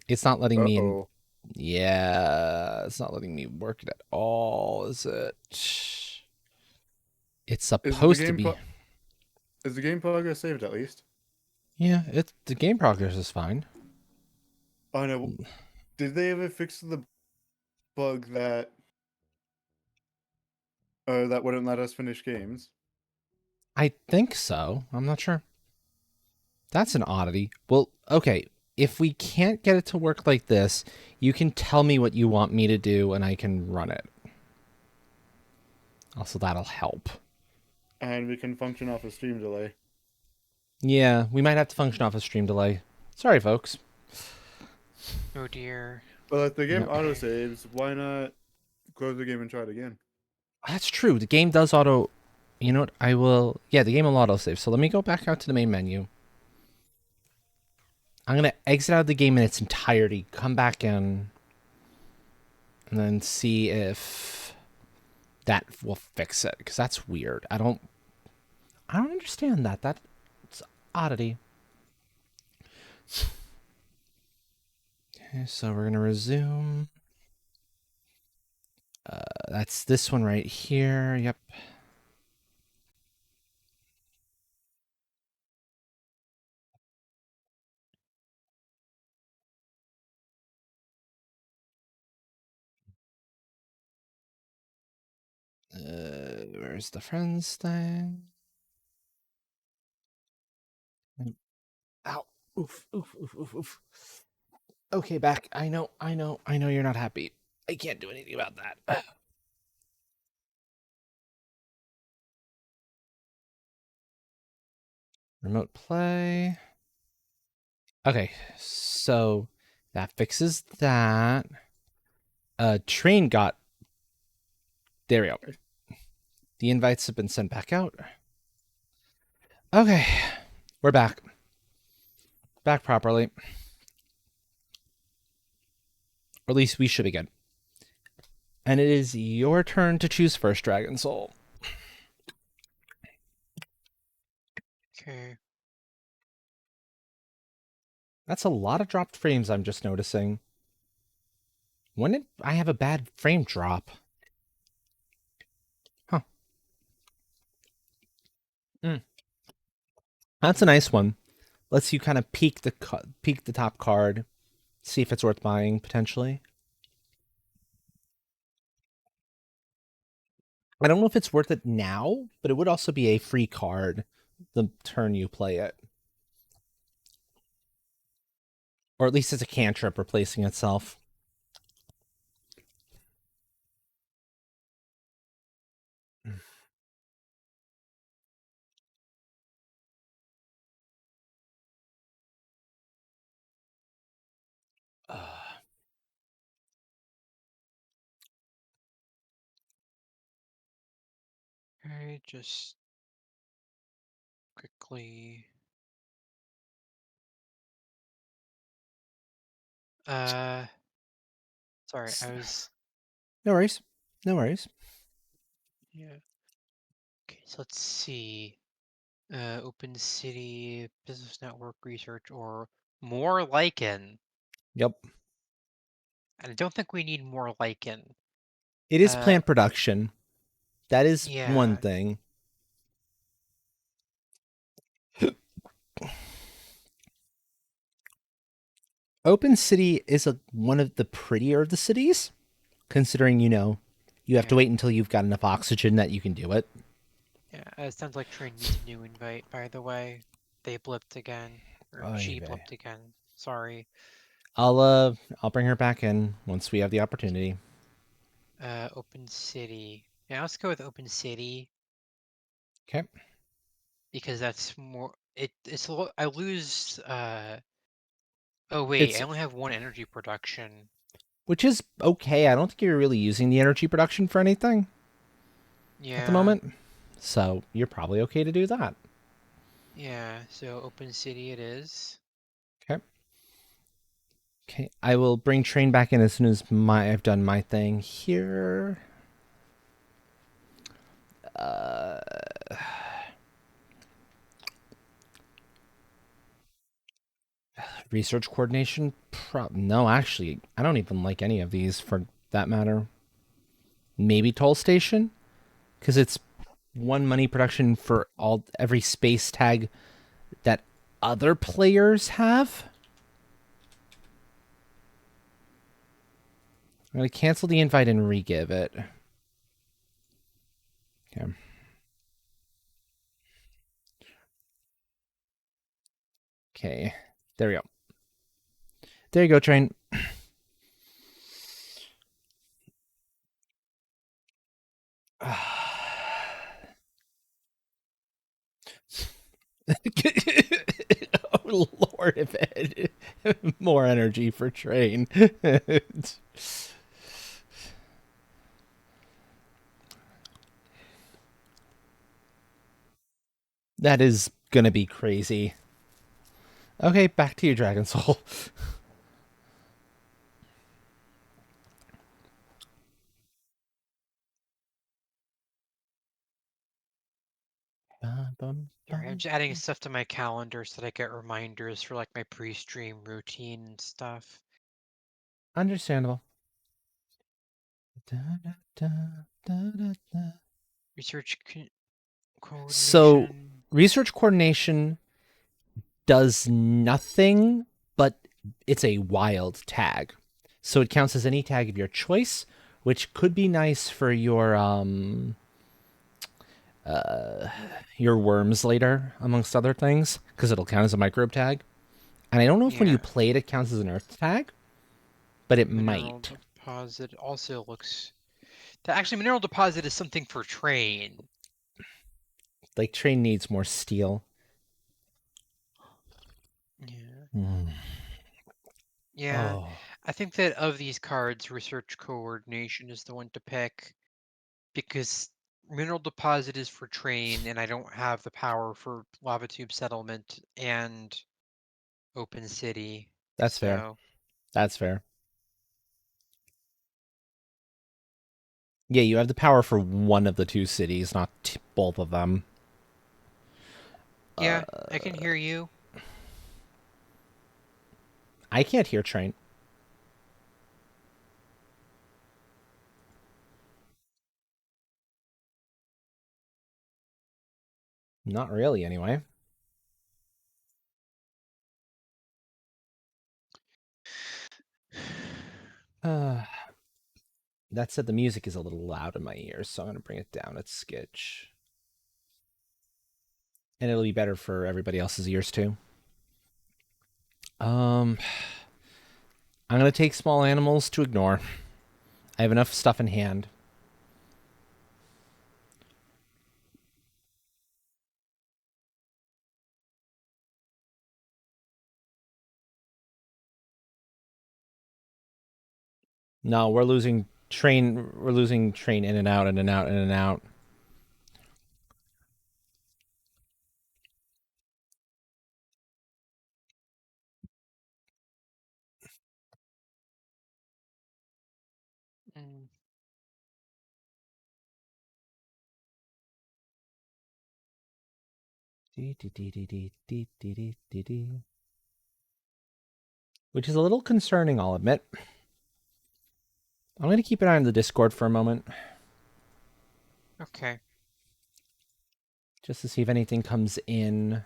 Speaker 1: It's not letting me in.
Speaker 2: Uh-oh.
Speaker 1: Yeah, it's not letting me work it at all, is it? It's
Speaker 2: Is the
Speaker 1: supposed to
Speaker 2: game
Speaker 1: be.
Speaker 2: is the game progress saved at least?
Speaker 1: Yeah, the game progress is fine.
Speaker 2: Oh no. Did they ever fix the bug that wouldn't let us finish games?
Speaker 1: I think so. I'm not sure. That's an oddity. Well, okay. If we can't get it to work like this, you can tell me what you want me to do and I can run it. Also, that'll help.
Speaker 2: And we can function off a stream delay.
Speaker 1: Yeah, we might have to function off a stream delay. Sorry, folks.
Speaker 5: Oh dear.
Speaker 2: Well, if the game
Speaker 1: No.
Speaker 2: autosaves, why not close the game and try it again?
Speaker 1: That's true. The game does auto... You know what? I will... Yeah, the game will autosave. So let me go back out to the main menu. I'm going to exit out of the game in its entirety, come back in, and then see if that will fix it. Because that's weird. I don't understand that. That's oddity. Okay, so we're going to resume. That's this one right here. Yep. Where's the friends thing? Ow. Oof, oof, oof, oof, oof. Okay, back. I know you're not happy. I can't do anything about that. Remote play. Okay, so that fixes that. Train got... There we go. The invites have been sent back out. Okay, we're back. Back properly. Or at least we should be good. And it is your turn to choose first, Dragon Soul.
Speaker 5: Okay.
Speaker 1: That's a lot of dropped frames I'm just noticing. When did I have a bad frame drop? Huh. That's a nice one. Lets you kind of peek the top card, see if it's worth buying potentially. I don't know if it's worth it now, but it would also be a free card the turn you play it. Or at least it's a cantrip replacing itself.
Speaker 5: Okay, just quickly. Sorry, I was.
Speaker 1: No worries. No worries.
Speaker 5: Yeah. Okay, so let's see. Open City, Business Network Research, or more lichen.
Speaker 1: Yep.
Speaker 5: And I don't think we need more lichen.
Speaker 1: It is plant production. That is one
Speaker 5: Yeah.
Speaker 1: thing. Open City is one of the prettier of the cities, considering, you have to
Speaker 5: Yeah.
Speaker 1: wait until you've got enough oxygen that you can do it.
Speaker 5: Yeah, it sounds like Train needs a new invite, by the way. They blipped again. Or
Speaker 1: Oy
Speaker 5: she
Speaker 1: vey.
Speaker 5: blipped again. Sorry.
Speaker 1: I'll bring her back in once we have the opportunity.
Speaker 5: Open City. Yeah, let's go with Open City
Speaker 1: Okay.
Speaker 5: because that's more. I lose. Oh wait, I
Speaker 1: It's
Speaker 5: only have one energy production.
Speaker 1: which is okay. I don't think you're really using the energy production for anything at the
Speaker 5: Yeah,
Speaker 1: moment. So you're probably okay to do that.
Speaker 5: yeah. So Open City it is.
Speaker 1: Okay. Okay. I will bring Train back in as soon as I've done my thing here. Uh, research coordination? No, actually, I don't even like any of these for that matter. Maybe Toll Station? Because it's one money production for every space tag that other players have. I'm going to cancel the invite and re-give it. Okay. Okay. There we go. There you go, Train. Oh, Lord, if it more energy for Train. That is gonna be crazy. Okay, back to you, Dragon Soul.
Speaker 5: Sorry, I'm just adding stuff to my calendar so that I get reminders for like my pre-stream routine and stuff.
Speaker 1: Understandable.
Speaker 5: Research
Speaker 1: So,
Speaker 5: coordination.
Speaker 1: research coordination does nothing, but it's a wild tag. So it counts as any tag of your choice, which could be nice for your worms later, amongst other things, because it'll count as a microbe tag. And I don't know if when you
Speaker 5: Yeah.
Speaker 1: play it, it counts as an earth tag, but it
Speaker 5: Mineral
Speaker 1: might.
Speaker 5: deposit also looks. Actually, mineral deposit is something for train.
Speaker 1: Like, Train needs more steel.
Speaker 5: Yeah.
Speaker 1: Mm.
Speaker 5: Yeah.
Speaker 1: Oh,
Speaker 5: I think that of these cards, research coordination is the one to pick because mineral deposit is for train, and I don't have the power for lava tube settlement and open city.
Speaker 1: that's fair.
Speaker 5: So
Speaker 1: That's fair. Yeah, you have the power for one of the two cities, not both of them.
Speaker 5: yeah, I can hear you.
Speaker 1: I can't hear Train. Not really, anyway. Uh, that said, the music is a little loud in my ears, so I'm going to bring it down a skitch. And it'll be better for everybody else's ears, too. I'm going to take small animals to ignore. I have enough stuff in hand. No, we're losing Train. We're losing Train in and out, in and out, in and out.
Speaker 5: Mm.
Speaker 1: Which is a little concerning, I'll admit. I'm going to keep an eye on the Discord for a moment,
Speaker 5: Okay.
Speaker 1: just to see if anything comes in.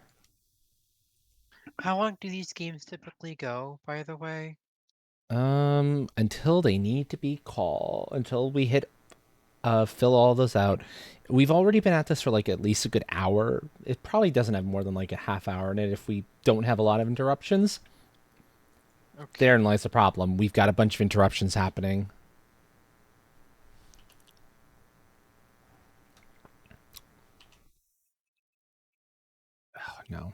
Speaker 5: How long do these games typically go, by the way?
Speaker 1: Until they need to be called, until we hit fill all those out. We've already been at this for like at least a good hour. It probably doesn't have more than like a half hour in it if we don't have a lot of interruptions.
Speaker 5: Okay.
Speaker 1: Therein lies the problem. We've got a bunch of interruptions happening. Oh, no.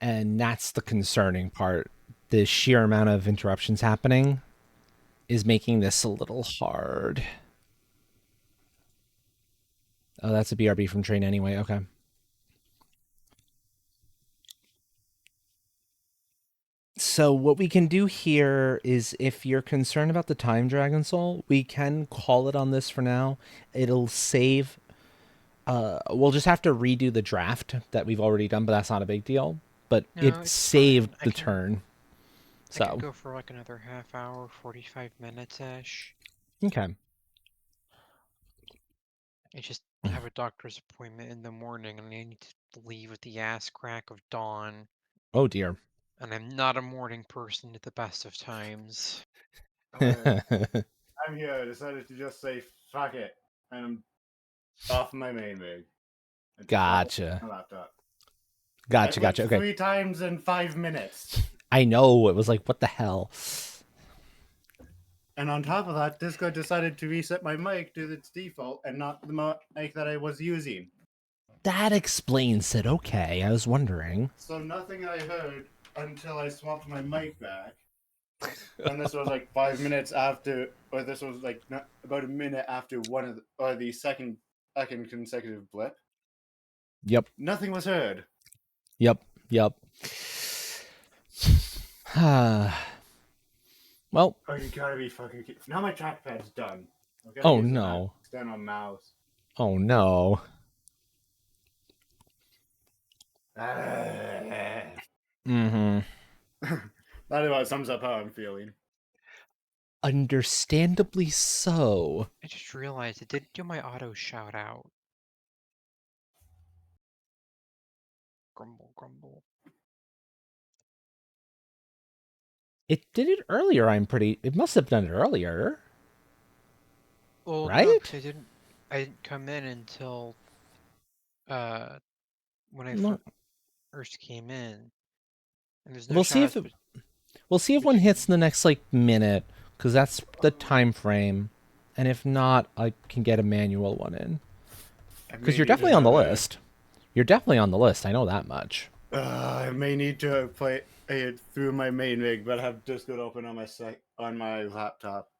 Speaker 1: And that's the concerning part. The sheer amount of interruptions happening is making this a little hard. Oh, that's a BRB from Train anyway. Okay. So what we can do here is, if you're concerned about the time Dragon Soul, we can call it on this for now. It'll save. We'll just have to redo the draft that we've already done, but that's not a big deal. But
Speaker 5: No,
Speaker 1: it
Speaker 5: it's
Speaker 1: saved
Speaker 5: fine.
Speaker 1: the turn.
Speaker 5: I could
Speaker 1: So,
Speaker 5: go for like another half hour, 45 minutes-ish.
Speaker 1: okay.
Speaker 5: I just have a doctor's appointment in the morning and I need to leave at the ass crack of dawn.
Speaker 1: Oh, dear.
Speaker 5: And I'm not a morning person at the best of times.
Speaker 2: I'm here. I decided to just say fuck it, and I'm off my main rig. And
Speaker 1: Gotcha.
Speaker 2: my laptop.
Speaker 1: Gotcha,
Speaker 2: I clicked
Speaker 1: gotcha. Okay.
Speaker 2: 3 times in 5 minutes.
Speaker 1: I know. It was like, what the hell?
Speaker 2: And on top of that, Discord decided to reset my mic to its default and not the mic that I was using.
Speaker 1: That explains it. Okay. I was wondering.
Speaker 2: So nothing I heard until I swapped my mic back. And this was like 5 minutes after, or this was like about a minute after the second consecutive blip.
Speaker 1: Yep.
Speaker 2: Nothing was heard.
Speaker 1: Yep. Well,
Speaker 2: Oh, you gotta be fucking kidding. Now my trackpad's done.
Speaker 1: oh no.
Speaker 2: Stand on mouse.
Speaker 1: Oh no. Mm-hmm.
Speaker 2: That about sums up how I'm feeling.
Speaker 1: Understandably so.
Speaker 5: I just realized it didn't do my auto shout out. Grumble, grumble.
Speaker 1: It did it earlier, it must have done it earlier.
Speaker 5: Well, no,
Speaker 1: Right?
Speaker 5: 'cause I didn't come in until when I
Speaker 1: No.
Speaker 5: first came in. And there's no
Speaker 1: We'll see
Speaker 5: shout
Speaker 1: if we'll see if one hits in the next like minute, because that's the time frame. And if not, I can get a manual one in. Because you're definitely on the list. You're definitely on the list. I know that much.
Speaker 2: I may need to play it through my main rig, but I have Discord open on my laptop.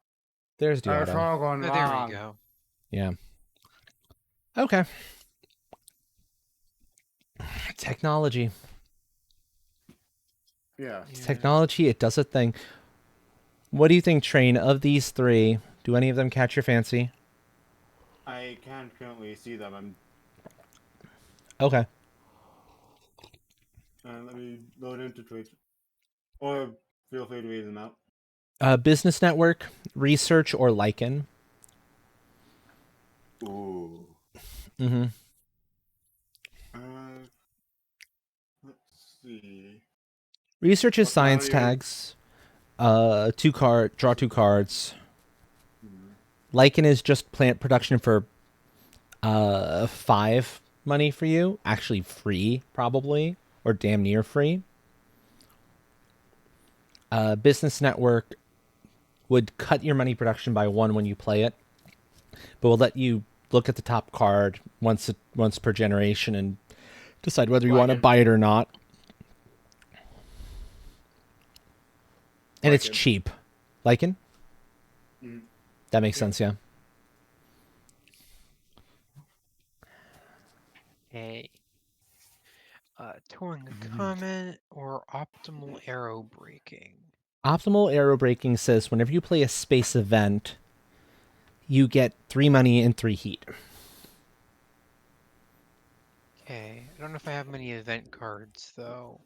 Speaker 1: There's the
Speaker 2: That's
Speaker 1: auto.
Speaker 2: all going
Speaker 5: Oh, there we go.
Speaker 1: Yeah. Okay. Technology.
Speaker 2: Yeah.
Speaker 1: Technology, it does a thing. What do you think, Train, of these three? Do any of them catch your fancy?
Speaker 2: I can't currently see them.
Speaker 1: Okay.
Speaker 2: Let me load into Twitch. Or feel free to read them out.
Speaker 1: Business Network, Research, or Lichen?
Speaker 2: Ooh.
Speaker 1: Mm-hmm.
Speaker 2: Let's see.
Speaker 1: Research is
Speaker 2: What
Speaker 1: science
Speaker 2: value?
Speaker 1: tags. Draw 2 cards. Lichen is just plant production for 5 money for you. Actually free, probably. Or damn near free. Business Network would cut your money production by 1 when you play it, but will let you look at the top card once per generation and decide whether you want to buy it or not. And it's cheap. Lichen?
Speaker 2: Mhm.
Speaker 1: That makes sense, yeah.
Speaker 5: Hey. Towing a comment or optimal arrow braking?
Speaker 1: Optimal arrow braking says whenever you play a space event, you get 3 money and 3 heat.
Speaker 5: Okay. I don't know if I have many event cards, though.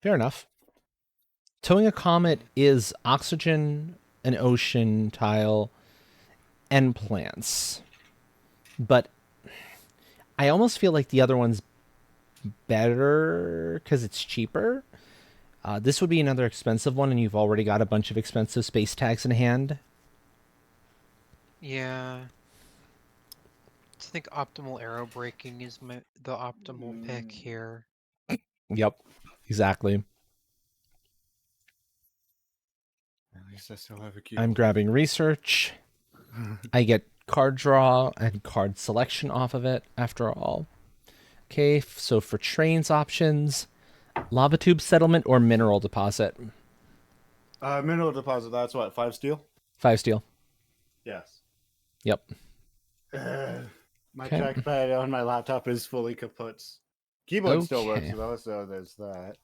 Speaker 1: Fair enough. Towing a comet is oxygen, an ocean tile, and plants. But I almost feel like the other one's better because it's cheaper. This would be another expensive one, and you've already got a bunch of expensive space tags in hand.
Speaker 5: Yeah. I think optimal arrow breaking is the optimal pick here.
Speaker 1: Yep, exactly.
Speaker 2: At least I still have a cube.
Speaker 1: I'm grabbing research. I get card draw and card selection off of it, after all. Okay, so for trains options, lava tube settlement or mineral deposit?
Speaker 2: Mineral deposit, that's what, 5 steel?
Speaker 1: 5 steel.
Speaker 2: Yes.
Speaker 1: Yep.
Speaker 2: My
Speaker 1: Okay.
Speaker 2: trackpad on my laptop is fully kaput. Keyboard still works though, so there's that.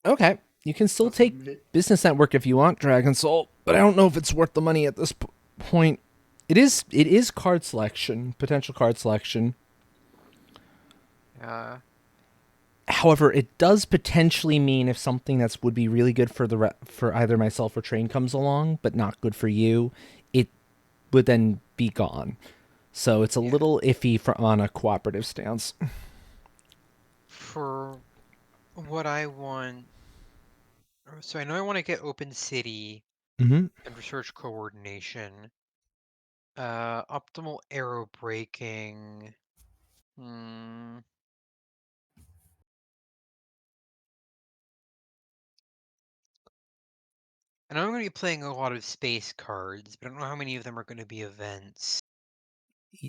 Speaker 1: Okay. You can still take Business Network if you want, Dragon Soul, but I don't know if it's worth the money at this point. It is card selection, potential card selection. However, it does potentially mean if something that would be really good for for either myself or Train comes along, but not good for you, it would then be gone. So it's a little iffy on a cooperative stance.
Speaker 5: For what I want, so I know I want to get Open City
Speaker 1: Mm-hmm.
Speaker 5: and research coordination. Optimal arrow breaking. I know I'm going to be playing a lot of space cards, but I don't know how many of them are going to be events.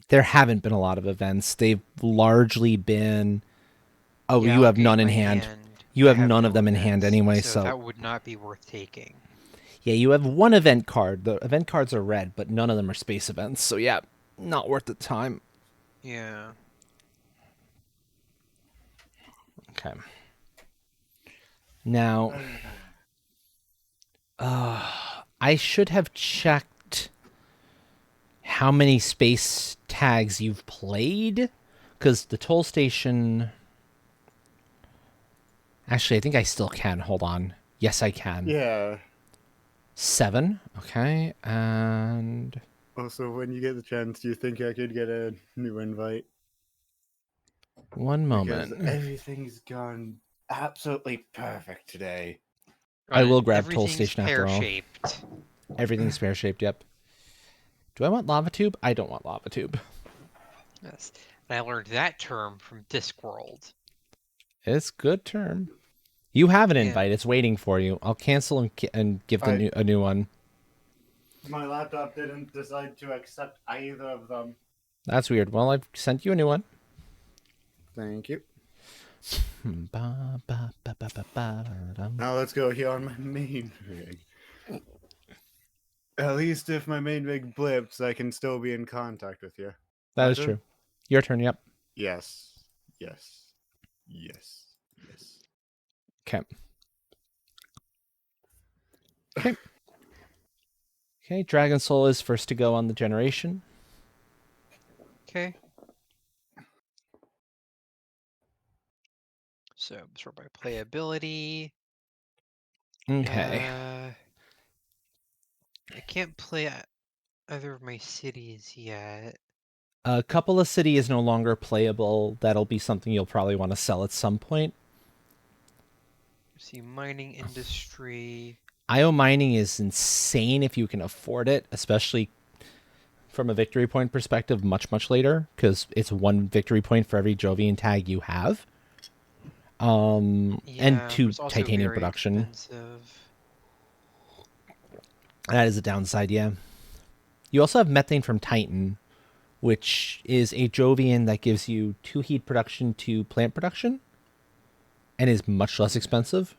Speaker 1: There haven't been a lot of events. They've largely been... Oh,
Speaker 5: Yeah,
Speaker 1: you have
Speaker 5: okay,
Speaker 1: none in
Speaker 5: my
Speaker 1: hand.
Speaker 5: hand.
Speaker 1: You
Speaker 5: I
Speaker 1: have none
Speaker 5: no
Speaker 1: of them in hand
Speaker 5: events,
Speaker 1: anyway,
Speaker 5: so that would not be worth taking.
Speaker 1: Yeah, you have one event card. The event cards are red, but none of them are space events. So yeah, not worth the time.
Speaker 5: Yeah.
Speaker 1: Okay. Now, I should have checked how many space tags you've played, because the toll station... Actually, I think I still can. Hold on. Yes, I can.
Speaker 2: Yeah.
Speaker 1: 7. Okay, and...
Speaker 2: Also, when you get the chance, do you think I could get a new invite?
Speaker 1: One moment.
Speaker 2: Because everything's gone absolutely perfect today.
Speaker 1: I will grab toll
Speaker 5: Everything's
Speaker 1: station after all.
Speaker 5: pear-shaped.
Speaker 1: Everything's pear-shaped, yep. Do I want lava tube? I don't want lava tube.
Speaker 5: Yes. And I learned that term from Discworld.
Speaker 1: It's good term. You have an
Speaker 5: Yeah.
Speaker 1: invite. It's waiting for you. I'll cancel and give a new one.
Speaker 2: My laptop didn't decide to accept either of them.
Speaker 1: That's weird. Well, I've sent you a new one.
Speaker 2: Thank you.
Speaker 1: Now
Speaker 2: Now let's go here on my main rig. At least if my main rig blips, I can still be in contact with you.
Speaker 1: That is true. Your turn, yep.
Speaker 2: Yes. Yes. Yes. Yes.
Speaker 1: Okay. Okay. Okay, Dragon Soul is first to go on the generation.
Speaker 5: Okay. So, sort by playability.
Speaker 1: Okay.
Speaker 5: I can't play either of my cities yet.
Speaker 1: A couple of city is no longer playable. That'll be something you'll probably want to sell at some point.
Speaker 5: See, mining industry.
Speaker 1: IO mining is insane if you can afford it, especially from a victory point perspective much, much later, because it's 1 victory point for every Jovian tag you have. And 2 titanium production.
Speaker 5: Expensive.
Speaker 1: That is a downside, yeah. You also have methane from Titan, which is a Jovian that gives you 2 heat production to plant production, and is much less expensive.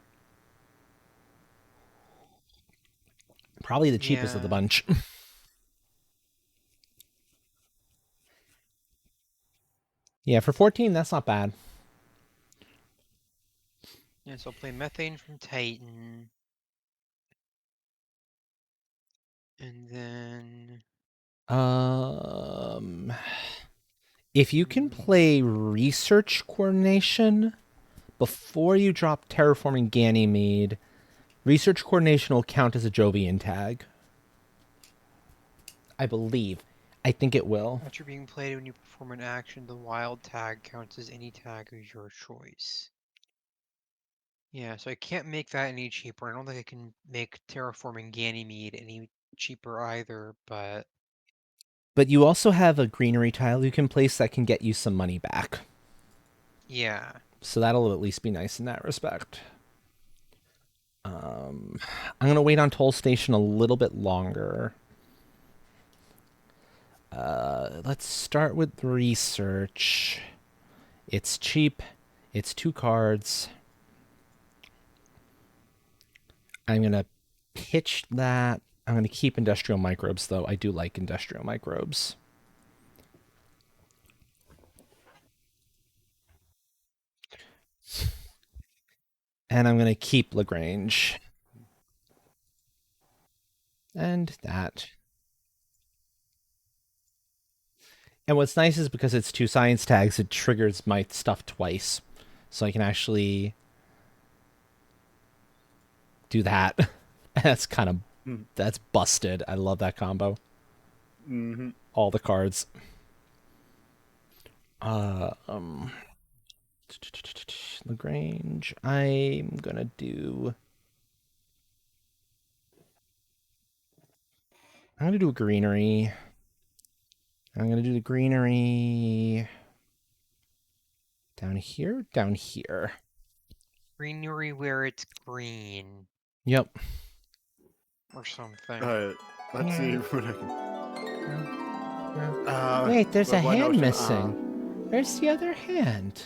Speaker 1: Probably the cheapest of the bunch. Yeah, for 14, that's not bad.
Speaker 5: Yeah, so I'll play methane from Titan. And then...
Speaker 1: If you can play research coordination before you drop terraforming Ganymede, research coordination will count as a Jovian tag. I believe. I think it will.
Speaker 5: After being played when you perform an action, the wild tag counts as any tag of your choice. Yeah, so I can't make that any cheaper. I don't think I can make terraforming Ganymede any cheaper either, but
Speaker 1: But you also have a greenery tile you can place that can get you some money back.
Speaker 5: yeah.
Speaker 1: So that'll at least be nice in that respect. I'm going to wait on Toll Station a little bit longer. Let's start with research. It's cheap. It's 2 cards. I'm going to pitch that. I'm going to keep industrial microbes, though. I do like industrial microbes. And I'm going to keep Lagrange. And that. And what's nice is because it's 2 science tags, it triggers my stuff twice. So I can actually do that. That's kind of, that's busted. I love that combo.
Speaker 2: Mm-hmm.
Speaker 1: All the cards. Lagrange. I'm gonna do a greenery. I'm gonna do the greenery down here, down here.
Speaker 5: Greenery where it's green
Speaker 1: Yep.
Speaker 5: or something.
Speaker 2: Let's see what I can.
Speaker 1: Wait, there's a
Speaker 2: with one
Speaker 1: hand
Speaker 2: notion,
Speaker 1: missing. Where's the other hand?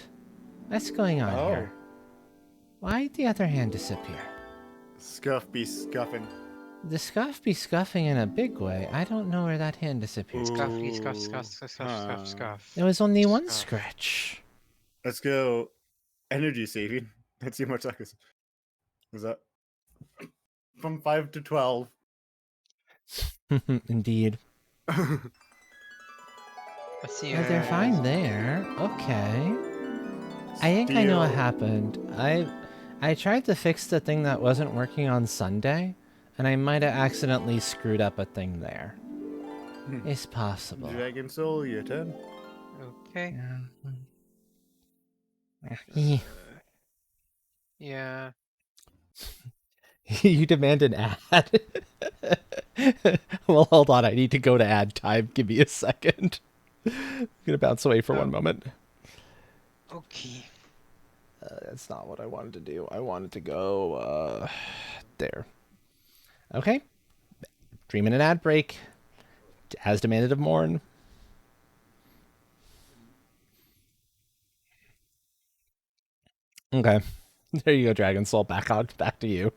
Speaker 1: What's going on here? Why'd the other hand disappear?
Speaker 2: Scuff be scuffing.
Speaker 1: The scuff be scuffing in a big way. I don't know where that hand disappeared.
Speaker 5: Scuffy, scuff, scuff, scuff, scuff, scuff, scuff.
Speaker 1: There was only one
Speaker 5: Scuff.
Speaker 1: scratch.
Speaker 2: Let's go energy saving. Let's see how much that is. Is that from 5 to 12?
Speaker 1: Indeed.
Speaker 5: Let's see.
Speaker 1: Oh, they're fine there. Okay. I think I know what happened. I tried to fix the thing that wasn't working on Sunday, and I might have accidentally screwed up a thing there. It's possible.
Speaker 2: Dragon Soul, your turn.
Speaker 5: Okay. Yeah.
Speaker 1: You demand an ad. Well, hold on. I need to go to ad time. Give me a second. I'm gonna bounce away for one moment.
Speaker 5: Okay.
Speaker 1: That's not what I wanted to do. I wanted to go there. Okay. Dreaming an ad break. As demanded of Morn. Okay. There you go, Dragon Soul. Back to you.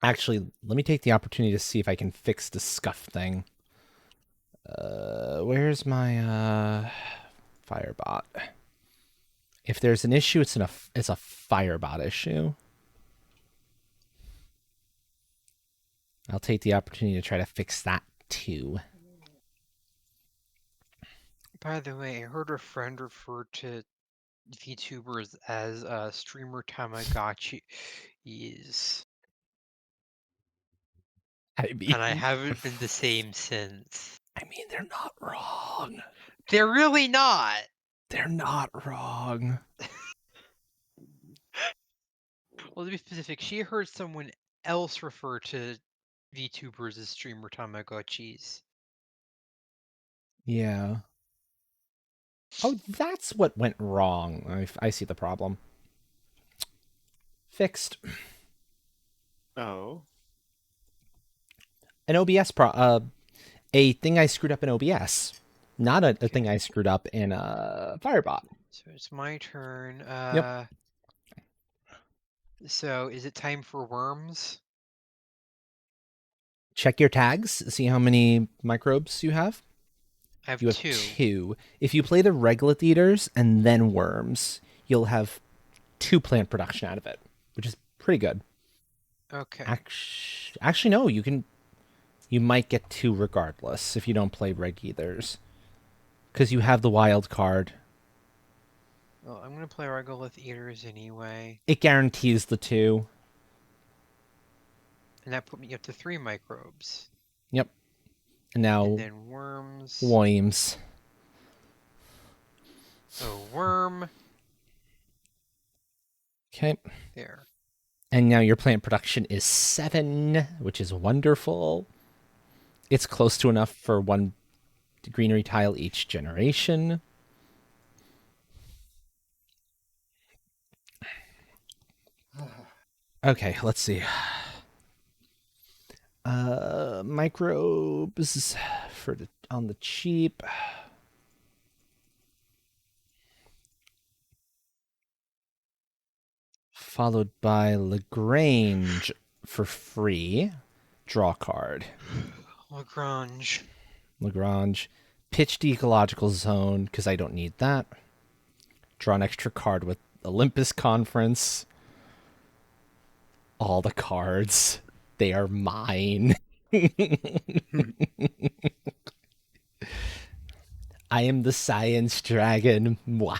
Speaker 1: Actually, let me take the opportunity to see if I can fix the scuff thing. Where's my Firebot? If there's an issue, it's a Firebot issue. I'll take the opportunity to try to fix that too.
Speaker 5: By the way, I heard a friend refer to VTubers as streamer Tamagotchi.
Speaker 1: I mean,
Speaker 5: And I haven't been the same since.
Speaker 1: I mean, they're not wrong.
Speaker 5: They're really not.
Speaker 1: They're not wrong.
Speaker 5: Well, to be specific, she heard someone else refer to VTubers as streamer Tamagotchis.
Speaker 1: Yeah. Oh, that's what went wrong. I see the problem. Fixed.
Speaker 2: Oh.
Speaker 1: An OBS a thing I screwed up in OBS, not a thing I screwed up in Firebot.
Speaker 5: So it's my turn.
Speaker 1: Yep.
Speaker 5: So is it time for worms?
Speaker 1: Check your tags. See how many microbes you have.
Speaker 5: I have
Speaker 1: You have
Speaker 5: two.
Speaker 1: 2. If you play the regolith eaters and then worms, you'll have 2 plant production out of it, which is pretty good.
Speaker 5: Okay.
Speaker 1: Actually, no. You might get 2 regardless if you don't play reg eaters, because you have the wild card.
Speaker 5: Well, I'm gonna play Regolith Eaters anyway.
Speaker 1: It guarantees the 2.
Speaker 5: And that put me up to 3 microbes.
Speaker 1: Yep. And
Speaker 5: And
Speaker 1: now
Speaker 5: then worms.
Speaker 1: worms.
Speaker 5: Oh, worm.
Speaker 1: Okay.
Speaker 5: There.
Speaker 1: And now your plant production is 7, which is wonderful. It's close to enough for 1 greenery tile each generation. Okay, let's see. Microbes on the cheap. Followed by Lagrange for free. Draw card.
Speaker 5: Lagrange.
Speaker 1: Lagrange. Pitched Ecological Zone, because I don't need that. Draw an extra card with Olympus Conference. All the cards. They are mine. I am the science dragon.
Speaker 2: You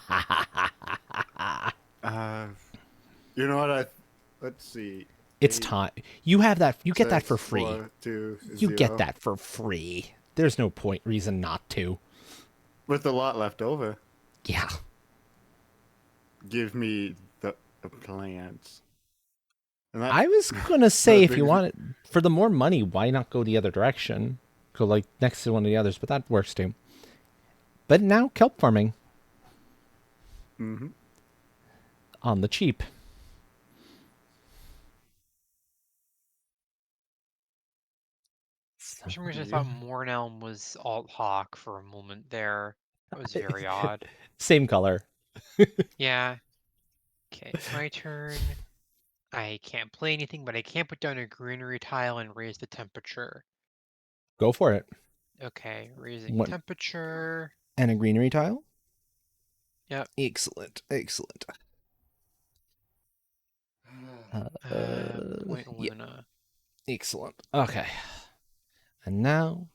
Speaker 2: know what? Let's see.
Speaker 1: It's time. You have that. You get that
Speaker 2: 6,
Speaker 1: for free.
Speaker 2: 4, 2,
Speaker 1: You
Speaker 2: 0.
Speaker 1: get that for free. There's no reason not to.
Speaker 2: With a lot left over.
Speaker 1: Yeah.
Speaker 2: Give me the plants. And
Speaker 1: I was going to say, if you
Speaker 2: brings
Speaker 1: want it, for the more money, why not go the other direction? Go like next to one of the others, but that works too. But now kelp farming.
Speaker 2: Mm-hmm.
Speaker 1: On the cheap.
Speaker 5: For some reason, I thought Mornelm was Alt Hawk for a moment there. That was very odd.
Speaker 1: Same color.
Speaker 5: Yeah. Okay, my turn. I can't play anything, but I can put down a greenery tile and raise the temperature.
Speaker 1: Go for it.
Speaker 5: Okay, raising
Speaker 1: What?
Speaker 5: temperature.
Speaker 1: And a greenery tile?
Speaker 5: Yep.
Speaker 1: Excellent. Excellent.
Speaker 5: Point
Speaker 1: yeah.
Speaker 5: Luna.
Speaker 1: Excellent. Okay. And now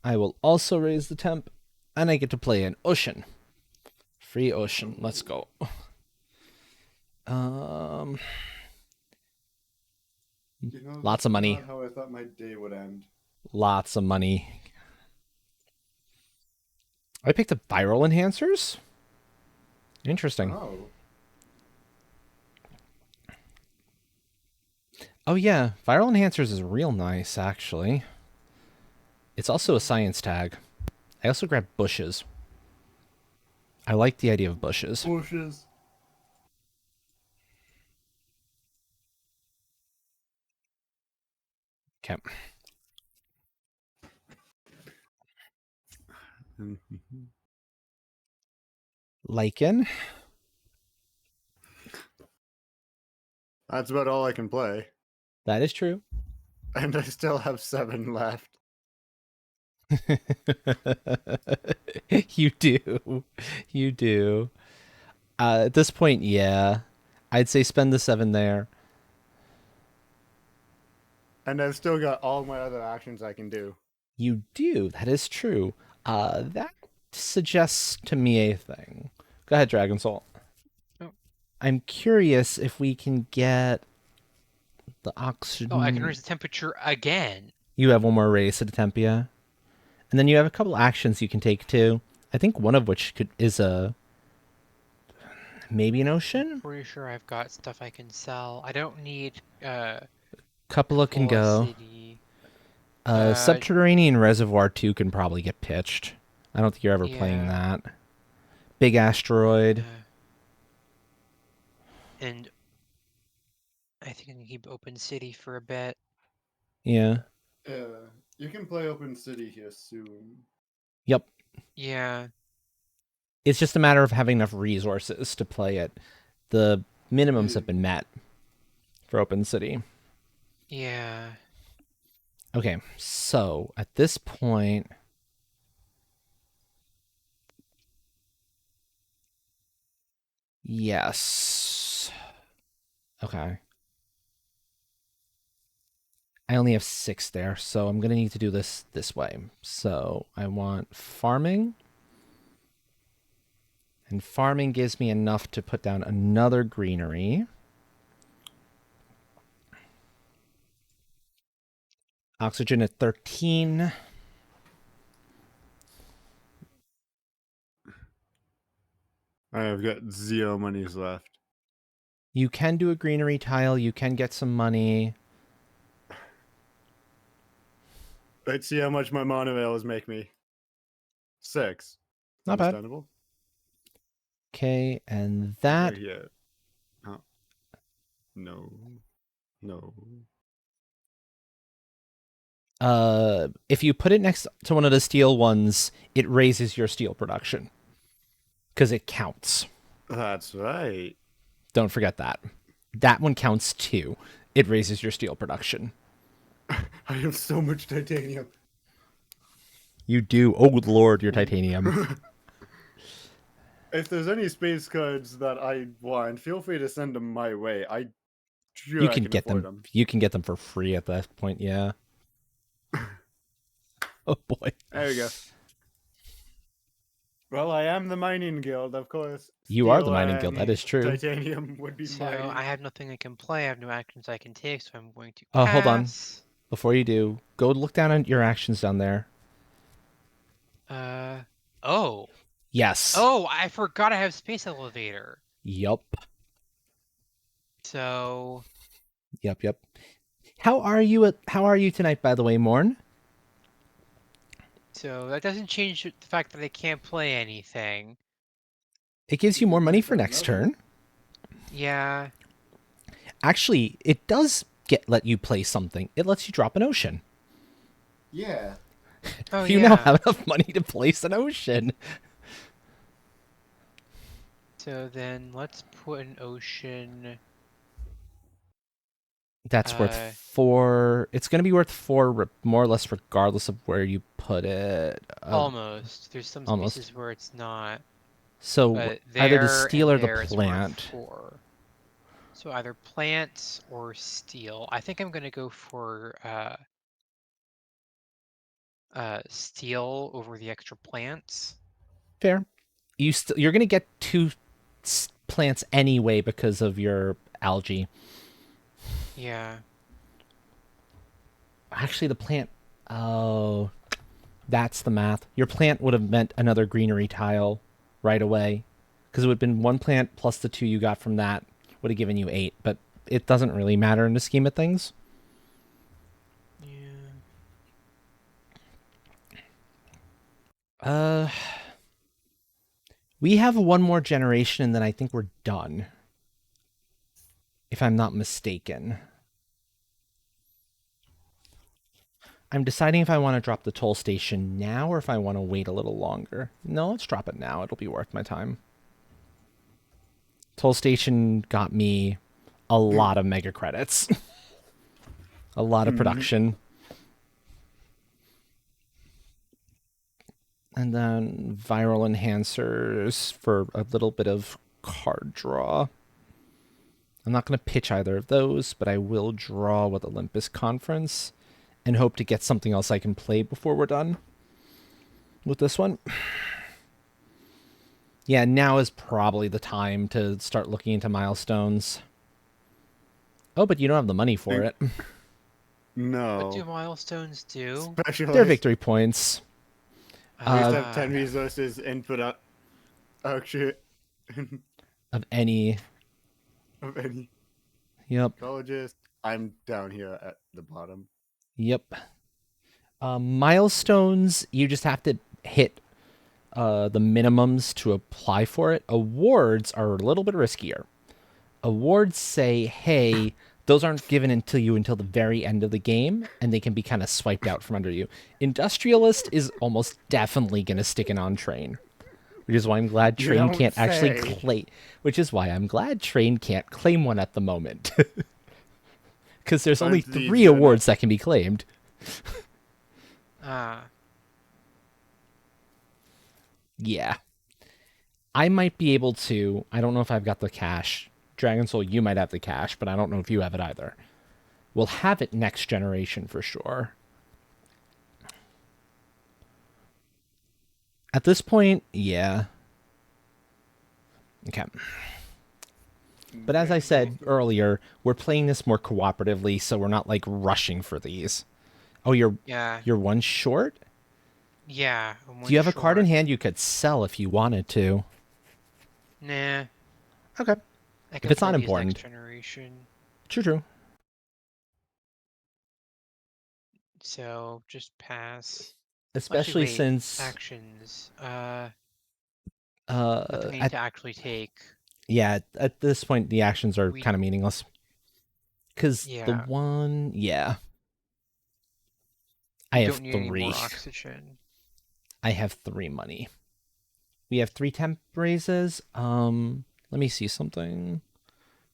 Speaker 1: I will also raise the temp, and I get to play an ocean. Free ocean. Let's go. Lots of money.
Speaker 2: Not how I thought my day would end.
Speaker 1: Lots of money. I picked up viral enhancers. Interesting. Oh yeah, viral enhancers is real nice, actually. It's also a science tag. I also grabbed bushes. I like the idea of bushes.
Speaker 2: Bushes.
Speaker 1: Okay. Lichen.
Speaker 2: That's about all I can play.
Speaker 1: That is true.
Speaker 2: And I still have 7 left.
Speaker 1: You do. You do. At this point, yeah. I'd say spend the 7 there.
Speaker 2: And I've still got all my other actions I can do.
Speaker 1: You do. That is true. That suggests to me a thing. Go ahead, Dragon Soul.
Speaker 5: Oh.
Speaker 1: I'm curious if we can get the oxygen.
Speaker 5: Oh, I can raise the temperature again.
Speaker 1: You have one more raise to the Tempia. And then you have a couple actions you can take too. I think one of which is maybe an ocean?
Speaker 5: Pretty sure I've got stuff I can sell. I don't need
Speaker 1: Couple can go.
Speaker 5: City.
Speaker 1: Subterranean Reservoir 2 can probably get pitched. I don't think you're ever playing that. Big Asteroid.
Speaker 5: And I think I can keep Open City for a bit.
Speaker 1: Yeah.
Speaker 2: You can play Open City here soon.
Speaker 1: Yep.
Speaker 5: Yeah.
Speaker 1: It's just a matter of having enough resources to play it. The minimums have been met for Open City.
Speaker 5: Yeah.
Speaker 1: Okay, so at this point... Yes. Okay. I only have 6 there, so I'm going to need to do this way. So I want farming. And farming gives me enough to put down another greenery. Oxygen at 13.
Speaker 2: I've got 0 monies left.
Speaker 1: You can do a greenery tile. You can get some money.
Speaker 2: Let's see how much my monorails make me. 6.
Speaker 1: Not bad.
Speaker 2: Understandable.
Speaker 1: Okay, and that...
Speaker 2: Yeah. Oh. No. No.
Speaker 1: If you put it next to one of the steel ones, it raises your steel production. Because it counts.
Speaker 2: That's right.
Speaker 1: Don't forget that. That one counts too. It raises your steel production.
Speaker 2: I have so much titanium.
Speaker 1: You do. Oh, Lord, your titanium.
Speaker 2: If there's any space cards that I want, feel free to send them my way.
Speaker 1: You
Speaker 2: I
Speaker 1: can get
Speaker 2: afford
Speaker 1: them. You can get them for free at that point, yeah. Oh, boy.
Speaker 2: There we go. Well, I am the mining guild, of course.
Speaker 1: You are the
Speaker 2: Steel
Speaker 1: mining guild. That
Speaker 2: and
Speaker 1: is true.
Speaker 2: Titanium would be
Speaker 5: So
Speaker 2: mine.
Speaker 5: I have nothing I can play. I have no actions I can take, so I'm going to
Speaker 1: Oh,
Speaker 5: pass.
Speaker 1: hold on. Before you do, go look down at your actions down there.
Speaker 5: Oh.
Speaker 1: Yes.
Speaker 5: Oh, I forgot I have space elevator.
Speaker 1: Yup.
Speaker 5: So
Speaker 1: Yep. How are you tonight, by the way, Morn?
Speaker 5: so that doesn't change the fact that I can't play anything.
Speaker 1: It gives you more money for next turn.
Speaker 5: Yeah.
Speaker 1: Actually, it does let you play something. It lets you drop an ocean.
Speaker 3: Yeah.
Speaker 5: Oh
Speaker 1: You
Speaker 5: yeah.
Speaker 1: now have enough money to place an ocean.
Speaker 5: So then let's put an ocean.
Speaker 1: That's worth 4. It's going to be worth 4 more or less regardless of where you put it.
Speaker 5: Almost. There's some
Speaker 1: almost.
Speaker 5: spaces where it's not.
Speaker 1: So
Speaker 5: But
Speaker 1: either the
Speaker 5: there
Speaker 1: steel or
Speaker 5: and
Speaker 1: the
Speaker 5: there it's worth
Speaker 1: plant.
Speaker 5: 4. So either plants or steel. I think I'm gonna go for steel over the extra plants.
Speaker 1: Fair. You're going to get 2 plants anyway because of your algae.
Speaker 5: Yeah.
Speaker 1: Actually, the plant... Oh, that's the math. Your plant would have meant another greenery tile right away. Because it would have been 1 plant plus the 2 you got from that would have given you 8. But it doesn't really matter in the scheme of things.
Speaker 5: Yeah.
Speaker 1: We have 1 more generation and then I think we're done. If I'm not mistaken. I'm deciding if I want to drop the toll station now or if I want to wait a little longer. No, let's drop it now. It'll be worth my time. Toll station got me a lot of mega credits. A lot of production. And then viral enhancers for a little bit of card draw. I'm not going to pitch either of those, but I will draw with Olympus Conference and hope to get something else I can play before we're done with this one. Yeah, now is probably the time to start looking into milestones. Oh, but you don't have the money for it.
Speaker 2: No.
Speaker 5: What do milestones do?
Speaker 2: Specialized.
Speaker 1: They're victory points.
Speaker 2: We used to have 10 resources input up. Oh shit.
Speaker 1: Of any.
Speaker 2: Of any
Speaker 1: Yep.
Speaker 2: colleges. I'm down here at the bottom.
Speaker 1: Yep. Milestones, you just have to hit the minimums to apply for it. Awards are a little bit riskier. Awards say, hey, those aren't given until the very end of the game, and they can be kind of swiped out from under you. Industrialist is almost definitely going to stick an on train, which is why I'm glad Train can't actually claim. Which is why I'm glad Train can't claim one at the moment, because there's only 3 awards that can be claimed. Yeah. I might be able to. I don't know if I've got the cash. Dragon Soul, you might have the cash, but I don't know if you have it either. We'll have it next generation for sure. At this point, yeah. Okay. But as I said earlier, we're playing this more cooperatively, so we're not like rushing for these. Oh, you're
Speaker 5: Yeah.
Speaker 1: one short?
Speaker 5: Yeah.
Speaker 1: Do you have a card in hand you could sell if you wanted to?
Speaker 5: Nah.
Speaker 1: Okay.
Speaker 5: I
Speaker 1: If
Speaker 5: can
Speaker 1: it's not
Speaker 5: play these
Speaker 1: important.
Speaker 5: next generation.
Speaker 1: True.
Speaker 5: So just pass. Actually,
Speaker 1: Especially
Speaker 5: wait.
Speaker 1: since
Speaker 5: Actions. Nothing we need
Speaker 1: at
Speaker 5: to actually take.
Speaker 1: yeah, at this point the actions are
Speaker 5: We
Speaker 1: kind of meaningless. Cuz the
Speaker 5: yeah.
Speaker 1: one, yeah. I
Speaker 5: We
Speaker 1: have
Speaker 5: don't need any
Speaker 1: 3.
Speaker 5: more oxygen.
Speaker 1: I have 3 money. We have 3 temp raises. Let me see something.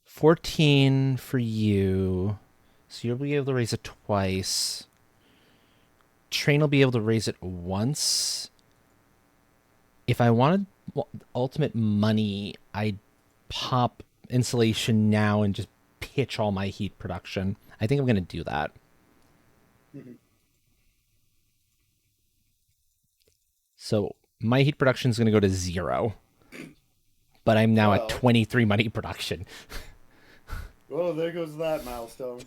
Speaker 1: 14 for you. So you'll be able to raise it twice. Train will be able to raise it once. If I wanted ultimate money, I'd pop insulation now and just pitch all my heat production. I think I'm going to do that. So my heat production is going to go to 0. But I'm now at
Speaker 2: Well.
Speaker 1: 23 money production.
Speaker 2: Well, there goes that milestone.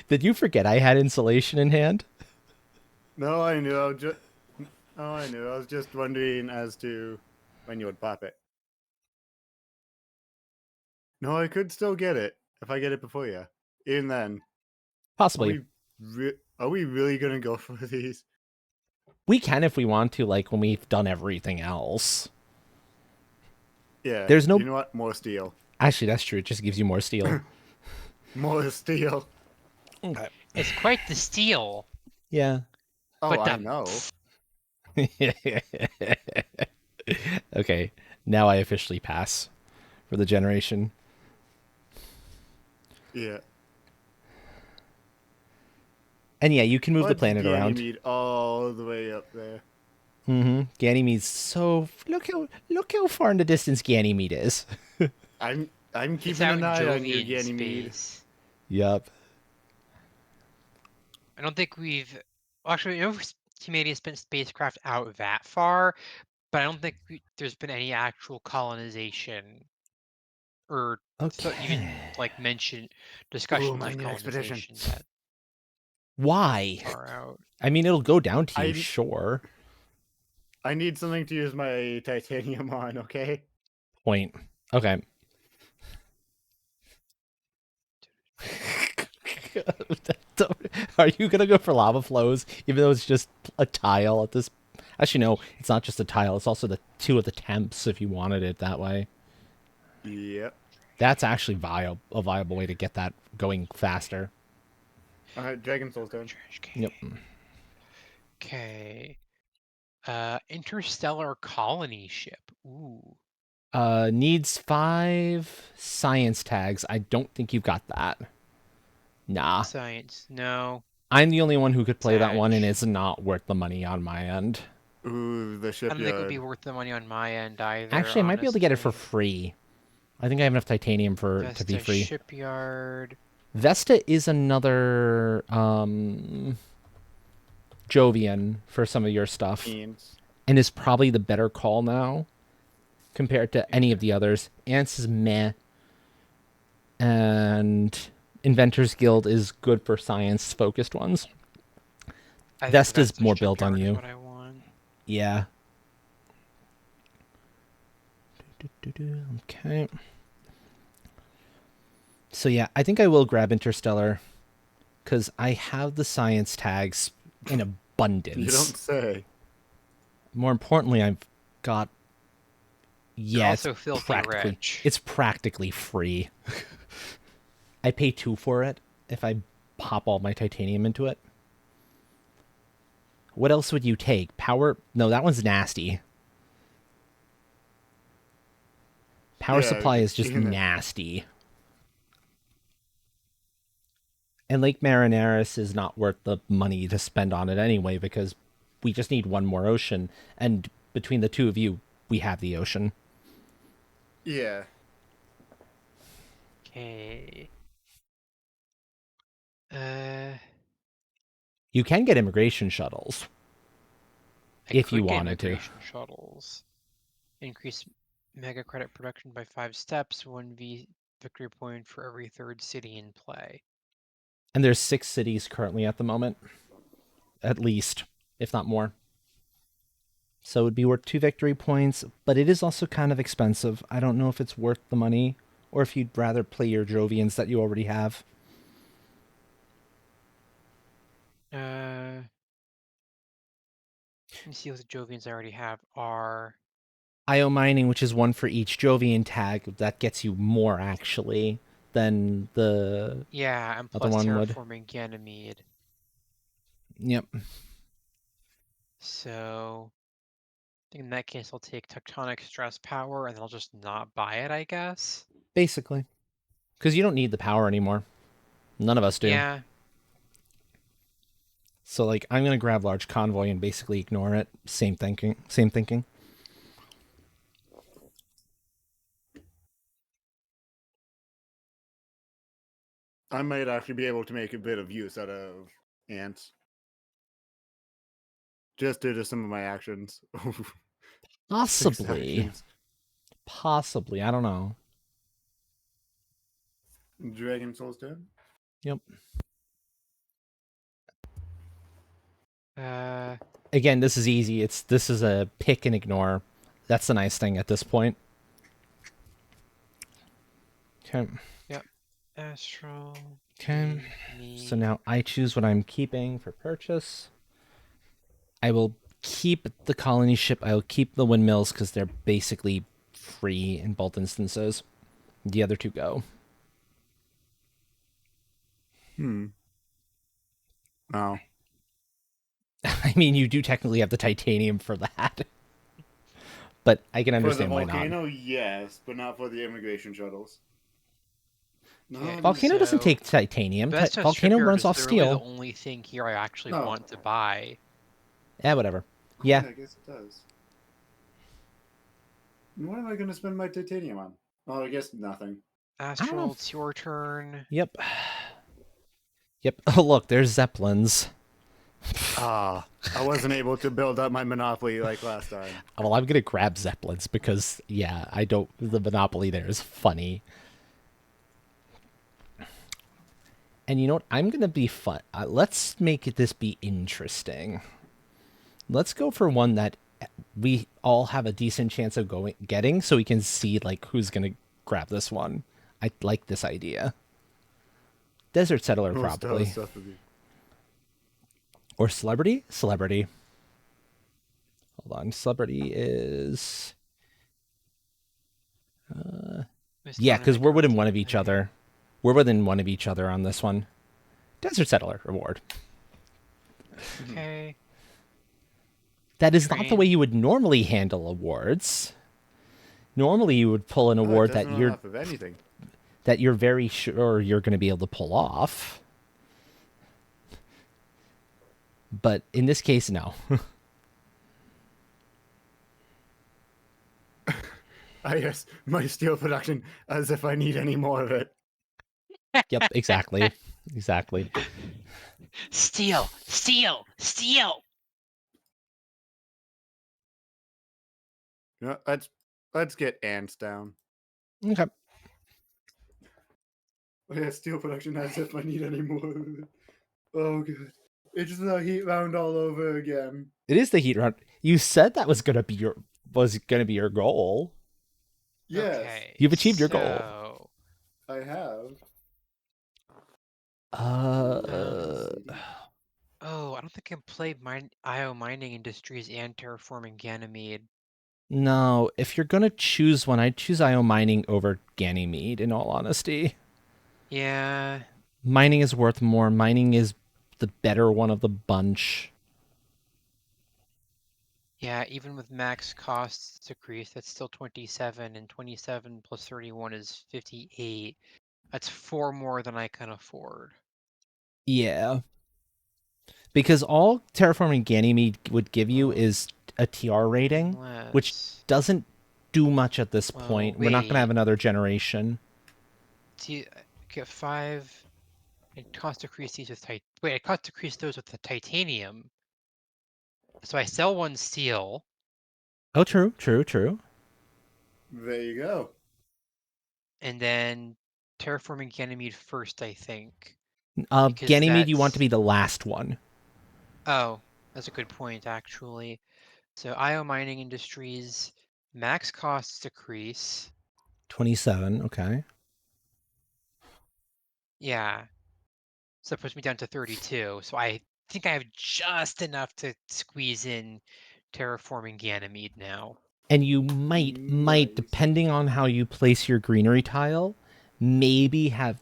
Speaker 1: Did you forget I had insulation in hand?
Speaker 2: No, I knew. I knew. I was just wondering as to when you would pop it. No, I could still get it if I get it before you. Even then,
Speaker 1: Possibly.
Speaker 2: are we really gonna go for these?
Speaker 1: We can if we want to, like when we've done everything else.
Speaker 2: Yeah.
Speaker 1: There's no.
Speaker 2: You know what? More steel.
Speaker 1: Actually, that's true. It just gives you more steel.
Speaker 2: More steel.
Speaker 1: Okay.
Speaker 5: It's quite the steal.
Speaker 1: Yeah.
Speaker 2: Oh,
Speaker 5: But
Speaker 2: I know.
Speaker 1: Okay. Now I officially pass for the generation.
Speaker 2: Yeah.
Speaker 1: And yeah, you can move the
Speaker 2: What's
Speaker 1: planet around.
Speaker 2: Ganymede all the way up there?
Speaker 1: Mm-hmm. Ganymede's so look how far in the distance Ganymede is.
Speaker 2: I'm
Speaker 5: It's
Speaker 2: keeping
Speaker 5: out
Speaker 2: an
Speaker 5: in
Speaker 2: eye on you,
Speaker 5: Jovian
Speaker 2: Ganymede.
Speaker 5: space.
Speaker 1: Yup.
Speaker 5: I don't think we've actually. I know humanity has spent spacecraft out that far, but I don't think there's been any actual colonization or even
Speaker 1: Okay.
Speaker 5: like
Speaker 2: Ooh,
Speaker 5: discussions of
Speaker 2: mining expedition.
Speaker 5: colonization that
Speaker 1: Why?
Speaker 5: far out.
Speaker 1: I mean, it'll go down to you,
Speaker 2: I-
Speaker 1: sure.
Speaker 2: I need something to use my titanium on, okay?
Speaker 1: Point. Okay. Are you gonna go for lava flows, even though it's just a tile at this? Actually, no, it's not just a tile. It's also the 2 of the temps if you wanted it that way.
Speaker 2: Yep.
Speaker 1: That's actually a viable way to get that going faster.
Speaker 2: Alright, Dragon Soul's turn.
Speaker 1: Yep.
Speaker 5: Okay. Interstellar colony ship. Ooh.
Speaker 1: Needs 5 science tags. I don't think you've got that. Nah.
Speaker 5: Science. No.
Speaker 1: I'm the only one who could play that one, and
Speaker 5: Attach.
Speaker 1: it's not worth the money on my end.
Speaker 2: Ooh, the
Speaker 5: I don't think it would
Speaker 2: shipyard.
Speaker 5: be worth the money on my end either.
Speaker 1: Actually, I might be able to get it for
Speaker 5: honestly.
Speaker 1: free. I think I have enough titanium to be
Speaker 5: Vesta
Speaker 1: free.
Speaker 5: shipyard.
Speaker 1: Vesta is another Jovian for some of your stuff,
Speaker 2: Fiends.
Speaker 1: and is probably the better call now compared to any of the others. Ants is meh, and Inventors Guild is good for science-focused ones.
Speaker 5: I think
Speaker 1: Vesta's
Speaker 5: Vesta
Speaker 1: more built on
Speaker 5: shipyard is
Speaker 1: you.
Speaker 5: what I want.
Speaker 1: Yeah. Okay. So yeah, I think I will grab Interstellar because I have the science tags in abundance.
Speaker 2: You don't say.
Speaker 1: More importantly, I've got.
Speaker 5: You're
Speaker 1: Yeah,
Speaker 5: also filthy rich.
Speaker 1: It's practically free. I pay 2 for it if I pop all my titanium into it. What else would you take? Power? No, that one's nasty. Power
Speaker 2: Yeah,
Speaker 1: supply is just
Speaker 2: even that.
Speaker 1: nasty. And Lake Marineris is not worth the money to spend on it anyway because we just need one more ocean. And between the 2 of you, we have the ocean.
Speaker 2: Yeah.
Speaker 5: Okay.
Speaker 1: You can get immigration shuttles.
Speaker 5: I
Speaker 1: If you
Speaker 5: could get
Speaker 1: wanted to.
Speaker 5: immigration shuttles. Increase mega credit production by 5 steps. 1v victory point for every third city in play.
Speaker 1: And there's 6 cities currently at the moment. At least, if not more. So it would be worth 2 victory points, but it is also kind of expensive. I don't know if it's worth the money, or if you'd rather play your Jovians that you already have.
Speaker 5: Let me see what the Jovians I already have are.
Speaker 1: IO mining, which is 1 for each Jovian tag, that gets you more actually than the
Speaker 5: Yeah, and
Speaker 1: other
Speaker 5: plus
Speaker 1: one would.
Speaker 5: terraforming Ganymede.
Speaker 1: Yep.
Speaker 5: So I think in that case I'll take tectonic stress power and I'll just not buy it, I guess.
Speaker 1: Basically. Because you don't need the power anymore. None of us do.
Speaker 5: Yeah.
Speaker 1: So, like, I'm going to grab large convoy and basically ignore it. Same thinking. Same thinking.
Speaker 2: I might actually be able to make a bit of use out of ants. Just due to some of my actions. 6
Speaker 1: Possibly.
Speaker 2: actions.
Speaker 1: Possibly. I don't know.
Speaker 2: Dragon Souls 10?
Speaker 1: Yep.
Speaker 5: Again,
Speaker 1: This is easy. This is a pick and ignore. That's the nice thing at this point. Okay.
Speaker 5: Yep. Astral.
Speaker 1: Okay.
Speaker 5: Me.
Speaker 1: So now I choose what I'm keeping for purchase. I will keep the colony ship. I will keep the windmills because they're basically free in both instances. The other 2 go.
Speaker 2: Oh.
Speaker 1: I mean, you do technically have the titanium for that. But I can
Speaker 2: For the
Speaker 1: understand why not.
Speaker 2: volcano, yes, but not for the immigration shuttles. No,
Speaker 5: Okay,
Speaker 1: Volcano doesn't
Speaker 5: so
Speaker 1: take titanium.
Speaker 5: Best of
Speaker 1: Volcano
Speaker 5: Shipyard
Speaker 1: runs
Speaker 5: is
Speaker 1: off
Speaker 5: literally the
Speaker 1: steel.
Speaker 5: only thing here I actually
Speaker 2: No.
Speaker 5: want to buy.
Speaker 1: Yeah, whatever. Yeah.
Speaker 2: I guess it does. What am I going to spend my titanium on? Oh, I guess nothing.
Speaker 5: Astral, it's your turn.
Speaker 1: Yep. Yep. Oh, look, there's Zeppelins.
Speaker 2: Ah, I wasn't able to build up my monopoly like last time.
Speaker 1: Well, I'm going to grab Zeppelins because, yeah, I don't. The monopoly there is funny. And you know what? I'm going to be fun. Let's make this be interesting. Let's go for one that we all have a decent chance of getting so we can see, like, who's going to grab this one. I like this idea. Desert Settler, probably. Or Celebrity? Celebrity. Hold on. Celebrity is... yeah, because we're within one of each other. We're within one of each other on this one. Desert Settler reward.
Speaker 5: Okay.
Speaker 1: That is not the way you would normally handle awards. Normally, you would pull an award that you're
Speaker 2: of anything.
Speaker 1: that you're very sure you're going to be able to pull off. But in this case, no.
Speaker 2: Yes, my steel production, as if I need any more of it.
Speaker 1: Yep, exactly. Exactly.
Speaker 5: Steel! Steel! Steel!
Speaker 2: You know, let's get ants down.
Speaker 1: Okay.
Speaker 2: Yeah, steel production, as if I need any more of it. Oh, good. It's the heat round all over again.
Speaker 1: It is the heat round. You said that was going to be your goal.
Speaker 2: Yes,
Speaker 5: Okay,
Speaker 1: You've achieved your goal.
Speaker 5: so...
Speaker 2: I have.
Speaker 5: Oh, I don't think I played IO Mining Industries and Terraforming Ganymede.
Speaker 1: No, if you're going to choose one, I'd choose IO Mining over Ganymede, in all honesty.
Speaker 5: Yeah.
Speaker 1: Mining is worth more. Mining is the better one of the bunch.
Speaker 5: Yeah, even with max costs decreased, that's still 27, and 27 plus 31 is 58. That's 4 more than I can afford.
Speaker 1: Yeah. Because all Terraforming Ganymede would give you is a TR rating, which doesn't do much at this point. We're not going to have another generation.
Speaker 5: Get 5, and cost decrease these with wait, I cost decrease those with the titanium. So I sell 1 steel.
Speaker 1: Oh, true.
Speaker 2: There you go.
Speaker 5: And then terraforming Ganymede first, I think. Because
Speaker 1: Ganymede, you want to
Speaker 5: that's...
Speaker 1: be the last one.
Speaker 5: Oh, that's a good point, actually. So IO mining industries, max costs decrease.
Speaker 1: 27, okay.
Speaker 5: Yeah. So that puts me down to 32. So I think I have just enough to squeeze in terraforming Ganymede now.
Speaker 1: And you might,
Speaker 2: Nice.
Speaker 1: depending on how you place your greenery tile, maybe have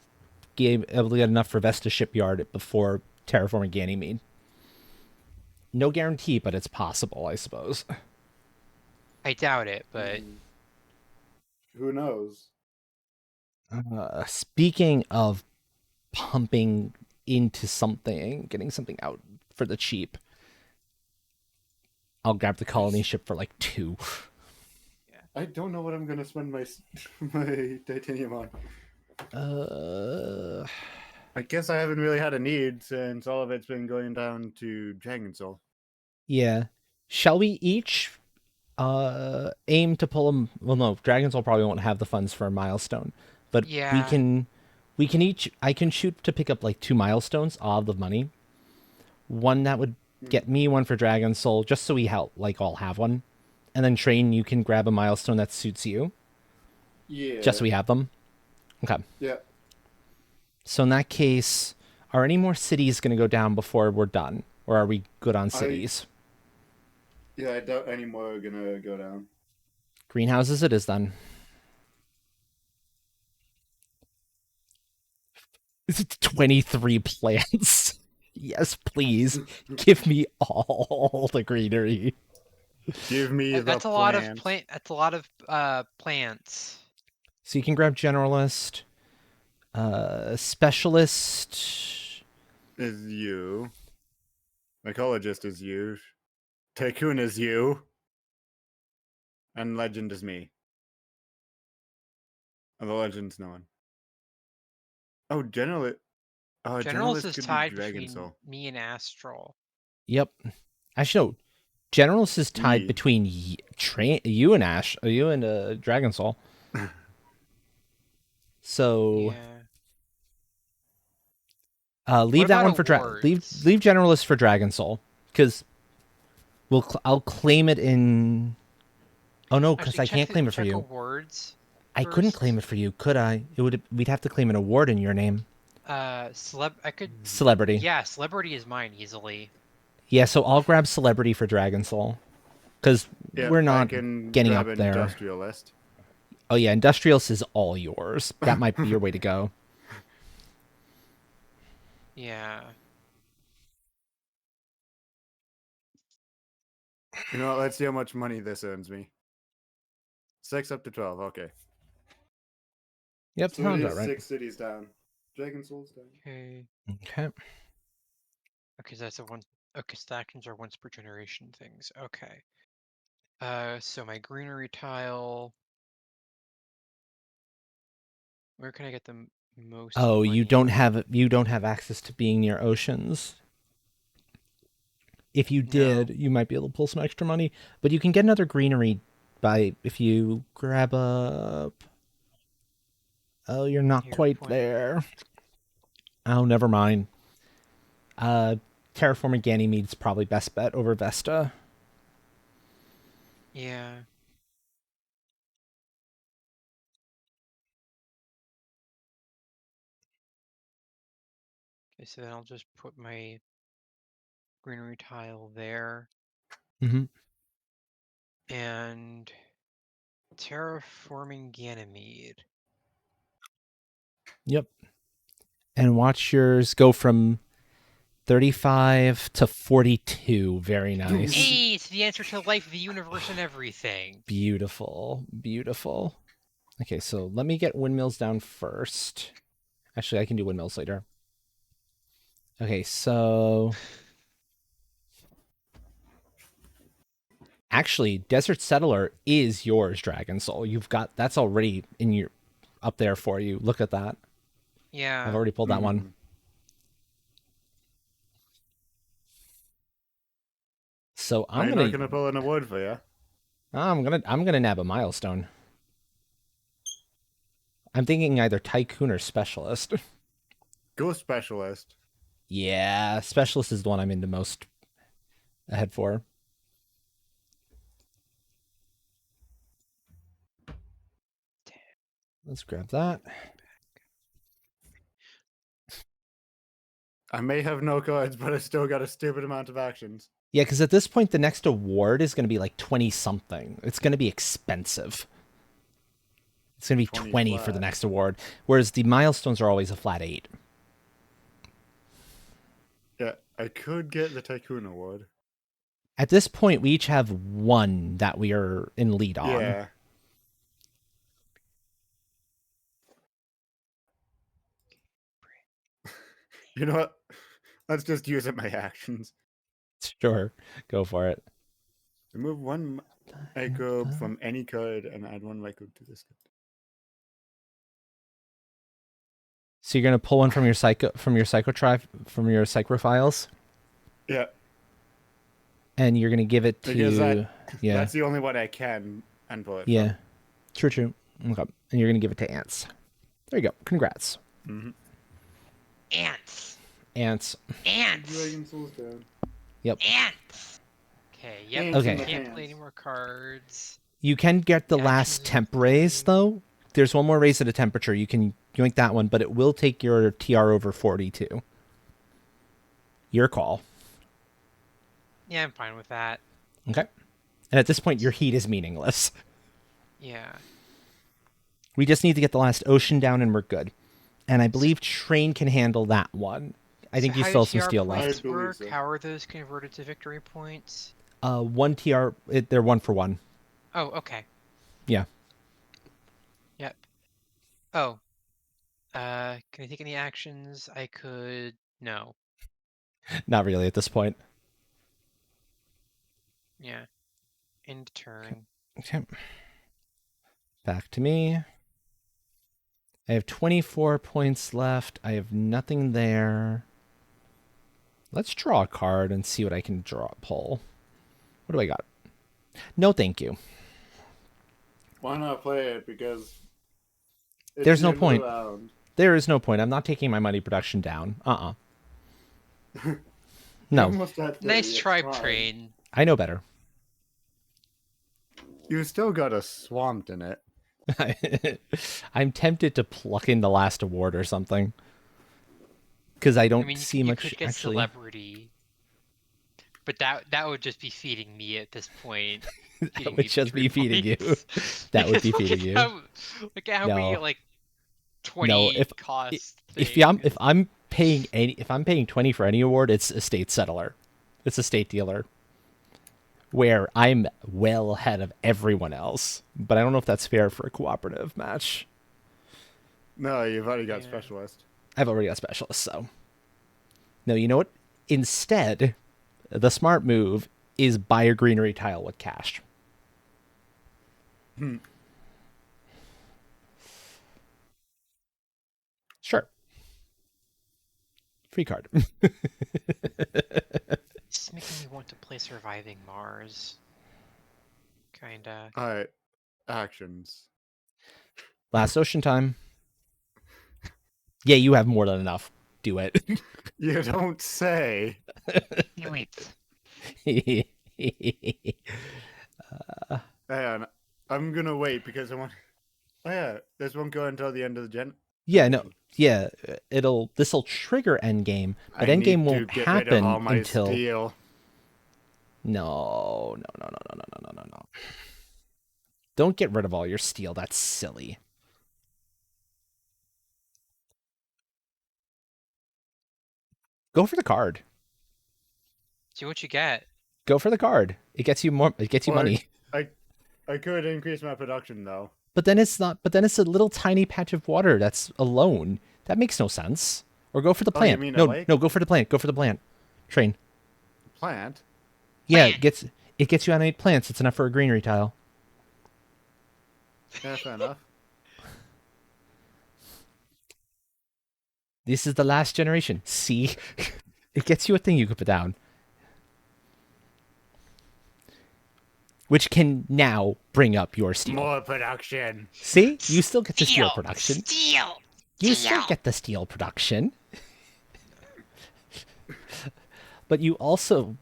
Speaker 1: able to get enough for Vesta Shipyard before terraforming Ganymede. No guarantee, but it's possible, I suppose.
Speaker 5: I doubt it, but
Speaker 2: Who knows?
Speaker 1: Speaking of pumping into something, getting something out for the cheap, I'll grab the colony ship for like 2.
Speaker 2: I don't know what I'm gonna spend my my titanium on.
Speaker 1: Uh,
Speaker 2: I guess I haven't really had a need since all of it's been going down to Dragon Soul.
Speaker 1: yeah. Shall we each aim to pull them? Well, no, Dragons will probably won't have the funds for a milestone, but
Speaker 5: yeah,
Speaker 1: we can each. I can shoot to pick up like 2 milestones of the money. One that would get me one for Dragon Soul, just so we all have one, and then Train, you can grab a milestone that suits you,
Speaker 2: Yeah.
Speaker 1: just so we have them. Okay.
Speaker 2: Yeah.
Speaker 1: So in that case, are any more cities going to go down before we're done, or are we good on cities?
Speaker 2: Yeah, I doubt any more are gonna go down.
Speaker 1: Greenhouses it is then. Is it 23 plants? Yes, please. Give me all the greenery.
Speaker 2: Give me the
Speaker 5: that's a lot of
Speaker 2: plant.
Speaker 5: That's a lot of plants.
Speaker 1: So you can grab generalist, specialist.
Speaker 2: Is you. Mycologist is you. Tycoon is you. And legend is me. And the legend's no one. Oh, generalist.
Speaker 5: Generals
Speaker 2: Generalist
Speaker 5: is
Speaker 2: could be
Speaker 5: tied
Speaker 2: Dragon
Speaker 5: between
Speaker 2: Soul.
Speaker 5: me and Astral.
Speaker 1: Yep. Actually, no. Generalist is tied
Speaker 2: Me.
Speaker 1: between you and Ash, you and Dragon Soul. So
Speaker 5: Yeah.
Speaker 1: leave
Speaker 5: What
Speaker 1: that
Speaker 5: about
Speaker 1: one for
Speaker 5: awards?
Speaker 1: leave generalist for Dragon Soul, because I'll claim it in. Oh no, because
Speaker 5: Actually,
Speaker 1: I can't claim it for
Speaker 5: check
Speaker 1: you.
Speaker 5: awards.
Speaker 1: I couldn't claim it for you, could I? We'd have to claim an award in your name.
Speaker 5: I could.
Speaker 1: Celebrity.
Speaker 5: Yeah, celebrity is mine easily.
Speaker 1: Yeah, so I'll grab celebrity for Dragon Soul, because
Speaker 2: Yeah,
Speaker 1: we're
Speaker 2: I
Speaker 1: not
Speaker 2: can
Speaker 1: getting
Speaker 2: grab
Speaker 1: up there.
Speaker 2: industrialist.
Speaker 1: Oh yeah, industrialist is all yours. That might be your way to go.
Speaker 5: Yeah.
Speaker 2: You know what? Let's see how much money this earns me. 6 up to 12. Okay.
Speaker 1: Yep,
Speaker 2: So
Speaker 1: sounds
Speaker 2: it
Speaker 1: about
Speaker 2: is
Speaker 1: right.
Speaker 2: 6 cities down. Dragon Soul's down.
Speaker 5: Okay.
Speaker 1: Okay.
Speaker 5: Okay, that's a one. Okay, so actions are once per generation things. Okay. So my greenery tile. Where can I get the most
Speaker 1: Oh,
Speaker 5: money?
Speaker 1: you don't have access to being near oceans. If you
Speaker 5: No.
Speaker 1: did, you might be able to pull some extra money, but you can get another greenery by if you grab up. Oh, you're not
Speaker 5: Your
Speaker 1: quite
Speaker 5: point.
Speaker 1: there. Oh, never mind. Terraforming Ganymede's probably best bet over Vesta.
Speaker 5: Yeah. Okay, so then I'll just put my greenery tile there.
Speaker 1: Mm-hmm.
Speaker 5: And terraforming Ganymede.
Speaker 1: Yep. And watch yours go from 35 to 42. Very nice.
Speaker 5: Hey, it's the answer to life, the universe, and everything.
Speaker 1: Beautiful. Beautiful. Okay, so let me get windmills down first. Actually, I can do windmills later. Okay, so actually, Desert Settler is yours, Dragon Soul. You've got that's already in your up there for you. Look at that.
Speaker 5: Yeah.
Speaker 1: I've already pulled that one. So
Speaker 2: I'm not gonna pull an award for you.
Speaker 1: I'm gonna nab a milestone. I'm thinking either Tycoon or Specialist.
Speaker 2: Go Specialist.
Speaker 1: Yeah, Specialist is the one I'm into most ahead for. Let's grab that.
Speaker 2: I may have no cards, but I still got a stupid amount of actions.
Speaker 1: Yeah, because at this point, the next award is going to be like 20-something. It's going to be expensive. It's going to be 20 for the
Speaker 2: flat.
Speaker 1: next award, whereas the milestones are always a flat 8.
Speaker 2: Yeah, I could get the Tycoon Award.
Speaker 1: At this point, we each have one that we are in lead on.
Speaker 2: Yeah. You know what? Let's just use up my actions.
Speaker 1: Sure, go for it.
Speaker 2: Remove one microbe from any card and add one microbe to this card.
Speaker 1: So you're gonna pull one from your psychrophiles,
Speaker 2: Yeah,
Speaker 1: and you're gonna give it
Speaker 2: because
Speaker 1: to
Speaker 2: that's the only one I can pull it
Speaker 1: yeah, true. Okay, and you're gonna give it to ants. There you go. Congrats,
Speaker 2: from.
Speaker 5: Ants.
Speaker 1: ants.
Speaker 5: Ants.
Speaker 2: Dragon Souls down.
Speaker 1: Yep.
Speaker 5: Ants. Okay. Yep.
Speaker 2: Ants
Speaker 1: in
Speaker 5: Okay.
Speaker 1: the
Speaker 5: Can't
Speaker 2: pants.
Speaker 5: play any more cards.
Speaker 1: You can get the
Speaker 5: Yeah,
Speaker 1: last
Speaker 5: actions
Speaker 1: temp
Speaker 5: and
Speaker 1: raise
Speaker 5: everything.
Speaker 1: though. There's one more raise at a temperature. You can yoink that one, but it will take your TR over 42. Your call.
Speaker 5: Yeah, I'm fine with that.
Speaker 1: Okay. And at this point, your heat is meaningless.
Speaker 5: Yeah.
Speaker 1: We just need to get the last ocean down, and we're good. And I believe Train can handle that one. I think
Speaker 5: So
Speaker 1: you
Speaker 5: how
Speaker 1: still
Speaker 5: do
Speaker 1: have some
Speaker 5: TR
Speaker 1: steel
Speaker 2: points
Speaker 1: left.
Speaker 2: I believe
Speaker 5: work?
Speaker 2: so.
Speaker 5: How are those converted to victory points?
Speaker 1: One TR, they're 1 for 1.
Speaker 5: Oh, okay.
Speaker 1: Yeah.
Speaker 5: Yep. Oh. Can I take any actions? I could. No.
Speaker 1: Not really at this point.
Speaker 5: Yeah. End turn.
Speaker 1: Okay. Back to me. I have 24 points left. I have nothing there. Let's draw a card and see what I can pull. What do I got? No, thank you.
Speaker 2: Why not play it? Because it's
Speaker 1: There's
Speaker 2: the
Speaker 1: no
Speaker 2: end of the
Speaker 1: point.
Speaker 2: round.
Speaker 1: There is no point. I'm not taking my money production down.
Speaker 2: You
Speaker 1: No,
Speaker 2: almost had 30,
Speaker 5: Nice
Speaker 2: it's
Speaker 5: try,
Speaker 2: fine.
Speaker 5: Train.
Speaker 1: I know better.
Speaker 2: You still got a swamped in it.
Speaker 1: I'm tempted to pluck in the last award or something. Because I don't
Speaker 5: I mean,
Speaker 1: see
Speaker 5: you
Speaker 1: much
Speaker 5: could get
Speaker 1: actually.
Speaker 5: celebrity, but that would just be feeding me at this point.
Speaker 1: That would just be feeding you.
Speaker 5: points.
Speaker 1: That would be
Speaker 5: Because
Speaker 1: feeding you.
Speaker 5: Look at how
Speaker 1: No.
Speaker 5: many like 20
Speaker 1: No,
Speaker 5: cost.
Speaker 1: If
Speaker 5: things.
Speaker 1: I'm paying 20 for any award, it's estate settler. It's estate dealer. Where I'm well ahead of everyone else. But I don't know if that's fair for a cooperative match.
Speaker 2: No, you've already got
Speaker 5: Yeah.
Speaker 2: specialist.
Speaker 1: I've already got specialists, so. No, you know what? Instead, the smart move is buy a greenery tile with cash. Sure. Free card.
Speaker 5: It's making me want to play Surviving Mars. Kinda.
Speaker 2: Alright. Actions.
Speaker 1: Last ocean time. Yeah, you have more than enough. Do it.
Speaker 2: You don't say.
Speaker 5: Wait.
Speaker 2: Hang on. I'm gonna wait because I want. Oh yeah, this won't go until the end of the gen.
Speaker 1: Yeah, no. Yeah, this'll trigger endgame, but
Speaker 2: I
Speaker 1: endgame
Speaker 2: need to
Speaker 1: won't
Speaker 2: get rid of
Speaker 1: happen
Speaker 2: all my
Speaker 1: until
Speaker 2: steel.
Speaker 1: No. Don't get rid of all your steel. That's silly. Go for the card.
Speaker 5: See what you get.
Speaker 1: Go for the card. It gets you more. It gets you
Speaker 2: Well,
Speaker 1: money.
Speaker 2: I could increase my production though.
Speaker 1: But then it's not. But then it's a little tiny patch of water that's alone. That makes no sense. Or go for the
Speaker 2: Oh, you
Speaker 1: plant.
Speaker 2: mean a
Speaker 1: No,
Speaker 2: lake?
Speaker 1: no, go for the plant. Go for the plant. Train.
Speaker 2: Plant.
Speaker 1: Yeah,
Speaker 5: Plant.
Speaker 1: it gets you on 8 plants. It's enough for a greenery tile.
Speaker 2: Yeah, fair enough.
Speaker 1: This is the last generation. See, it gets you a thing you could put down. which can now bring up your steel.
Speaker 2: More production.
Speaker 1: See? You still get the steel production.
Speaker 5: Steel.
Speaker 1: You still get the steel production. But we also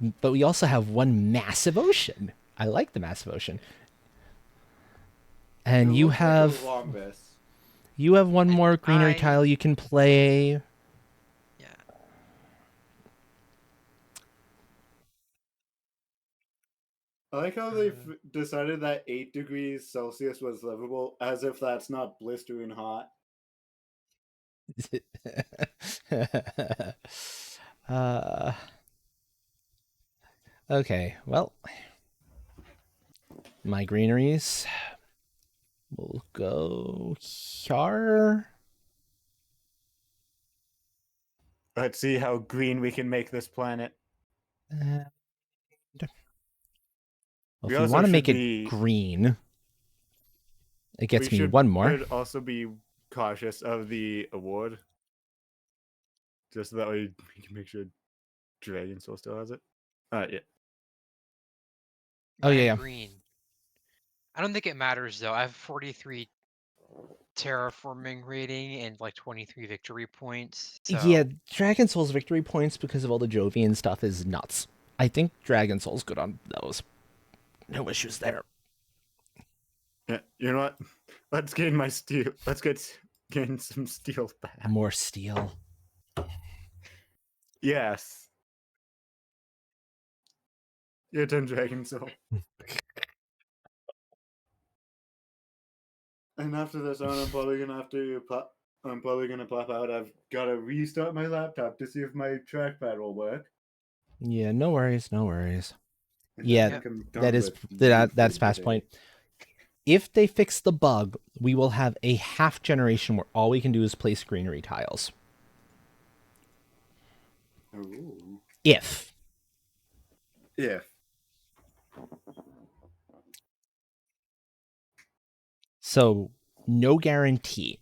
Speaker 1: have one massive ocean. I like the massive ocean. And you have one more greenery tile you can play.
Speaker 5: Yeah.
Speaker 2: I like how they've decided that 8 degrees Celsius was livable, as if that's not blistering hot.
Speaker 1: Okay, well, my greeneries will go here.
Speaker 2: Let's see how green we can make this planet.
Speaker 1: Well,
Speaker 2: We
Speaker 1: if you
Speaker 2: also
Speaker 1: want to
Speaker 2: should
Speaker 1: make
Speaker 2: be-
Speaker 1: it green, it gets
Speaker 2: We
Speaker 1: me one more.
Speaker 2: should also be cautious of the award. Just so that way we can make sure Dragon Soul still has it. Yeah.
Speaker 1: Oh, yeah.
Speaker 5: Green. I don't think it matters though. I have 43 terraforming rating and like 23 victory points. So
Speaker 1: Yeah, Dragon Soul's victory points because of all the Jovian stuff is nuts. I think Dragon Soul's good on those. No issues there.
Speaker 2: Yeah, you know what? Let's gain my steel. Let's gain some steel back.
Speaker 1: More steel.
Speaker 2: Yes. Your turn, Dragon Soul. And after this one, I'm probably gonna pop out. I've gotta restart my laptop to see if my trackpad will work.
Speaker 1: Yeah, no worries, no worries.
Speaker 2: And
Speaker 1: Yeah,
Speaker 2: I think I'm done
Speaker 1: that is
Speaker 2: with
Speaker 1: that's
Speaker 2: YouTube
Speaker 1: past
Speaker 2: today.
Speaker 1: point. If they fix the bug, we will have a half generation where all we can do is place greenery tiles.
Speaker 2: Ooh.
Speaker 1: If. So, no guarantee.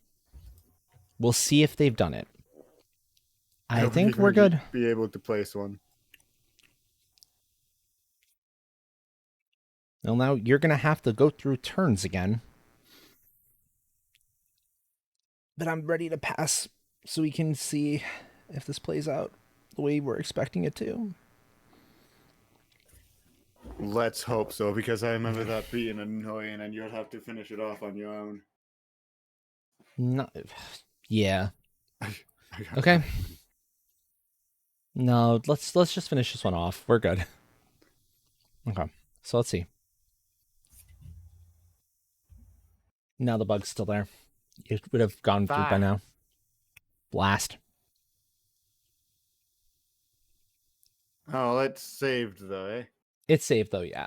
Speaker 1: We'll see if they've done it. I
Speaker 2: Hope
Speaker 1: think
Speaker 2: you're
Speaker 1: we're
Speaker 2: gonna
Speaker 1: good.
Speaker 2: Be able to place one.
Speaker 1: Well, now you're going to have to go through turns again. But I'm ready to pass so we can see if this plays out the way we're expecting it to.
Speaker 2: Let's hope so, because I remember that being annoying, and you'd have to finish it off on your own.
Speaker 1: No, yeah. Okay. No, let's just finish this one off. We're good. Okay. So let's see. Now the bug's still there. It would have gone through by now. Blast.
Speaker 2: Oh, it's saved though, eh?
Speaker 1: It's saved though, yeah.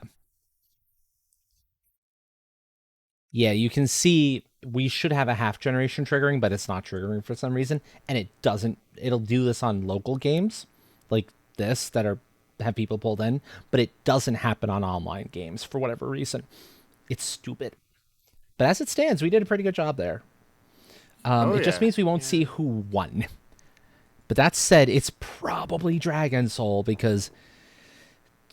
Speaker 1: Yeah, you can see we should have a half generation triggering, but it's not triggering for some reason. And it doesn't. It'll do this on local games like this that have people pulled in, but it doesn't happen on online games for whatever reason. It's stupid. But as it stands, we did a pretty good job there. It just means we won't see who won. But that said, it's probably Dragon Soul because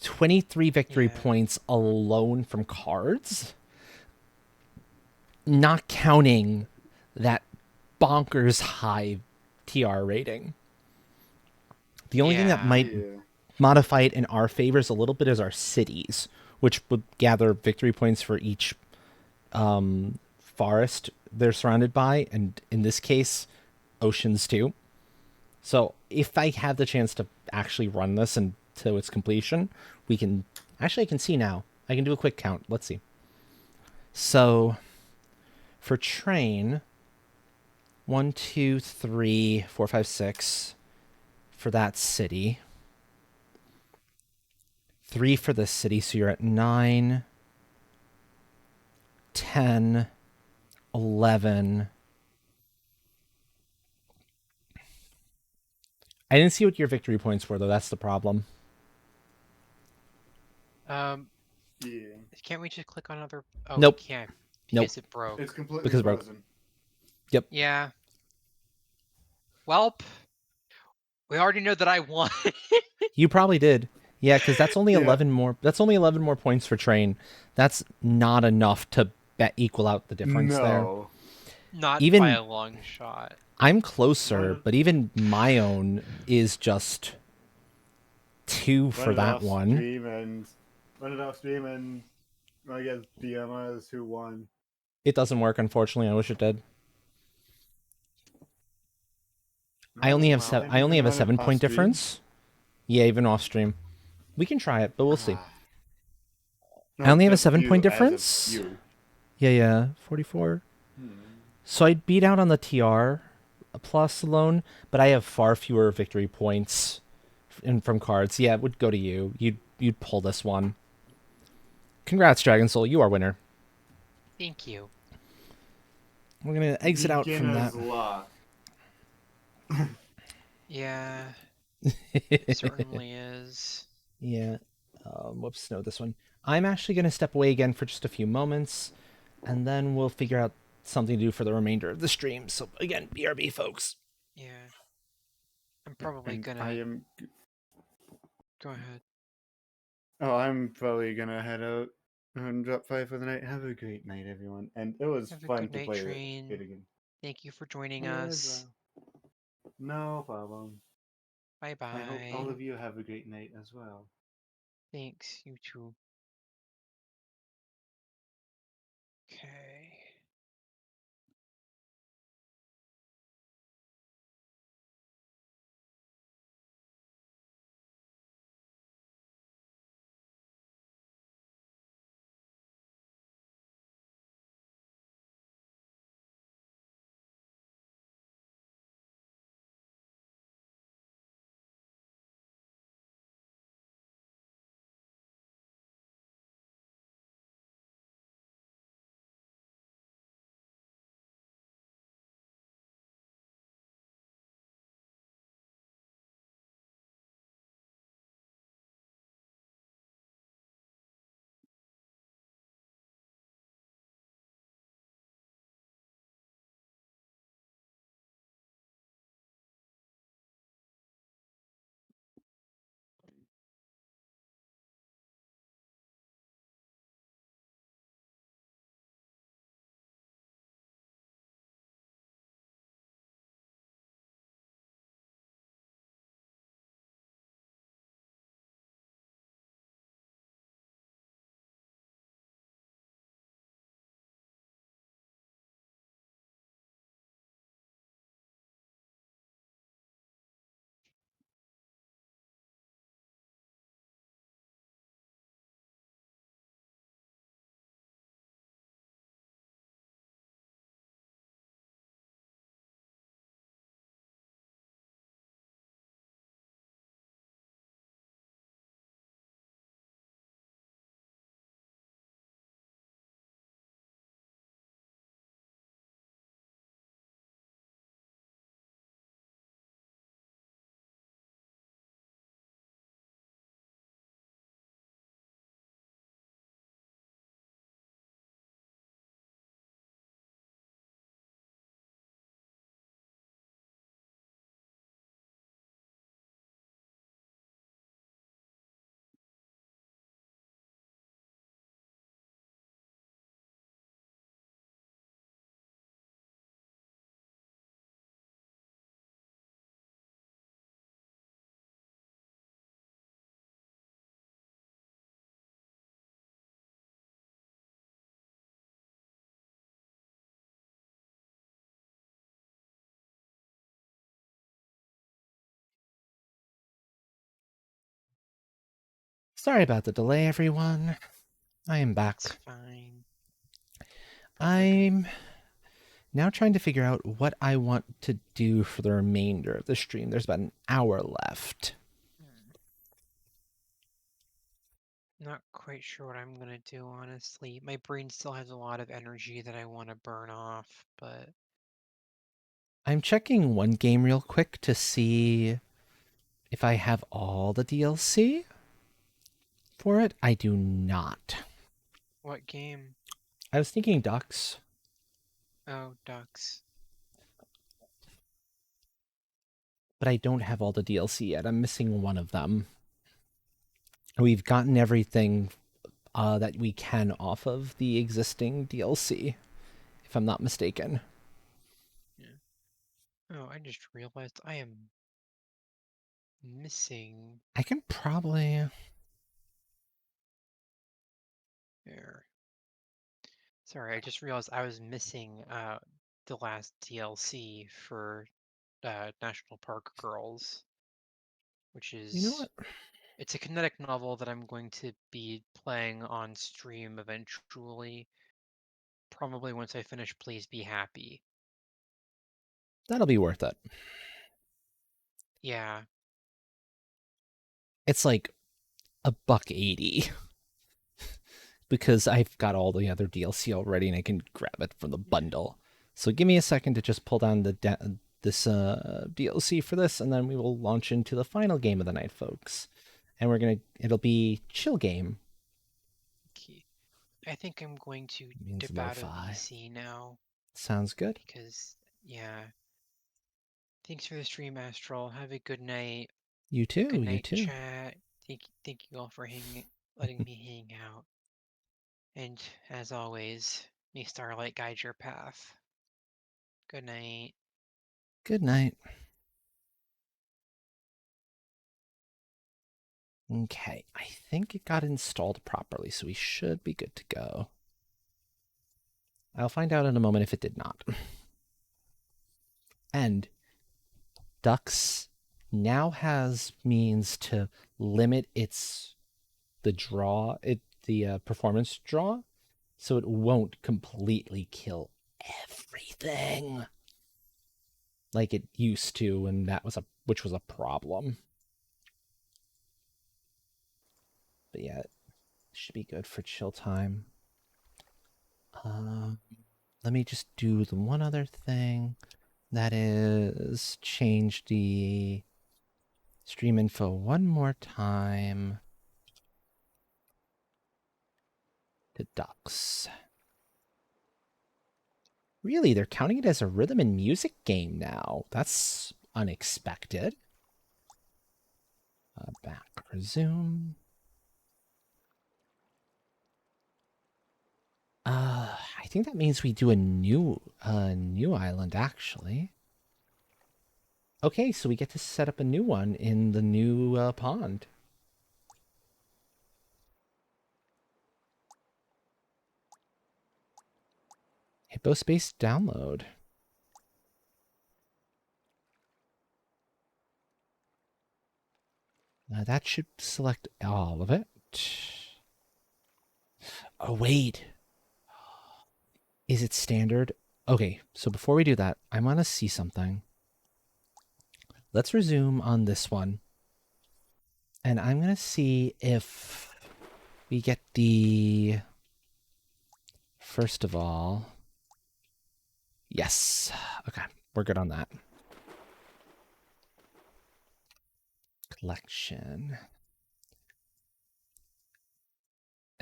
Speaker 1: 23 victory points alone from cards, not counting that bonkers high TR rating. The only thing that might modify it in our favors a little bit is our cities, which would gather victory points for each forest they're surrounded by, and in this case, oceans too. So if I have the chance to actually run this until its completion, we can... Actually, I can see now. I can do a quick count. Let's see. So for train, 1, 2, 3, 4, 5, 6 for that city. 3 for this city, so you're at 9, 10, 11. I didn't see what your victory points were, though. That's the problem.
Speaker 5: Can't we just click on other? Oh,
Speaker 1: Nope.
Speaker 5: We can't.
Speaker 1: Nope.
Speaker 5: Because it broke.
Speaker 2: It's completely
Speaker 1: Because it broke.
Speaker 2: frozen.
Speaker 1: Yep.
Speaker 5: Yeah. Welp. We already know that I won.
Speaker 1: You probably did. Yeah, because that's only
Speaker 2: Yeah.
Speaker 1: 11 more. That's only 11 more points for train. That's not enough to bet equal out the difference there.
Speaker 2: No.
Speaker 5: Not by
Speaker 1: Even
Speaker 5: a long shot.
Speaker 1: I'm
Speaker 2: One
Speaker 1: closer,
Speaker 2: of,
Speaker 1: but even my own is just 2
Speaker 2: one
Speaker 1: for
Speaker 2: of
Speaker 1: that
Speaker 2: off
Speaker 1: one.
Speaker 2: stream and one of off stream and I guess DM us who won.
Speaker 1: It doesn't work, unfortunately. I wish it did. I only have
Speaker 2: Well,
Speaker 1: I only
Speaker 2: even
Speaker 1: have a
Speaker 2: one of
Speaker 1: 7 point
Speaker 2: off stream.
Speaker 1: difference. Yeah, even off stream. We can try it, but we'll see.
Speaker 2: Ah.
Speaker 1: I
Speaker 2: No,
Speaker 1: only have a
Speaker 2: just
Speaker 1: 7 point
Speaker 2: you as of
Speaker 1: difference.
Speaker 2: you.
Speaker 1: Yeah, 44.
Speaker 2: Hmm.
Speaker 1: So I'd beat out on the TR plus alone, but I have far fewer victory points from cards. Yeah, it would go to you. You'd pull this one. Congrats, Dragon Soul. You are winner.
Speaker 5: Thank you.
Speaker 1: We're gonna exit out from that.
Speaker 2: Beginner's luck.
Speaker 5: Yeah, certainly is.
Speaker 1: Yeah. Whoops, no, this one. I'm actually gonna step away again for just a few moments, and then we'll figure out something to do for the remainder of the stream. So again, BRB, folks.
Speaker 5: Yeah. I'm probably
Speaker 2: And
Speaker 5: gonna
Speaker 2: I am.
Speaker 5: go ahead.
Speaker 2: Oh, I'm probably gonna head out and drop 5 for the night. Have a great night, everyone. And it was
Speaker 5: Have a
Speaker 2: fun
Speaker 5: good
Speaker 2: to
Speaker 5: night,
Speaker 2: play
Speaker 5: Train.
Speaker 2: it again.
Speaker 5: Thank you for joining
Speaker 2: You as
Speaker 5: us.
Speaker 2: well. No problem.
Speaker 5: Bye
Speaker 2: I hope all
Speaker 5: bye.
Speaker 2: of you have a great night as well.
Speaker 5: Thanks, you too. Okay.
Speaker 1: Sorry about the delay, everyone. I am back.
Speaker 5: It's fine.
Speaker 1: I'm now trying to figure out what I want to do for the remainder of the stream. There's about an hour left.
Speaker 5: Not quite sure what I'm gonna do, honestly. My brain still has a lot of energy that I want to burn off, but
Speaker 1: I'm checking one game real quick to see if I have all the DLC for it. I do not.
Speaker 5: what game?
Speaker 1: I was thinking Ducks,
Speaker 5: Oh, ducks.
Speaker 1: but I don't have all the DLC yet. I'm missing one of them. we've gotten everything that we can off of the existing DLC, if I'm not mistaken.
Speaker 5: Yeah. Oh, I just realized I am missing
Speaker 1: I can probably...
Speaker 5: there. Sorry, I just realized I was missing the last DLC for National Park Girls, which
Speaker 1: You know
Speaker 5: is
Speaker 1: what?
Speaker 5: it's a kinetic novel that I'm going to be playing on stream eventually. Probably once I finish Please Be Happy.
Speaker 1: That'll be worth it.
Speaker 5: Yeah.
Speaker 1: It's like $1.80 because I've got all the other DLC already and I can grab it from the bundle. So give me a second to just pull down this DLC for this, and then we will launch into the final game of the night, folks. And it'll be chill game.
Speaker 5: Okay. I think I'm going to
Speaker 1: It means
Speaker 5: dip out of
Speaker 1: lo-fi.
Speaker 5: VC now
Speaker 1: Sounds good.
Speaker 5: because yeah. Thanks for the stream, Astral. Have a good night.
Speaker 1: You too.
Speaker 5: Good
Speaker 1: You
Speaker 5: night,
Speaker 1: too.
Speaker 5: chat. Thank you all for letting me hang out. And as always, may starlight guide your path. Good night.
Speaker 1: Good night. Okay, I think it got installed properly, so we should be good to go. I'll find out in a moment if it did not. And Dux now has means to limit the performance draw, so it won't completely kill everything like it used to, and which was a problem. But yeah, it should be good for chill time. Let me just do the one other thing. That is change the stream info one more time to Dux. Really, they're counting it as a rhythm and music game now. That's unexpected. Back, resume. I think that means we do a new island, actually. Okay, so we get to set up a new one in the new pond. Hypospace download. That should select all of it. Oh, wait. Is it standard? Okay, so before we do that, I want to see something. Let's resume on this one. And I'm going to see if we get the... First of all... Yes. Okay, we're good on that. Collection.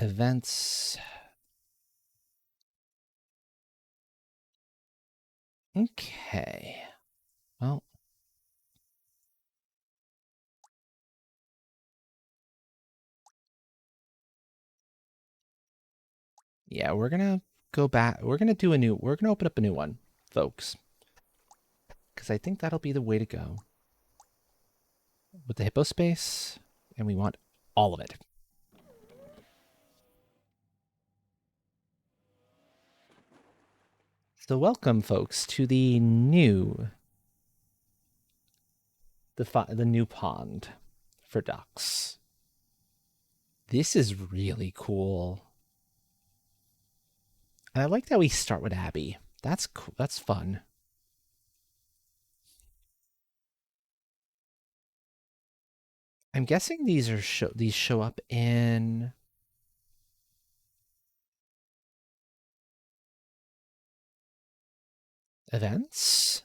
Speaker 1: Events. Okay. Well. Yeah, we're going to go back. We're going to open up a new one, folks. Because I think that'll be the way to go. With the hypospace. And we want all of it. So welcome, folks, to the new pond for ducks. This is really cool. And I like that we start with Abby. That's cool. That's fun. I'm guessing these show up in events.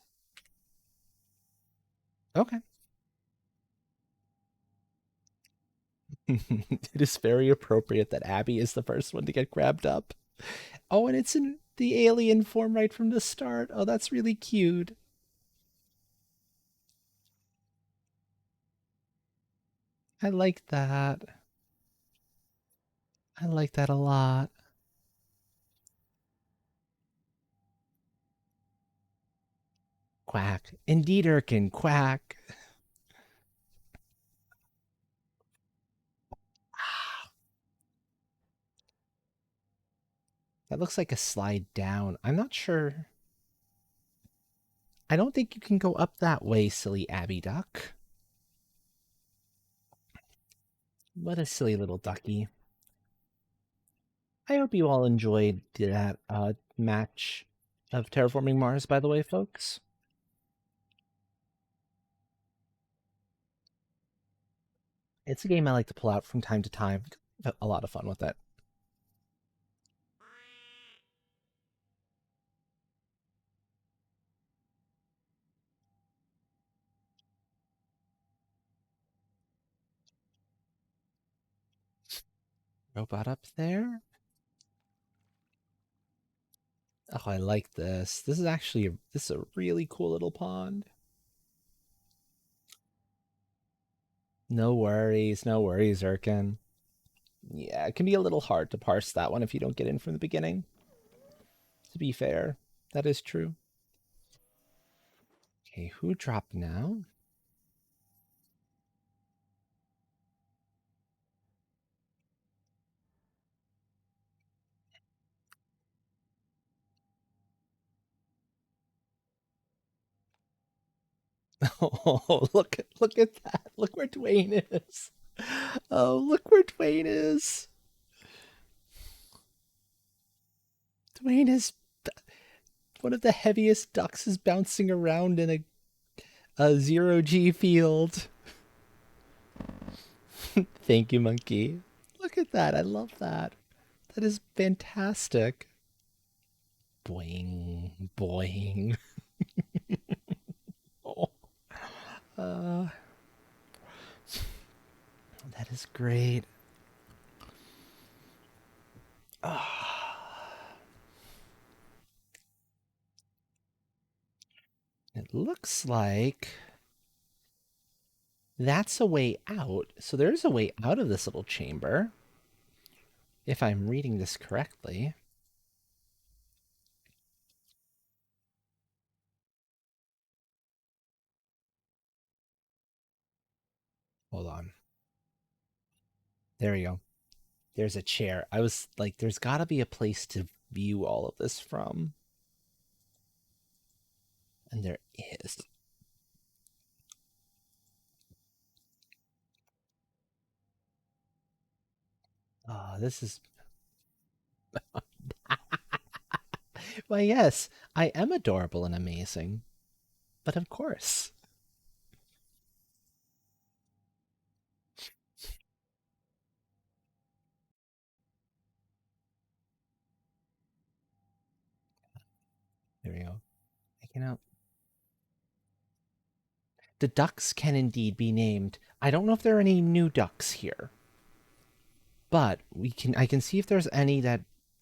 Speaker 1: Okay. It is very appropriate that Abby is the first one to get grabbed up. Oh, and it's in the alien form right from the start. Oh, that's really cute. I like that. I like that a lot. Quack. Indeed, Erkin, quack. That looks like a slide down. I'm not sure. I don't think you can go up that way, silly Abby Duck. What a silly little ducky. I hope you all enjoyed that match of Terraforming Mars, by the way, folks. It's a game I like to pull out from time to time. A lot of fun with it. Robot up there. Oh, I like this. This is actually this is a really cool little pond. No worries, Erkin. Yeah, it can be a little hard to parse that one if you don't get in from the beginning. To be fair, that is true. Okay, who dropped now? Oh, look at that. Look where Dwayne is. Oh, look where Dwayne is. Dwayne is one of the heaviest ducks is bouncing around in a zero G field. Thank you, monkey. Look at that. I love that. That is fantastic. Boing, boing. Oh, that is great. It looks like that's a way out. So there's a way out of this little chamber. If I'm reading this correctly. Hold on. There we go. There's a chair. I was like, there's got to be a place to view all of this from. And there is. Oh, this is. Why, yes, I am adorable and amazing. But of course. There we go. Making out. The ducks can indeed be named. I don't know if there are any new ducks here. But I can see if there's any that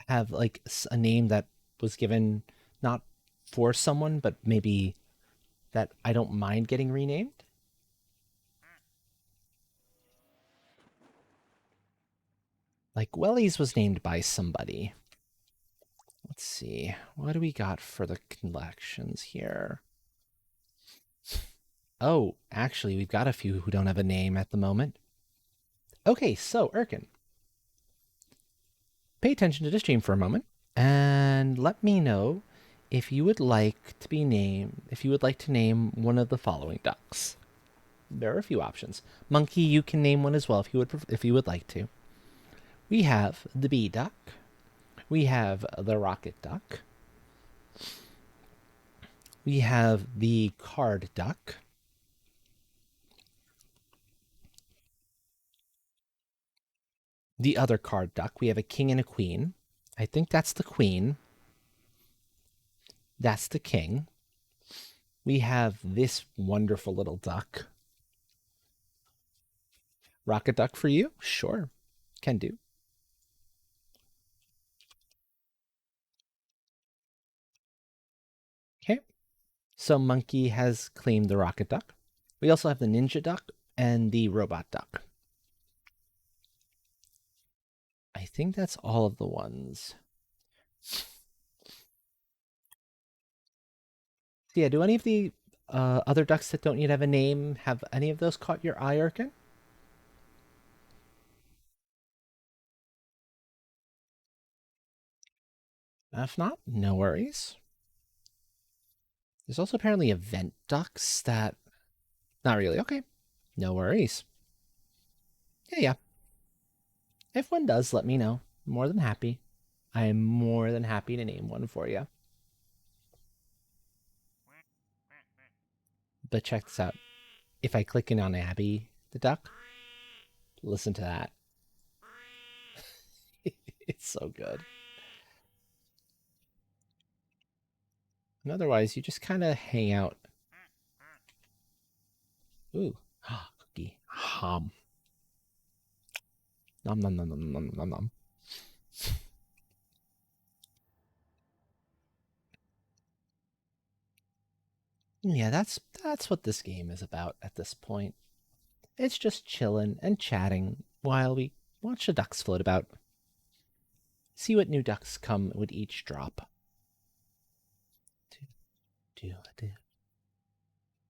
Speaker 1: have like a name that was given not for someone, but maybe that I don't mind getting renamed. Like Wellies was named by somebody. Let's see. What do we got for the collections here? Oh, actually, we've got a few who don't have a name at the moment. Okay, so Erkin, pay attention to the stream for a moment and let me know if you would like to be named, if you would like to name one of the following ducks. There are a few options. Monkey, you can name one as well if you would like to. We have the bee duck. We have the rocket duck. We have the card duck. The other card duck. We have a king and a queen. I think that's the queen. That's the king. We have this wonderful little duck. Rocket duck for you? Sure. Can do. Okay. So monkey has claimed the rocket duck. We also have the ninja duck and the robot duck. I think that's all of the ones. Yeah, do any of the other ducks that don't yet have a name, have any of those caught your eye, Erkin? If not, no worries. There's also apparently event ducks that... Not really. Okay. No worries. Yeah. If one does, let me know. More than happy. I am more than happy to name one for you. But check this out. If I click in on Abby, the duck, listen to that. It's so good. And otherwise, you just kind of hang out. Ooh, cookie. Nom nom nom nom nom nom nom. Yeah, that's what this game is about at this point. It's just chilling and chatting while we watch the ducks float about. See what new ducks come with each drop.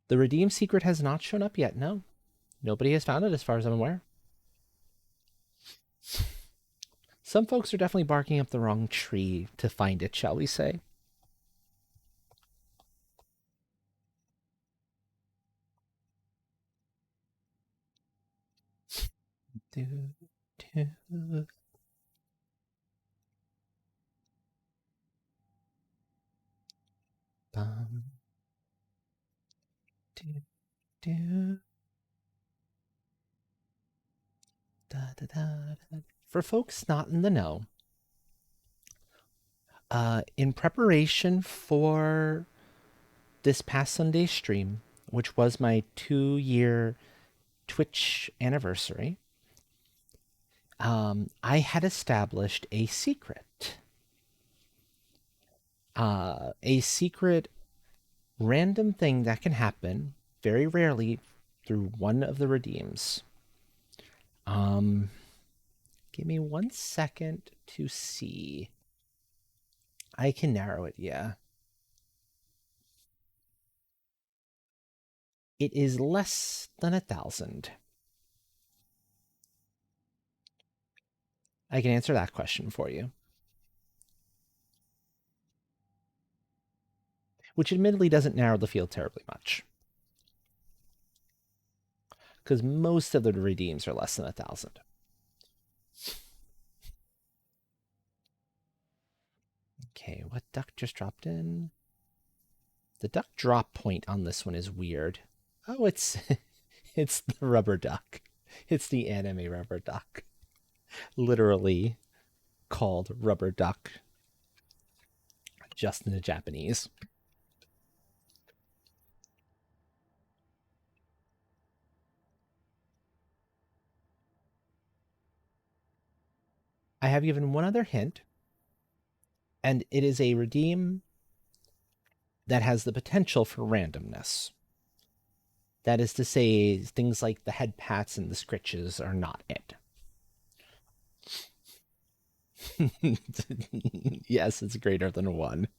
Speaker 1: The redeem secret has not shown up yet, no. Nobody has found it as far as I'm aware. Some folks are definitely barking up the wrong tree to find it, shall we say. Bum, do, do. Da, da, da, da. For folks not in the know, in preparation for this past Sunday stream, which was my 2-year Twitch anniversary, I had established a secret. A secret random thing that can happen very rarely through one of the redeems. Give me 1 second to see. I can narrow it, yeah. It is less than 1,000. I can answer that question for you. Which admittedly doesn't narrow the field terribly much. Because most of the redeems are less than 1,000. Okay, what duck just dropped in? The duck drop point on this one is weird. Oh, it's it's the rubber duck. It's the anime rubber duck. Literally called rubber duck. Just in the Japanese. I have given one other hint, and it is a redeem that has the potential for randomness. That is to say, things like the head pats and the scritches are not it. Yes, it's greater than 1.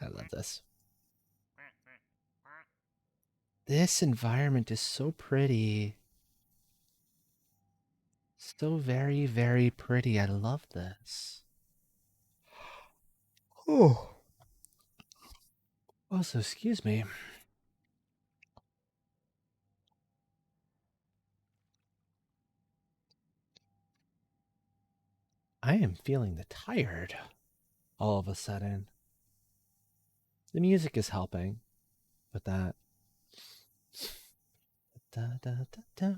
Speaker 1: I love this. This environment is so pretty. So very, very pretty. I love this. Oh. Also, excuse me. I am feeling the tired all of a sudden. The music is helping with that. Da, da, da, da.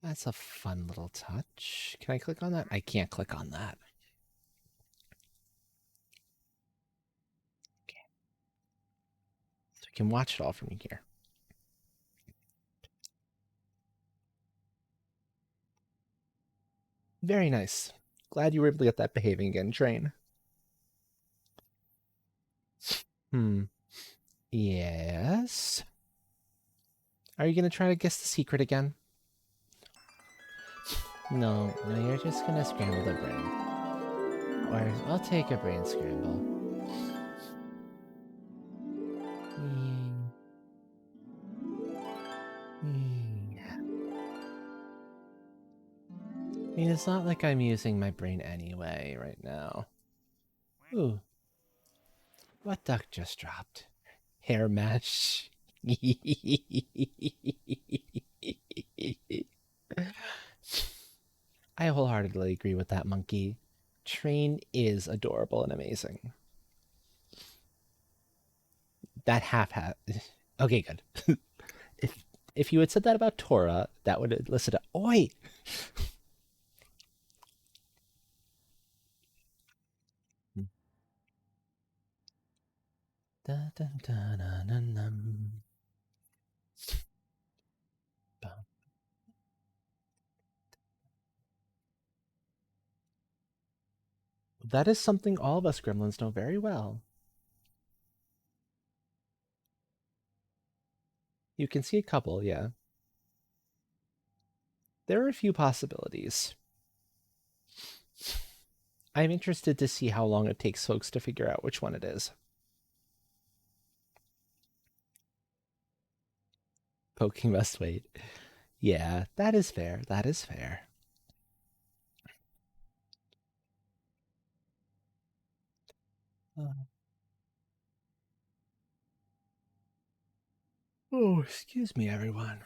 Speaker 1: That's a fun little touch. Can I click on that? I can't click on that. Okay. I can watch it all from here. Very nice. Glad you were able to get that behaving again, Train. Yes? Are you going to try to guess the secret again? No, you're just going to scramble the brain. Or I'll take a brain scramble. I mean, it's not like I'm using my brain anyway right now. Ooh. What duck just dropped? Hair mesh. I wholeheartedly agree with that monkey. Train is adorable and amazing. That half hat. Okay, good. if you had said that about Tora, that would have listed a oi. Da, da, da, da, da, da. That is something all of us gremlins know very well. You can see a couple, yeah. There are a few possibilities. I'm interested to see how long it takes folks to figure out which one it is. Poking must wait. Yeah, that is fair. That is fair. Oh, excuse me, everyone.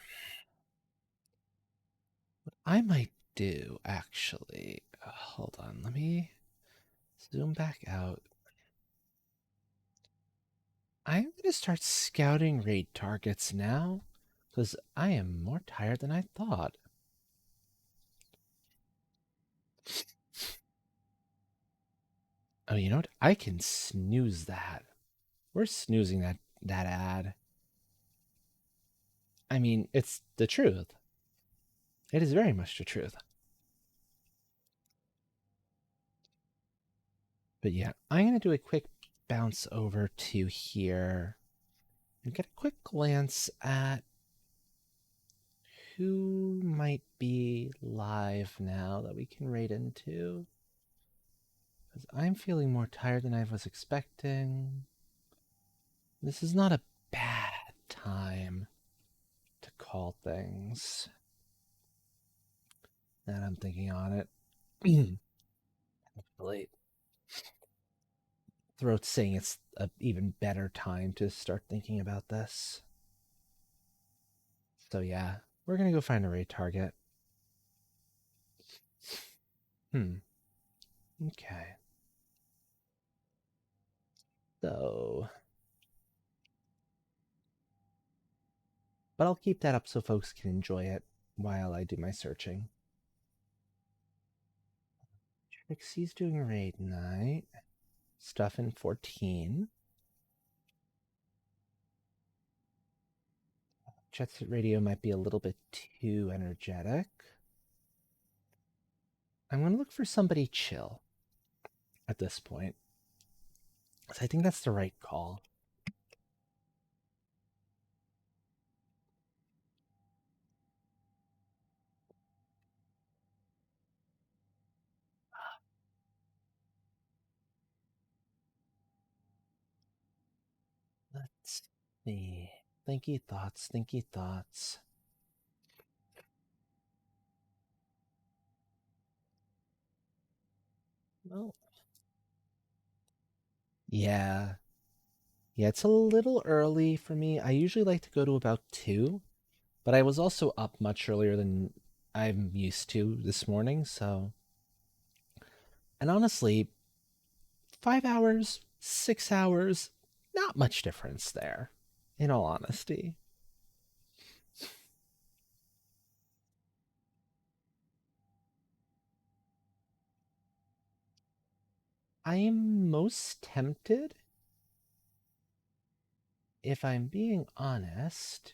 Speaker 1: What I might do, actually. Hold on, let me zoom back out. I'm going to start scouting raid targets now, because I am more tired than I thought. Oh, you know what? I can snooze that. We're snoozing that ad. I mean, it's the truth. It is very much the truth. But yeah, I'm going to do a quick bounce over to here and get a quick glance at who might be live now that we can raid into. Because I'm feeling more tired than I was expecting. This is not a bad time to call things. Now I'm thinking on it. Hopefully, throat's saying it's an even better time to start thinking about this. So yeah, we're gonna go find a raid target. Okay. So, but I'll keep that up so folks can enjoy it while I do my searching. Trixie's doing raid night. Stuff in 14. Jet Set Radio might be a little bit too energetic. I'm going to look for somebody chill at this point. So I think that's the right call. Let's see. Thinky thoughts, thinky thoughts. Well, yeah. Yeah, it's a little early for me. I usually like to go to about 2, but I was also up much earlier than I'm used to this morning, so. And honestly, 5 hours, 6 hours, not much difference there, in all honesty. I am most tempted if I'm being honest,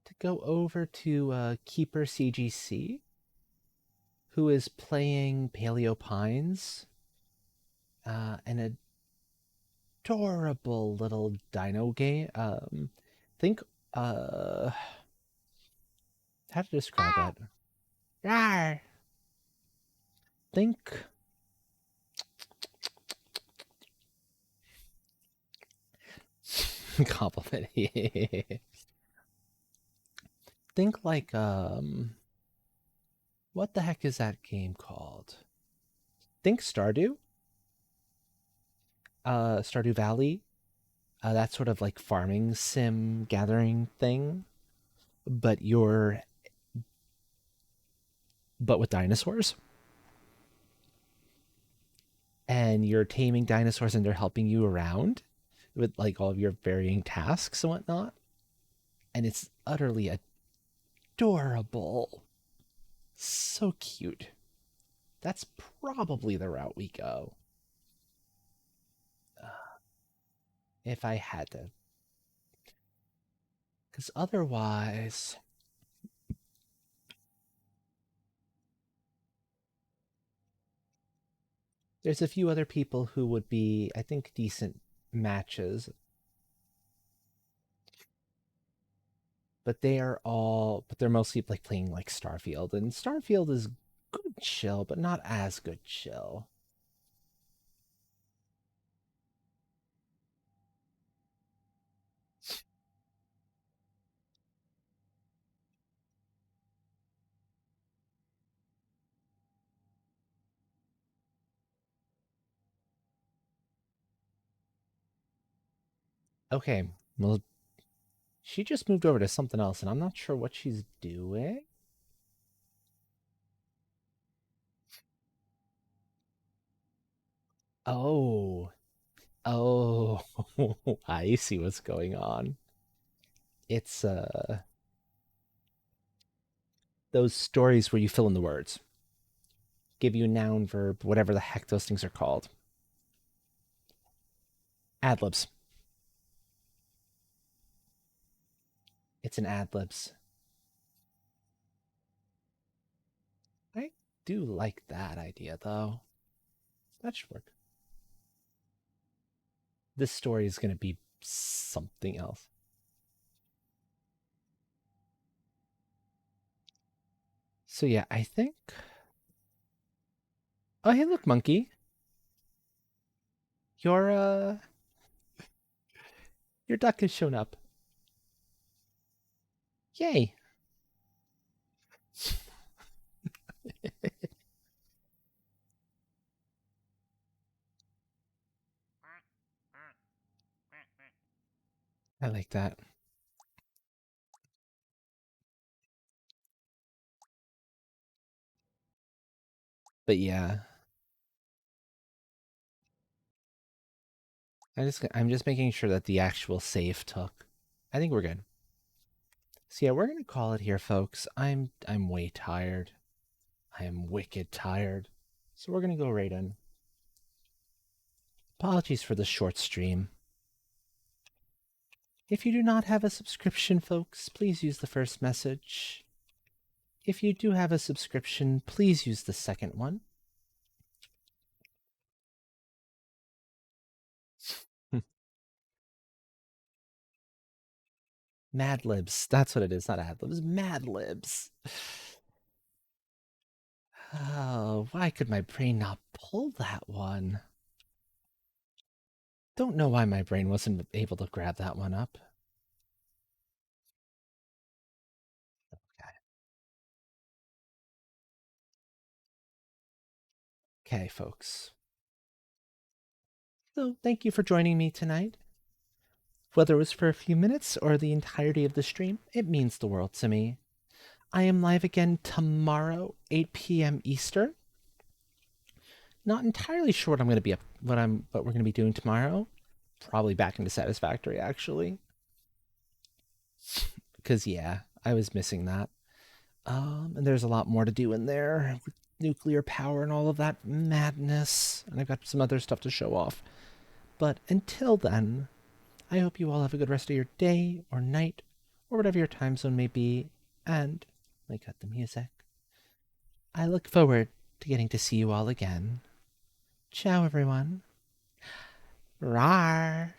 Speaker 1: to go over to Keeper CGC, who is playing Paleo Pines, an adorable little dino game. Think, uh, how to describe it? Rawr. Think compliment. Think like what the heck is that game called? Think Stardew. Stardew Valley. That sort of like farming sim gathering thing, but with dinosaurs. And you're taming dinosaurs and they're helping you around with like all of your varying tasks and whatnot. And it's utterly adorable. So cute. That's probably the route we go. If I had to. Because otherwise, there's a few other people who would be, I think, decent matches. But they're mostly like playing like Starfield. And Starfield is good chill, but not as good chill. Okay, well, she just moved over to something else, and I'm not sure what she's doing. Oh, oh, I see what's going on. It's those stories where you fill in the words, give you a noun, verb, whatever the heck those things are called. Ad libs. It's an ad libs. I do like that idea though. That should work. This story is going to be something else. So yeah, I think. Oh hey, look, monkey. Your your duck has shown up. Yay! I like that. But yeah, I'm just making sure that the actual save took. I think we're good. So yeah, we're gonna call it here, folks. I'm way tired. I am wicked tired. So we're gonna go right in. Apologies for the short stream. If you do not have a subscription, folks, please use the first message. If you do have a subscription, please use the second one. Mad Libs. That's what it is, not ad libs. Mad Libs. Oh, why could my brain not pull that one? Don't know why my brain wasn't able to grab that one up. Okay, folks. So, thank you for joining me tonight. Whether it was for a few minutes or the entirety of the stream, it means the world to me. I am live again tomorrow, 8 p.m. Eastern. Not entirely sure what I'm going to be what we're going to be doing tomorrow. Probably back into Satisfactory, actually. Because yeah, I was missing that. And there's a lot more to do in there with nuclear power and all of that madness. And I've got some other stuff to show off. But until then, I hope you all have a good rest of your day or night or whatever your time zone may be. And we cut the music. I look forward to getting to see you all again. Ciao, everyone. Rar.